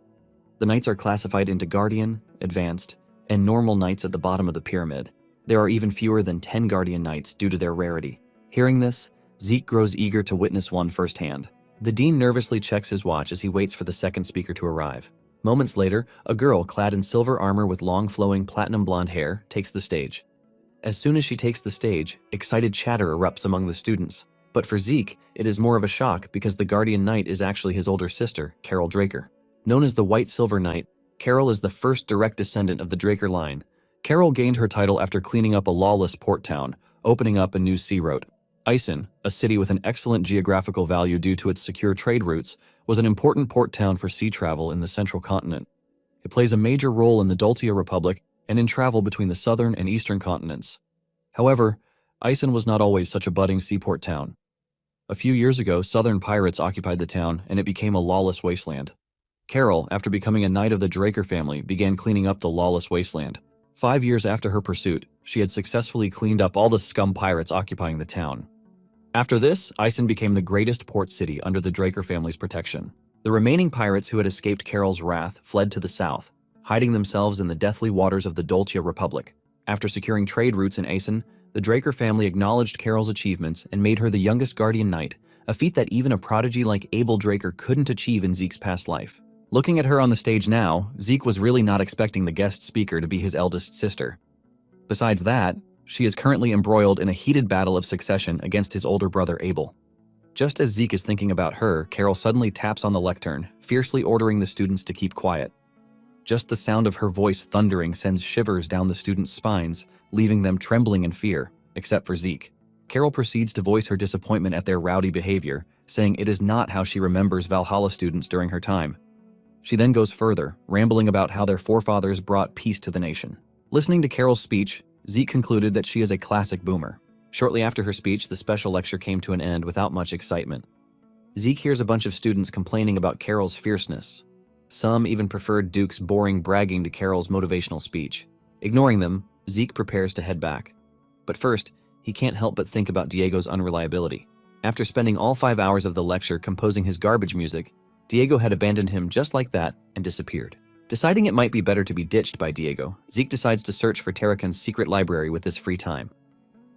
The Knights are classified into Guardian, Advanced, and Normal Knights at the bottom of the pyramid. There are even fewer than 10 Guardian Knights due to their rarity. Hearing this, Zeke grows eager to witness one firsthand. The dean nervously checks his watch as he waits for the second speaker to arrive. Moments later, a girl clad in silver armor with long flowing platinum blonde hair takes the stage. As soon as she takes the stage, excited chatter erupts among the students. But for Zeke, it is more of a shock because the Guardian Knight is actually his older sister, Carol Draker. Known as the White Silver Knight, Carol is the first direct descendant of the Draker line. Carol gained her title after cleaning up a lawless port town, opening up a new sea route. Isen, a city with an excellent geographical value due to its secure trade routes, was an important port town for sea travel in the central continent. It plays a major role in the Doltia Republic and in travel between the southern and eastern continents. However, Isen was not always such a budding seaport town. A few years ago, southern pirates occupied the town and it became a lawless wasteland. Carol, after becoming a knight of the Draker family, began cleaning up the lawless wasteland. 5 years after her pursuit, she had successfully cleaned up all the scum pirates occupying the town. After this, Isen became the greatest port city under the Draker family's protection. The remaining pirates who had escaped Carol's wrath fled to the south, hiding themselves in the deathly waters of the Doltia Republic. After securing trade routes in Isen, the Draker family acknowledged Carol's achievements and made her the youngest Guardian Knight, a feat that even a prodigy like Abel Draker couldn't achieve in Zeke's past life. Looking at her on the stage now, Zeke was really not expecting the guest speaker to be his eldest sister. Besides that, she is currently embroiled in a heated battle of succession against his older brother Abel. Just as Zeke is thinking about her, Carol suddenly taps on the lectern, fiercely ordering the students to keep quiet. Just the sound of her voice thundering sends shivers down the students' spines, leaving them trembling in fear, except for Zeke. Carol proceeds to voice her disappointment at their rowdy behavior, saying it is not how she remembers Valhalla students during her time. She then goes further, rambling about how their forefathers brought peace to the nation. Listening to Carol's speech, Zeke concluded that she is a classic boomer. Shortly after her speech, the special lecture came to an end without much excitement. Zeke hears a bunch of students complaining about Carol's fierceness. Some even preferred Duke's boring bragging to Carol's motivational speech. Ignoring them, Zeke prepares to head back. But first, he can't help but think about Diego's unreliability. After spending all 5 hours of the lecture composing his garbage music, Diego had abandoned him just like that and disappeared. Deciding it might be better to be ditched by Diego, Zeke decides to search for Tarakan's secret library with this free time.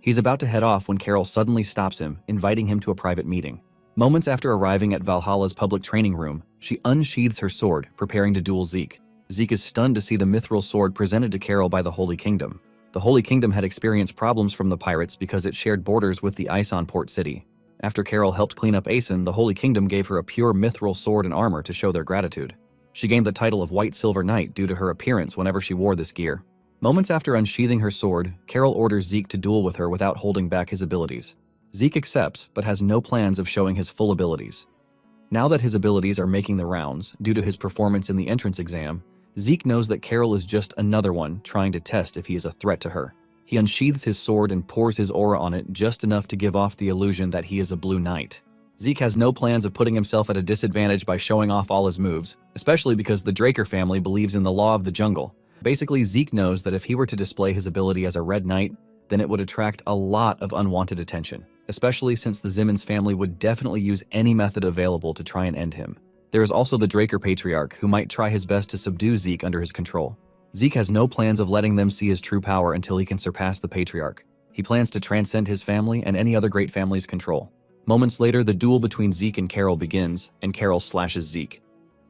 He's about to head off when Carol suddenly stops him, inviting him to a private meeting. Moments after arriving at Valhalla's public training room, she unsheathes her sword, preparing to duel Zeke. Zeke is stunned to see the mithril sword presented to Carol by the Holy Kingdom. The Holy Kingdom had experienced problems from the pirates because it shared borders with the Ison port city. After Carol helped clean up Aeson, the Holy Kingdom gave her a pure mithril sword and armor to show their gratitude. She gained the title of White Silver Knight due to her appearance whenever she wore this gear. Moments after unsheathing her sword, Carol orders Zeke to duel with her without holding back his abilities. Zeke accepts, but has no plans of showing his full abilities. Now that his abilities are making the rounds, due to his performance in the entrance exam, Zeke knows that Carol is just another one trying to test if he is a threat to her. He unsheathes his sword and pours his aura on it just enough to give off the illusion that he is a blue knight. Zeke has no plans of putting himself at a disadvantage by showing off all his moves, especially because the Draker family believes in the law of the jungle. Basically, Zeke knows that if he were to display his ability as a red knight, then it would attract a lot of unwanted attention, especially since the Zimmons family would definitely use any method available to try and end him. There is also the Draker Patriarch, who might try his best to subdue Zeke under his control. Zeke has no plans of letting them see his true power until he can surpass the Patriarch. He plans to transcend his family and any other great family's control. Moments later, the duel between Zeke and Carol begins, and Carol slashes Zeke.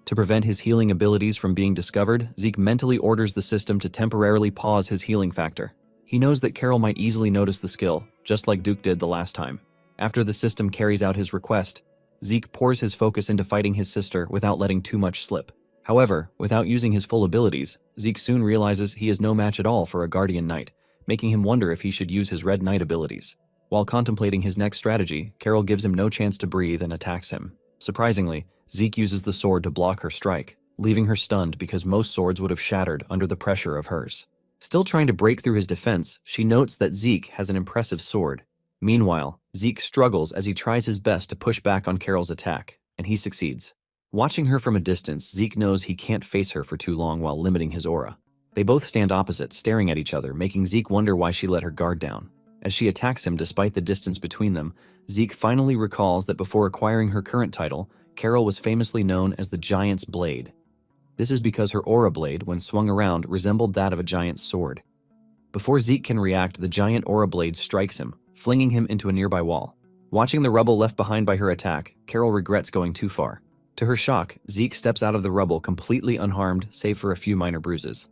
To prevent his healing abilities from being discovered, Zeke mentally orders the system to temporarily pause his healing factor. He knows that Carol might easily notice the skill, just like Duke did the last time. After the system carries out his request, Zeke pours his focus into fighting his sister without letting too much slip. However, without using his full abilities, Zeke soon realizes he is no match at all for a Guardian Knight, making him wonder if he should use his Red Knight abilities. While contemplating his next strategy, Carol gives him no chance to breathe and attacks him. Surprisingly, Zeke uses the sword to block her strike, leaving her stunned because most swords would have shattered under the pressure of hers. Still trying to break through his defense, she notes that Zeke has an impressive sword. Meanwhile, Zeke struggles as he tries his best to push back on Carol's attack, and he succeeds. Watching her from a distance, Zeke knows he can't face her for too long while limiting his aura. They both stand opposite, staring at each other, making Zeke wonder why she let her guard down. As she attacks him despite the distance between them, Zeke finally recalls that before acquiring her current title, Carol was famously known as the Giant's Blade. This is because her aura blade, when swung around, resembled that of a giant's sword. Before Zeke can react, the giant aura blade strikes him, flinging him into a nearby wall. Watching the rubble left behind by her attack, Carol regrets going too far. To her shock, Zeke steps out of the rubble completely unharmed, save for a few minor bruises.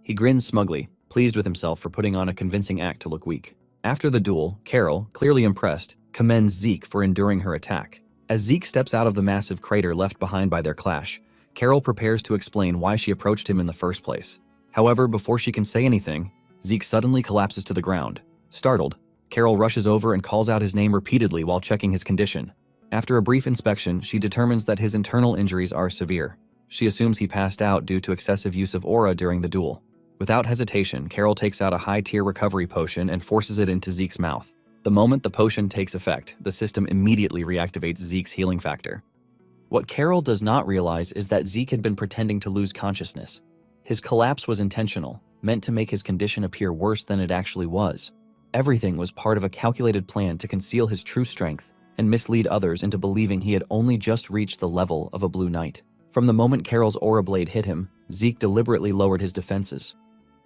He grins smugly, pleased with himself for putting on a convincing act to look weak. After the duel, Carol, clearly impressed, commends Zeke for enduring her attack. As Zeke steps out of the massive crater left behind by their clash, Carol prepares to explain why she approached him in the first place. However, before she can say anything, Zeke suddenly collapses to the ground. Startled, Carol rushes over and calls out his name repeatedly while checking his condition. After a brief inspection, she determines that his internal injuries are severe. She assumes he passed out due to excessive use of aura during the duel. Without hesitation, Carol takes out a high-tier recovery potion and forces it into Zeke's mouth. The moment the potion takes effect, the system immediately reactivates Zeke's healing factor. What Carol does not realize is that Zeke had been pretending to lose consciousness. His collapse was intentional, meant to make his condition appear worse than it actually was. Everything was part of a calculated plan to conceal his true strength and mislead others into believing he had only just reached the level of a Blue Knight. From the moment Carol's aura blade hit him, Zeke deliberately lowered his defenses.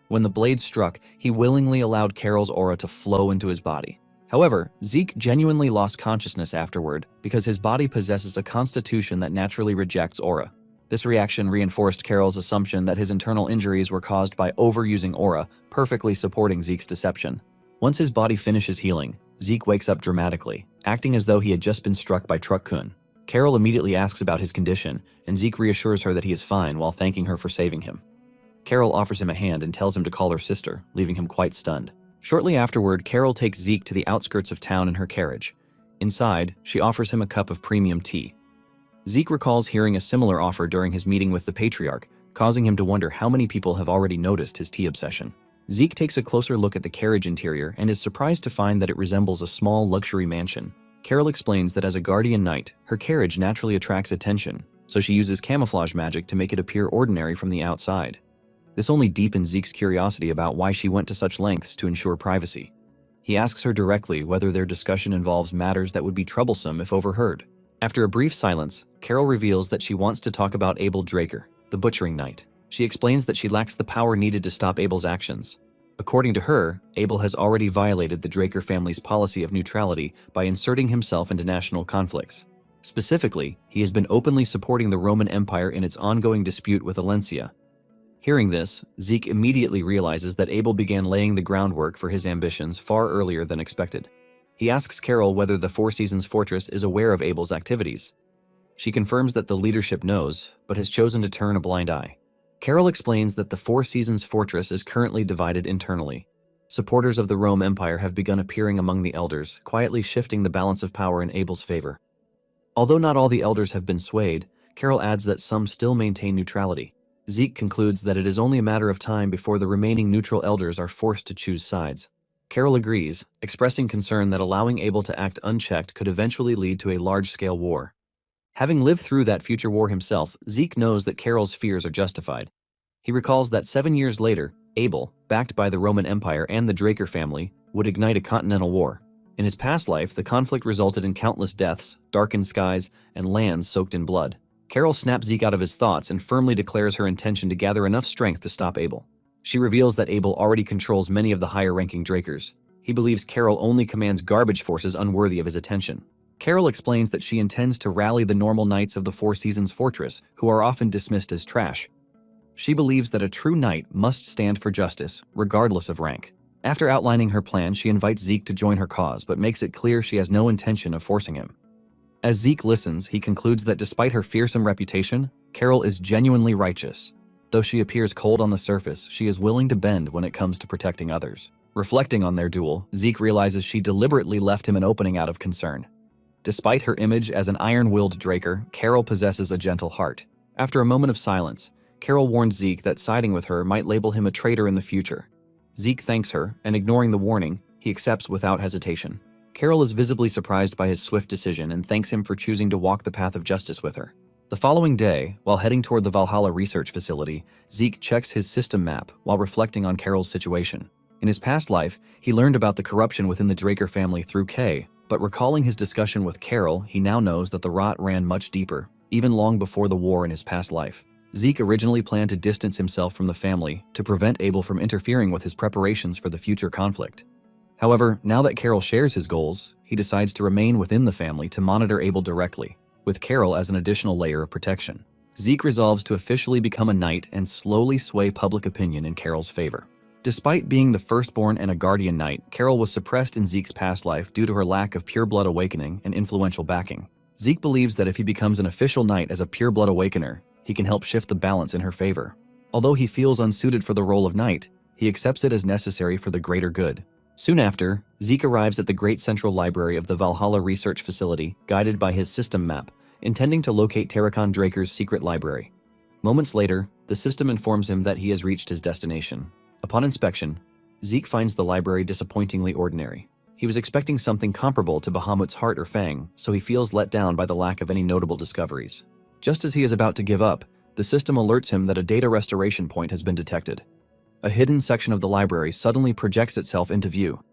When the blade struck, he willingly allowed Carol's aura to flow into his body. However, Zeke genuinely lost consciousness afterward because his body possesses a constitution that naturally rejects aura. This reaction reinforced Carol's assumption that his internal injuries were caused by overusing aura, perfectly supporting Zeke's deception. Once his body finishes healing, Zeke wakes up dramatically, acting as though he had just been struck by Truck-kun. Carol immediately asks about his condition, and Zeke reassures her that he is fine while thanking her for saving him. Carol offers him a hand and tells him to call her sister, leaving him quite stunned. Shortly afterward, Carol takes Zeke to the outskirts of town in her carriage. Inside, she offers him a cup of premium tea. Zeke recalls hearing a similar offer during his meeting with the Patriarch, causing him to wonder how many people have already noticed his tea obsession. Zeke takes a closer look at the carriage interior and is surprised to find that it resembles a small luxury mansion. Carol explains that as a guardian knight, her carriage naturally attracts attention, so she uses camouflage magic to make it appear ordinary from the outside. This only deepens Zeke's curiosity about why she went to such lengths to ensure privacy. He asks her directly whether their discussion involves matters that would be troublesome if overheard. After a brief silence, Carol reveals that she wants to talk about Abel Draker, the butchering knight. She explains that she lacks the power needed to stop Abel's actions. According to her, Abel has already violated the Draker family's policy of neutrality by inserting himself into national conflicts. Specifically, he has been openly supporting the Roman Empire in its ongoing dispute with Alencia. Hearing this, Zeke immediately realizes that Abel began laying the groundwork for his ambitions far earlier than expected. He asks Carol whether the Four Seasons Fortress is aware of Abel's activities. She confirms that the leadership knows, but has chosen to turn a blind eye. Carol explains that the Four Seasons Fortress is currently divided internally. Supporters of the Rome Empire have begun appearing among the elders, quietly shifting the balance of power in Abel's favor. Although not all the elders have been swayed, Carol adds that some still maintain neutrality. Zeke concludes that it is only a matter of time before the remaining neutral elders are forced to choose sides. Carol agrees, expressing concern that allowing Abel to act unchecked could eventually lead to a large-scale war. Having lived through that future war himself, Zeke knows that Carol's fears are justified. He recalls that 7 years later, Abel, backed by the Roman Empire and the Draker family, would ignite a continental war. In his past life, the conflict resulted in countless deaths, darkened skies, and lands soaked in blood. Carol snaps Zeke out of his thoughts and firmly declares her intention to gather enough strength to stop Abel. She reveals that Abel already controls many of the higher-ranking Drakers. He believes Carol only commands garbage forces unworthy of his attention. Carol explains that she intends to rally the normal knights of the Four Seasons Fortress, who are often dismissed as trash. She believes that a true knight must stand for justice, regardless of rank. After outlining her plan, she invites Zeke to join her cause, but makes it clear she has no intention of forcing him. As Zeke listens, he concludes that despite her fearsome reputation, Carol is genuinely righteous. Though she appears cold on the surface, she is willing to bend when it comes to protecting others. Reflecting on their duel, Zeke realizes she deliberately left him an opening out of concern. Despite her image as an iron-willed Draker, Carol possesses a gentle heart. After a moment of silence, Carol warns Zeke that siding with her might label him a traitor in the future. Zeke thanks her, and ignoring the warning, he accepts without hesitation. Carol is visibly surprised by his swift decision and thanks him for choosing to walk the path of justice with her. The following day, while heading toward the Valhalla research facility, Zeke checks his system map while reflecting on Carol's situation. In his past life, he learned about the corruption within the Draker family through Kay, but recalling his discussion with Carol, he now knows that the rot ran much deeper, even long before the war in his past life. Zeke originally planned to distance himself from the family to prevent Abel from interfering with his preparations for the future conflict. However, now that Carol shares his goals, he decides to remain within the family to monitor Abel directly, with Carol as an additional layer of protection. Zeke resolves to officially become a knight and slowly sway public opinion in Carol's favor. Despite being the firstborn and a guardian knight, Carol was suppressed in Zeke's past life due to her lack of pure-blood awakening and influential backing. Zeke believes that if he becomes an official knight as a pure-blood awakener, he can help shift the balance in her favor. Although he feels unsuited for the role of knight, he accepts it as necessary for the greater good. Soon after, Zeke arrives at the Great Central Library of the Valhalla Research Facility, guided by his system map, intending to locate Terracon Draker's secret library. Moments later, the system informs him that he has reached his destination. Upon inspection, Zeke finds the library disappointingly ordinary. He was expecting something comparable to Bahamut's Heart or Fang, so he feels let down by the lack of any notable discoveries. Just as he is about to give up, the system alerts him that a data restoration point has been detected. A hidden section of the library suddenly projects itself into view.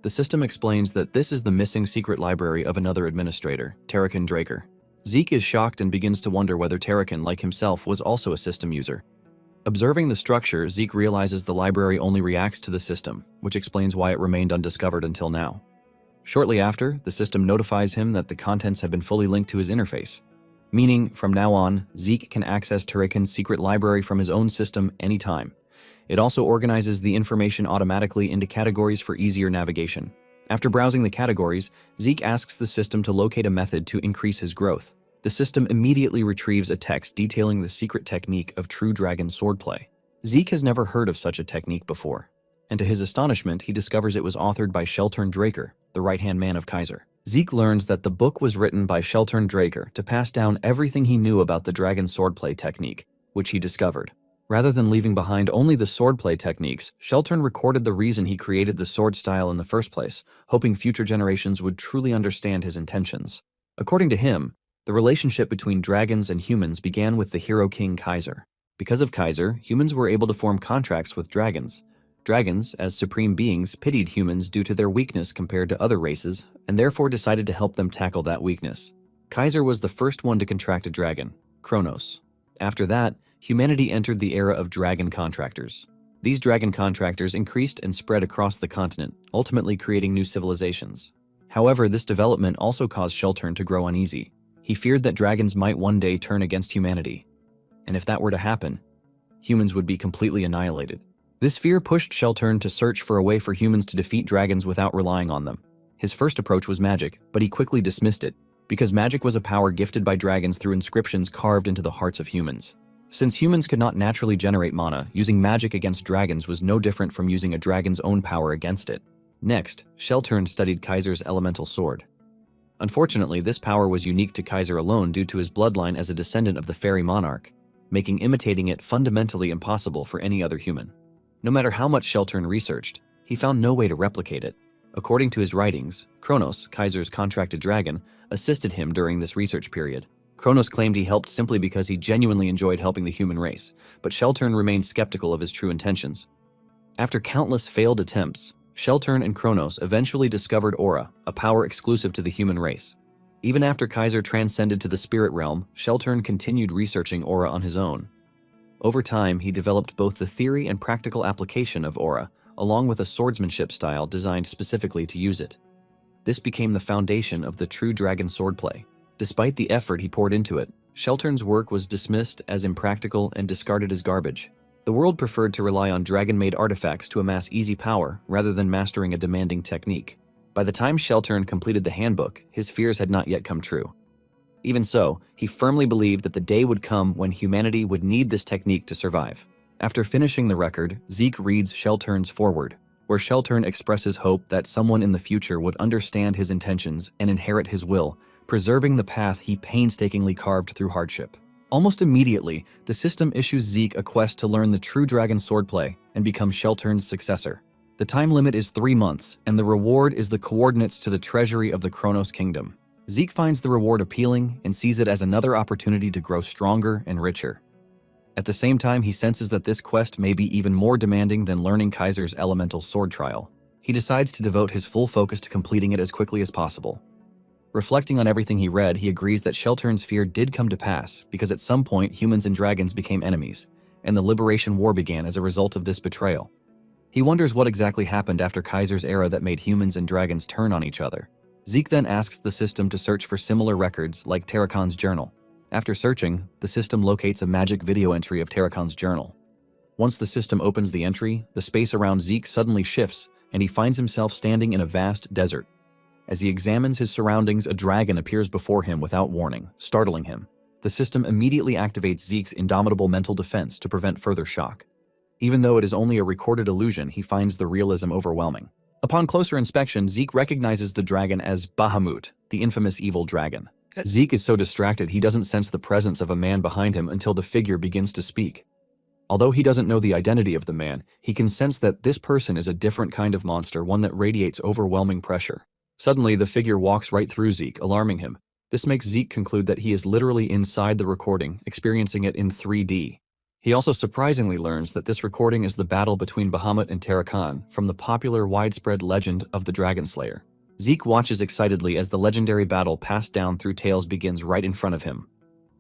The system explains that this is the missing secret library of another administrator, Terracon Draker. Zeke is shocked and begins to wonder whether Terracon, like himself, was also a system user. Observing the structure, Zeke realizes the library only reacts to the system, which explains why it remained undiscovered until now. Shortly after, the system notifies him that the contents have been fully linked to his interface, meaning from now on, Zeke can access Turrican's secret library from his own system anytime. It also organizes the information automatically into categories for easier navigation. After browsing the categories, Zeke asks the system to locate a method to increase his growth. The system immediately retrieves a text detailing the secret technique of true dragon swordplay. Zeke has never heard of such a technique before, and to his astonishment, he discovers it was authored by Sheltern Draker, the right-hand man of Kaiser. Zeke learns that the book was written by Sheltern Draker to pass down everything he knew about the dragon swordplay technique, which he discovered. Rather than leaving behind only the swordplay techniques, Sheltern recorded the reason he created the sword style in the first place, hoping future generations would truly understand his intentions. According to him, the relationship between dragons and humans began with the hero king Kaiser. Because of Kaiser, humans were able to form contracts with dragons. Dragons, as supreme beings, pitied humans due to their weakness compared to other races, and therefore decided to help them tackle that weakness. Kaiser was the first one to contract a dragon, Kronos. After that, humanity entered the era of dragon contractors. These dragon contractors increased and spread across the continent, ultimately creating new civilizations. However, this development also caused Sheltern to grow uneasy. He feared that dragons might one day turn against humanity. And if that were to happen, humans would be completely annihilated. This fear pushed Sheltern to search for a way for humans to defeat dragons without relying on them. His first approach was magic, but he quickly dismissed it, because magic was a power gifted by dragons through inscriptions carved into the hearts of humans. Since humans could not naturally generate mana, using magic against dragons was no different from using a dragon's own power against it. Next, Sheltern studied Kaiser's elemental sword. Unfortunately, this power was unique to Kaiser alone due to his bloodline as a descendant of the fairy monarch, making imitating it fundamentally impossible for any other human. No matter how much Sheltern researched, he found no way to replicate it. According to his writings, Kronos, Kaiser's contracted dragon, assisted him during this research period. Kronos claimed he helped simply because he genuinely enjoyed helping the human race, but Sheltern remained skeptical of his true intentions. After countless failed attempts, Sheltern and Kronos eventually discovered Aura, a power exclusive to the human race. Even after Kaiser transcended to the spirit realm, Sheltern continued researching Aura on his own. Over time, he developed both the theory and practical application of Aura, along with a swordsmanship style designed specifically to use it. This became the foundation of the true dragon swordplay. Despite the effort he poured into it, Sheltern's work was dismissed as impractical and discarded as garbage. The world preferred to rely on dragon-made artifacts to amass easy power rather than mastering a demanding technique. By the time Sheltern completed the handbook, his fears had not yet come true. Even so, he firmly believed that the day would come when humanity would need this technique to survive. After finishing the record, Zeke reads Sheltern's foreword, where Sheltern expresses hope that someone in the future would understand his intentions and inherit his will, preserving the path he painstakingly carved through hardship. Almost immediately, the system issues Zeke a quest to learn the true dragon swordplay and become Sheltern's successor. The time limit is 3 months, and the reward is the coordinates to the treasury of the Kronos Kingdom. Zeke finds the reward appealing and sees it as another opportunity to grow stronger and richer. At the same time, he senses that this quest may be even more demanding than learning Kaiser's elemental sword trial. He decides to devote his full focus to completing it as quickly as possible. Reflecting on everything he read, he agrees that Sheltern's fear did come to pass because at some point humans and dragons became enemies, and the Liberation War began as a result of this betrayal. He wonders what exactly happened after Kaiser's era that made humans and dragons turn on each other. Zeke then asks the system to search for similar records like Tarakan's journal. After searching, the system locates a magic video entry of Tarakan's journal. Once the system opens the entry, the space around Zeke suddenly shifts, and he finds himself standing in a vast desert. As he examines his surroundings, a dragon appears before him without warning, startling him. The system immediately activates Zeke's indomitable mental defense to prevent further shock. Even though it is only a recorded illusion, he finds the realism overwhelming. Upon closer inspection, Zeke recognizes the dragon as Bahamut, the infamous evil dragon. Zeke is so distracted he doesn't sense the presence of a man behind him until the figure begins to speak. Although he doesn't know the identity of the man, he can sense that this person is a different kind of monster, one that radiates overwhelming pressure. Suddenly, the figure walks right through Zeke, alarming him. This makes Zeke conclude that he is literally inside the recording, experiencing it in 3D. He also surprisingly learns that this recording is the battle between Bahamut and Tarakan from the popular widespread legend of the Dragon Slayer. Zeke watches excitedly as the legendary battle passed down through tales begins right in front of him.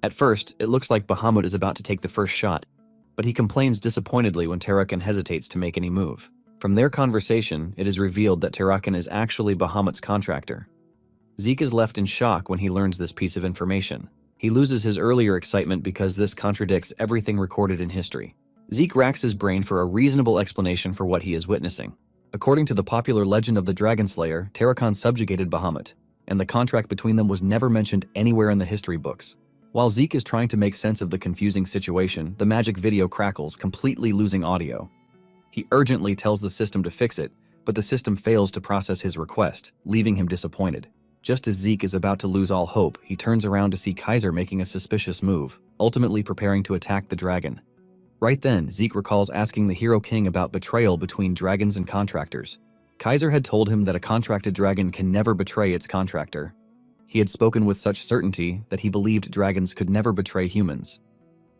At first, it looks like Bahamut is about to take the first shot, but he complains disappointedly when Tarakan hesitates to make any move. From their conversation, it is revealed that Tarakan is actually Bahamut's contractor. Zeke is left in shock when he learns this piece of information. He loses his earlier excitement because this contradicts everything recorded in history. Zeke racks his brain for a reasonable explanation for what he is witnessing. According to the popular legend of the Dragon Slayer, Tarakan subjugated Bahamut, and the contract between them was never mentioned anywhere in the history books. While Zeke is trying to make sense of the confusing situation, the magic video crackles, completely losing audio. He urgently tells the system to fix it, but the system fails to process his request, leaving him disappointed. Just as Zeke is about to lose all hope, he turns around to see Kaiser making a suspicious move, ultimately preparing to attack the dragon. Right then, Zeke recalls asking the Hero King about betrayal between dragons and contractors. Kaiser had told him that a contracted dragon can never betray its contractor. He had spoken with such certainty that he believed dragons could never betray humans.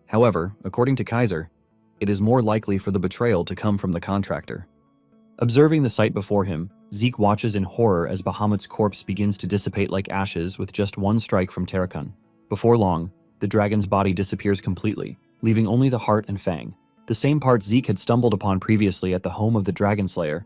However, according to Kaiser, it is more likely for the betrayal to come from the contractor. Observing the sight before him, Zeke watches in horror as Bahamut's corpse begins to dissipate like ashes with just one strike from Tarakan. Before long, the dragon's body disappears completely, leaving only the heart and fang, the same parts Zeke had stumbled upon previously at the home of the Dragon Slayer.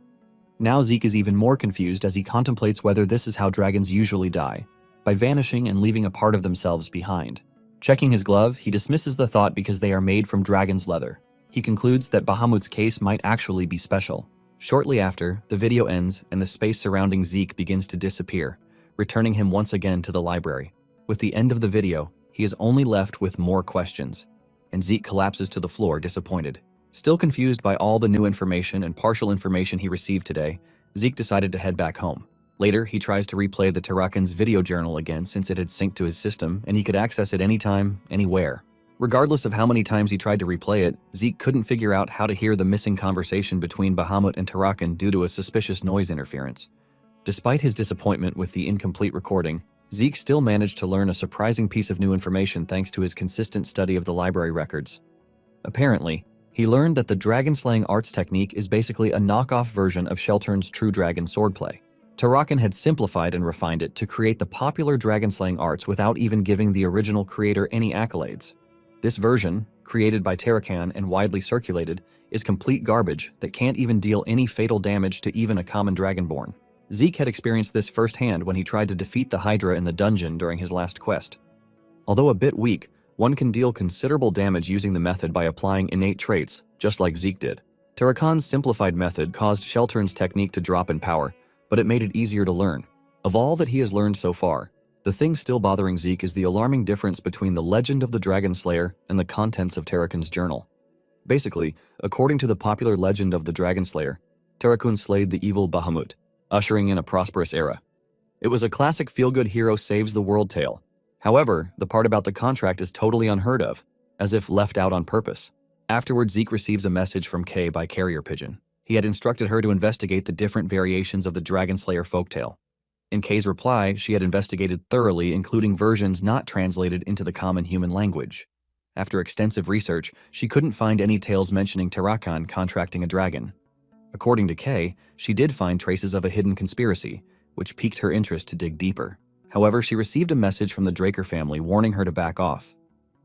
Now Zeke is even more confused as he contemplates whether this is how dragons usually die, by vanishing and leaving a part of themselves behind. Checking his glove, he dismisses the thought because they are made from dragon's leather. He concludes that Bahamut's case might actually be special. Shortly after, the video ends and the space surrounding Zeke begins to disappear, returning him once again to the library. With the end of the video, he is only left with more questions, and Zeke collapses to the floor disappointed. Still confused by all the new information and partial information he received today, Zeke decided to head back home. Later, he tries to replay the Tarakan's video journal again since it had synced to his system and he could access it anytime, anywhere. Regardless of how many times he tried to replay it, Zeke couldn't figure out how to hear the missing conversation between Bahamut and Tarakan due to a suspicious noise interference. Despite his disappointment with the incomplete recording, Zeke still managed to learn a surprising piece of new information thanks to his consistent study of the library records. Apparently, he learned that the dragon-slaying arts technique is basically a knockoff version of Sheltern's True Dragon swordplay. Tarakan had simplified and refined it to create the popular dragon-slaying arts without even giving the original creator any accolades. This version, created by Tarakan and widely circulated, is complete garbage that can't even deal any fatal damage to even a common dragonborn. Zeke had experienced this firsthand when he tried to defeat the Hydra in the dungeon during his last quest. Although a bit weak, one can deal considerable damage using the method by applying innate traits, just like Zeke did. Tarakan's simplified method caused Sheltern's technique to drop in power, but it made it easier to learn. Of all that he has learned so far, the thing still bothering Zeke is the alarming difference between the legend of the Dragon Slayer and the contents of Tarakan's journal. Basically, according to the popular legend of the Dragon Slayer, Tarakan slayed the evil Bahamut, ushering in a prosperous era. It was a classic feel-good hero saves the world tale. However, the part about the contract is totally unheard of, as if left out on purpose. Afterward, Zeke receives a message from Kay by carrier pigeon. He had instructed her to investigate the different variations of the Dragon Slayer folktale. In Kay's reply, she had investigated thoroughly, including versions not translated into the common human language. After extensive research, she couldn't find any tales mentioning Tarakan contracting a dragon. According to Kay, she did find traces of a hidden conspiracy, which piqued her interest to dig deeper. However, she received a message from the Draker family warning her to back off.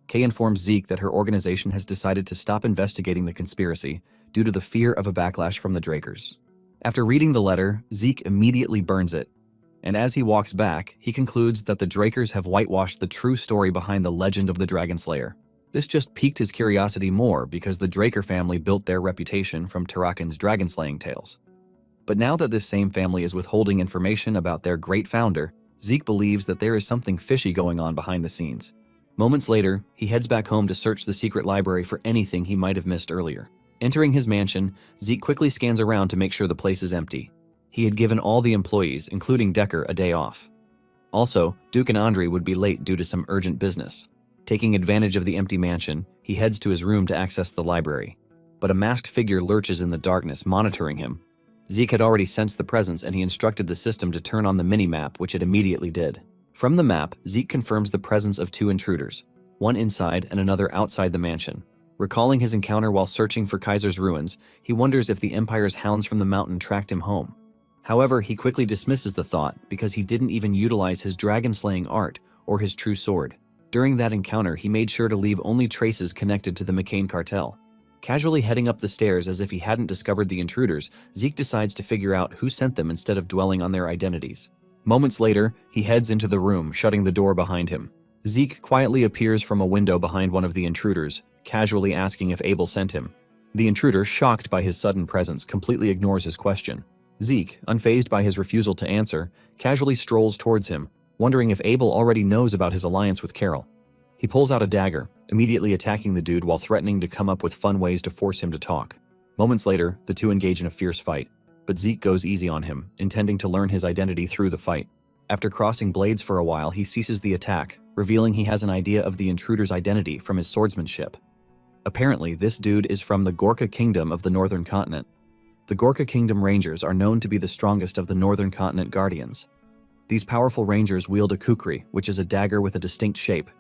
Kay informs Zeke that her organization has decided to stop investigating the conspiracy due to the fear of a backlash from the Drakers. After reading the letter, Zeke immediately burns it, and as he walks back, he concludes that the Drakers have whitewashed the true story behind the legend of the Dragon Slayer. This just piqued his curiosity more because the Draker family built their reputation from Tarakan's dragon-slaying tales. But now that this same family is withholding information about their great founder, Zeke believes that there is something fishy going on behind the scenes. Moments later, he heads back home to search the secret library for anything he might have missed earlier. Entering his mansion, Zeke quickly scans around to make sure the place is empty. He had given all the employees, including Decker, a day off. Also, Duke and Andre would be late due to some urgent business. Taking advantage of the empty mansion, he heads to his room to access the library. But a masked figure lurches in the darkness, monitoring him. Zeke had already sensed the presence and he instructed the system to turn on the mini-map, which it immediately did. From the map, Zeke confirms the presence of two intruders, one inside and another outside the mansion. Recalling his encounter while searching for Kaiser's ruins, he wonders if the Empire's hounds from the mountain tracked him home. However, he quickly dismisses the thought because he didn't even utilize his dragon-slaying art or his true sword. During that encounter, he made sure to leave only traces connected to the McCain cartel. Casually heading up the stairs as if he hadn't discovered the intruders, Zeke decides to figure out who sent them instead of dwelling on their identities. Moments later, he heads into the room, shutting the door behind him. Zeke quietly appears from a window behind one of the intruders, casually asking if Abel sent him. The intruder, shocked by his sudden presence, completely ignores his question. Zeke, unfazed by his refusal to answer, casually strolls towards him, wondering if Abel already knows about his alliance with Carol. He pulls out a dagger, immediately attacking the dude while threatening to come up with fun ways to force him to talk. Moments later, the two engage in a fierce fight, but Zeke goes easy on him, intending to learn his identity through the fight. After crossing blades for a while, he ceases the attack, revealing he has an idea of the intruder's identity from his swordsmanship. Apparently, this dude is from the Gorka Kingdom of the Northern Continent. The Gorka Kingdom Rangers are known to be the strongest of the Northern Continent Guardians. These powerful Rangers wield a kukri, which is a dagger with a distinct shape.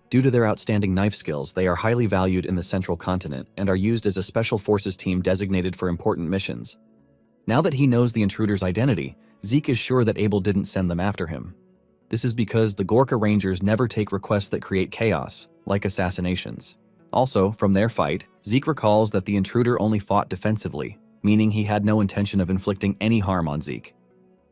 Due to their outstanding knife skills, they are highly valued in the Central Continent and are used as a special forces team designated for important missions. Now that he knows the intruder's identity, Zeke is sure that Abel didn't send them after him. This is because the Gorka Rangers never take requests that create chaos, like assassinations. Also, from their fight, Zeke recalls that the intruder only fought defensively, meaning he had no intention of inflicting any harm on Zeke.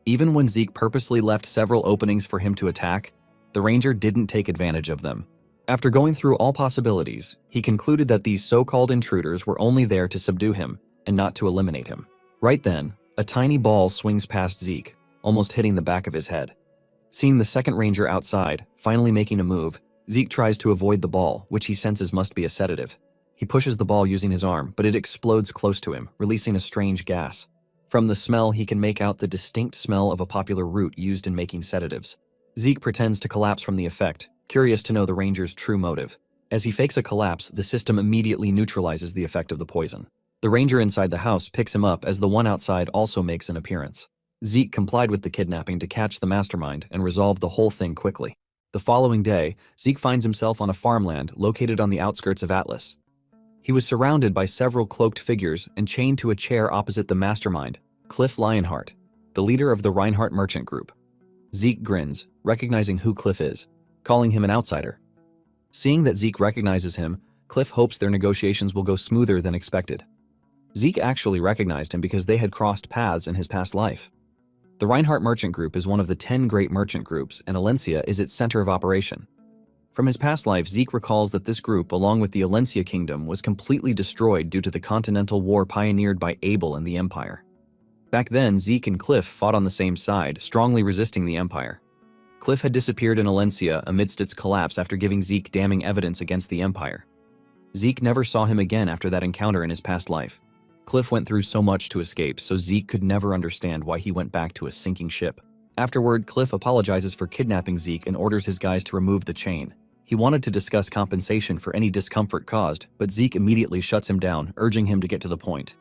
Even when Zeke purposely left several openings for him to attack, the Ranger didn't take advantage of them. After going through all possibilities, he concluded that these so-called intruders were only there to subdue him and not to eliminate him. Right then, a tiny ball swings past Zeke, almost hitting the back of his head. Seeing the second Ranger outside, finally making a move, Zeke tries to avoid the ball, which he senses must be a sedative. He pushes the ball using his arm, but it explodes close to him, releasing a strange gas. From the smell, he can make out the distinct smell of a popular root used in making sedatives. Zeke pretends to collapse from the effect, curious to know the Ranger's true motive. As he fakes a collapse, the system immediately neutralizes the effect of the poison. The Ranger inside the house picks him up as the one outside also makes an appearance. Zeke complied with the kidnapping to catch the mastermind and resolve the whole thing quickly. The following day, Zeke finds himself on a farmland located on the outskirts of Atlas. He was surrounded by several cloaked figures and chained to a chair opposite the mastermind, Cliff Lionheart, the leader of the Reinhardt merchant group. Zeke grins, recognizing who Cliff is, calling him an outsider. Seeing that Zeke recognizes him, Cliff hopes their negotiations will go smoother than expected. Zeke actually recognized him because they had crossed paths in his past life. The Reinhardt merchant group is one of the 10 great merchant groups, and Alencia is its center of operation. From his past life, Zeke recalls that this group, along with the Alencia kingdom, was completely destroyed due to the Continental War pioneered by Abel and the Empire. Back then, Zeke and Cliff fought on the same side, strongly resisting the Empire. Cliff had disappeared in Alencia amidst its collapse after giving Zeke damning evidence against the Empire. Zeke never saw him again after that encounter in his past life. Cliff went through so much to escape, so Zeke could never understand why he went back to a sinking ship. Afterward, Cliff apologizes for kidnapping Zeke and orders his guys to remove the chain. He wanted to discuss compensation for any discomfort caused, but Zeke immediately shuts him down, urging him to get to the point.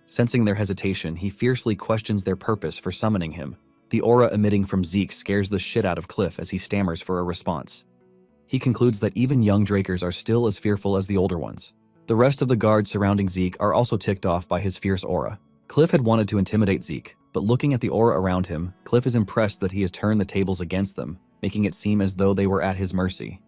Sensing their hesitation, he fiercely questions their purpose for summoning him. The aura emitting from Zeke scares the shit out of Cliff as he stammers for a response. He concludes that even young Drakers are still as fearful as the older ones. The rest of the guards surrounding Zeke are also ticked off by his fierce aura. Cliff had wanted to intimidate Zeke, but looking at the aura around him, Cliff is impressed that he has turned the tables against them, making it seem as though they were at his mercy.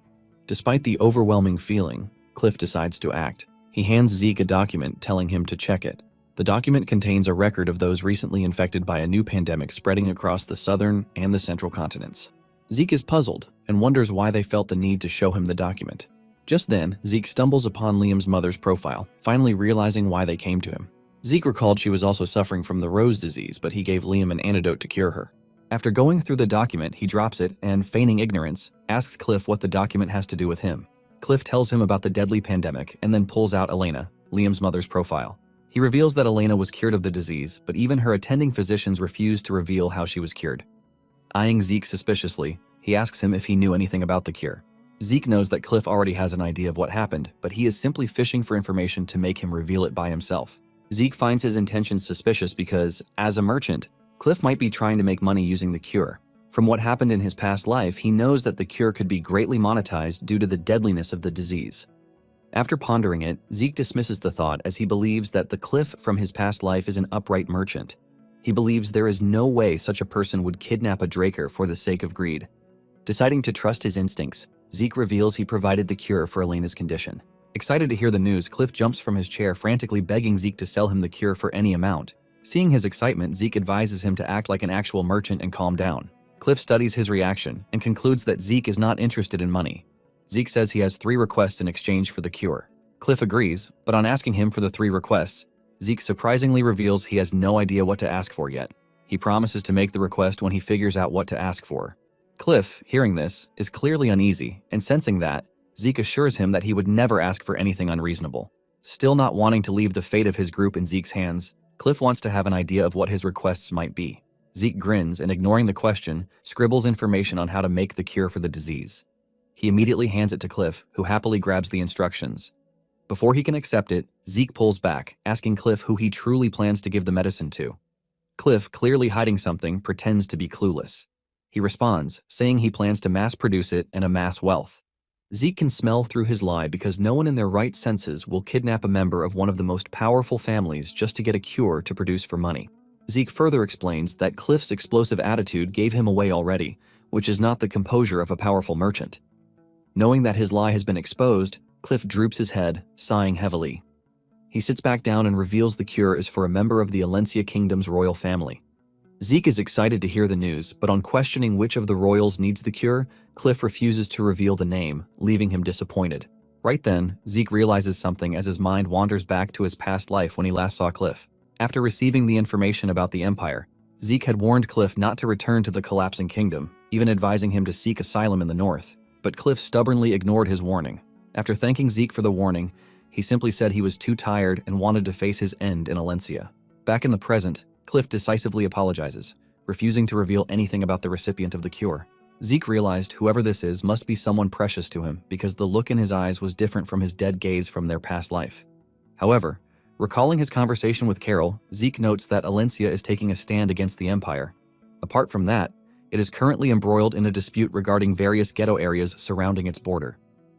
Despite the overwhelming feeling, Cliff decides to act. He hands Zeke a document telling him to check it. The document contains a record of those recently infected by a new pandemic spreading across the southern and the central continents. Zeke is puzzled and wonders why they felt the need to show him the document. Just then, Zeke stumbles upon Liam's mother's profile, finally realizing why they came to him. Zeke recalled she was also suffering from the Rose disease, but he gave Liam an antidote to cure her. After going through the document, he drops it and, feigning ignorance, asks Cliff what the document has to do with him. Cliff tells him about the deadly pandemic and then pulls out Elena, Liam's mother's profile. He reveals that Elena was cured of the disease, but even her attending physicians refused to reveal how she was cured. Eyeing Zeke suspiciously, he asks him if he knew anything about the cure. Zeke knows that Cliff already has an idea of what happened, but he is simply fishing for information to make him reveal it by himself. Zeke finds his intentions suspicious because, as a merchant, Cliff might be trying to make money using the cure. From what happened in his past life, he knows that the cure could be greatly monetized due to the deadliness of the disease. After pondering it, Zeke dismisses the thought as he believes that the Cliff from his past life is an upright merchant. He believes there is no way such a person would kidnap a Draker for the sake of greed. Deciding to trust his instincts, Zeke reveals he provided the cure for Elena's condition. Excited to hear the news, Cliff jumps from his chair, frantically begging Zeke to sell him the cure for any amount. Seeing his excitement, Zeke advises him to act like an actual merchant and calm down. Cliff studies his reaction and concludes that Zeke is not interested in money. Zeke says he has 3 requests in exchange for the cure. Cliff agrees, but on asking him for the 3 requests, Zeke surprisingly reveals he has no idea what to ask for yet. He promises to make the request when he figures out what to ask for. Cliff, hearing this, is clearly uneasy, and sensing that, Zeke assures him that he would never ask for anything unreasonable. Still not wanting to leave the fate of his group in Zeke's hands, Cliff wants to have an idea of what his requests might be. Zeke grins and, ignoring the question, scribbles information on how to make the cure for the disease. He immediately hands it to Cliff, who happily grabs the instructions. Before he can accept it, Zeke pulls back, asking Cliff who he truly plans to give the medicine to. Cliff, clearly hiding something, pretends to be clueless. He responds, saying he plans to mass-produce it and amass wealth. Zeke can smell through his lie because no one in their right senses will kidnap a member of one of the most powerful families just to get a cure to produce for money. Zeke further explains that Cliff's explosive attitude gave him away already, which is not the composure of a powerful merchant. Knowing that his lie has been exposed, Cliff droops his head, sighing heavily. He sits back down and reveals the cure is for a member of the Alencia Kingdom's royal family. Zeke is excited to hear the news, but on questioning which of the royals needs the cure, Cliff refuses to reveal the name, leaving him disappointed. Right then, Zeke realizes something as his mind wanders back to his past life when he last saw Cliff. After receiving the information about the Empire, Zeke had warned Cliff not to return to the collapsing kingdom, even advising him to seek asylum in the north. But Cliff stubbornly ignored his warning. After thanking Zeke for the warning, he simply said he was too tired and wanted to face his end in Alencia. Back in the present, Cliff decisively apologizes, refusing to reveal anything about the recipient of the cure. Zeke realized whoever this is must be someone precious to him because the look in his eyes was different from his dead gaze from their past life. However, recalling his conversation with Carol, Zeke notes that Alencia is taking a stand against the Empire. Apart from that, it is currently embroiled in a dispute regarding various ghetto areas surrounding its border.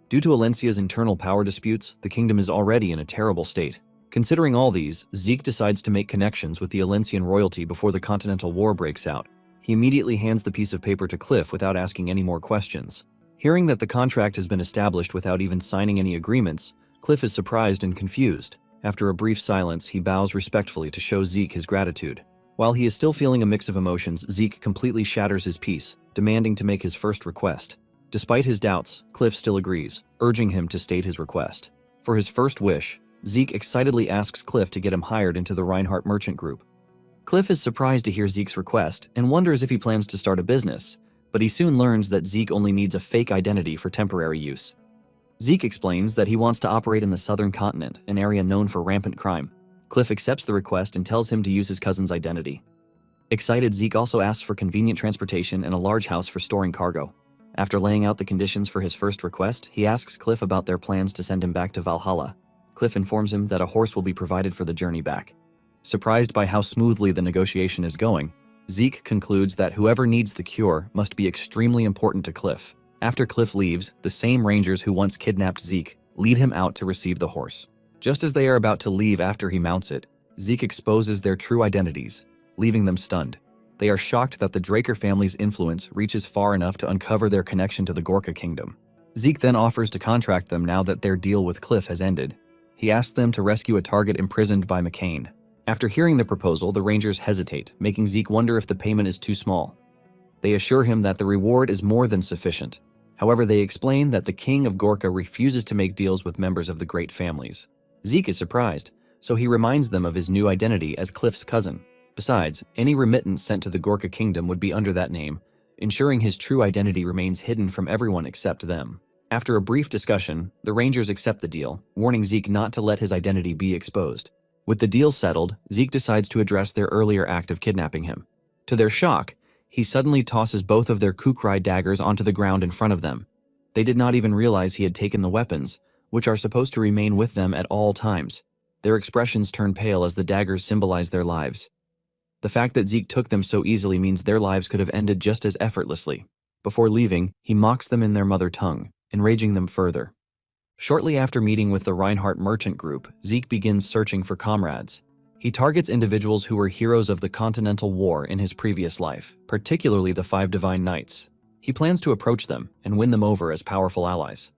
Due to Alencia's internal power disputes, the kingdom is already in a terrible state. Considering all these, Zeke decides to make connections with the Alencian royalty before the Continental War breaks out. He immediately hands the piece of paper to Cliff without asking any more questions. Hearing that the contract has been established without even signing any agreements, Cliff is surprised and confused. After a brief silence, he bows respectfully to show Zeke his gratitude. While he is still feeling a mix of emotions, Zeke completely shatters his peace, demanding to make his first request. Despite his doubts, Cliff still agrees, urging him to state his request. For his first wish, Zeke excitedly asks Cliff to get him hired into the Reinhardt merchant group. Cliff is surprised to hear Zeke's request and wonders if he plans to start a business, but he soon learns that Zeke only needs a fake identity for temporary use. Zeke explains that he wants to operate in the southern continent, an area known for rampant crime. Cliff accepts the request and tells him to use his cousin's identity. Excited, Zeke also asks for convenient transportation and a large house for storing cargo. After laying out the conditions for his first request, he asks Cliff about their plans to send him back to Valhalla. Cliff informs him that a horse will be provided for the journey back. Surprised by how smoothly the negotiation is going, Zeke concludes that whoever needs the cure must be extremely important to Cliff. After Cliff leaves, the same rangers who once kidnapped Zeke lead him out to receive the horse. Just as they are about to leave after he mounts it, Zeke exposes their true identities, leaving them stunned. They are shocked that the Draker family's influence reaches far enough to uncover their connection to the Gorka kingdom. Zeke then offers to contract them now that their deal with Cliff has ended. He asks them to rescue a target imprisoned by McCain. After hearing the proposal, the Rangers hesitate, making Zeke wonder if the payment is too small. They assure him that the reward is more than sufficient. However, they explain that the king of Gorka refuses to make deals with members of the great families. Zeke is surprised, so he reminds them of his new identity as Cliff's cousin. Besides, any remittance sent to the Gorka kingdom would be under that name, ensuring his true identity remains hidden from everyone except them. After a brief discussion, the Rangers accept the deal, warning Zeke not to let his identity be exposed. With the deal settled, Zeke decides to address their earlier act of kidnapping him. To their shock, he suddenly tosses both of their Kukrai daggers onto the ground in front of them. They did not even realize he had taken the weapons, which are supposed to remain with them at all times. Their expressions turn pale as the daggers symbolize their lives. The fact that Zeke took them so easily means their lives could have ended just as effortlessly. Before leaving, he mocks them in their mother tongue, enraging them further. Shortly after meeting with the Reinhardt merchant group, Zeke begins searching for comrades. He targets individuals who were heroes of the Continental War in his previous life, particularly the 5 Divine Knights. He plans to approach them and win them over as powerful allies.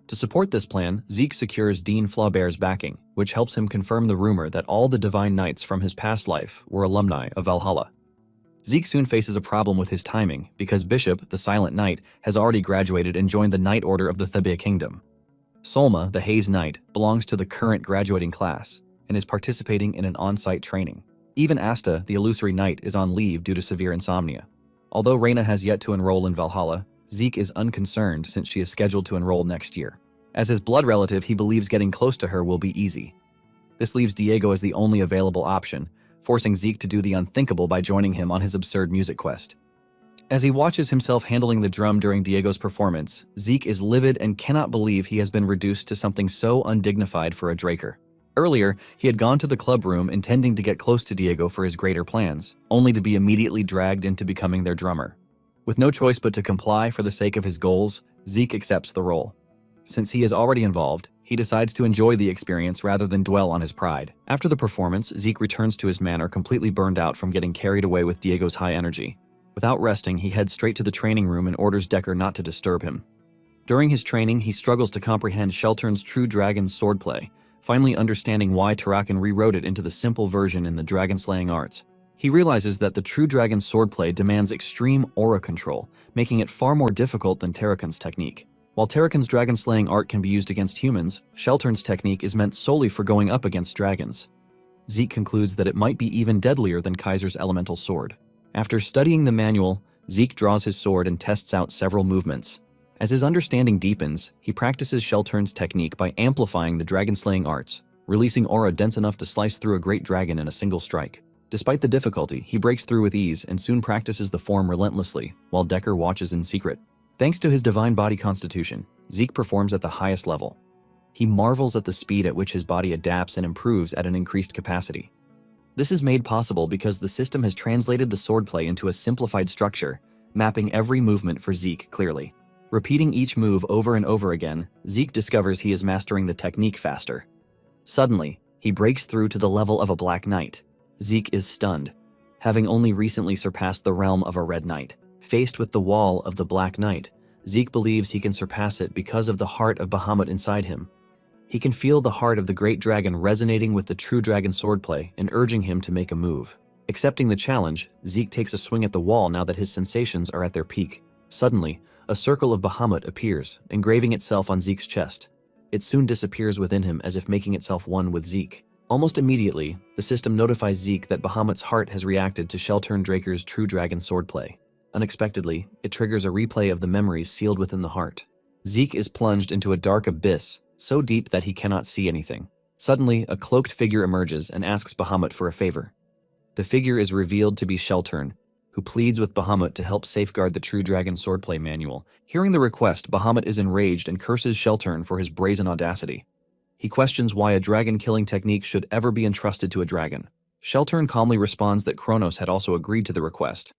To support this plan, Zeke secures Dean Flaubert's backing, which helps him confirm the rumor that all the Divine Knights from his past life were alumni of Valhalla. Zeke soon faces a problem with his timing because Bishop, the Silent Knight, has already graduated and joined the Knight Order of the Thebia Kingdom. Solma, the Haze Knight, belongs to the current graduating class and is participating in an on-site training. Even Asta, the Illusory Knight, is on leave due to severe insomnia. Although Reyna has yet to enroll in Valhalla, Zeke is unconcerned since she is scheduled to enroll next year. As his blood relative, he believes getting close to her will be easy. This leaves Diego as the only available option, forcing Zeke to do the unthinkable by joining him on his absurd music quest. As he watches himself handling the drum during Diego's performance, Zeke is livid and cannot believe he has been reduced to something so undignified for a Draker. Earlier, he had gone to the club room intending to get close to Diego for his greater plans, only to be immediately dragged into becoming their drummer. With no choice but to comply for the sake of his goals, Zeke accepts the role. Since he is already involved, he decides to enjoy the experience rather than dwell on his pride. After the performance, Zeke returns to his manor completely burned out from getting carried away with Diego's high energy. Without resting, he heads straight to the training room and orders Decker not to disturb him. During his training, he struggles to comprehend Sheltern's True Dragon's swordplay, finally understanding why Tarakan rewrote it into the simple version in the dragon-slaying arts. He realizes that the True Dragon's swordplay demands extreme aura control, making it far more difficult than Tarakan's technique. While Tarakan's dragon-slaying art can be used against humans, Sheltern's technique is meant solely for going up against dragons. Zeke concludes that it might be even deadlier than Kaiser's elemental sword. After studying the manual, Zeke draws his sword and tests out several movements. As his understanding deepens, he practices Sheltern's technique by amplifying the dragon-slaying arts, releasing aura dense enough to slice through a great dragon in a single strike. Despite the difficulty, he breaks through with ease and soon practices the form relentlessly, while Decker watches in secret. Thanks to his divine body constitution, Zeke performs at the highest level. He marvels at the speed at which his body adapts and improves at an increased capacity. This is made possible because the system has translated the swordplay into a simplified structure, mapping every movement for Zeke clearly. Repeating each move over and over again, Zeke discovers he is mastering the technique faster. Suddenly, he breaks through to the level of a Black Knight. Zeke is stunned, having only recently surpassed the realm of a Red Knight. Faced with the wall of the Black Knight, Zeke believes he can surpass it because of the heart of Bahamut inside him. He can feel the heart of the great dragon resonating with the True Dragon swordplay and urging him to make a move. Accepting the challenge, Zeke takes a swing at the wall now that his sensations are at their peak. Suddenly, a circle of Bahamut appears, engraving itself on Zeke's chest. It soon disappears within him as if making itself one with Zeke. Almost immediately, the system notifies Zeke that Bahamut's heart has reacted to Sheltern Draker's True Dragon swordplay. Unexpectedly, it triggers a replay of the memories sealed within the heart. Zeke is plunged into a dark abyss, so deep that he cannot see anything. Suddenly, a cloaked figure emerges and asks Bahamut for a favor. The figure is revealed to be Sheltern, who pleads with Bahamut to help safeguard the True Dragon swordplay manual. Hearing the request, Bahamut is enraged and curses Sheltern for his brazen audacity. He questions why a dragon-killing technique should ever be entrusted to a dragon. Sheltern calmly responds that Kronos had also agreed to the request.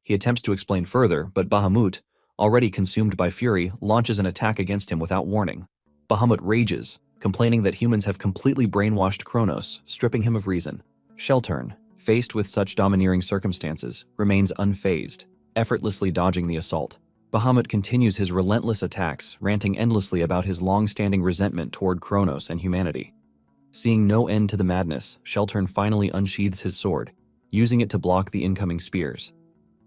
He attempts to explain further, but Bahamut, already consumed by fury, launches an attack against him without warning. Bahamut rages, complaining that humans have completely brainwashed Kronos, stripping him of reason. Sheltern, faced with such domineering circumstances, remains unfazed, effortlessly dodging the assault. Bahamut continues his relentless attacks, ranting endlessly about his long-standing resentment toward Kronos and humanity. Seeing no end to the madness, Sheltern finally unsheathes his sword, using it to block the incoming spears.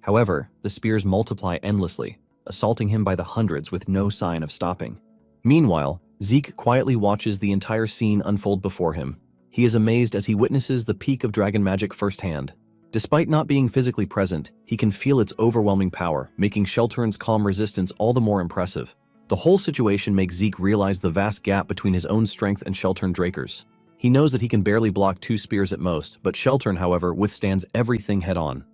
However, the spears multiply endlessly, assaulting him by the hundreds with no sign of stopping. Meanwhile, Zeke quietly watches the entire scene unfold before him. He is amazed as he witnesses the peak of dragon magic firsthand. Despite not being physically present, he can feel its overwhelming power, making Sheltern's calm resistance all the more impressive. The whole situation makes Zeke realize the vast gap between his own strength and Sheltern Draker's. He knows that he can barely block 2 spears at most, but Sheltern, however, withstands everything head-on.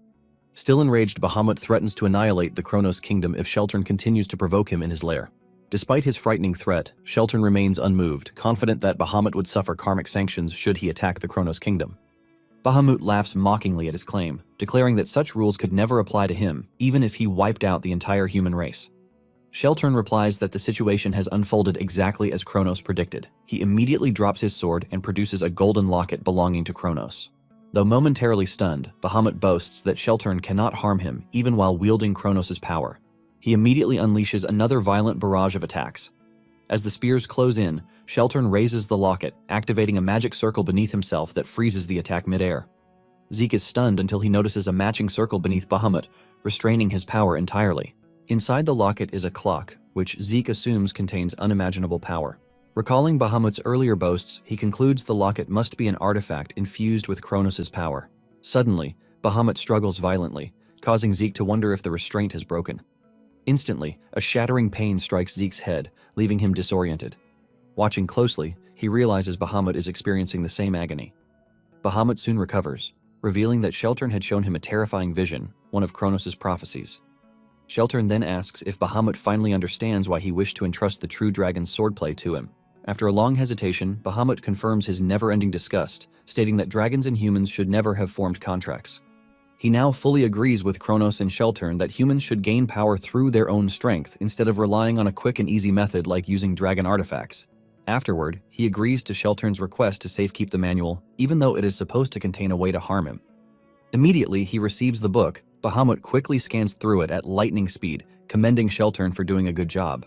Still enraged, Bahamut threatens to annihilate the Kronos kingdom if Sheltern continues to provoke him in his lair. Despite his frightening threat, Sheltern remains unmoved, confident that Bahamut would suffer karmic sanctions should he attack the Kronos kingdom. Bahamut laughs mockingly at his claim, declaring that such rules could never apply to him, even if he wiped out the entire human race. Sheltern replies that the situation has unfolded exactly as Kronos predicted. He immediately drops his sword and produces a golden locket belonging to Kronos. Though momentarily stunned, Bahamut boasts that Sheltern cannot harm him even while wielding Kronos' power. He immediately unleashes another violent barrage of attacks. As the spears close in, Sheltern raises the locket, activating a magic circle beneath himself that freezes the attack midair. Zeke is stunned until he notices a matching circle beneath Bahamut, restraining his power entirely. Inside the locket is a clock, which Zeke assumes contains unimaginable power. Recalling Bahamut's earlier boasts, he concludes the locket must be an artifact infused with Kronos' power. Suddenly, Bahamut struggles violently, causing Zeke to wonder if the restraint has broken. Instantly, a shattering pain strikes Zeke's head, leaving him disoriented. Watching closely, he realizes Bahamut is experiencing the same agony. Bahamut soon recovers, revealing that Sheltern had shown him a terrifying vision, one of Kronos' prophecies. Sheltern then asks if Bahamut finally understands why he wished to entrust the true dragon's swordplay to him. After a long hesitation, Bahamut confirms his never-ending disgust, stating that dragons and humans should never have formed contracts. He now fully agrees with Kronos and Sheltern that humans should gain power through their own strength instead of relying on a quick and easy method like using dragon artifacts. Afterward, he agrees to Sheltern's request to safekeep the manual, even though it is supposed to contain a way to harm him. Immediately, he receives the book. Bahamut quickly scans through it at lightning speed, commending Sheltern for doing a good job.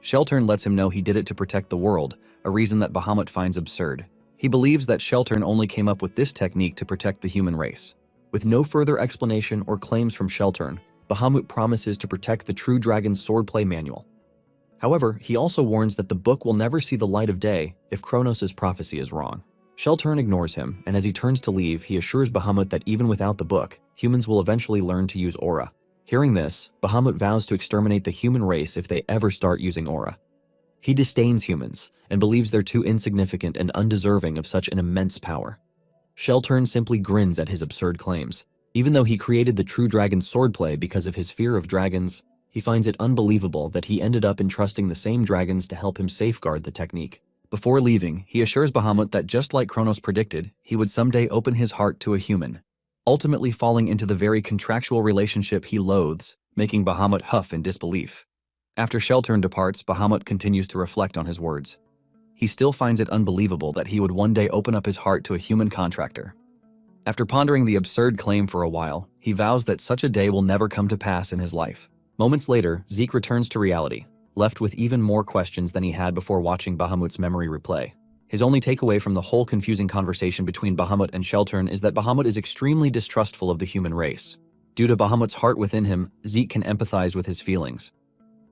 Sheltern lets him know he did it to protect the world, a reason that Bahamut finds absurd. He believes that Sheltern only came up with this technique to protect the human race. With no further explanation or claims from Sheltern, Bahamut promises to protect the true dragon's swordplay manual. However, he also warns that the book will never see the light of day if Kronos' prophecy is wrong. Sheltern ignores him, and as he turns to leave, he assures Bahamut that even without the book, humans will eventually learn to use aura. Hearing this, Bahamut vows to exterminate the human race if they ever start using aura. He disdains humans, and believes they're too insignificant and undeserving of such an immense power. Sheltern simply grins at his absurd claims. Even though he created the true dragon's swordplay because of his fear of dragons, he finds it unbelievable that he ended up entrusting the same dragons to help him safeguard the technique. Before leaving, he assures Bahamut that just like Kronos predicted, he would someday open his heart to a human, ultimately falling into the very contractual relationship he loathes, making Bahamut huff in disbelief. After Sheltern departs, Bahamut continues to reflect on his words. He still finds it unbelievable that he would one day open up his heart to a human contractor. After pondering the absurd claim for a while, he vows that such a day will never come to pass in his life. Moments later, Zeke returns to reality, left with even more questions than he had before watching Bahamut's memory replay. His only takeaway from the whole confusing conversation between Bahamut and Sheltern is that Bahamut is extremely distrustful of the human race. Due to Bahamut's heart within him, Zeke can empathize with his feelings.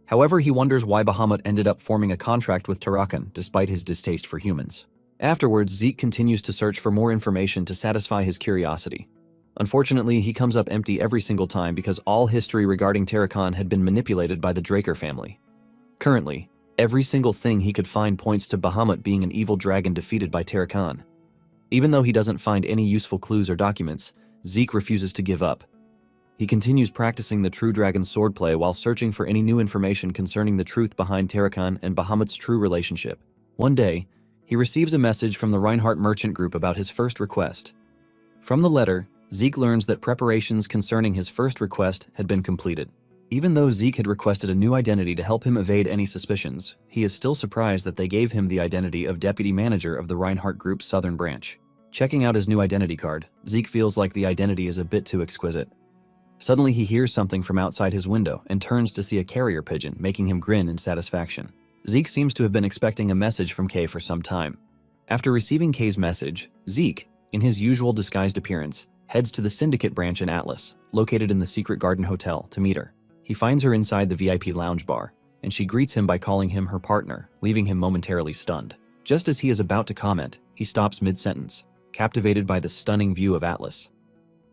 However, he wonders why Bahamut ended up forming a contract with Tarakan despite his distaste for humans. Afterwards, Zeke continues to search for more information to satisfy his curiosity. Unfortunately, he comes up empty every single time because all history regarding Tarakan had been manipulated by the Draker family. Currently, every single thing he could find points to Bahamut being an evil dragon defeated by Tarakan. Even though he doesn't find any useful clues or documents, Zeke refuses to give up. He continues practicing the true dragon's swordplay while searching for any new information concerning the truth behind Tarakan and Bahamut's true relationship. One day, he receives a message from the Reinhardt merchant group about his first request. From the letter, Zeke learns that preparations concerning his first request had been completed. Even though Zeke had requested a new identity to help him evade any suspicions, he is still surprised that they gave him the identity of deputy manager of the Reinhardt Group's southern branch. Checking out his new identity card, Zeke feels like the identity is a bit too exquisite. Suddenly he hears something from outside his window and turns to see a carrier pigeon, making him grin in satisfaction. Zeke seems to have been expecting a message from Kay for some time. After receiving Kay's message, Zeke, in his usual disguised appearance, heads to the Syndicate branch in Atlas, located in the Secret Garden Hotel, to meet her. He finds her inside the VIP lounge bar, and she greets him by calling him her partner, leaving him momentarily stunned. Just as he is about to comment, he stops mid-sentence, captivated by the stunning view of Atlas.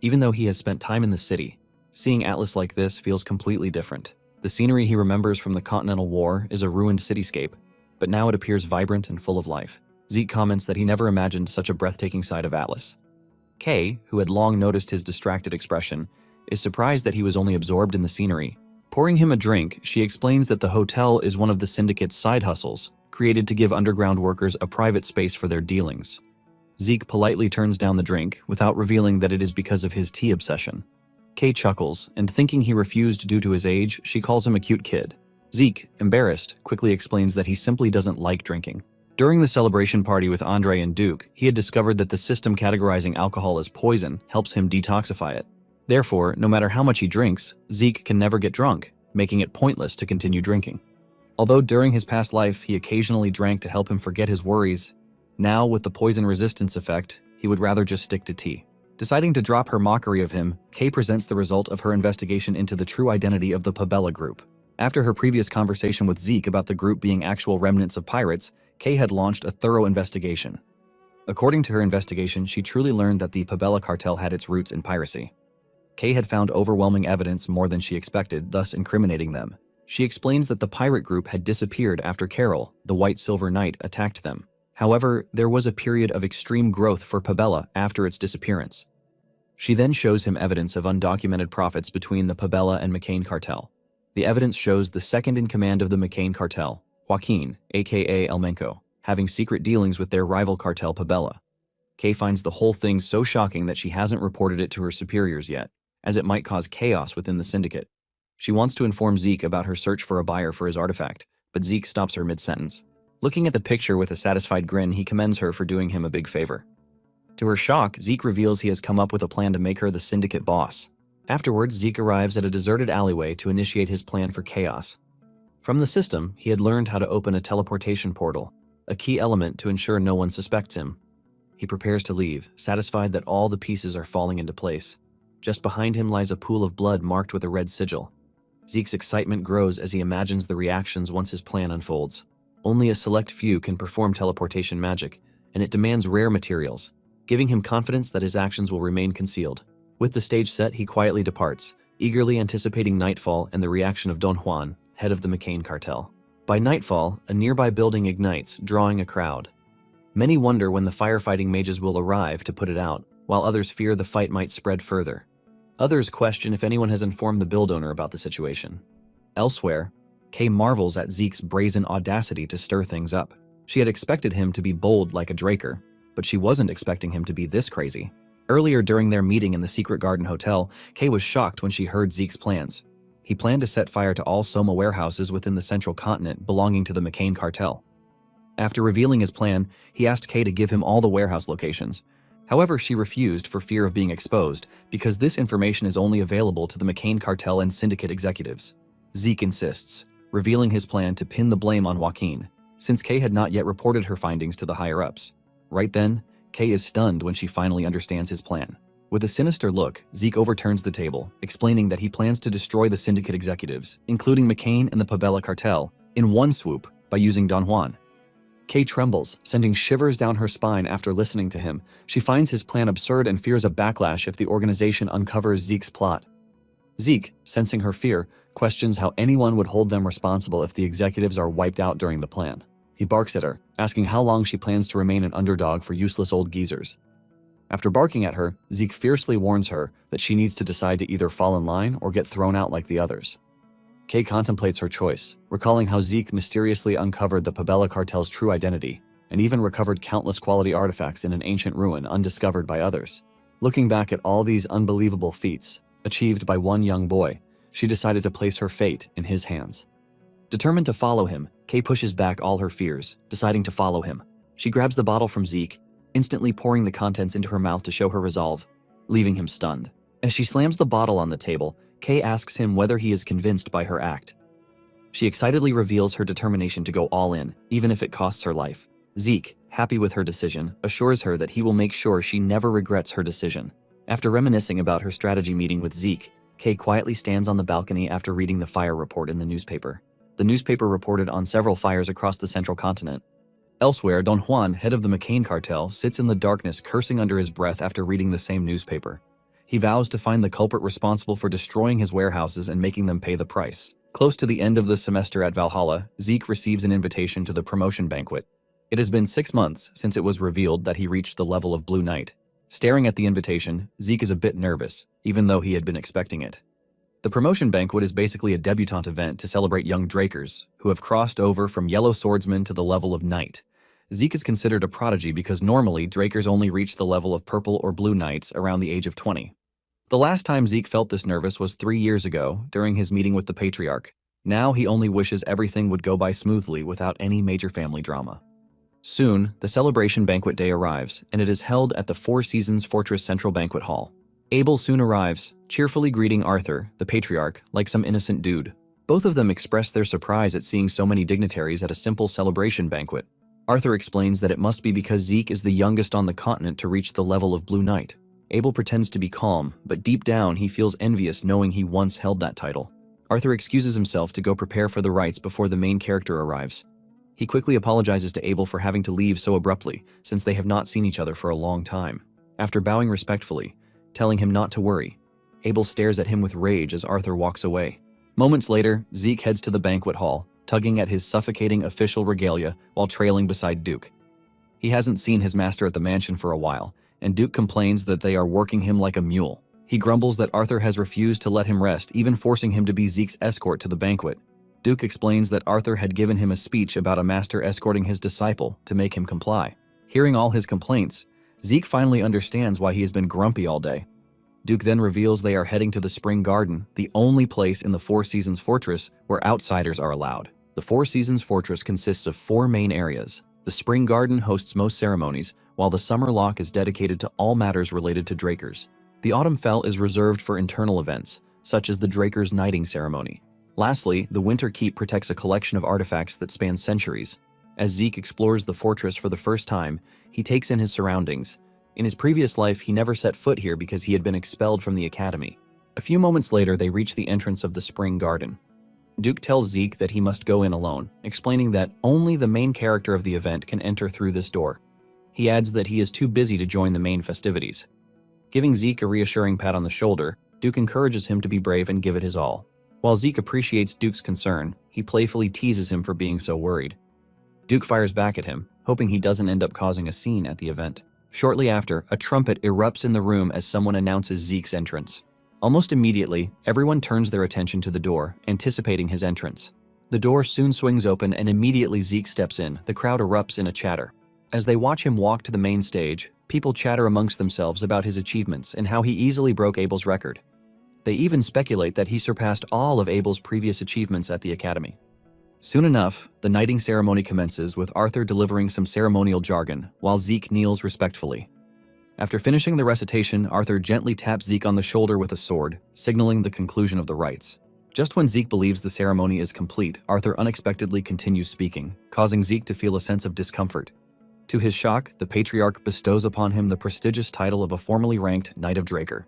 Even though he has spent time in the city, seeing Atlas like this feels completely different. The scenery he remembers from the Continental War is a ruined cityscape, but now it appears vibrant and full of life. Zeke comments that he never imagined such a breathtaking side of Atlas. Kay, who had long noticed his distracted expression, is surprised that he was only absorbed in the scenery. Pouring him a drink, she explains that the hotel is one of the Syndicate's side hustles, created to give underground workers a private space for their dealings. Zeke politely turns down the drink, without revealing that it is because of his tea obsession. Kay chuckles, and thinking he refused due to his age, she calls him a cute kid. Zeke, embarrassed, quickly explains that he simply doesn't like drinking. During the celebration party with Andre and Duke, he had discovered that the system categorizing alcohol as poison helps him detoxify it. Therefore, no matter how much he drinks, Zeke can never get drunk, making it pointless to continue drinking. Although during his past life he occasionally drank to help him forget his worries, now with the poison resistance effect, he would rather just stick to tea. Deciding to drop her mockery of him, Kay presents the result of her investigation into the true identity of the Pabella group. After her previous conversation with Zeke about the group being actual remnants of pirates, Kay had launched a thorough investigation. According to her investigation, she truly learned that the Pabella cartel had its roots in piracy. Kay had found overwhelming evidence more than she expected, thus incriminating them. She explains that the pirate group had disappeared after Carol, the White Silver Knight, attacked them. However, there was a period of extreme growth for Pabella after its disappearance. She then shows him evidence of undocumented profits between the Pabella and McCain cartel. The evidence shows the second in command of the McCain cartel, Joaquin, aka El Menco, having secret dealings with their rival cartel Pabella. Kay finds the whole thing so shocking that she hasn't reported it to her superiors yet, as it might cause chaos within the syndicate. She wants to inform Zeke about her search for a buyer for his artifact, but Zeke stops her mid-sentence. Looking at the picture with a satisfied grin, he commends her for doing him a big favor. To her shock, Zeke reveals he has come up with a plan to make her the syndicate boss. Afterwards, Zeke arrives at a deserted alleyway to initiate his plan for chaos. From the system, he had learned how to open a teleportation portal, a key element to ensure no one suspects him. He prepares to leave, satisfied that all the pieces are falling into place. Just behind him lies a pool of blood marked with a red sigil. Zeke's excitement grows as he imagines the reactions once his plan unfolds. Only a select few can perform teleportation magic, and it demands rare materials, giving him confidence that his actions will remain concealed. With the stage set, he quietly departs, eagerly anticipating nightfall and the reaction of Don Juan, head of the McCain cartel. By nightfall, a nearby building ignites, drawing a crowd. Many wonder when the firefighting mages will arrive to put it out, while others fear the fight might spread further. Others question if anyone has informed the build owner about the situation. Elsewhere, Kay marvels at Zeke's brazen audacity to stir things up. She had expected him to be bold like a Draker, but she wasn't expecting him to be this crazy. Earlier during their meeting in the Secret Garden Hotel, Kay was shocked when she heard Zeke's plans. He planned to set fire to all Soma warehouses within the central continent belonging to the McCain cartel. After revealing his plan, he asked Kay to give him all the warehouse locations. However, she refused for fear of being exposed, because this information is only available to the McCain cartel and syndicate executives. Zeke insists, revealing his plan to pin the blame on Joaquin, since Kay had not yet reported her findings to the higher-ups. Right then, Kay is stunned when she finally understands his plan. With a sinister look, Zeke overturns the table, explaining that he plans to destroy the syndicate executives, including McCain and the Pabella cartel, in one swoop by using Don Juan. Kay trembles, sending shivers down her spine after listening to him. She finds his plan absurd and fears a backlash if the organization uncovers Zeke's plot. Zeke, sensing her fear, questions how anyone would hold them responsible if the executives are wiped out during the plan. He barks at her, asking how long she plans to remain an underdog for useless old geezers. After barking at her, Zeke fiercely warns her that she needs to decide to either fall in line or get thrown out like the others. Kay contemplates her choice, recalling how Zeke mysteriously uncovered the Pabella cartel's true identity, and even recovered countless quality artifacts in an ancient ruin undiscovered by others. Looking back at all these unbelievable feats, achieved by one young boy, she decided to place her fate in his hands. Determined to follow him, Kay pushes back all her fears, deciding to follow him. She grabs the bottle from Zeke, instantly pouring the contents into her mouth to show her resolve, leaving him stunned. As she slams the bottle on the table, Kay asks him whether he is convinced by her act. She excitedly reveals her determination to go all in, even if it costs her life. Zeke, happy with her decision, assures her that he will make sure she never regrets her decision. After reminiscing about her strategy meeting with Zeke, Kay quietly stands on the balcony after reading the fire report in the newspaper. The newspaper reported on several fires across the central continent. Elsewhere, Don Juan, head of the McCain cartel, sits in the darkness cursing under his breath after reading the same newspaper. He vows to find the culprit responsible for destroying his warehouses and making them pay the price. Close to the end of the semester at Valhalla, Zeke receives an invitation to the promotion banquet. It has been 6 months since it was revealed that he reached the level of Blue Knight. Staring at the invitation, Zeke is a bit nervous, even though he had been expecting it. The promotion banquet is basically a debutante event to celebrate young Drakers who have crossed over from Yellow Swordsman to the level of Knight. Zeke is considered a prodigy because normally Drakers only reach the level of Purple or Blue Knights around the age of 20. The last time Zeke felt this nervous was 3 years ago during his meeting with the Patriarch. Now he only wishes everything would go by smoothly without any major family drama. Soon, the celebration banquet day arrives, and it is held at the Four Seasons Fortress Central Banquet Hall. Abel soon arrives, cheerfully greeting Arthur, the Patriarch, like some innocent dude. Both of them express their surprise at seeing so many dignitaries at a simple celebration banquet. Arthur explains that it must be because Zeke is the youngest on the continent to reach the level of Blue Knight. Abel pretends to be calm, but deep down he feels envious knowing he once held that title. Arthur excuses himself to go prepare for the rites before the main character arrives. He quickly apologizes to Abel for having to leave so abruptly, since they have not seen each other for a long time. After bowing respectfully, telling him not to worry, Abel stares at him with rage as Arthur walks away. Moments later, Zeke heads to the banquet hall, tugging at his suffocating official regalia while trailing beside Duke. He hasn't seen his master at the mansion for a while, and Duke complains that they are working him like a mule. He grumbles that Arthur has refused to let him rest, even forcing him to be Zeke's escort to the banquet. Duke explains that Arthur had given him a speech about a master escorting his disciple to make him comply. Hearing all his complaints, Zeke finally understands why he has been grumpy all day. Duke then reveals they are heading to the Spring Garden, the only place in the Four Seasons Fortress where outsiders are allowed. The Four Seasons Fortress consists of 4 main areas. The Spring Garden hosts most ceremonies, while the Summer Lock is dedicated to all matters related to Drakers. The Autumn Fell is reserved for internal events, such as the Drakers' knighting ceremony. Lastly, the Winter Keep protects a collection of artifacts that span centuries. As Zeke explores the fortress for the first time, he takes in his surroundings. In his previous life, he never set foot here because he had been expelled from the academy. A few moments later, they reach the entrance of the Spring Garden. Duke tells Zeke that he must go in alone, explaining that only the main character of the event can enter through this door. He adds that he is too busy to join the main festivities. Giving Zeke a reassuring pat on the shoulder, Duke encourages him to be brave and give it his all. While Zeke appreciates Duke's concern, he playfully teases him for being so worried. Duke fires back at him, hoping he doesn't end up causing a scene at the event. Shortly after, a trumpet erupts in the room as someone announces Zeke's entrance. Almost immediately, everyone turns their attention to the door, anticipating his entrance. The door soon swings open and immediately Zeke steps in. The crowd erupts in a chatter. As they watch him walk to the main stage, people chatter amongst themselves about his achievements and how he easily broke Abel's record. They even speculate that he surpassed all of Abel's previous achievements at the academy. Soon enough, the knighting ceremony commences with Arthur delivering some ceremonial jargon, while Zeke kneels respectfully. After finishing the recitation, Arthur gently taps Zeke on the shoulder with a sword, signaling the conclusion of the rites. Just when Zeke believes the ceremony is complete, Arthur unexpectedly continues speaking, causing Zeke to feel a sense of discomfort. To his shock, the Patriarch bestows upon him the prestigious title of a formally ranked Knight of Draker.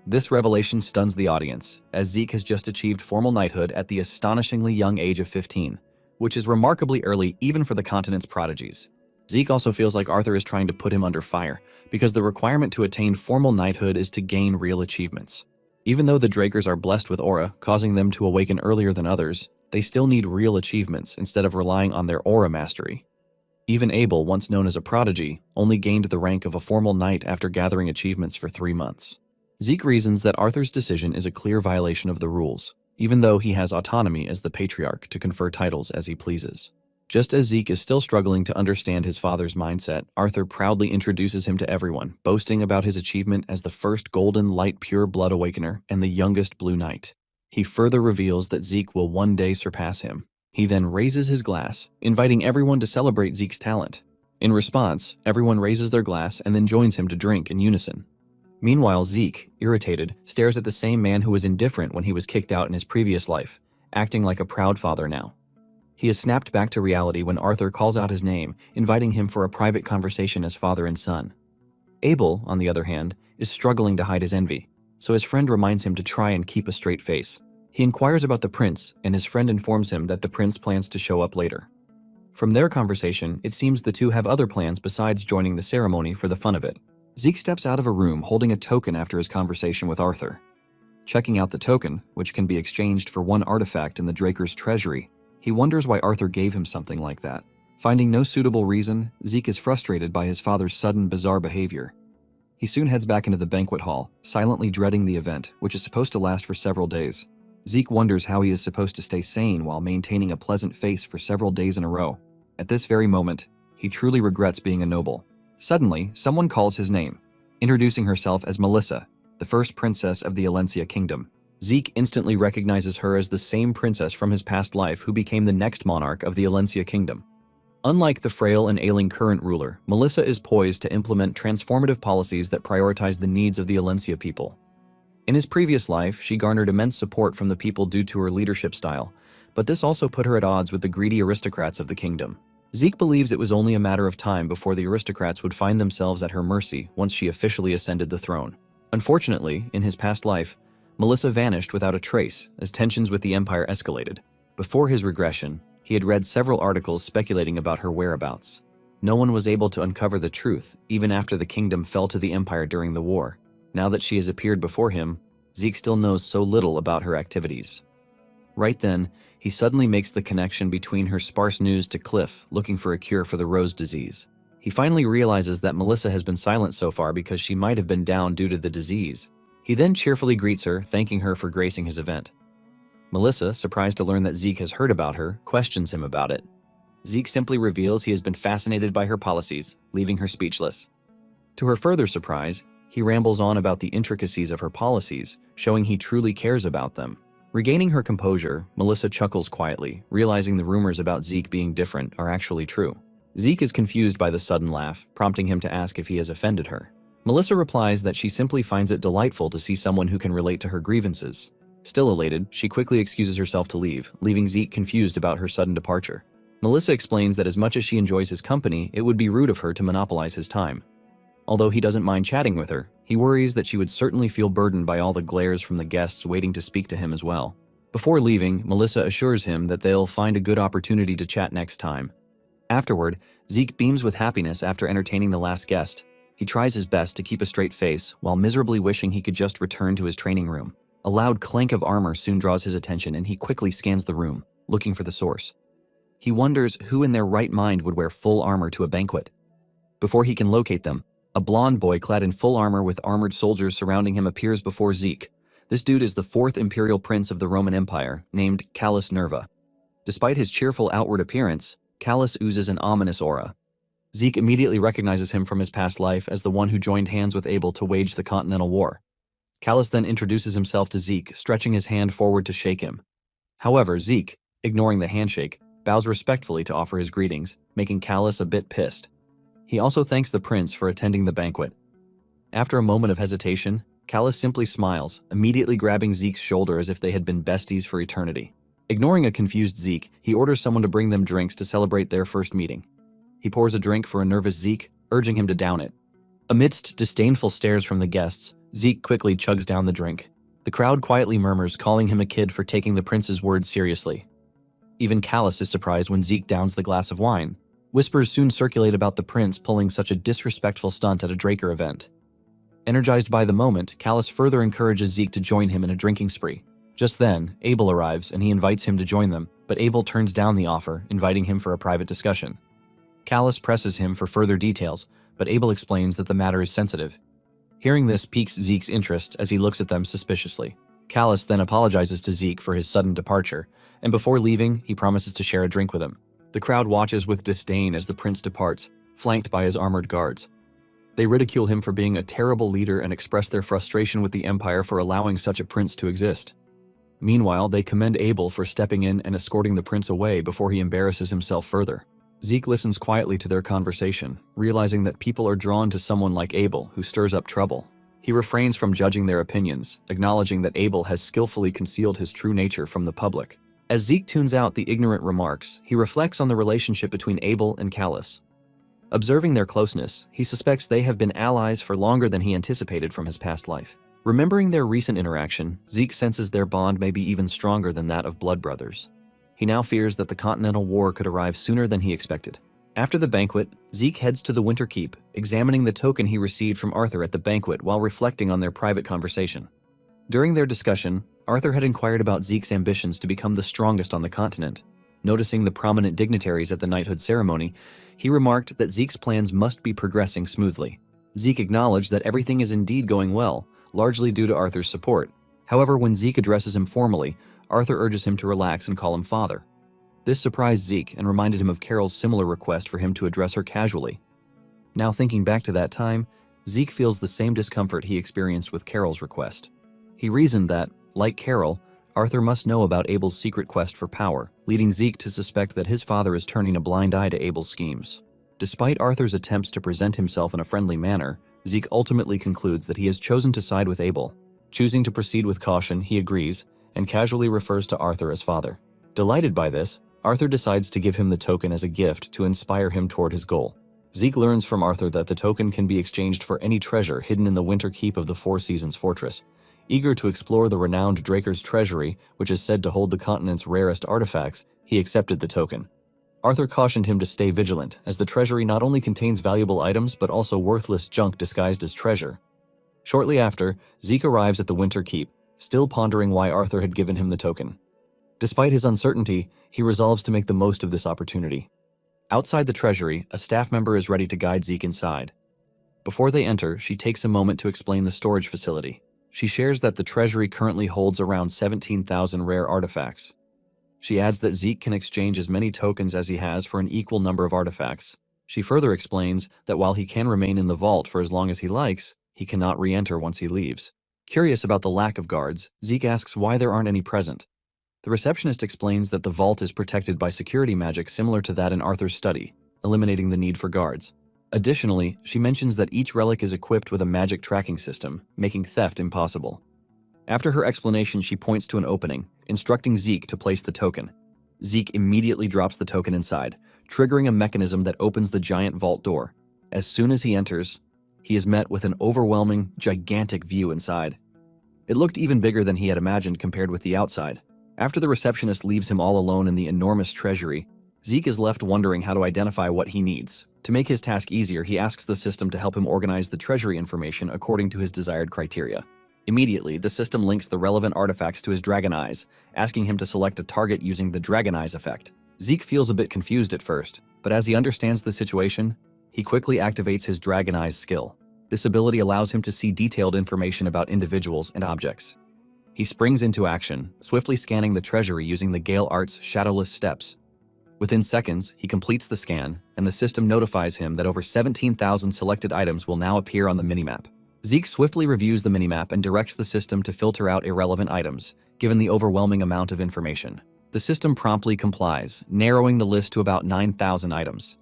This revelation stuns the audience, as Zeke has just achieved formal knighthood at the astonishingly young age of 15, which is remarkably early even for the continent's prodigies. Zeke also feels like Arthur is trying to put him under fire, because the requirement to attain formal knighthood is to gain real achievements. Even though the Drakers are blessed with aura, causing them to awaken earlier than others, they still need real achievements instead of relying on their aura mastery. Even Abel, once known as a prodigy, only gained the rank of a formal knight after gathering achievements for 3 months. Zeke reasons that Arthur's decision is a clear violation of the rules, even though he has autonomy as the Patriarch to confer titles as he pleases. Just as Zeke is still struggling to understand his father's mindset, Arthur proudly introduces him to everyone, boasting about his achievement as the first golden light pure blood awakener and the youngest Blue Knight. He further reveals that Zeke will one day surpass him. He then raises his glass, inviting everyone to celebrate Zeke's talent. In response, everyone raises their glass and then joins him to drink in unison. Meanwhile, Zeke, irritated, stares at the same man who was indifferent when he was kicked out in his previous life, acting like a proud father now. He is snapped back to reality when Arthur calls out his name, inviting him for a private conversation as father and son. Abel, on the other hand, is struggling to hide his envy, so his friend reminds him to try and keep a straight face. He inquires about the prince, and his friend informs him that the prince plans to show up later. From their conversation, it seems the two have other plans besides joining the ceremony for the fun of it. Zeke steps out of a room holding a token after his conversation with Arthur. Checking out the token, which can be exchanged for 1 artifact in the Draker's treasury, he wonders why Arthur gave him something like that. Finding no suitable reason, Zeke is frustrated by his father's sudden, bizarre behavior. He soon heads back into the banquet hall, silently dreading the event, which is supposed to last for several days. Zeke wonders how he is supposed to stay sane while maintaining a pleasant face for several days in a row. At this very moment, he truly regrets being a noble. Suddenly, someone calls his name, introducing herself as Melissa, the first princess of the Alencia Kingdom. Zeke instantly recognizes her as the same princess from his past life who became the next monarch of the Alencia Kingdom. Unlike the frail and ailing current ruler, Melissa is poised to implement transformative policies that prioritize the needs of the Alencia people. In his previous life, she garnered immense support from the people due to her leadership style, but this also put her at odds with the greedy aristocrats of the kingdom. Zeke believes it was only a matter of time before the aristocrats would find themselves at her mercy once she officially ascended the throne. Unfortunately, in his past life, Melissa vanished without a trace as tensions with the Empire escalated. Before his regression, he had read several articles speculating about her whereabouts. No one was able to uncover the truth, even after the kingdom fell to the Empire during the war. Now that she has appeared before him, Zeke still knows so little about her activities. Right then, he suddenly makes the connection between her sparse news to Cliff looking for a cure for the rose disease. He finally realizes that Melissa has been silent so far because she might have been down due to the disease. He then cheerfully greets her, thanking her for gracing his event. Melissa, surprised to learn that Zeke has heard about her, questions him about it. Zeke simply reveals he has been fascinated by her policies, leaving her speechless. To her further surprise, he rambles on about the intricacies of her policies, showing he truly cares about them. Regaining her composure, Melissa chuckles quietly, realizing the rumors about Zeke being different are actually true. Zeke is confused by the sudden laugh, prompting him to ask if he has offended her. Melissa replies that she simply finds it delightful to see someone who can relate to her grievances. Still elated, she quickly excuses herself to leave, leaving Zeke confused about her sudden departure. Melissa explains that as much as she enjoys his company, it would be rude of her to monopolize his time. Although he doesn't mind chatting with her, he worries that she would certainly feel burdened by all the glares from the guests waiting to speak to him as well. Before leaving, Melissa assures him that they'll find a good opportunity to chat next time. Afterward, Zeke beams with happiness after entertaining the last guest. He tries his best to keep a straight face while miserably wishing he could just return to his training room. A loud clank of armor soon draws his attention and he quickly scans the room, looking for the source. He wonders who in their right mind would wear full armor to a banquet. Before he can locate them, a blonde boy clad in full armor with armored soldiers surrounding him appears before Zeke. This dude is the 4th imperial prince of the Roman Empire, named Callus Nerva. Despite his cheerful outward appearance, Callus oozes an ominous aura. Zeke immediately recognizes him from his past life as the one who joined hands with Abel to wage the Continental War. Callus then introduces himself to Zeke, stretching his hand forward to shake him. However, Zeke, ignoring the handshake, bows respectfully to offer his greetings, making Callus a bit pissed. He also thanks the prince for attending the banquet. After a moment of hesitation, Callus simply smiles, immediately grabbing Zeke's shoulder as if they had been besties for eternity. Ignoring a confused Zeke, he orders someone to bring them drinks to celebrate their first meeting. He pours a drink for a nervous Zeke, urging him to down it. Amidst disdainful stares from the guests, Zeke quickly chugs down the drink. The crowd quietly murmurs, calling him a kid for taking the prince's words seriously. Even Callus is surprised when Zeke downs the glass of wine. Whispers soon circulate about the prince pulling such a disrespectful stunt at a Draker event. Energized by the moment, Callus further encourages Zeke to join him in a drinking spree. Just then, Abel arrives and he invites him to join them, but Abel turns down the offer, inviting him for a private discussion. Callus presses him for further details, but Abel explains that the matter is sensitive. Hearing this piques Zeke's interest as he looks at them suspiciously. Callus then apologizes to Zeke for his sudden departure, and before leaving, he promises to share a drink with him. The crowd watches with disdain as the prince departs, flanked by his armored guards. They ridicule him for being a terrible leader and express their frustration with the Empire for allowing such a prince to exist. Meanwhile, they commend Abel for stepping in and escorting the prince away before he embarrasses himself further. Zeke listens quietly to their conversation, realizing that people are drawn to someone like Abel who stirs up trouble. He refrains from judging their opinions, acknowledging that Abel has skillfully concealed his true nature from the public. As Zeke tunes out the ignorant remarks, he reflects on the relationship between Abel and Callus. Observing their closeness, he suspects they have been allies for longer than he anticipated from his past life. Remembering their recent interaction, Zeke senses their bond may be even stronger than that of blood brothers. He now fears that the Continental War could arrive sooner than he expected. After the banquet, Zeke heads to the Winter Keep, examining the token he received from Arthur at the banquet while reflecting on their private conversation. During their discussion, Arthur had inquired about Zeke's ambitions to become the strongest on the continent. Noticing the prominent dignitaries at the knighthood ceremony, he remarked that Zeke's plans must be progressing smoothly. Zeke acknowledged that everything is indeed going well, largely due to Arthur's support. However, when Zeke addresses him formally, Arthur urges him to relax and call him father. This surprised Zeke and reminded him of Carol's similar request for him to address her casually. Now thinking back to that time, Zeke feels the same discomfort he experienced with Carol's request. He reasoned that, like Carol, Arthur must know about Abel's secret quest for power, leading Zeke to suspect that his father is turning a blind eye to Abel's schemes. Despite Arthur's attempts to present himself in a friendly manner, Zeke ultimately concludes that he has chosen to side with Abel. Choosing to proceed with caution, he agrees, and casually refers to Arthur as father. Delighted by this, Arthur decides to give him the token as a gift to inspire him toward his goal. Zeke learns from Arthur that the token can be exchanged for any treasure hidden in the winter keep of the Four Seasons Fortress. Eager to explore the renowned Draker's treasury, which is said to hold the continent's rarest artifacts, he accepted the token. Arthur cautioned him to stay vigilant, as the treasury not only contains valuable items but also worthless junk disguised as treasure. Shortly after, Zeke arrives at the winter keep, still pondering why Arthur had given him the token. Despite his uncertainty, he resolves to make the most of this opportunity. Outside the treasury, a staff member is ready to guide Zeke inside. Before they enter, she takes a moment to explain the storage facility. She shares that the treasury currently holds around 17,000 rare artifacts. She adds that Zeke can exchange as many tokens as he has for an equal number of artifacts. She further explains that while he can remain in the vault for as long as he likes, he cannot re-enter once he leaves. Curious about the lack of guards, Zeke asks why there aren't any present. The receptionist explains that the vault is protected by security magic similar to that in Arthur's study, eliminating the need for guards. Additionally, she mentions that each relic is equipped with a magic tracking system, making theft impossible. After her explanation, she points to an opening, instructing Zeke to place the token. Zeke immediately drops the token inside, triggering a mechanism that opens the giant vault door. As soon as he enters, he is met with an overwhelming, gigantic view inside. It looked even bigger than he had imagined compared with the outside. After the receptionist leaves him all alone in the enormous treasury, Zeke is left wondering how to identify what he needs. To make his task easier, he asks the system to help him organize the treasury information according to his desired criteria. Immediately, the system links the relevant artifacts to his dragon eyes, asking him to select a target using the dragon eyes effect. Zeke feels a bit confused at first, but as he understands the situation, he quickly activates his dragon eyes skill. This ability allows him to see detailed information about individuals and objects. He springs into action, swiftly scanning the treasury using the Gale Art's shadowless steps. Within seconds, he completes the scan, and the system notifies him that over 17,000 selected items will now appear on the minimap. Zeke swiftly reviews the minimap and directs the system to filter out irrelevant items, given the overwhelming amount of information. The system promptly complies, narrowing the list to about 9,000 items.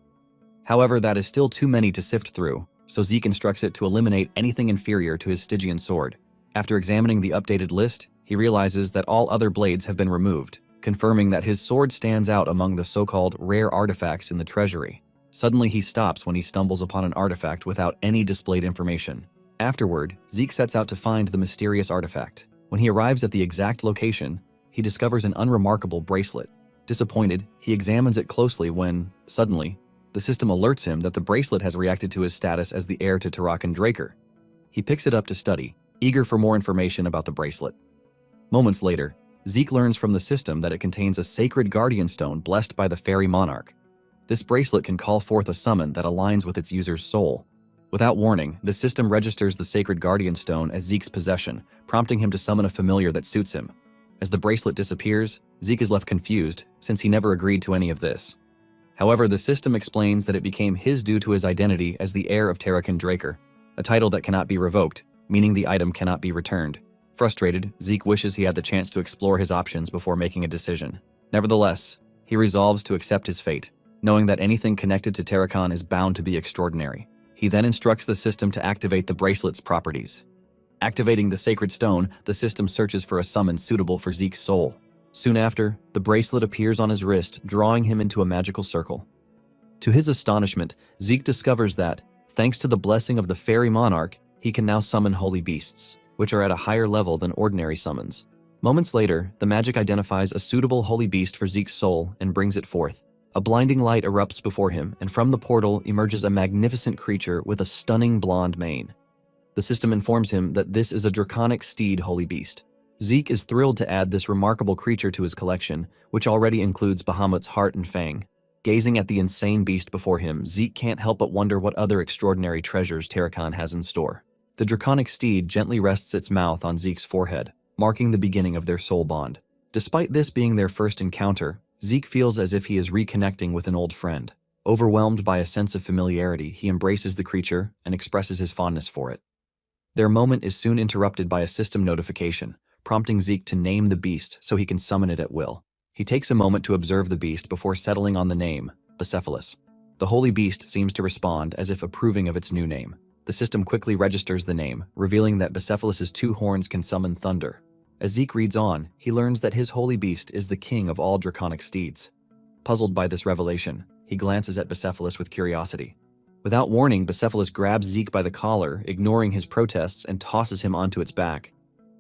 However, that is still too many to sift through, so Zeke instructs it to eliminate anything inferior to his Stygian sword. After examining the updated list, he realizes that all other blades have been removed, confirming that his sword stands out among the so-called rare artifacts in the treasury. Suddenly he stops when he stumbles upon an artifact without any displayed information. Afterward, Zeke sets out to find the mysterious artifact. When he arrives at the exact location, he discovers an unremarkable bracelet. Disappointed, he examines it closely when, suddenly, the system alerts him that the bracelet has reacted to his status as the heir to Tarakan Draker. He picks it up to study, eager for more information about the bracelet. Moments later, Zeke learns from the system that it contains a sacred guardian stone blessed by the fairy monarch. This bracelet can call forth a summon that aligns with its user's soul. Without warning, the system registers the sacred guardian stone as Zeke's possession, prompting him to summon a familiar that suits him. As the bracelet disappears, Zeke is left confused, since he never agreed to any of this. However, the system explains that it became his due to his identity as the heir of Tarakan Draker, a title that cannot be revoked, meaning the item cannot be returned. Frustrated, Zeke wishes he had the chance to explore his options before making a decision. Nevertheless, he resolves to accept his fate, knowing that anything connected to Tarakan is bound to be extraordinary. He then instructs the system to activate the bracelet's properties. Activating the sacred stone, the system searches for a summon suitable for Zeke's soul. Soon after, the bracelet appears on his wrist, drawing him into a magical circle. To his astonishment, Zeke discovers that, thanks to the blessing of the fairy monarch, he can now summon holy beasts, which are at a higher level than ordinary summons. Moments later, the magic identifies a suitable holy beast for Zeke's soul and brings it forth. A blinding light erupts before him, and from the portal emerges a magnificent creature with a stunning blonde mane. The system informs him that this is a draconic steed holy beast. Zeke is thrilled to add this remarkable creature to his collection, which already includes Bahamut's heart and fang. Gazing at the insane beast before him, Zeke can't help but wonder what other extraordinary treasures Tarakan has in store. The draconic steed gently rests its mouth on Zeke's forehead, marking the beginning of their soul bond. Despite this being their first encounter, Zeke feels as if he is reconnecting with an old friend. Overwhelmed by a sense of familiarity, he embraces the creature and expresses his fondness for it. Their moment is soon interrupted by a system notification, prompting Zeke to name the beast so he can summon it at will. He takes a moment to observe the beast before settling on the name, Bucephalus. The holy beast seems to respond as if approving of its new name. The system quickly registers the name, revealing that Bucephalus's two horns can summon thunder. As Zeke reads on, he learns that his holy beast is the king of all draconic steeds. Puzzled by this revelation, he glances at Bucephalus with curiosity. Without warning, Bucephalus grabs Zeke by the collar, ignoring his protests, and tosses him onto its back.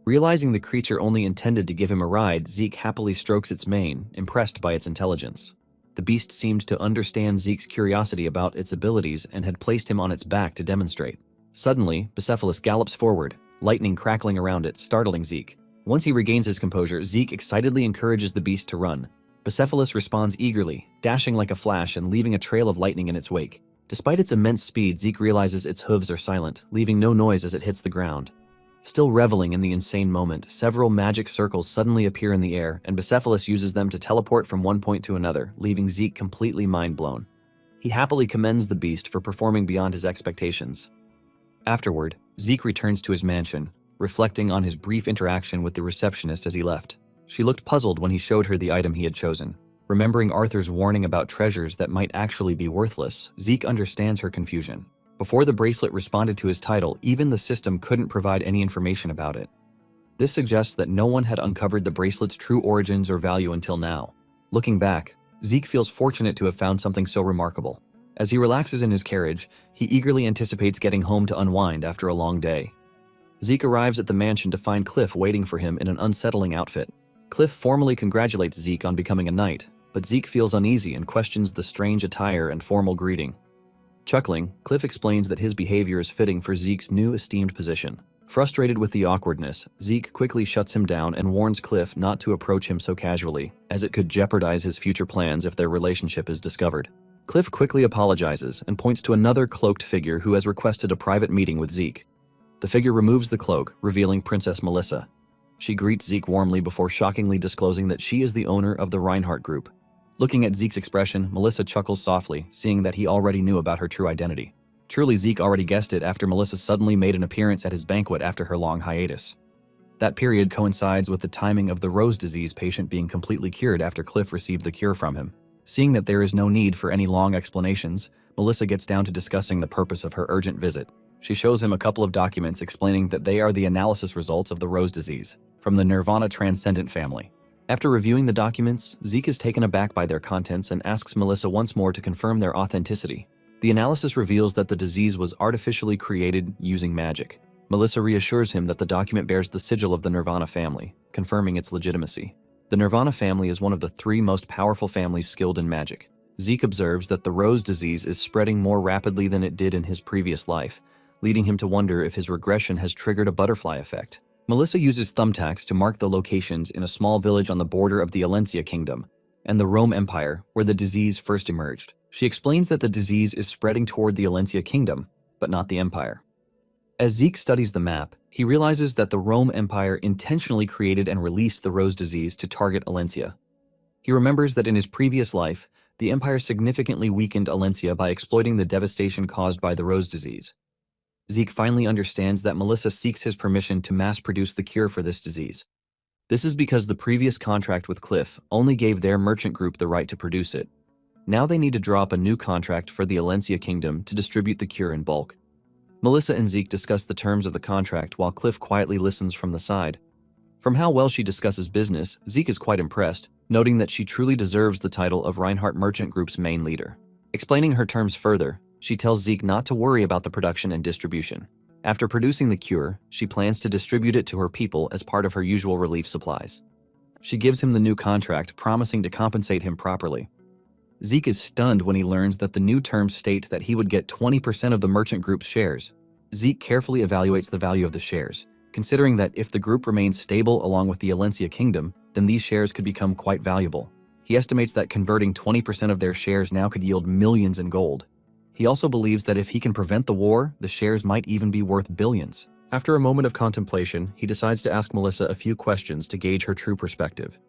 Realizing the creature only intended to give him a ride, Zeke happily strokes its mane, impressed by its intelligence. The beast seemed to understand Zeke's curiosity about its abilities and had placed him on its back to demonstrate. Suddenly, Bucephalus gallops forward, lightning crackling around it, startling Zeke. Once he regains his composure, Zeke excitedly encourages the beast to run. Bucephalus responds eagerly, dashing like a flash and leaving a trail of lightning in its wake. Despite its immense speed, Zeke realizes its hooves are silent, leaving no noise as it hits the ground. Still reveling in the insane moment, several magic circles suddenly appear in the air, and Bucephalus uses them to teleport from one point to another, leaving Zeke completely mind-blown. He happily commends the beast for performing beyond his expectations. Afterward, Zeke returns to his mansion, reflecting on his brief interaction with the receptionist as he left. She looked puzzled when he showed her the item he had chosen. Remembering Arthur's warning about treasures that might actually be worthless, Zeke understands her confusion. Before the bracelet responded to his title, even the system couldn't provide any information about it. This suggests that no one had uncovered the bracelet's true origins or value until now. Looking back, Zeke feels fortunate to have found something so remarkable. As he relaxes in his carriage, he eagerly anticipates getting home to unwind after a long day. Zeke arrives at the mansion to find Cliff waiting for him in an unsettling outfit. Cliff formally congratulates Zeke on becoming a knight, but Zeke feels uneasy and questions the strange attire and formal greeting. Chuckling, Cliff explains that his behavior is fitting for Zeke's new esteemed position. Frustrated with the awkwardness, Zeke quickly shuts him down and warns Cliff not to approach him so casually, as it could jeopardize his future plans if their relationship is discovered. Cliff quickly apologizes and points to another cloaked figure who has requested a private meeting with Zeke. The figure removes the cloak, revealing Princess Melissa. She greets Zeke warmly before shockingly disclosing that she is the owner of the Reinhardt Group. Looking at Zeke's expression, Melissa chuckles softly, seeing that he already knew about her true identity. Truly, Zeke already guessed it after Melissa suddenly made an appearance at his banquet after her long hiatus. That period coincides with the timing of the rose disease patient being completely cured after Cliff received the cure from him. Seeing that there is no need for any long explanations, Melissa gets down to discussing the purpose of her urgent visit. She shows him a couple of documents explaining that they are the analysis results of the rose disease, from the Nirvana Transcendent family. After reviewing the documents, Zeke is taken aback by their contents and asks Melissa once more to confirm their authenticity. The analysis reveals that the disease was artificially created using magic. Melissa reassures him that the document bears the sigil of the Nirvana family, confirming its legitimacy. The Nirvana family is one of the 3 most powerful families skilled in magic. Zeke observes that the rose disease is spreading more rapidly than it did in his previous life, leading him to wonder if his regression has triggered a butterfly effect. Melissa uses thumbtacks to mark the locations in a small village on the border of the Alencia Kingdom and the Rome Empire, where the disease first emerged. She explains that the disease is spreading toward the Alencia Kingdom, but not the Empire. As Zeke studies the map, he realizes that the Rome Empire intentionally created and released the rose disease to target Alencia. He remembers that in his previous life, the Empire significantly weakened Alencia by exploiting the devastation caused by the rose disease. Zeke finally understands that Melissa seeks his permission to mass-produce the cure for this disease. This is because the previous contract with Cliff only gave their merchant group the right to produce it. Now they need to draw up a new contract for the Alencia Kingdom to distribute the cure in bulk. Melissa and Zeke discuss the terms of the contract while Cliff quietly listens from the side. From how well she discusses business, Zeke is quite impressed, noting that she truly deserves the title of Reinhardt Merchant Group's main leader. Explaining her terms further, she tells Zeke not to worry about the production and distribution. After producing the cure, she plans to distribute it to her people as part of her usual relief supplies. She gives him the new contract, promising to compensate him properly. Zeke is stunned when he learns that the new terms state that he would get 20% of the merchant group's shares. Zeke carefully evaluates the value of the shares, considering that if the group remains stable along with the Alencia Kingdom, then these shares could become quite valuable. He estimates that converting 20% of their shares now could yield millions in gold. He also believes that if he can prevent the war, the shares might even be worth billions. After a moment of contemplation, he decides to ask Melissa a few questions to gauge her true perspective.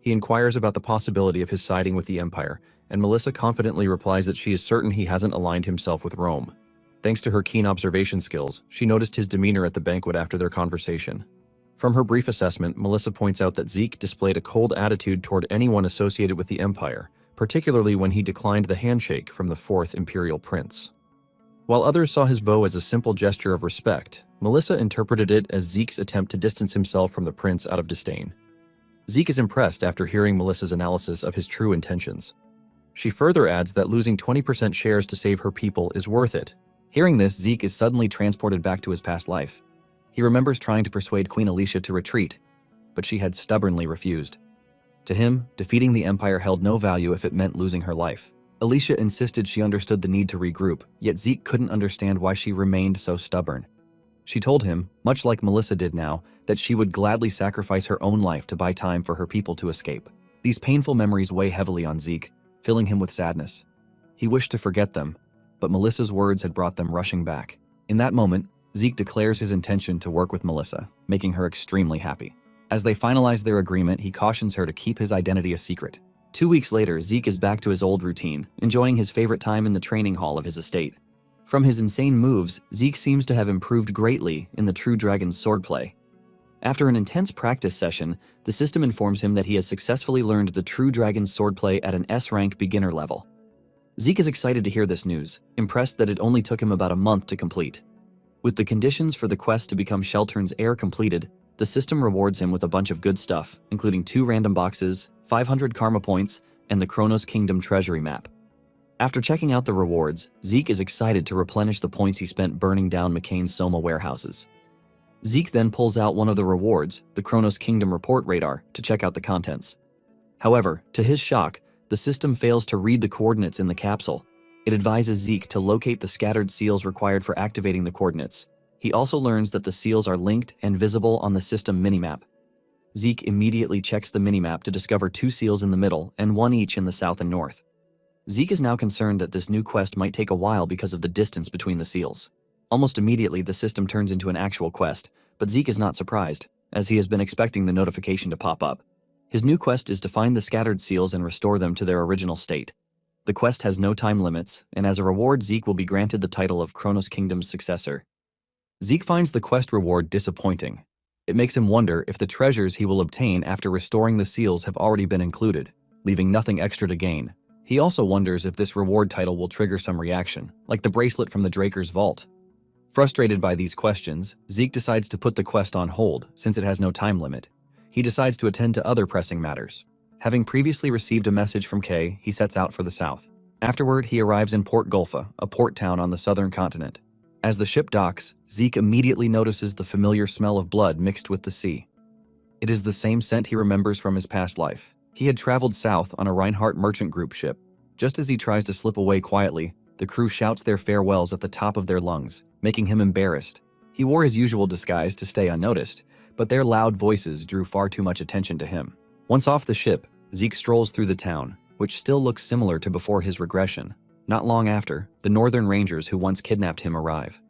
He inquires about the possibility of his siding with the Empire, and Melissa confidently replies that she is certain he hasn't aligned himself with Rome. Thanks to her keen observation skills, she noticed his demeanor at the banquet after their conversation. From her brief assessment, Melissa points out that Zeke displayed a cold attitude toward anyone associated with the Empire, particularly when he declined the handshake from the 4th Imperial Prince. While others saw his bow as a simple gesture of respect, Melissa interpreted it as Zeke's attempt to distance himself from the prince out of disdain. Zeke is impressed after hearing Melissa's analysis of his true intentions. She further adds that losing 20% shares to save her people is worth it. Hearing this, Zeke is suddenly transported back to his past life. He remembers trying to persuade Queen Alicia to retreat, but she had stubbornly refused. To him, defeating the Empire held no value if it meant losing her life. Alicia insisted she understood the need to regroup, yet Zeke couldn't understand why she remained so stubborn. She told him, much like Melissa did now, that she would gladly sacrifice her own life to buy time for her people to escape. These painful memories weigh heavily on Zeke, filling him with sadness. He wished to forget them, but Melissa's words had brought them rushing back. In that moment, Zeke declares his intention to work with Melissa, making her extremely happy. As they finalize their agreement, he cautions her to keep his identity a secret. 2 weeks later, Zeke is back to his old routine, enjoying his favorite time in the training hall of his estate. From his insane moves, Zeke seems to have improved greatly in the True Dragon's swordplay. After an intense practice session, the system informs him that he has successfully learned the True Dragon's swordplay at an S-rank beginner level. Zeke is excited to hear this news, impressed that it only took him about a month to complete. With the conditions for the quest to become Sheltern's heir completed, the system rewards him with a bunch of good stuff, including 2 random boxes, 500 karma points, and the Kronos Kingdom treasury map. After checking out the rewards, Zeke is excited to replenish the points he spent burning down McCain's Soma warehouses. Zeke then pulls out one of the rewards, the Kronos Kingdom report radar, to check out the contents. However, to his shock, the system fails to read the coordinates in the capsule. It advises Zeke to locate the scattered seals required for activating the coordinates. He also learns that the seals are linked and visible on the system minimap. Zeke immediately checks the minimap to discover 2 seals in the middle and 1 each in the south and north. Zeke is now concerned that this new quest might take a while because of the distance between the seals. Almost immediately, the system turns into an actual quest, but Zeke is not surprised, as he has been expecting the notification to pop up. His new quest is to find the scattered seals and restore them to their original state. The quest has no time limits, and as a reward, Zeke will be granted the title of Kronos Kingdom's successor. Zeke finds the quest reward disappointing. It makes him wonder if the treasures he will obtain after restoring the seals have already been included, leaving nothing extra to gain. He also wonders if this reward title will trigger some reaction, like the bracelet from the Draker's vault. Frustrated by these questions, Zeke decides to put the quest on hold since it has no time limit. He decides to attend to other pressing matters. Having previously received a message from Kay, he sets out for the south. Afterward, he arrives in Port Gulfa, a port town on the southern continent. As the ship docks, Zeke immediately notices the familiar smell of blood mixed with the sea. It is the same scent he remembers from his past life. He had traveled south on a Reinhardt Merchant Group ship. Just as he tries to slip away quietly, the crew shouts their farewells at the top of their lungs, making him embarrassed. He wore his usual disguise to stay unnoticed, but their loud voices drew far too much attention to him. Once off the ship, Zeke strolls through the town, which still looks similar to before his regression. Not long after, the Northern Rangers who once kidnapped him arrive.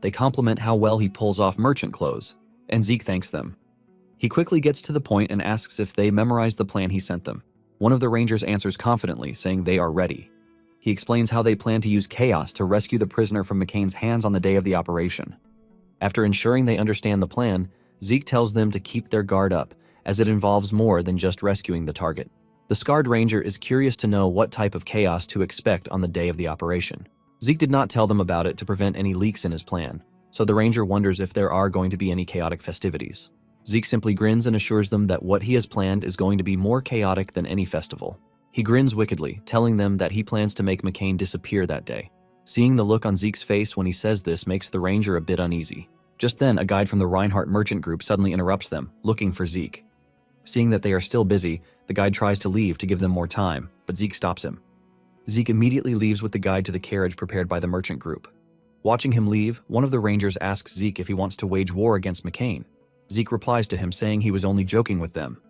They compliment how well he pulls off merchant clothes, and Zeke thanks them. He quickly gets to the point and asks if they memorized the plan he sent them. One of the Rangers answers confidently, saying they are ready. He explains how they plan to use chaos to rescue the prisoner from McCain's hands on the day of the operation. After ensuring they understand the plan, Zeke tells them to keep their guard up, as it involves more than just rescuing the target. The Scarred Ranger is curious to know what type of chaos to expect on the day of the operation. Zeke did not tell them about it to prevent any leaks in his plan, so the Ranger wonders if there are going to be any chaotic festivities. Zeke simply grins and assures them that what he has planned is going to be more chaotic than any festival. He grins wickedly, telling them that he plans to make McCain disappear that day. Seeing the look on Zeke's face when he says this makes the Ranger a bit uneasy. Just then, a guide from the Reinhardt Merchant Group suddenly interrupts them, looking for Zeke. Seeing that they are still busy, the guide tries to leave to give them more time, but Zeke stops him. Zeke immediately leaves with the guide to the carriage prepared by the Merchant Group. Watching him leave, one of the Rangers asks Zeke if he wants to wage war against McCain. Zeke replies to him saying he was only joking with them.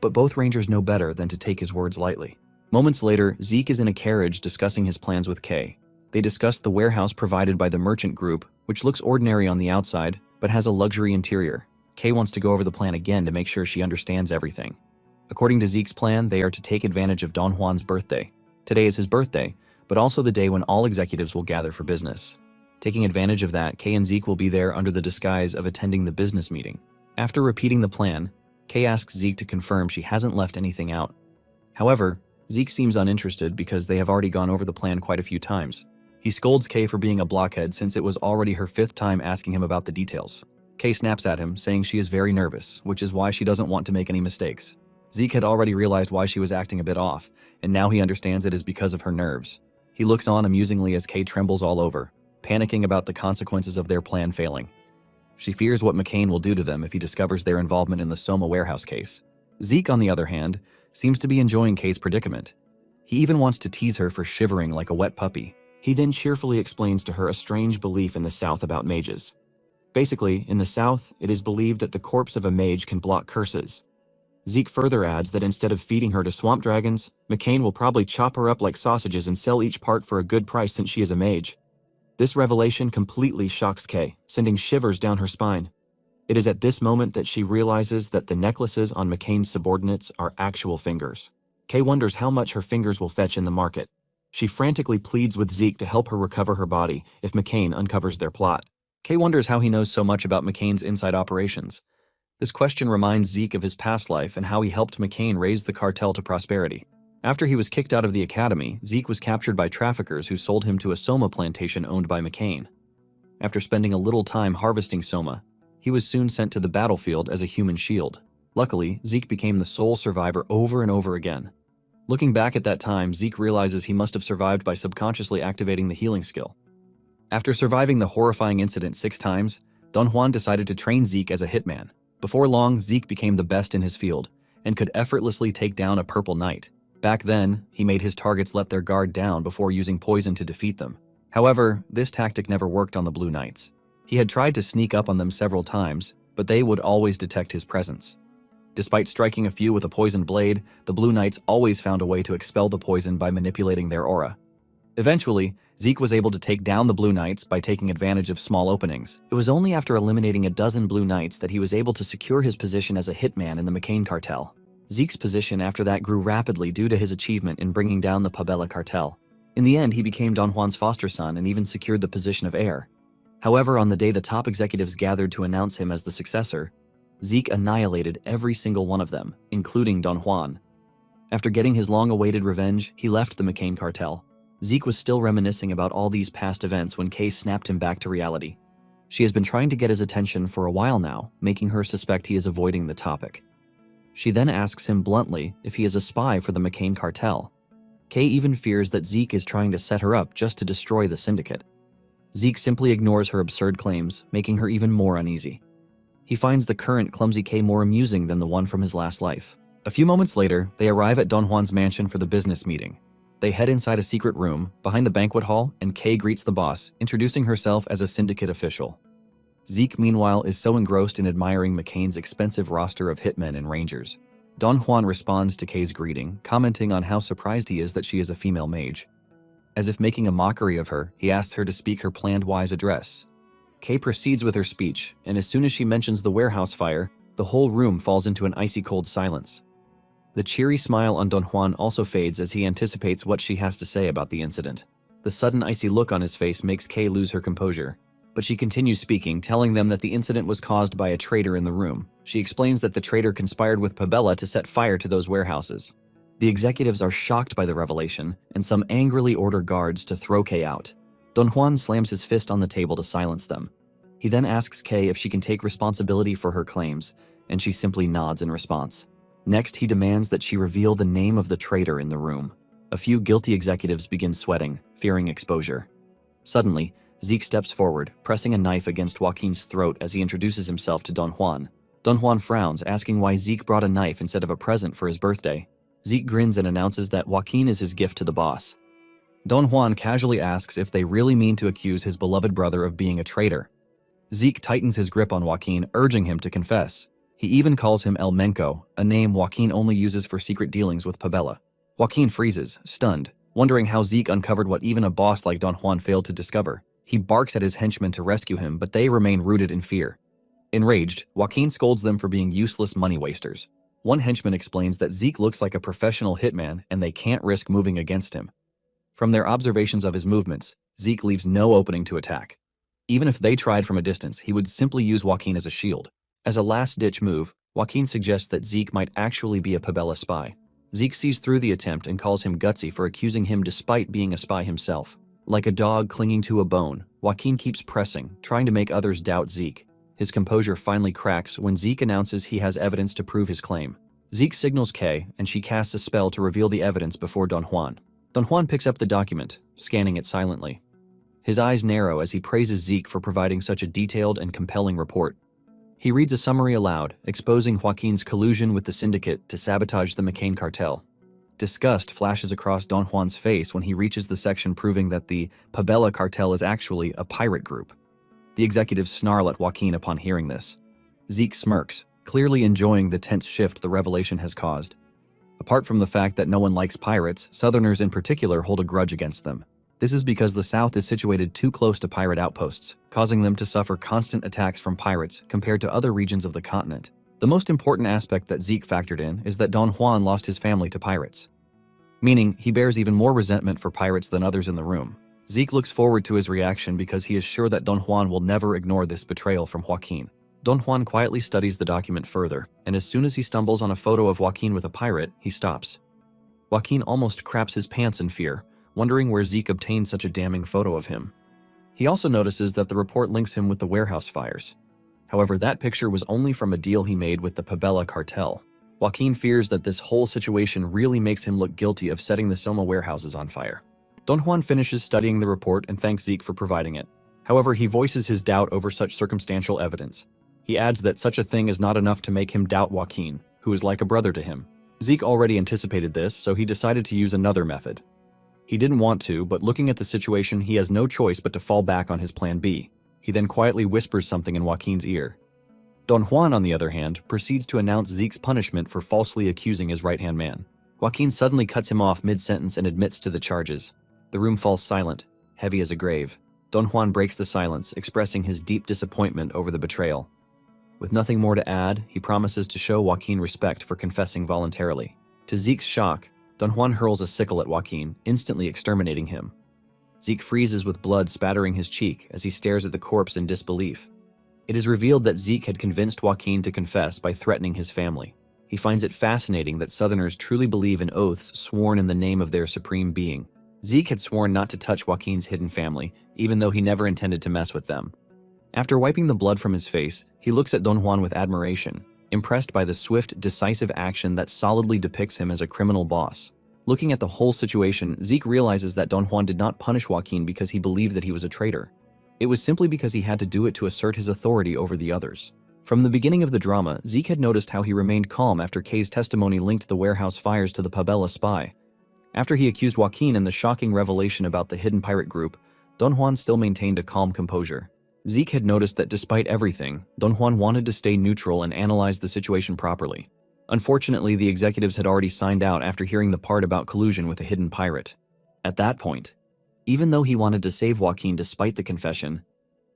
But both Rangers know better than to take his words lightly. Moments later, Zeke is in a carriage discussing his plans with Kay. They discuss the warehouse provided by the Merchant Group, which looks ordinary on the outside, but has a luxury interior. Kay wants to go over the plan again to make sure she understands everything. According to Zeke's plan, they are to take advantage of Don Juan's birthday. Today is his birthday, but also the day when all executives will gather for business. Taking advantage of that, Kay and Zeke will be there under the disguise of attending the business meeting. After repeating the plan, Kay asks Zeke to confirm she hasn't left anything out. However, Zeke seems uninterested because they have already gone over the plan quite a few times. He scolds Kay for being a blockhead since it was already her 5th time asking him about the details. Kay snaps at him, saying she is very nervous, which is why she doesn't want to make any mistakes. Zeke had already realized why she was acting a bit off, and now he understands it is because of her nerves. He looks on amusingly as Kay trembles all over, panicking about the consequences of their plan failing. She fears what McCain will do to them if he discovers their involvement in the Soma warehouse case. Zeke, on the other hand, seems to be enjoying Kay's predicament. He even wants to tease her for shivering like a wet puppy. He then cheerfully explains to her a strange belief in the South about mages. Basically, in the South, it is believed that the corpse of a mage can block curses. Zeke further adds that instead of feeding her to swamp dragons, McCain will probably chop her up like sausages and sell each part for a good price since she is a mage. This revelation completely shocks Kay, sending shivers down her spine. It is at this moment that she realizes that the necklaces on McCain's subordinates are actual fingers. Kay wonders how much her fingers will fetch in the market. She frantically pleads with Zeke to help her recover her body if McCain uncovers their plot. Kay wonders how he knows so much about McCain's inside operations. This question reminds Zeke of his past life and how he helped McCain raise the cartel to prosperity. After he was kicked out of the academy, Zeke was captured by traffickers who sold him to a Soma plantation owned by McCain. After spending a little time harvesting Soma, he was soon sent to the battlefield as a human shield. Luckily, Zeke became the sole survivor over and over again. Looking back at that time, Zeke realizes he must have survived by subconsciously activating the healing skill. After surviving the horrifying incident 6 times, Don Juan decided to train Zeke as a hitman. Before long, Zeke became the best in his field and could effortlessly take down a purple knight. Back then, he made his targets let their guard down before using poison to defeat them. However, this tactic never worked on the blue knights. He had tried to sneak up on them several times, but they would always detect his presence. Despite striking a few with a poisoned blade, the blue knights always found a way to expel the poison by manipulating their aura. Eventually, Zeke was able to take down the blue knights by taking advantage of small openings. It was only after eliminating a dozen blue knights that he was able to secure his position as a hitman in the McCain cartel. Zeke's position after that grew rapidly due to his achievement in bringing down the Pabella cartel. In the end, he became Don Juan's foster son and even secured the position of heir. However, on the day the top executives gathered to announce him as the successor, Zeke annihilated every single one of them, including Don Juan. After getting his long-awaited revenge, he left the McCain cartel. Zeke was still reminiscing about all these past events when Kay snapped him back to reality. She has been trying to get his attention for a while now, making her suspect he is avoiding the topic. She then asks him bluntly if he is a spy for the McCain cartel. Kay even fears that Zeke is trying to set her up just to destroy the syndicate. Zeke simply ignores her absurd claims, making her even more uneasy. He finds the current clumsy Kay more amusing than the one from his last life. A few moments later, they arrive at Don Juan's mansion for the business meeting. They head inside a secret room, behind the banquet hall, and Kay greets the boss, introducing herself as a syndicate official. Zeke, meanwhile, is so engrossed in admiring McCain's expensive roster of hitmen and rangers. Don Juan responds to Kay's greeting, commenting on how surprised he is that she is a female mage. As if making a mockery of her, he asks her to speak her planned wise address. Kay proceeds with her speech, and as soon as she mentions the warehouse fire, the whole room falls into an icy cold silence. The cheery smile on Don Juan also fades as he anticipates what she has to say about the incident. The sudden icy look on his face makes Kay lose her composure, but she continues speaking, telling them that the incident was caused by a traitor in the room. She explains that the traitor conspired with Pabella to set fire to those warehouses. The executives are shocked by the revelation, and some angrily order guards to throw Kay out. Don Juan slams his fist on the table to silence them. He then asks Kay if she can take responsibility for her claims, and she simply nods in response. Next, he demands that she reveal the name of the traitor in the room. A few guilty executives begin sweating, fearing exposure. Suddenly, Zeke steps forward, pressing a knife against Joaquin's throat as he introduces himself to Don Juan. Don Juan frowns, asking why Zeke brought a knife instead of a present for his birthday. Zeke grins and announces that Joaquin is his gift to the boss. Don Juan casually asks if they really mean to accuse his beloved brother of being a traitor. Zeke tightens his grip on Joaquin, urging him to confess. He even calls him El Menco, a name Joaquin only uses for secret dealings with Pabella. Joaquin freezes, stunned, wondering how Zeke uncovered what even a boss like Don Juan failed to discover. He barks at his henchmen to rescue him, but they remain rooted in fear. Enraged, Joaquin scolds them for being useless money wasters. One henchman explains that Zeke looks like a professional hitman and they can't risk moving against him. From their observations of his movements, Zeke leaves no opening to attack. Even if they tried from a distance, he would simply use Joaquin as a shield. As a last-ditch move, Joaquin suggests that Zeke might actually be a Pabella spy. Zeke sees through the attempt and calls him gutsy for accusing him despite being a spy himself. Like a dog clinging to a bone, Joaquin keeps pressing, trying to make others doubt Zeke. His composure finally cracks when Zeke announces he has evidence to prove his claim. Zeke signals Kay, and she casts a spell to reveal the evidence before Don Juan. Don Juan picks up the document, scanning it silently. His eyes narrow as he praises Zeke for providing such a detailed and compelling report. He reads a summary aloud, exposing Joaquin's collusion with the syndicate to sabotage the McCain cartel. Disgust flashes across Don Juan's face when he reaches the section proving that the Pabella cartel is actually a pirate group. The executives snarl at Joaquin upon hearing this. Zeke smirks, clearly enjoying the tense shift the revelation has caused. Apart from the fact that no one likes pirates, Southerners in particular hold a grudge against them. This is because the South is situated too close to pirate outposts, causing them to suffer constant attacks from pirates compared to other regions of the continent. The most important aspect that Zeke factored in is that Don Juan lost his family to pirates, meaning he bears even more resentment for pirates than others in the room. Zeke looks forward to his reaction because he is sure that Don Juan will never ignore this betrayal from Joaquin. Don Juan quietly studies the document further, and as soon as he stumbles on a photo of Joaquin with a pirate, he stops. Joaquin almost craps his pants in fear, wondering where Zeke obtained such a damning photo of him. He also notices that the report links him with the warehouse fires. However, that picture was only from a deal he made with the Pabella cartel. Joaquin fears that this whole situation really makes him look guilty of setting the Soma warehouses on fire. Don Juan finishes studying the report and thanks Zeke for providing it. However, he voices his doubt over such circumstantial evidence. He adds that such a thing is not enough to make him doubt Joaquin, who is like a brother to him. Zeke already anticipated this, so he decided to use another method. He didn't want to, but looking at the situation, he has no choice but to fall back on his plan B. He then quietly whispers something in Joaquin's ear. Don Juan, on the other hand, proceeds to announce Zeke's punishment for falsely accusing his right-hand man. Joaquin suddenly cuts him off mid-sentence and admits to the charges. The room falls silent, heavy as a grave. Don Juan breaks the silence, expressing his deep disappointment over the betrayal. With nothing more to add, he promises to show Joaquin respect for confessing voluntarily. To Zeke's shock, Don Juan hurls a sickle at Joaquin, instantly exterminating him. Zeke freezes with blood spattering his cheek as he stares at the corpse in disbelief. It is revealed that Zeke had convinced Joaquin to confess by threatening his family. He finds it fascinating that Southerners truly believe in oaths sworn in the name of their supreme being. Zeke had sworn not to touch Joaquin's hidden family, even though he never intended to mess with them. After wiping the blood from his face, he looks at Don Juan with admiration, impressed by the swift, decisive action that solidly depicts him as a criminal boss. Looking at the whole situation, Zeke realizes that Don Juan did not punish Joaquin because he believed that he was a traitor. It was simply because he had to do it to assert his authority over the others. From the beginning of the drama, Zeke had noticed how he remained calm after Kay's testimony linked the warehouse fires to the Pabella spy. After he accused Joaquin and the shocking revelation about the hidden pirate group, Don Juan still maintained a calm composure. Zeke had noticed that despite everything, Don Juan wanted to stay neutral and analyze the situation properly. Unfortunately, the executives had already signed out after hearing the part about collusion with a hidden pirate. At that point, even though he wanted to save Joaquin despite the confession,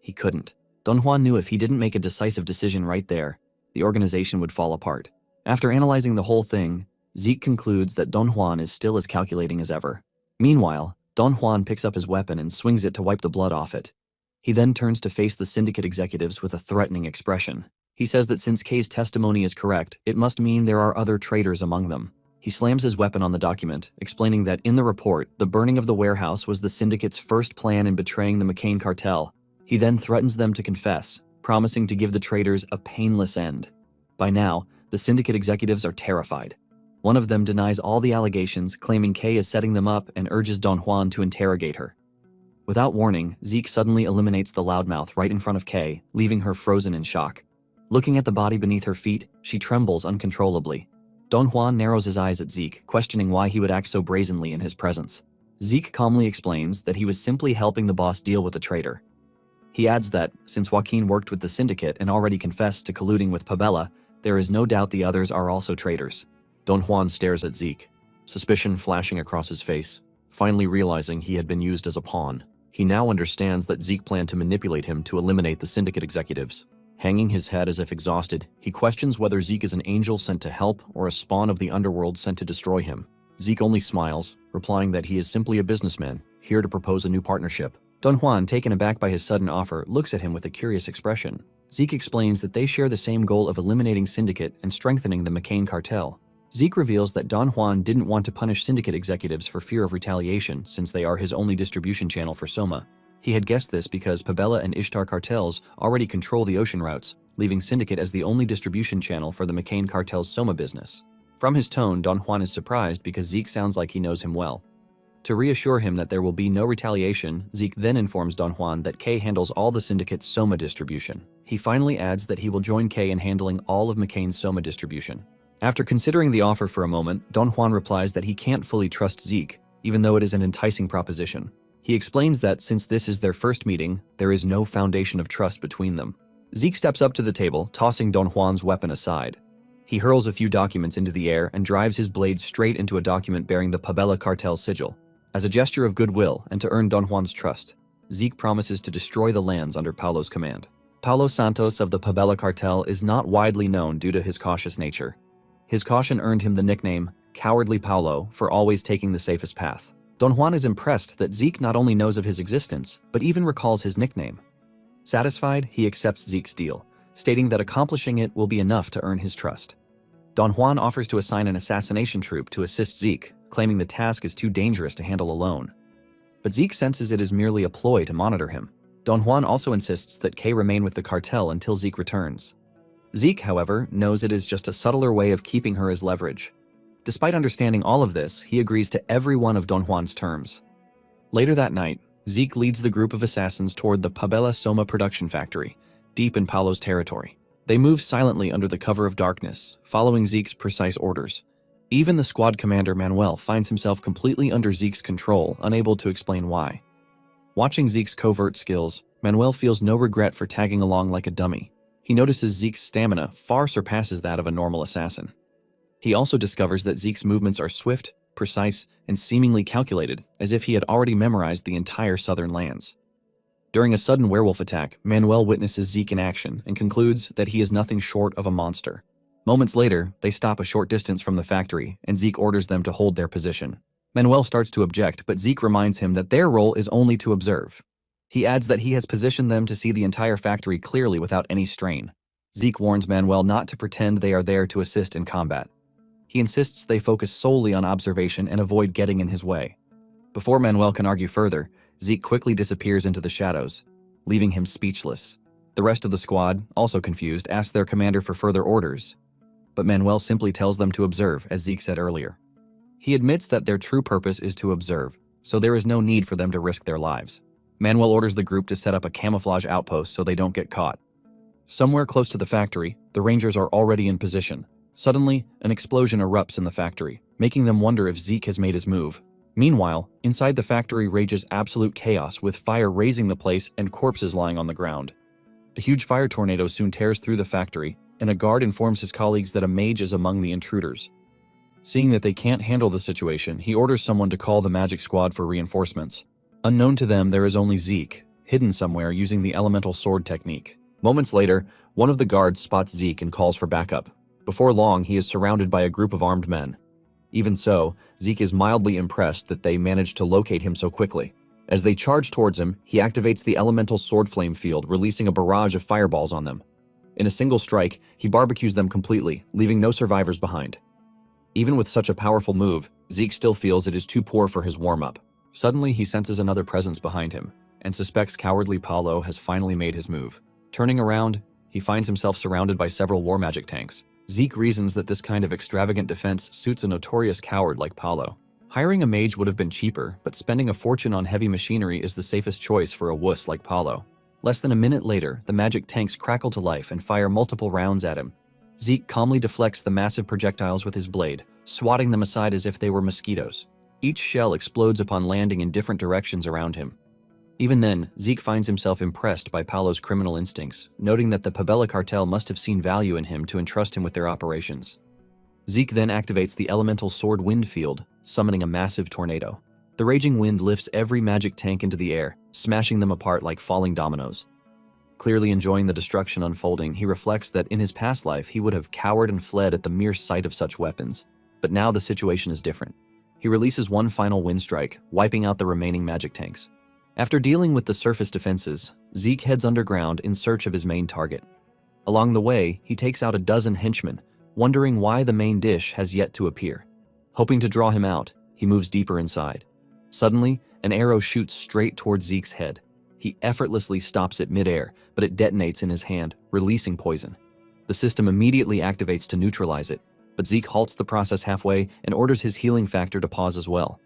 he couldn't. Don Juan knew if he didn't make a decisive decision right there, the organization would fall apart. After analyzing the whole thing, Zeke concludes that Don Juan is still as calculating as ever. Meanwhile, Don Juan picks up his weapon and swings it to wipe the blood off it. He then turns to face the syndicate executives with a threatening expression. He says that since Kay's testimony is correct, it must mean there are other traitors among them. He slams his weapon on the document, explaining that in the report, the burning of the warehouse was the syndicate's first plan in betraying the McCain cartel. He then threatens them to confess, promising to give the traitors a painless end. By now, the syndicate executives are terrified. One of them denies all the allegations, claiming Kay is setting them up and urges Don Juan to interrogate her. Without warning, Zeke suddenly eliminates the loudmouth right in front of Kay, leaving her frozen in shock. Looking at the body beneath her feet, she trembles uncontrollably. Don Juan narrows his eyes at Zeke, questioning why he would act so brazenly in his presence. Zeke calmly explains that he was simply helping the boss deal with the traitor. He adds that, since Joaquin worked with the syndicate and already confessed to colluding with Pabella, there is no doubt the others are also traitors. Don Juan stares at Zeke, suspicion flashing across his face, finally realizing he had been used as a pawn. He now understands that Zeke planned to manipulate him to eliminate the syndicate executives. Hanging his head as if exhausted, he questions whether Zeke is an angel sent to help or a spawn of the underworld sent to destroy him. Zeke only smiles, replying that he is simply a businessman, here to propose a new partnership. Don Juan, taken aback by his sudden offer, looks at him with a curious expression. Zeke explains that they share the same goal of eliminating Syndicate and strengthening the McCain cartel. Zeke reveals that Don Juan didn't want to punish Syndicate executives for fear of retaliation since they are his only distribution channel for Soma. He had guessed this because Pabella and Ishtar cartels already control the ocean routes, leaving Syndicate as the only distribution channel for the McCain cartel's Soma business. From his tone, Don Juan is surprised because Zeke sounds like he knows him well. To reassure him that there will be no retaliation, Zeke then informs Don Juan that Kay handles all the Syndicate's Soma distribution. He finally adds that he will join Kay in handling all of McCain's Soma distribution. After considering the offer for a moment, Don Juan replies that he can't fully trust Zeke, even though it is an enticing proposition. He explains that since this is their first meeting, there is no foundation of trust between them. Zeke steps up to the table, tossing Don Juan's weapon aside. He hurls a few documents into the air and drives his blade straight into a document bearing the Pabella cartel's sigil. As a gesture of goodwill and to earn Don Juan's trust, Zeke promises to destroy the lands under Paulo's command. Paulo Santos of the Pabella cartel is not widely known due to his cautious nature. His caution earned him the nickname Cowardly Paulo for always taking the safest path. Don Juan is impressed that Zeke not only knows of his existence, but even recalls his nickname. Satisfied, he accepts Zeke's deal, stating that accomplishing it will be enough to earn his trust. Don Juan offers to assign an assassination troupe to assist Zeke, claiming the task is too dangerous to handle alone. But Zeke senses it is merely a ploy to monitor him. Don Juan also insists that Kay remain with the cartel until Zeke returns. Zeke, however, knows it is just a subtler way of keeping her as leverage. Despite understanding all of this, he agrees to every one of Don Juan's terms. Later that night, Zeke leads the group of assassins toward the Pabella Soma production factory, deep in Paulo's territory. They move silently under the cover of darkness, following Zeke's precise orders. Even the squad commander Manuel finds himself completely under Zeke's control, unable to explain why. Watching Zeke's covert skills, Manuel feels no regret for tagging along like a dummy. He notices Zeke's stamina far surpasses that of a normal assassin. He also discovers that Zeke's movements are swift, precise, and seemingly calculated, as if he had already memorized the entire southern lands. During a sudden werewolf attack, Manuel witnesses Zeke in action and concludes that he is nothing short of a monster. Moments later, they stop a short distance from the factory, and Zeke orders them to hold their position. Manuel starts to object, but Zeke reminds him that their role is only to observe. He adds that he has positioned them to see the entire factory clearly without any strain. Zeke warns Manuel not to pretend they are there to assist in combat. He insists they focus solely on observation and avoid getting in his way. Before Manuel can argue further, Zeke quickly disappears into the shadows, leaving him speechless. The rest of the squad, also confused, asks their commander for further orders, but Manuel simply tells them to observe, as Zeke said earlier. He admits that their true purpose is to observe, so there is no need for them to risk their lives. Manuel orders the group to set up a camouflage outpost so they don't get caught. Somewhere close to the factory, the Rangers are already in position. Suddenly, an explosion erupts in the factory, making them wonder if Zeke has made his move. Meanwhile, inside the factory rages absolute chaos, with fire razing the place and corpses lying on the ground. A huge fire tornado soon tears through the factory, and a guard informs his colleagues that a mage is among the intruders. Seeing that they can't handle the situation, he orders someone to call the magic squad for reinforcements. Unknown to them, there is only Zeke, hidden somewhere using the elemental sword technique. Moments later, one of the guards spots Zeke and calls for backup. Before long, he is surrounded by a group of armed men. Even so, Zeke is mildly impressed that they managed to locate him so quickly. As they charge towards him, he activates the elemental sword flame field, releasing a barrage of fireballs on them. In a single strike, he barbecues them completely, leaving no survivors behind. Even with such a powerful move, Zeke still feels it is too poor for his warm-up. Suddenly, he senses another presence behind him, and suspects Cowardly Paulo has finally made his move. Turning around, he finds himself surrounded by several war magic tanks. Zeke reasons that this kind of extravagant defense suits a notorious coward like Paulo. Hiring a mage would have been cheaper, but spending a fortune on heavy machinery is the safest choice for a wuss like Paulo. Less than a minute later, the magic tanks crackle to life and fire multiple rounds at him. Zeke calmly deflects the massive projectiles with his blade, swatting them aside as if they were mosquitoes. Each shell explodes upon landing in different directions around him. Even then, Zeke finds himself impressed by Paulo's criminal instincts, noting that the Pabella cartel must have seen value in him to entrust him with their operations. Zeke then activates the elemental sword wind field, summoning a massive tornado. The raging wind lifts every magic tank into the air, smashing them apart like falling dominoes. Clearly enjoying the destruction unfolding, he reflects that in his past life he would have cowered and fled at the mere sight of such weapons. But now the situation is different. He releases one final wind strike, wiping out the remaining magic tanks. After dealing with the surface defenses, Zeke heads underground in search of his main target. Along the way, he takes out a dozen henchmen, wondering why the main dish has yet to appear. Hoping to draw him out, he moves deeper inside. Suddenly, an arrow shoots straight towards Zeke's head. He effortlessly stops it midair, but it detonates in his hand, releasing poison. The system immediately activates to neutralize it, but Zeke halts the process halfway and orders his healing factor to pause as well.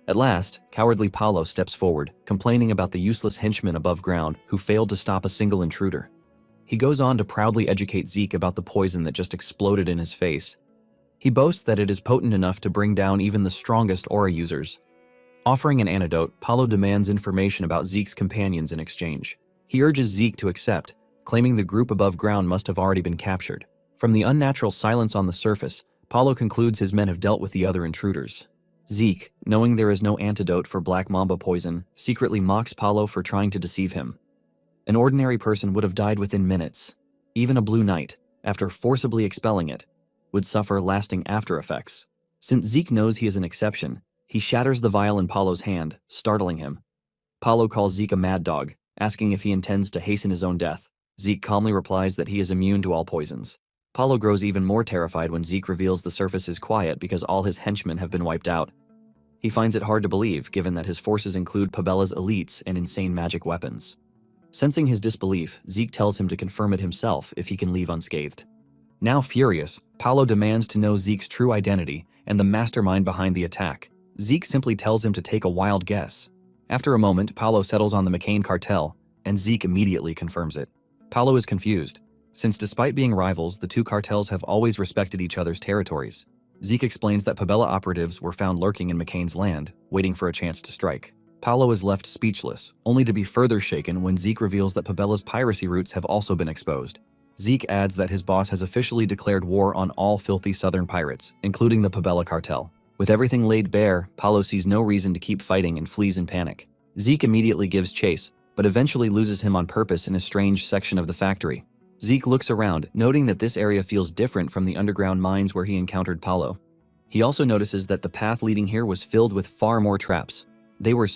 At last, cowardly Paulo steps forward, complaining about the useless henchman above ground who failed to stop a single intruder. He goes on to proudly educate Zeke about the poison that just exploded in his face. He boasts that it is potent enough to bring down even the strongest aura users. Offering an antidote, Paulo demands information about Zeke's companions in exchange. He urges Zeke to accept, claiming the group above ground must have already been captured. From the unnatural silence on the surface, Paulo concludes his men have dealt with the other intruders. Zeke, knowing there is no antidote for black mamba poison, secretly mocks Paulo for trying to deceive him. An ordinary person would have died within minutes. Even a blue knight, after forcibly expelling it, would suffer lasting after effects. Since Zeke knows he is an exception, he shatters the vial in Paulo's hand, startling him. Paulo calls Zeke a mad dog, asking if he intends to hasten his own death. Zeke calmly replies that he is immune to all poisons. Paulo grows even more terrified when Zeke reveals the surface is quiet because all his henchmen have been wiped out. He finds it hard to believe, given that his forces include Pabella's elites and insane magic weapons. Sensing his disbelief, Zeke tells him to confirm it himself if he can leave unscathed. Now furious, Paulo demands to know Zeke's true identity and the mastermind behind the attack. Zeke simply tells him to take a wild guess. After a moment, Paulo settles on the McCain cartel, and Zeke immediately confirms it. Paulo is confused, since despite being rivals, the two cartels have always respected each other's territories. Zeke explains that Pabella operatives were found lurking in McCain's land, waiting for a chance to strike. Paulo is left speechless, only to be further shaken when Zeke reveals that Pabella's piracy routes have also been exposed. Zeke adds that his boss has officially declared war on all filthy southern pirates, including the Pabella cartel. With everything laid bare, Paulo sees no reason to keep fighting and flees in panic. Zeke immediately gives chase, but eventually loses him on purpose in a strange section of the factory. Zeke looks around, noting that this area feels different from the underground mines where he encountered Paulo. He also notices that the path leading here was filled with far more traps. They were